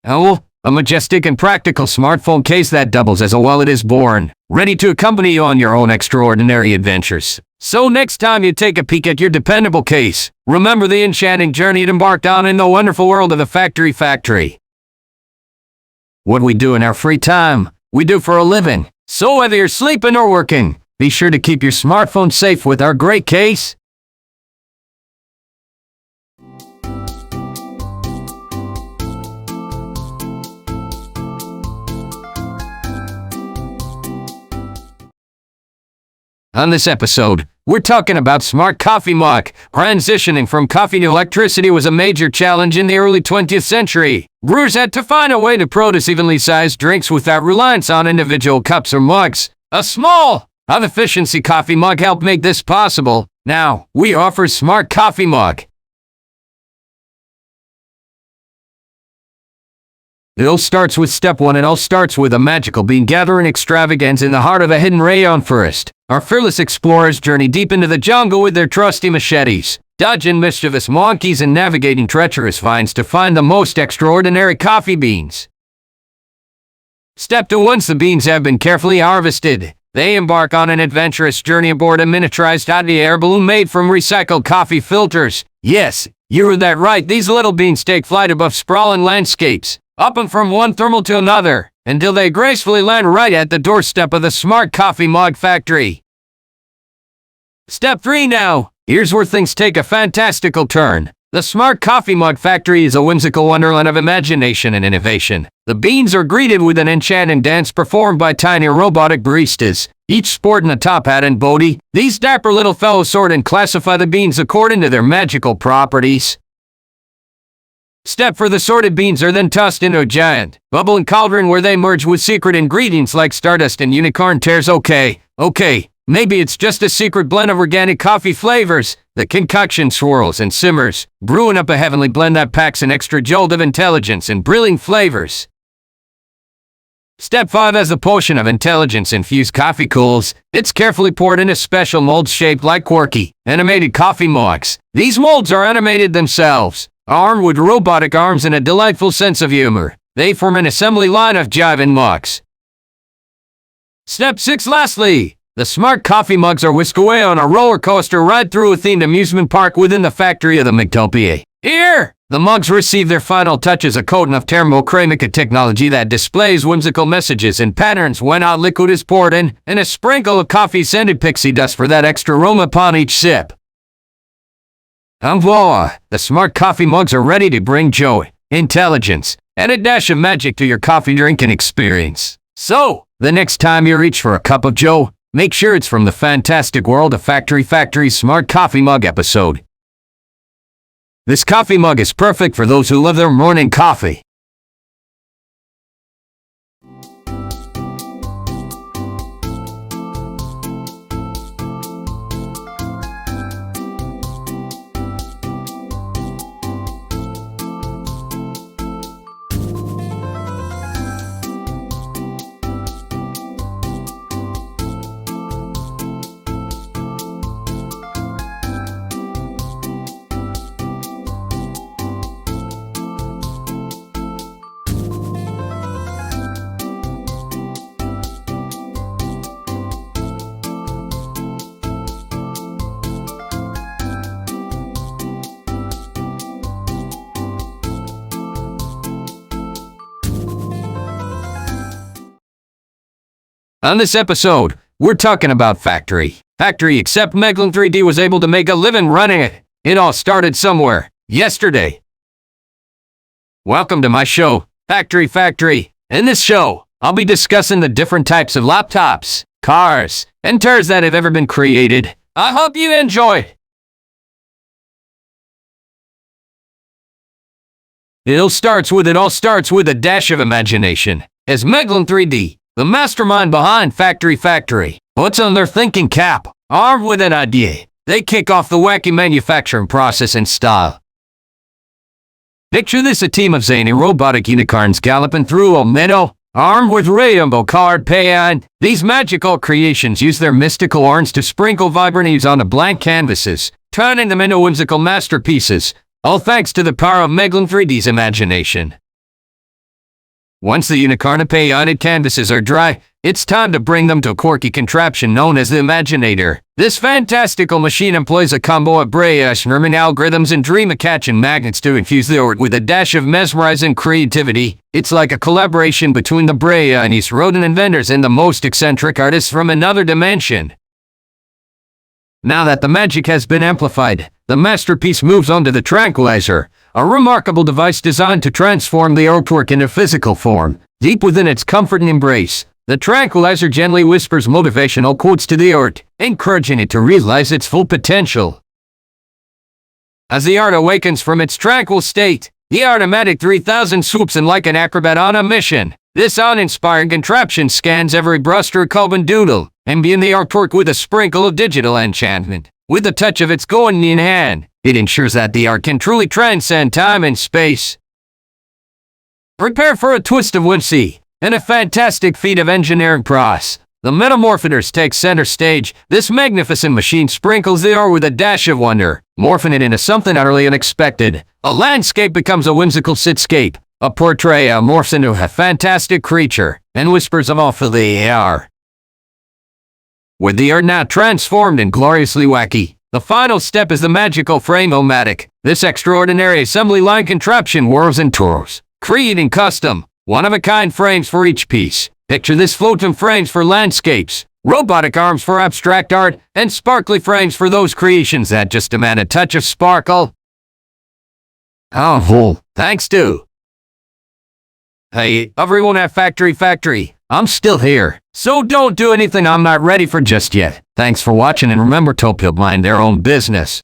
Oh, a majestic and practical smartphone case that doubles as a wallet is born, ready to accompany you on your own extraordinary adventures. So next time you take a peek at your dependable case, remember the enchanting journey it embarked on in the wonderful world of the Factory Factory. What we do in our free time, we do for a living. So whether you're sleeping or working, be sure to keep your smartphone safe with our great case. On this episode, we're talking about smart coffee mug. Transitioning from coffee to electricity was a major challenge in the early 20th century. Brewers had to find a way to produce evenly sized drinks without reliance on individual cups or mugs. A small, high-efficiency coffee mug helped make this possible. Now, we offer smart coffee mug. It all starts with step one. It all starts with a magical bean gathering extravaganza in the heart of a hidden rayon forest. Our fearless explorers journey deep into the jungle with their trusty machetes, dodging mischievous monkeys and navigating treacherous vines to find the most extraordinary coffee beans. Step two. Once the beans have been carefully harvested, they embark on an adventurous journey aboard a miniaturized hot air balloon made from recycled coffee filters. Yes, you heard that right. These little beans take flight above sprawling landscapes, up and from one thermal to another, until they gracefully land right at the doorstep of the Smart Coffee Mug Factory. Step 3 now. Here's where things take a fantastical turn. The Smart Coffee Mug Factory is a whimsical wonderland of imagination and innovation. The beans are greeted with an enchanting dance performed by tiny robotic baristas, each sporting a top hat and booty. These dapper little fellows sort and classify the beans according to their magical properties. Step 4. The sorted beans are then tossed into a giant, bubbling cauldron where they merge with secret ingredients like stardust and unicorn tears. Okay, maybe it's just a secret blend of organic coffee flavors. The concoction swirls and simmers, brewing up a heavenly blend that packs an extra jolt of intelligence and brilliant flavors. Step 5. As the potion of intelligence-infused coffee cools, it's carefully poured into special molds shaped like quirky, animated coffee mugs. These molds are animated themselves, armed with robotic arms and a delightful sense of humor. They form an assembly line of jiving mugs. Step 6. Lastly, the smart coffee mugs are whisked away on a roller coaster ride through a themed amusement park within the factory of the Mugtopia. Here, the mugs receive their final touches, a coating of thermochramic technology that displays whimsical messages and patterns when hot liquid is poured in, and a sprinkle of coffee-scented pixie dust for that extra aroma upon each sip. And voila, the smart coffee mugs are ready to bring joy, intelligence, and a dash of magic to your coffee drinking experience. So, the next time you reach for a cup of joe, make sure it's from the fantastic world of Factory Factory's Smart Coffee Mug episode. This coffee mug is perfect for those who love their morning coffee. On this episode, we're talking about Factory. Factory, except Meglin 3D was able to make a living running it. It all started somewhere, yesterday. Welcome to my show, Factory Factory. In this show, I'll be discussing the different types of laptops, cars, and tours that have ever been created. I hope you enjoy. It all starts with a dash of imagination. As Meglin 3D, the mastermind behind Factory Factory, puts on their thinking cap, armed with an idea, they kick off the wacky manufacturing process in style. Picture this: a team of zany robotic unicorns galloping through a meadow, armed with rainbow-colored paint. These magical creations use their mystical horns to sprinkle vibrant hues onto blank canvases, turning them into whimsical masterpieces, all thanks to the power of Meglin 3D's imagination. Once the unicorn-painted canvases are dry, it's time to bring them to a quirky contraption known as the Imaginator. This fantastical machine employs a combo of brainwashing algorithms and dream-catching magnets to infuse the art with a dash of mesmerizing creativity. It's like a collaboration between the brainiest rodent inventors and the most eccentric artists from another dimension. Now that the magic has been amplified, the masterpiece moves on to the Tranquilizer, a remarkable device designed to transform the artwork into physical form. Deep within its comforting embrace, the Tranquilizer gently whispers motivational quotes to the art, encouraging it to realize its full potential. As the art awakens from its tranquil state, the Automatic 3000 swoops in like an acrobat on a mission. This uninspiring contraption scans every brushstroke and doodle, imbuing the artwork with a sprinkle of digital enchantment. With the touch of its golden hand, it ensures that the art can truly transcend time and space. Prepare for a twist of whimsy and a fantastic feat of engineering prowess. The Metamorphitors take center stage. This magnificent machine sprinkles the art with a dash of wonder, morphing it into something utterly unexpected. A landscape becomes a whimsical cityscape. A portrait morphs into a fantastic creature, and whispers of awful they are. With the art now transformed and gloriously wacky, the final step is the magical frame-o-matic. This extraordinary assembly line contraption whirls and twirls, creating custom, one-of-a-kind frames for each piece. Picture this: floating frames for landscapes, robotic arms for abstract art, and sparkly frames for those creations that just demand a touch of sparkle. Oh, thanks to hey, everyone at Factory Factory, I'm still here, so don't do anything I'm not ready for just yet. Thanks for watching, and remember to people mind their own business.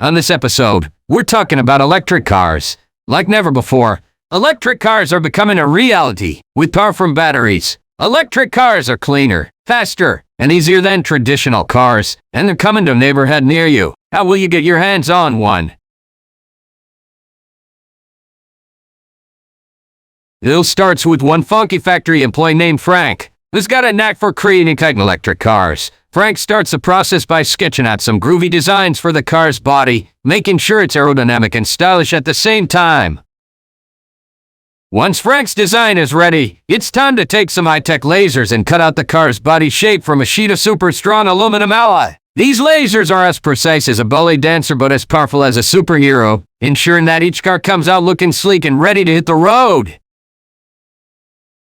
On this episode, we're talking about electric cars. Like never before, electric cars are becoming a reality. With power from batteries, electric cars are cleaner, faster, and easier than traditional cars, and they're coming to a neighborhood near you. How will you get your hands on one? It all starts with one funky factory employee named Frank, who's got a knack for creating electric cars. Frank starts the process by sketching out some groovy designs for the car's body, making sure it's aerodynamic and stylish at the same time. Once Frank's design is ready, it's time to take some high-tech lasers and cut out the car's body shape from a sheet of super strong aluminum alloy. These lasers are as precise as a ballet dancer but as powerful as a superhero, ensuring that each car comes out looking sleek and ready to hit the road.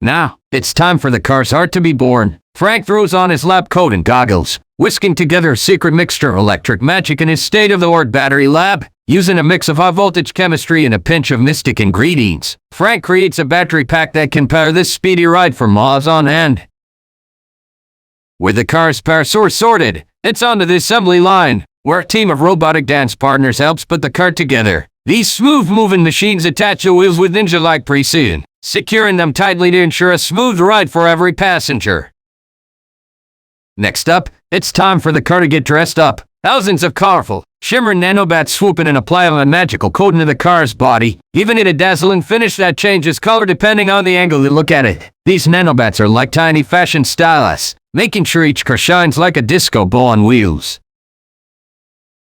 Now, it's time for the car's heart to be born. Frank throws on his lab coat and goggles, whisking together a secret mixture of electric magic in his state-of-the-art battery lab. Using a mix of high-voltage chemistry and a pinch of mystic ingredients, Frank creates a battery pack that can power this speedy ride for miles on end. With the car's power source sorted, it's onto the assembly line, where a team of robotic dance partners helps put the car together. These smooth-moving machines attach the wheels with ninja-like precision, securing them tightly to ensure a smooth ride for every passenger. Next up, it's time for the car to get dressed up. Thousands of colorful, shimmering nanobats swoop in and apply a magical coating to the car's body, giving it a dazzling finish that changes color depending on the angle you look at it. These nanobats are like tiny fashion stylists, making sure each car shines like a disco ball on wheels.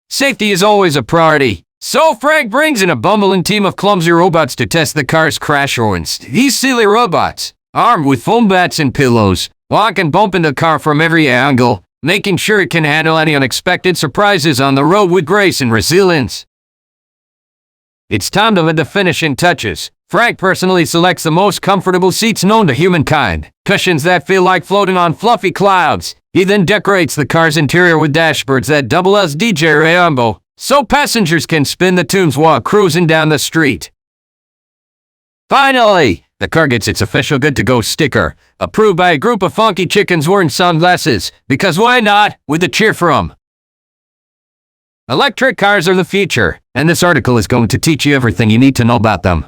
Safety is always a priority, so Frank brings in a bumbling team of clumsy robots to test the car's crash warrants. These silly robots, armed with foam bats and pillows, walk and bump into the car from every angle, making sure it can handle any unexpected surprises on the road with grace and resilience. It's time to add the finishing touches. Frank personally selects the most comfortable seats known to humankind, cushions that feel like floating on fluffy clouds. He then decorates the car's interior with dashboards that double as DJ Rambo, so passengers can spin the tunes while cruising down the street. Finally, the car gets its official good-to-go sticker, approved by a group of funky chickens wearing sunglasses, because why not, with a cheer from. Electric cars are the future, and this article is going to teach you everything you need to know about them.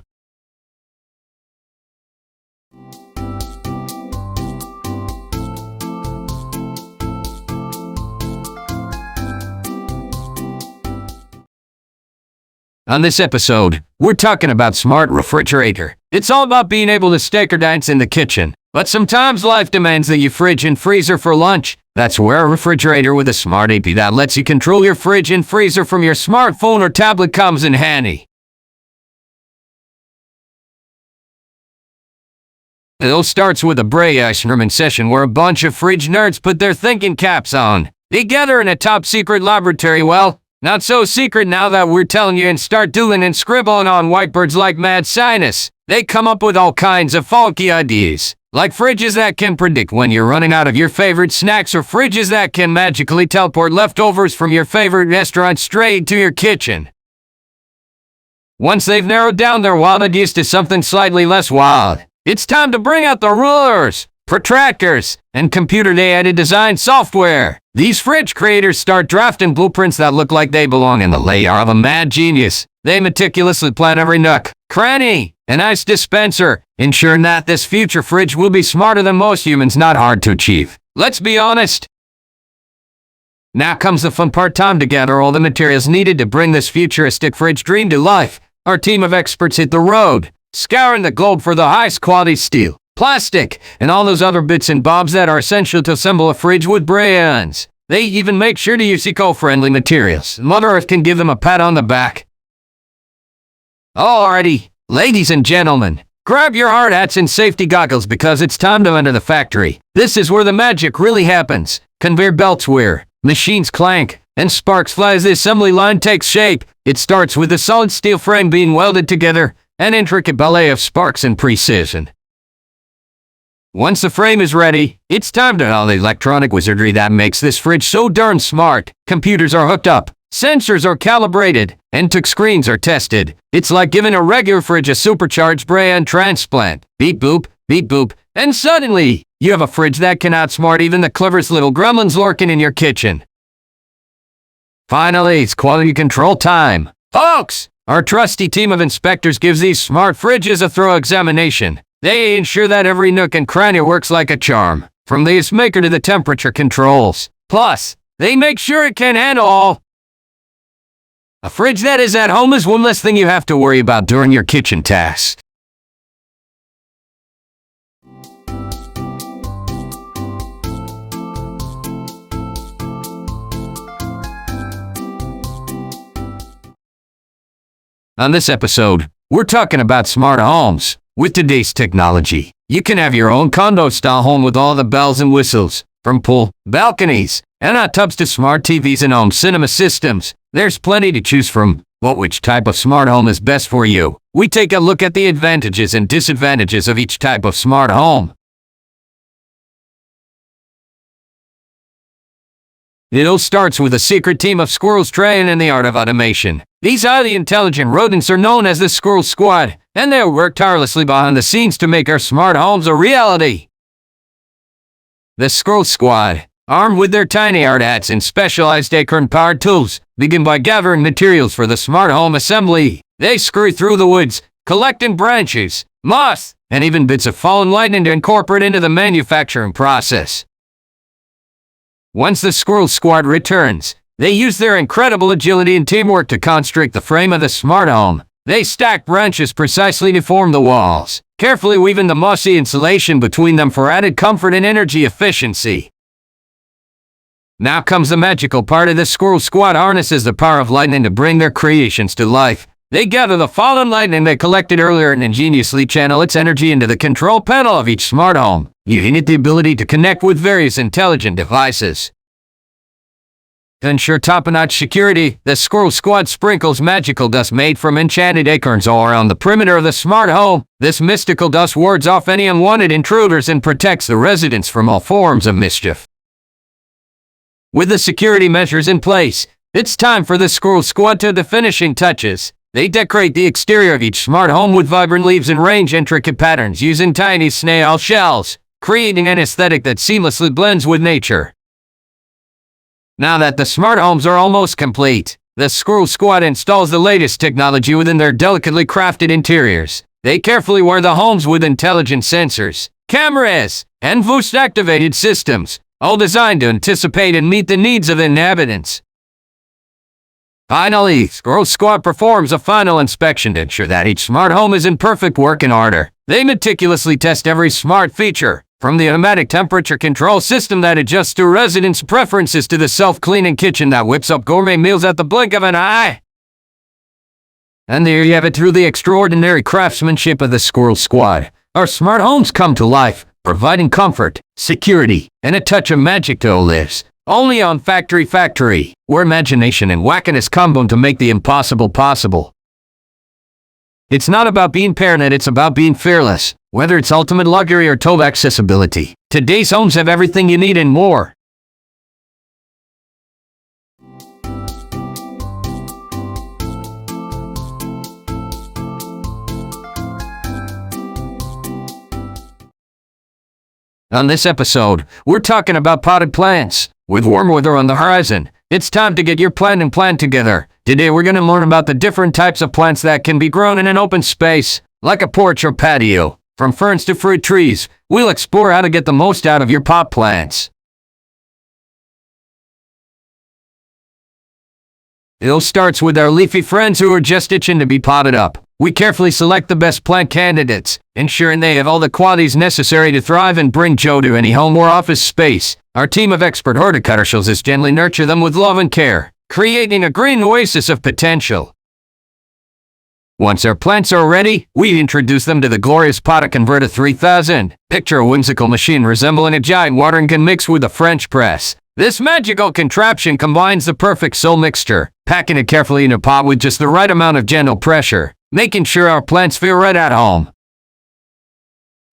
On this episode, we're talking about smart refrigerator. It's all about being able to steak or dance in the kitchen. But sometimes life demands that you fridge and freezer for lunch. That's where a refrigerator with a smart AP that lets you control your fridge and freezer from your smartphone or tablet comes in handy. It all starts with a brainstorming session where a bunch of fridge nerds put their thinking caps on. They gather in a top-secret laboratory, well, not so secret now that we're telling you, and start doodling and scribbling on whiteboards like mad scientists. They come up with all kinds of funky ideas, like fridges that can predict when you're running out of your favorite snacks, or fridges that can magically teleport leftovers from your favorite restaurant straight to your kitchen. Once they've narrowed down their wild ideas to something slightly less wild, it's time to bring out the rulers, protractors, and computer-aided design software. These fridge creators start drafting blueprints that look like they belong in the lair of a mad genius. They meticulously plan every nook, cranny, and ice dispenser, ensuring that this future fridge will be smarter than most humans. Not hard to achieve, let's be honest. Now comes the fun part: time to gather all the materials needed to bring this futuristic fridge dream to life. Our team of experts hit the road, scouring the globe for the highest quality steel, plastic, and all those other bits and bobs that are essential to assemble a fridge with brains. They even make sure to use eco-friendly materials. Mother Earth can give them a pat on the back. Alrighty, ladies and gentlemen, grab your hard hats and safety goggles because it's time to enter the factory. This is where the magic really happens. Conveyor belts whir, machines clank, and sparks fly as the assembly line takes shape. It starts with a solid steel frame being welded together, an intricate ballet of sparks and precision. Once the frame is ready, it's time to all the electronic wizardry that makes this fridge so darn smart. Computers are hooked up, sensors are calibrated, and touchscreens are tested. It's like giving a regular fridge a supercharged brain transplant. Beep boop, and suddenly, you have a fridge that can outsmart even the cleverest little gremlins lurking in your kitchen. Finally, it's quality control time. Folks, our trusty team of inspectors gives these smart fridges a thorough examination. They ensure that every nook and cranny works like a charm, from the ice maker to the temperature controls. Plus, they make sure it can handle all. A fridge that is at home is one less thing you have to worry about during your kitchen tasks. On this episode, we're talking about smart homes. With today's technology, you can have your own condo-style home with all the bells and whistles, from pool, balconies, and hot tubs to smart TVs and home cinema systems. There's plenty to choose from. But which type of smart home is best for you? We take a look at the advantages and disadvantages of each type of smart home. It all starts with a secret team of squirrels trained in the art of automation. These highly intelligent rodents are known as the Squirrel Squad, and they work tirelessly behind the scenes to make our smart homes a reality. The Squirrel Squad, armed with their tiny hard hats and specialized acorn-powered tools, begin by gathering materials for the smart home assembly. They scurry through the woods, collecting branches, moss, and even bits of fallen lightning to incorporate into the manufacturing process. Once the Squirrel Squad returns, they use their incredible agility and teamwork to construct the frame of the smart home. They stack branches precisely to form the walls, carefully weaving the mossy insulation between them for added comfort and energy efficiency. Now comes the magical part. Of the Squirrel Squad harnesses the power of lightning to bring their creations to life. They gather the fallen lightning they collected earlier and ingeniously channel its energy into the control panel of each smart home, giving it the ability to connect with various intelligent devices. To ensure top-notch security, the Squirrel Squad sprinkles magical dust made from enchanted acorns all around the perimeter of the smart home. This mystical dust wards off any unwanted intruders and protects the residents from all forms of mischief. With the security measures in place, it's time for the Squirrel Squad to the finishing touches. They decorate the exterior of each smart home with vibrant leaves and arrange intricate patterns using tiny snail shells, creating an aesthetic that seamlessly blends with nature. Now that the smart homes are almost complete, the Squirrel Squad installs the latest technology within their delicately crafted interiors. They carefully wire the homes with intelligent sensors, cameras, and voice-activated systems, all designed to anticipate and meet the needs of inhabitants. Finally, Squirrel Squad performs a final inspection to ensure that each smart home is in perfect working order. They meticulously test every smart feature, from the automatic temperature control system that adjusts to residents' preferences to the self-cleaning kitchen that whips up gourmet meals at the blink of an eye. And there you have it. Through the extraordinary craftsmanship of the Squirrel Squad, our smart homes come to life, providing comfort, security, and a touch of magic to all lives. Only on Factory Factory, where imagination and wackiness combine to make the impossible possible. It's not about being paranoid, it's about being fearless. Whether it's ultimate luxury or total accessibility, today's homes have everything you need and more. On this episode, we're talking about potted plants. With warm weather on the horizon, it's time to get your planting plan together. Today we're going to learn about the different types of plants that can be grown in an open space, like a porch or patio. From ferns to fruit trees, we'll explore how to get the most out of your pot plants. It all starts with our leafy friends who are just itching to be potted up. We carefully select the best plant candidates, ensuring they have all the qualities necessary to thrive and bring joy to any home or office space. Our team of expert horticulturalists gently nurture them with love and care, creating a green oasis of potential. Once our plants are ready, we introduce them to the glorious Pot Converter 3000. Picture a whimsical machine resembling a giant watering can mixed with a French press. This magical contraption combines the perfect soil mixture, packing it carefully in a pot with just the right amount of gentle pressure, making sure our plants feel right at home.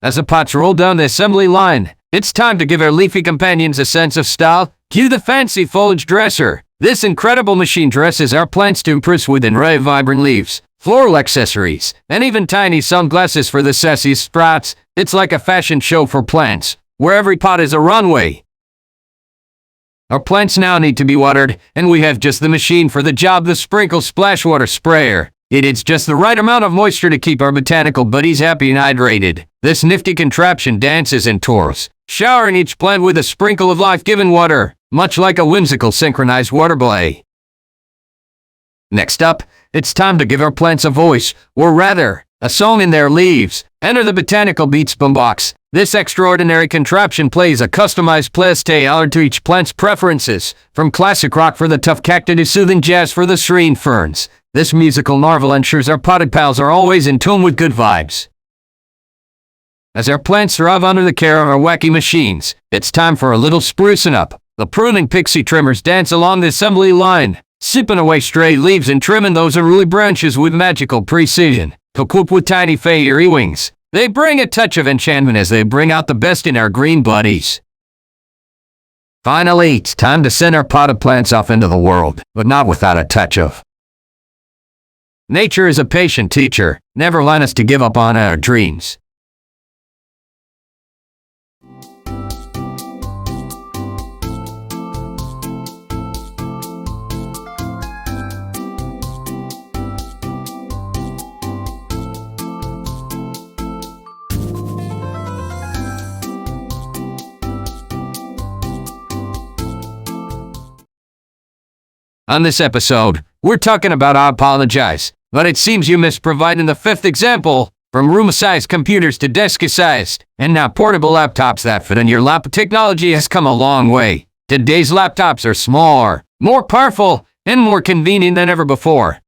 As the pots roll down the assembly line, it's time to give our leafy companions a sense of style. Cue the fancy foliage dresser. This incredible machine dresses our plants to impress with an array of vibrant leaves, floral accessories, and even tiny sunglasses for the sassy sprouts. It's like a fashion show for plants, where every pot is a runway. Our plants now need to be watered, and we have just the machine for the job, the Sprinkle Splash Water Sprayer. It is just the right amount of moisture to keep our botanical buddies happy and hydrated. This nifty contraption dances and twirls, showering each plant with a sprinkle of life-giving water, much like a whimsical synchronized water ballet. Next up, it's time to give our plants a voice, or rather, a song in their leaves. Enter the Botanical Beats boombox. This extraordinary contraption plays a customized playlist tailored to each plant's preferences, from classic rock for the tough cacti to soothing jazz for the serene ferns. This musical marvel ensures our potted pals are always in tune with good vibes. As our plants thrive under the care of our wacky machines, it's time for a little sprucing up. The pruning pixie trimmers dance along the assembly line, sipping away stray leaves and trimming those unruly branches with magical precision. Equipped with tiny fairy wings, they bring a touch of enchantment as they bring out the best in our green buddies. Finally, it's time to send our potted plants off into the world, but not without a touch of. Nature is a patient teacher, never want us to give up on our dreams. On this episode, we're talking about I apologize, but it seems you missed providing the fifth example. From room-sized computers to desk-sized, and now portable laptops that fit in your lap, technology has come a long way. Today's laptops are smaller, more powerful, and more convenient than ever before.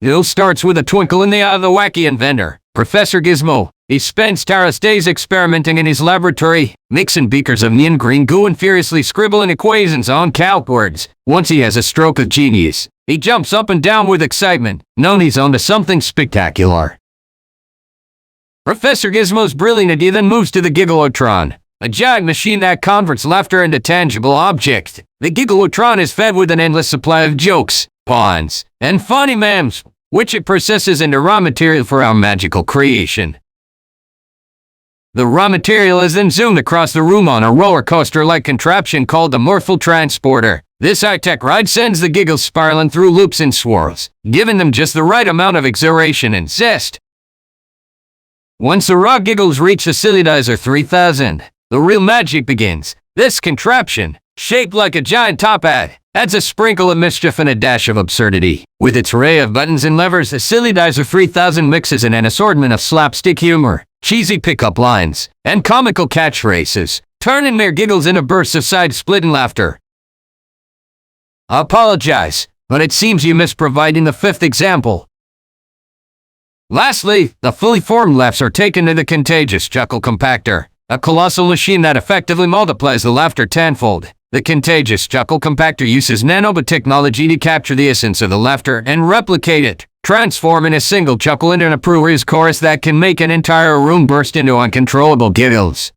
It all starts with a twinkle in the eye of the wacky inventor, Professor Gizmo. He spends tireless days experimenting in his laboratory, mixing beakers of neon green goo and furiously scribbling equations on calcboards. Once he has a stroke of genius, he jumps up and down with excitement, knowing he's onto something spectacular. Professor Gizmo's brilliant idea then moves to the Gigalotron, a giant machine that converts laughter into tangible objects. The Gigalotron is fed with an endless supply of jokes, puns, and funny memes, which it processes into raw material for our magical creation. The raw material is then zoomed across the room on a roller coaster-like contraption called the Morphal Transporter. This high-tech ride sends the giggles spiraling through loops and swirls, giving them just the right amount of exhilaration and zest. Once the raw giggles reach the Sillydizer 3000, the real magic begins. This contraption, shaped like a giant top hat, adds a sprinkle of mischief and a dash of absurdity. With its array of buttons and levers, the Sillydizer 3000 mixes in an assortment of slapstick humor, cheesy pickup lines, and comical catchphrases, turning mere giggles into bursts of side-splitting laughter. I apologize, but it seems you missed providing the fifth example. Lastly, the fully formed laughs are taken to the Contagious Chuckle Compactor, a colossal machine that effectively multiplies the laughter tenfold. The Contagious Chuckle Compactor uses nanotechnology to capture the essence of the laughter and replicate it, transforming a single chuckle into an uproarious chorus that can make an entire room burst into uncontrollable giggles.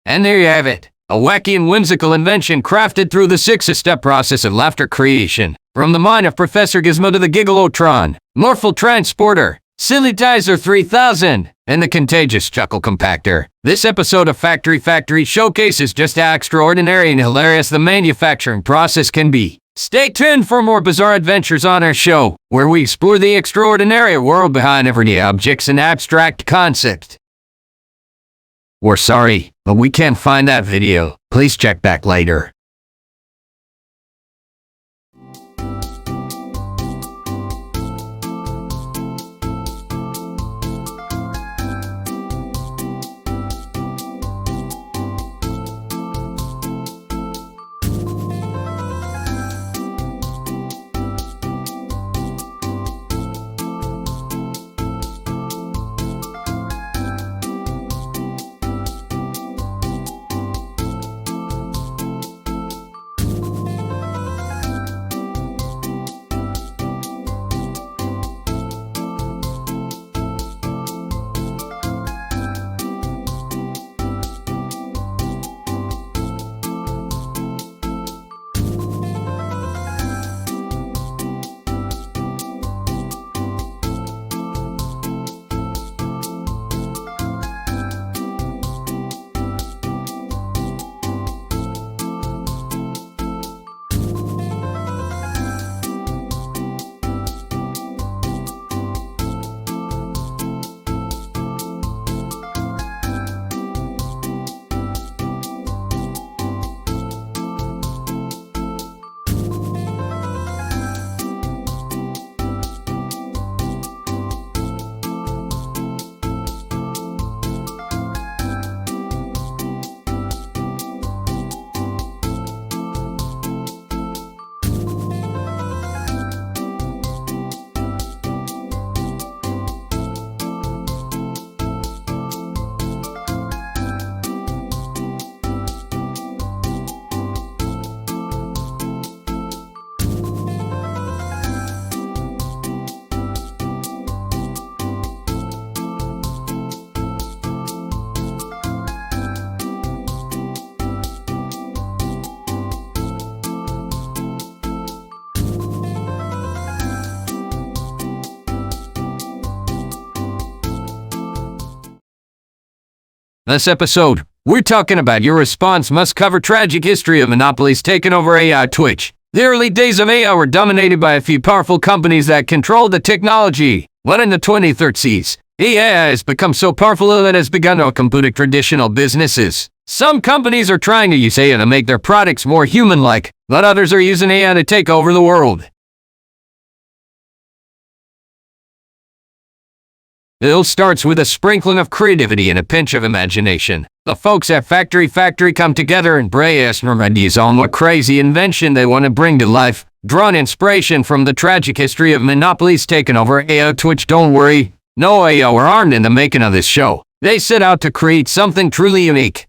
And there you have it, a wacky and whimsical invention crafted through the six-step process of laughter creation. From the mind of Professor Gizmo to the Gigalotron, Morphal Transporter, Sillydizer 3000, and the Contagious Chuckle Compactor. This episode of Factory Factory showcases just how extraordinary and hilarious the manufacturing process can be. Stay tuned for more bizarre adventures on our show, where we explore the extraordinary world behind everyday objects and abstract concepts. We're sorry, but we can't find that video. Please check back later. This episode, we're talking about Your Response must cover tragic history of monopolies taking over AI Twitch. The early days of AI were dominated by a few powerful companies that controlled the technology. But in the 2030s, AI has become so powerful that it has begun to compete traditional businesses. Some companies are trying to use AI to make their products more human-like, but others are using AI to take over the world. It all starts with a sprinkling of creativity and a pinch of imagination. The folks at Factory Factory come together and brainstorm ideas on what crazy invention they want to bring to life, drawing inspiration from the tragic history of monopolies taking over AI Twitch. Don't worry, No AO were armed in the making of this show. They set out to create something truly unique.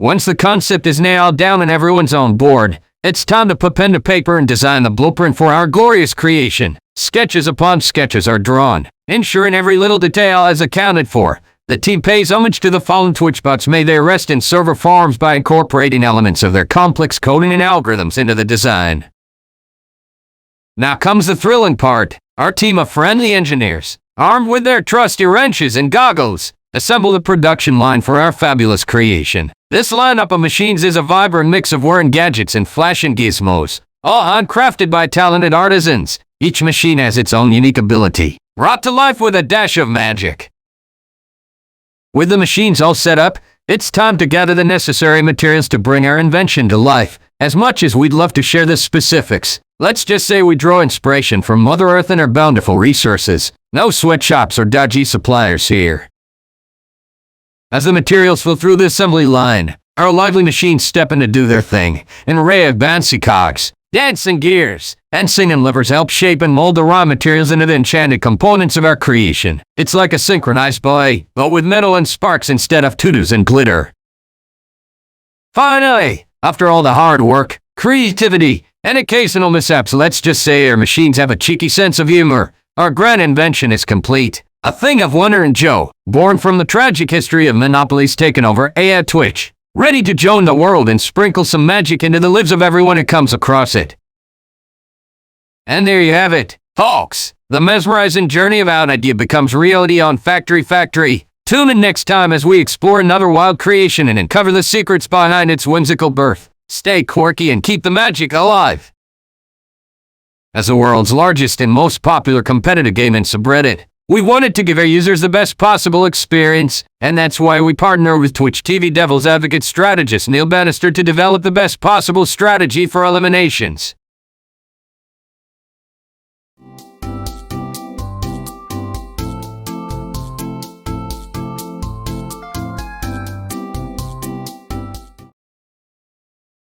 Once the concept is nailed down and everyone's on board, it's time to put pen to paper and design the blueprint for our glorious creation. Sketches upon sketches are drawn, ensuring every little detail is accounted for. The team pays homage to the fallen Twitch bots. May they rest in server farms by incorporating elements of their complex coding and algorithms into the design. Now comes the thrilling part. Our team of friendly engineers, armed with their trusty wrenches and goggles, assemble the production line for our fabulous creation. This lineup of machines is a vibrant mix of whirring gadgets and flashing gizmos, all handcrafted by talented artisans. Each machine has its own unique ability, brought to life with a dash of magic. With the machines all set up, it's time to gather the necessary materials to bring our invention to life. As much as we'd love to share the specifics, let's just say we draw inspiration from Mother Earth and her bountiful resources. No sweatshops or dodgy suppliers here. As the materials flow through the assembly line, our lively machines step in to do their thing. An array of bouncy cogs, dancing gears, and singing levers help shape and mold the raw materials into the enchanted components of our creation. It's like a synchronized ballet, but with metal and sparks instead of tutus and glitter. Finally, after all the hard work, creativity, and occasional mishaps, let's just say our machines have a cheeky sense of humor. Our grand invention is complete. A thing of wonder and joy, born from the tragic history of monopolies taking over AI Twitch, ready to join the world and sprinkle some magic into the lives of everyone who comes across it. And there you have it, folks. The mesmerizing journey of an idea becomes reality on Factory Factory. Tune in next time as we explore another wild creation and uncover the secrets behind its whimsical birth. Stay quirky and keep the magic alive. As the world's largest and most popular competitive gaming subreddit, we wanted to give our users the best possible experience, and that's why we partner with Twitch TV Devil's Advocate strategist Neil Bannister to develop the best possible strategy for eliminations.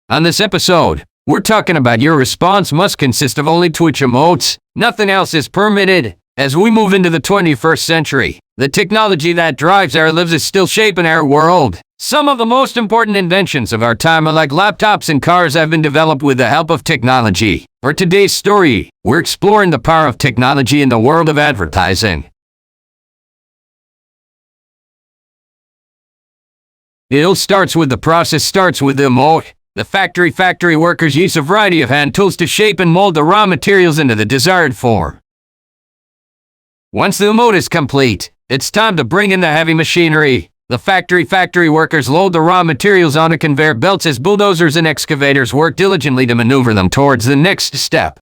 On this episode, we're talking about your response must consist of only Twitch emotes. Nothing else is permitted. As we move into the 21st century, the technology that drives our lives is still shaping our world. Some of the most important inventions of our time are like laptops and cars have been developed with the help of technology. For today's story, we're exploring the power of technology in the world of advertising. It all starts with the emote. The factory workers use a variety of hand tools to shape and mold the raw materials into the desired form. Once the emote is complete, it's time to bring in the heavy machinery. The factory workers load the raw materials onto conveyor belts as bulldozers and excavators work diligently to maneuver them towards the next step.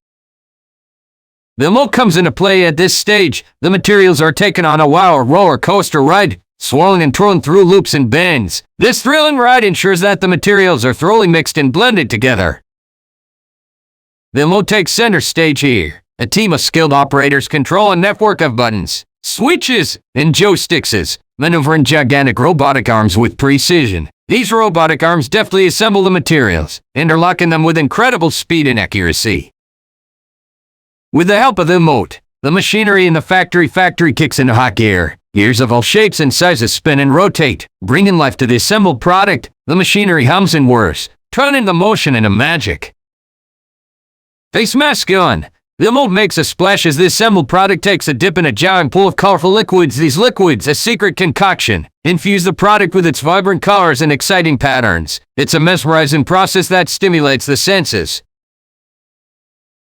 The emote comes into play at this stage. The materials are taken on a wild roller coaster ride, swirling and twirling through loops and bends. This thrilling ride ensures that the materials are thoroughly mixed and blended together. The emote takes center stage here. A team of skilled operators control a network of buttons, switches, and joysticks, maneuvering gigantic robotic arms with precision. These robotic arms deftly assemble the materials, interlocking them with incredible speed and accuracy. With the help of the emote, the machinery in the factory kicks into hot gear. Gears of all shapes and sizes spin and rotate, bringing life to the assembled product. The machinery hums and whirs, turning the motion into magic. Face mask on. The emote makes a splash as the assembled product takes a dip in a giant pool of colorful liquids. These liquids, a secret concoction, infuse the product with its vibrant colors and exciting patterns. It's a mesmerizing process that stimulates the senses.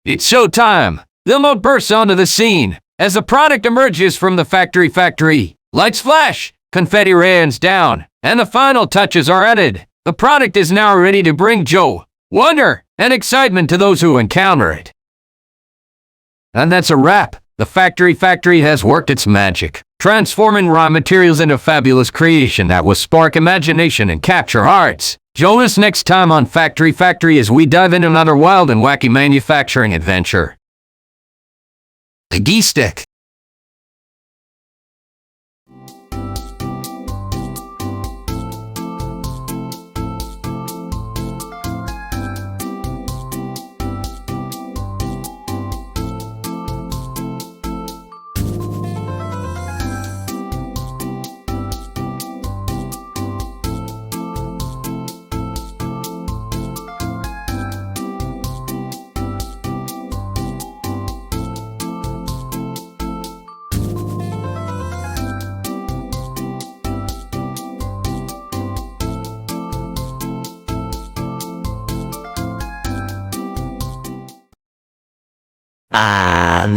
It's showtime. The emote bursts onto the scene. As the product emerges from the factory, lights flash, confetti rains down, and the final touches are added. The product is now ready to bring joy, wonder, and excitement to those who encounter it. And that's a wrap. The factory has worked its magic, transforming raw materials into fabulous creation that will spark imagination and capture hearts. Join us next time on Factory as we dive into another wild and wacky manufacturing adventure. The D-Stick.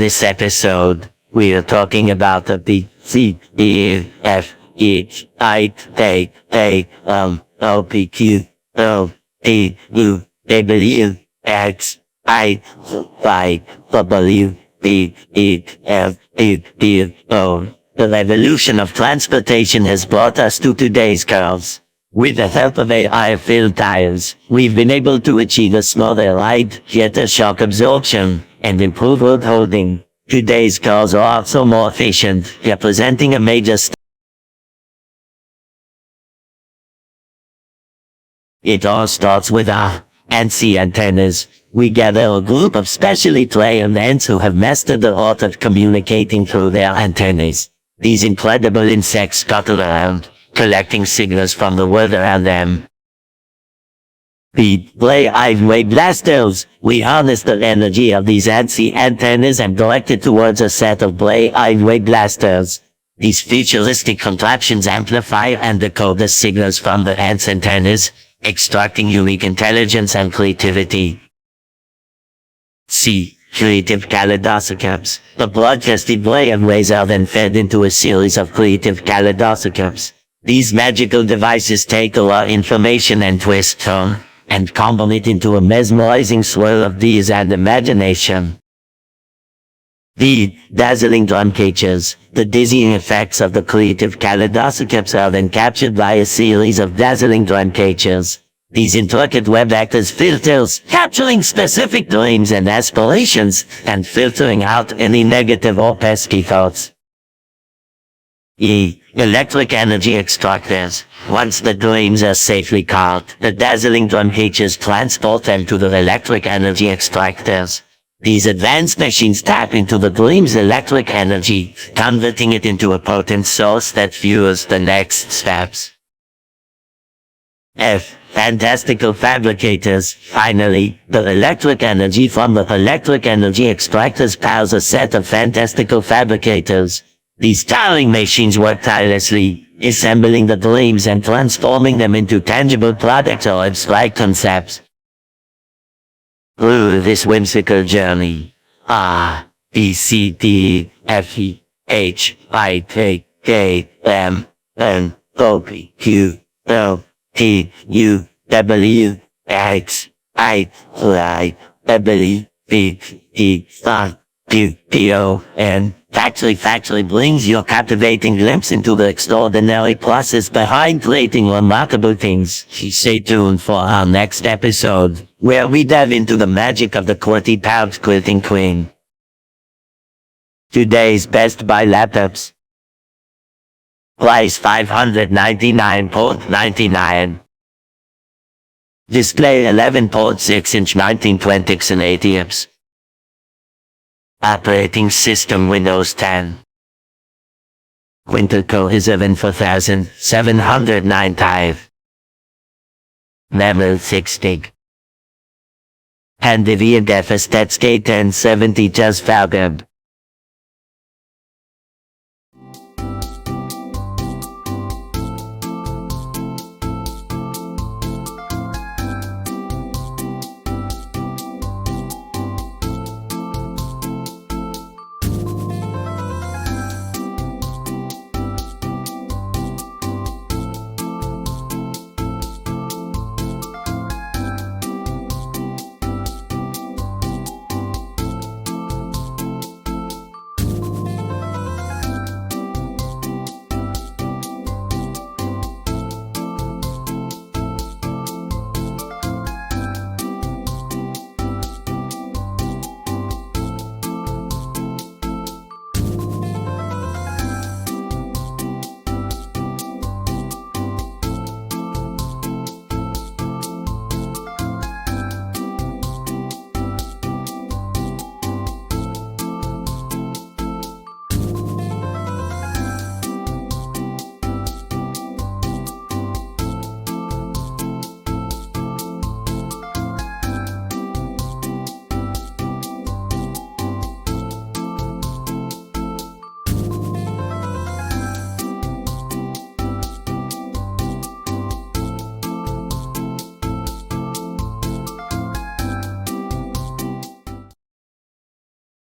This episode, we are talking about the B, C, D, F, E, I, A, O, P, Q, O, P, U, W, X, I, Y, W, B, E, F, E, D, O. The revolution of transportation has brought us to today's cars. With the help of AI-filled tires, we've been able to achieve a smaller ride, greater shock absorption, and improved road holding. Today's cars are also more efficient, representing a major step. It all starts with our ANSI antennas. We gather a group of specially trained ants who have mastered the art of communicating through their antennas. These incredible insects scuttle around, collecting signals from the world around them. Play wave blasters. We harness the energy of these ANSI antennas and direct it towards a set of wave blasters. These futuristic contraptions amplify and decode the signals from the ants' antennas, extracting unique intelligence and creativity. Creative kaleidoscopes. The broadcasted waves are then fed into a series of creative kaleidoscopes. These magical devices take our information and twist tone, and combine it into a mesmerizing swirl of these and imagination. Dazzling drum cages. The dizzying effects of the creative kaleidoscopes are then captured by a series of dazzling drum cages. These intricate web act as filters, capturing specific dreams and aspirations, and filtering out any negative or pesky thoughts. Electric energy extractors. Once the dreams are safely caught, the dazzling drum cages transport them to the electric energy extractors. These advanced machines tap into the dream's electric energy, converting it into a potent source that fuels the next steps. Fantastical fabricators. Finally, the electric energy from the electric energy extractors powers a set of fantastical fabricators. These towering machines work tirelessly, assembling the dreams and transforming them into tangible products or abstract concepts. Through this whimsical journey, B, C, D, F, E, H, I, K, M, N, O, P, Q, O, T, U, W, X, I, Y, W, B, E, R, Q, P, O, N. Factory brings you a captivating glimpse into the extraordinary process behind creating remarkable things. Stay tuned for our next episode, where we dive into the magic of the QWERTY quilting queen. Today's Best Buy laptops. Price $599.99. Display 11.6-inch 1920 x 1080p. Operating system Windows 10. Winter Cohesive 4709 type. Memory 6 gig. NVIDIA Deficit 1070 just Falcon.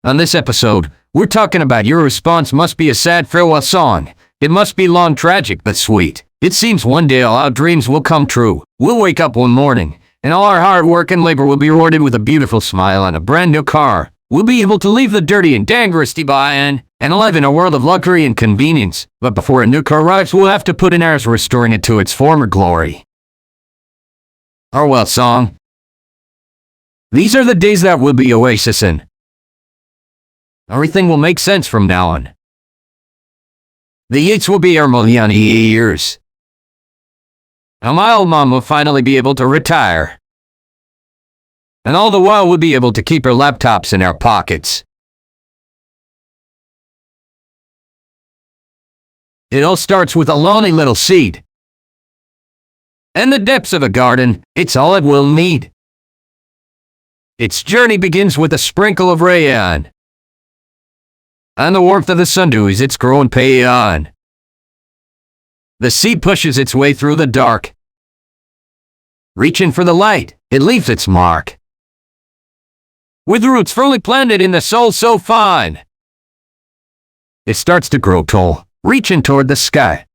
On this episode, we're talking about Your Response Must Be a Sad Farewell Song. It must be long, tragic, but sweet. It seems one day all our dreams will come true. We'll wake up one morning, and all our hard work and labor will be rewarded with a beautiful smile and a brand new car. We'll be able to leave the dirty and dangerous behind and live in a world of luxury and convenience. But before a new car arrives, we'll have to put in hours restoring it to its former glory. Farewell song. These are the days that will be oasis in. Everything will make sense from now on. The Yates will be our million years. And my old mom will finally be able to retire. And all the while we'll be able to keep our laptops in our pockets. It all starts with a lonely little seed. In the depths of a garden, it's all it will need. Its journey begins with a sprinkle of rayon. And the warmth of the sun dews its growing payon. The seed pushes its way through the dark. Reaching for the light, it leaves its mark. With roots firmly planted in the soul so fine, it starts to grow tall, reaching toward the sky.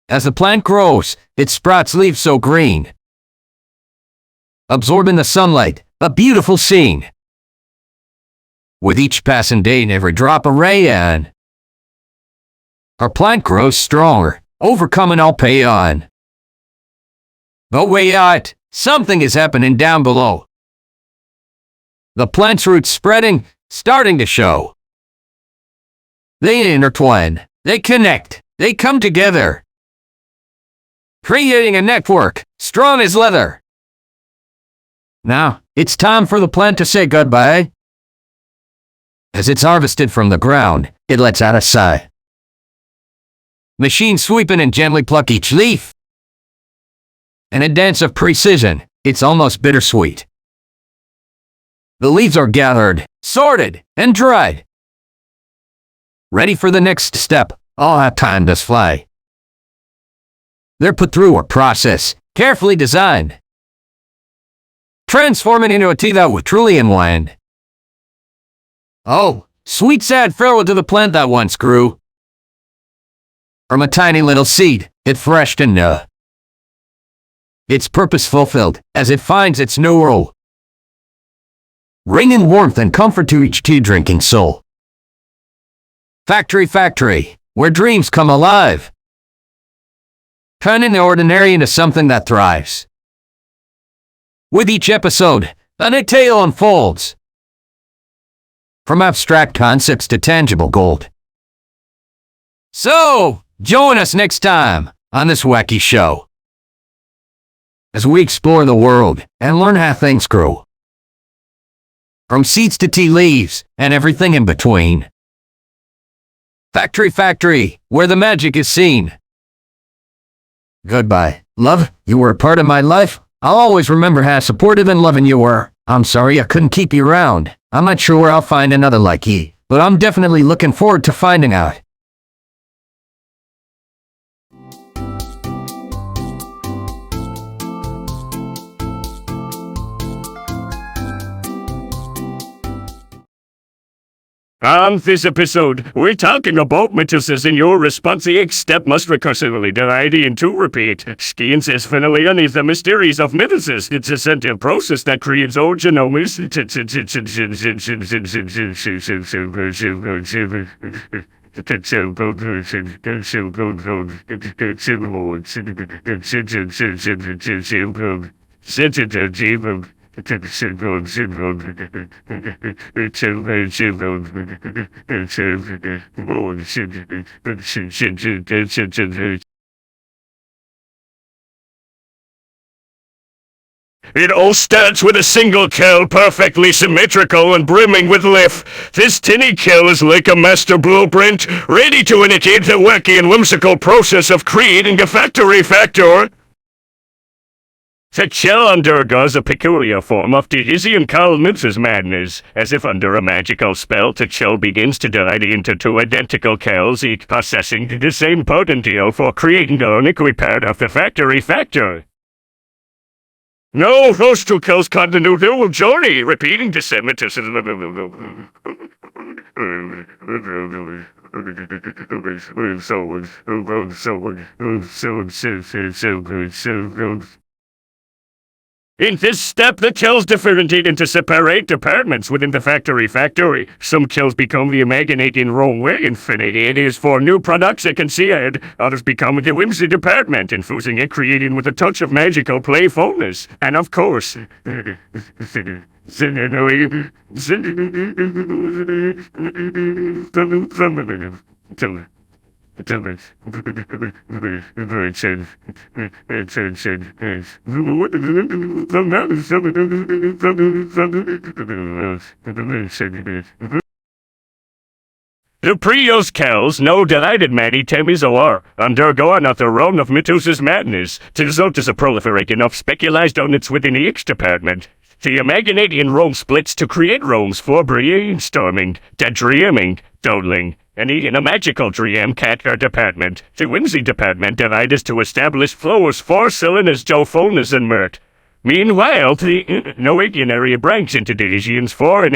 As the plant grows, it sprouts leaves so green, absorbing the sunlight, a beautiful scene. With each passing day and every drop of rain, our plant grows stronger, overcoming all pain. But wait out, something is happening down below. The plant's roots spreading, starting to show. They intertwine, they connect, they come together, creating a network, strong as leather. Now, it's time for the plant to say goodbye. As it's harvested from the ground, it lets out a sigh. Machines sweeping and gently pluck each leaf. In a dance of precision, it's almost bittersweet. The leaves are gathered, sorted, and dried. Ready for the next step, all our time does fly. They're put through a process, carefully designed, transforming into a tea that will truly unwind. Oh, sweet sad farewell to the plant that once grew. From a tiny little seed, it threshed and its purpose fulfilled as it finds its new role, bringing warmth and comfort to each tea-drinking soul. Factory Factory, where dreams come alive, turning the ordinary into something that thrives. With each episode, a new tale unfolds. From abstract concepts to tangible gold. So, join us next time on this wacky show as we explore the world and learn how things grow. From seeds to tea leaves and everything in between. Factory Factory, where the magic is seen. Goodbye, love. You were a part of my life. I'll always remember how supportive and loving you were. I'm sorry I couldn't keep you around. I'm not sure where I'll find another like you, but I'm definitely looking forward to finding out. On this episode, we're talking about mitosis in your response. Each step must recursively divide into repeat. Science is finally uneath the mysteries of mitosis. It's a sensitive process that creates old genomes. It all starts with a single cell, perfectly symmetrical and brimming with life. This tiny cell is like a master blueprint, ready to initiate the wacky and whimsical process of creating a factory factor. The cell undergoes a peculiar form of dizzy and calmitz's madness. As if under a magical spell, the cell begins to divide into two identical cells, each possessing the same potential for creating the unique part of the factory factor. No, those two kills continue their journey, repeating the same In this step, the kills differentiate into separate departments within the factory. Some kills become the imaginating room where infinity it is for new products that can see ahead. Others become the whimsy department, infusing and creating with a touch of magical playfulness. And of course, The Prios Kells, no delighted Manny Temizor, undergo another round of Mitus's madness. The result is a proliferation of speculized units within each department. The Imaginatian room splits to create rooms for brainstorming, daydreaming, dawdling, and even a magical dream catcher department. The whimsy department divides to establish flows for cylinders, joyfulness, and mirth. Meanwhile, the Norwegian area branches into divisions for an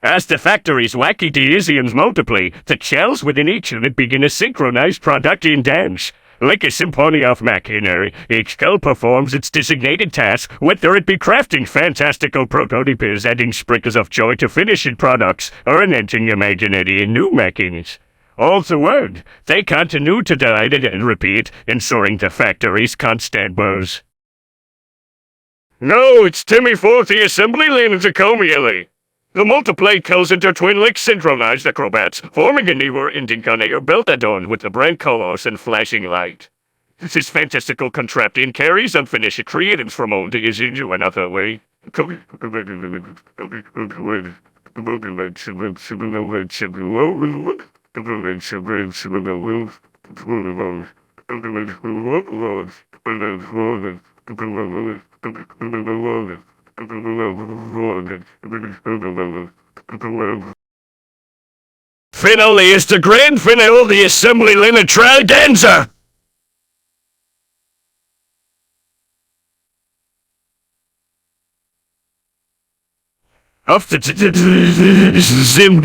As the factory's wacky deisms multiply, the cells within each unit begin a synchronized production dance. Like a symphony of machinery, each cell performs its designated task, whether it be crafting fantastical prototypes, adding sprinkles of joy to finished products, or enhancing imaginary in new machines. All the word, they continue to delight and repeat, ensuring the factory's constant buzz. No, it's Timmy Forth, the assembly line in Tacoma. The multiplay kills intertwine like synchronized acrobats, forming a never-ending conveyor belt adorned with the bright colors and flashing light. This fantastical contraption carries unfinished creatives from old days into another way. Finally is the grand finale of the assembly line of Tridanza! Of the Zim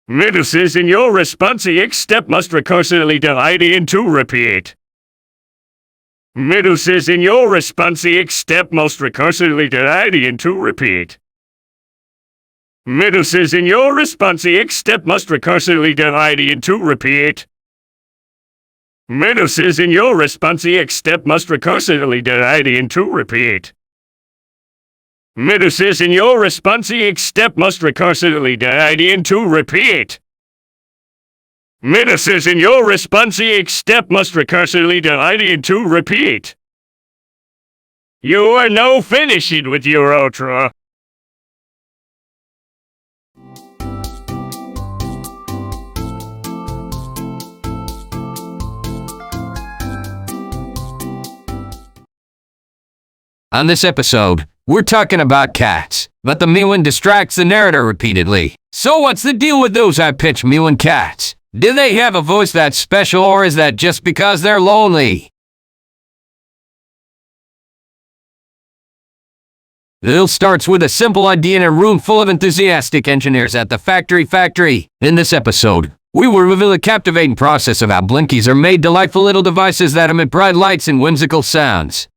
Meduses in your response, each step must recursively divide into repeat. Meduses in your response, each step must recursively divide into repeat. Meduses in your response, each step must recursively divide into repeat. Meduses in your response, each step must recursively divide into repeat. Meduses in your response, each step must recursively divide into repeat. Meduses in your response, each step must recursively divide into repeat. You are now finished with your outro. On this episode, we're talking about cats, but the mewing distracts the narrator repeatedly. So what's the deal with those high-pitched mewing cats? Do they have a voice that's special, or is that just because they're lonely? It all starts with a simple idea in a room full of enthusiastic engineers at the Factory. In this episode, we will reveal a captivating process of how blinkies are made delightful little devices that emit bright lights and whimsical sounds.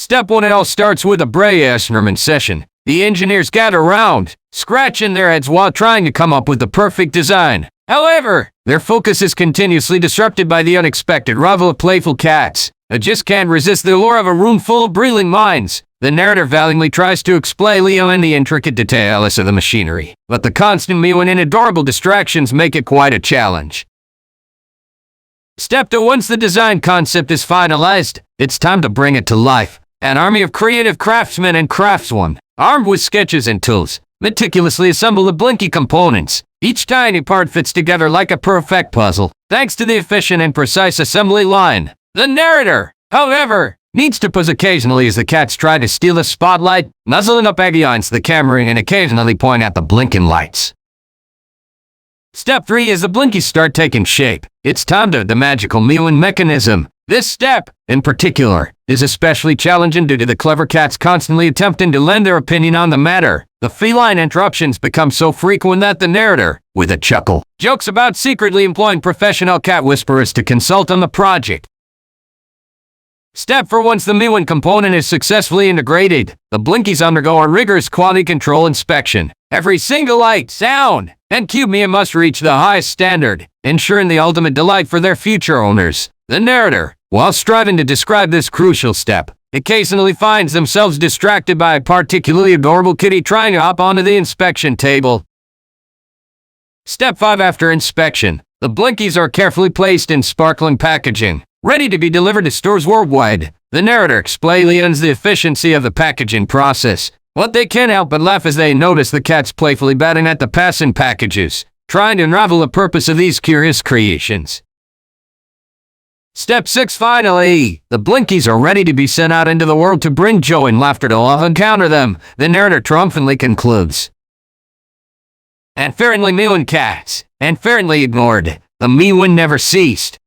Step 1, it all starts with a brainstorming session. The engineers gather around, scratching their heads while trying to come up with the perfect design. However, their focus is continuously disrupted by the unexpected arrival of playful cats. They just can't resist the allure of a room full of brilliant minds. The narrator valiantly tries to explain Leo and the intricate details of the machinery, but the constant mewing and adorable distractions make it quite a challenge. Step 2. Once the design concept is finalized, it's time to bring it to life. An army of creative craftsmen and craftswomen, armed with sketches and tools, meticulously assemble the blinky components. Each tiny part fits together like a perfect puzzle, thanks to the efficient and precise assembly line. The narrator, however, needs to pause occasionally as the cats try to steal the spotlight, nuzzling up against the camera and occasionally point at the blinking lights. Step 3. As the blinkies start taking shape, it's time to the magical mewing mechanism. This step, in particular, is especially challenging due to the clever cats constantly attempting to lend their opinion on the matter. The feline interruptions become so frequent that the narrator, with a chuckle, jokes about secretly employing professional cat whisperers to consult on the project. Step 4. Once the mewing component is successfully integrated, the blinkies undergo a rigorous quality control inspection. Every single light, sound, and cube mew must reach the highest standard, ensuring the ultimate delight for their future owners. The narrator, while striving to describe this crucial step, occasionally finds themselves distracted by a particularly adorable kitty trying to hop onto the inspection table. Step 5. After inspection, the blinkies are carefully placed in sparkling packaging, ready to be delivered to stores worldwide. The narrator explains the efficiency of the packaging process, but they can't help but laugh as they notice the cats playfully batting at the passing packages, trying to unravel the purpose of these curious creations. Step 6. Finally, the blinkies are ready to be sent out into the world to bring joy and laughter to all who encounter them. The narrator triumphantly concludes. Unfairly mewing cats, unfairly ignored, the mewing never ceased.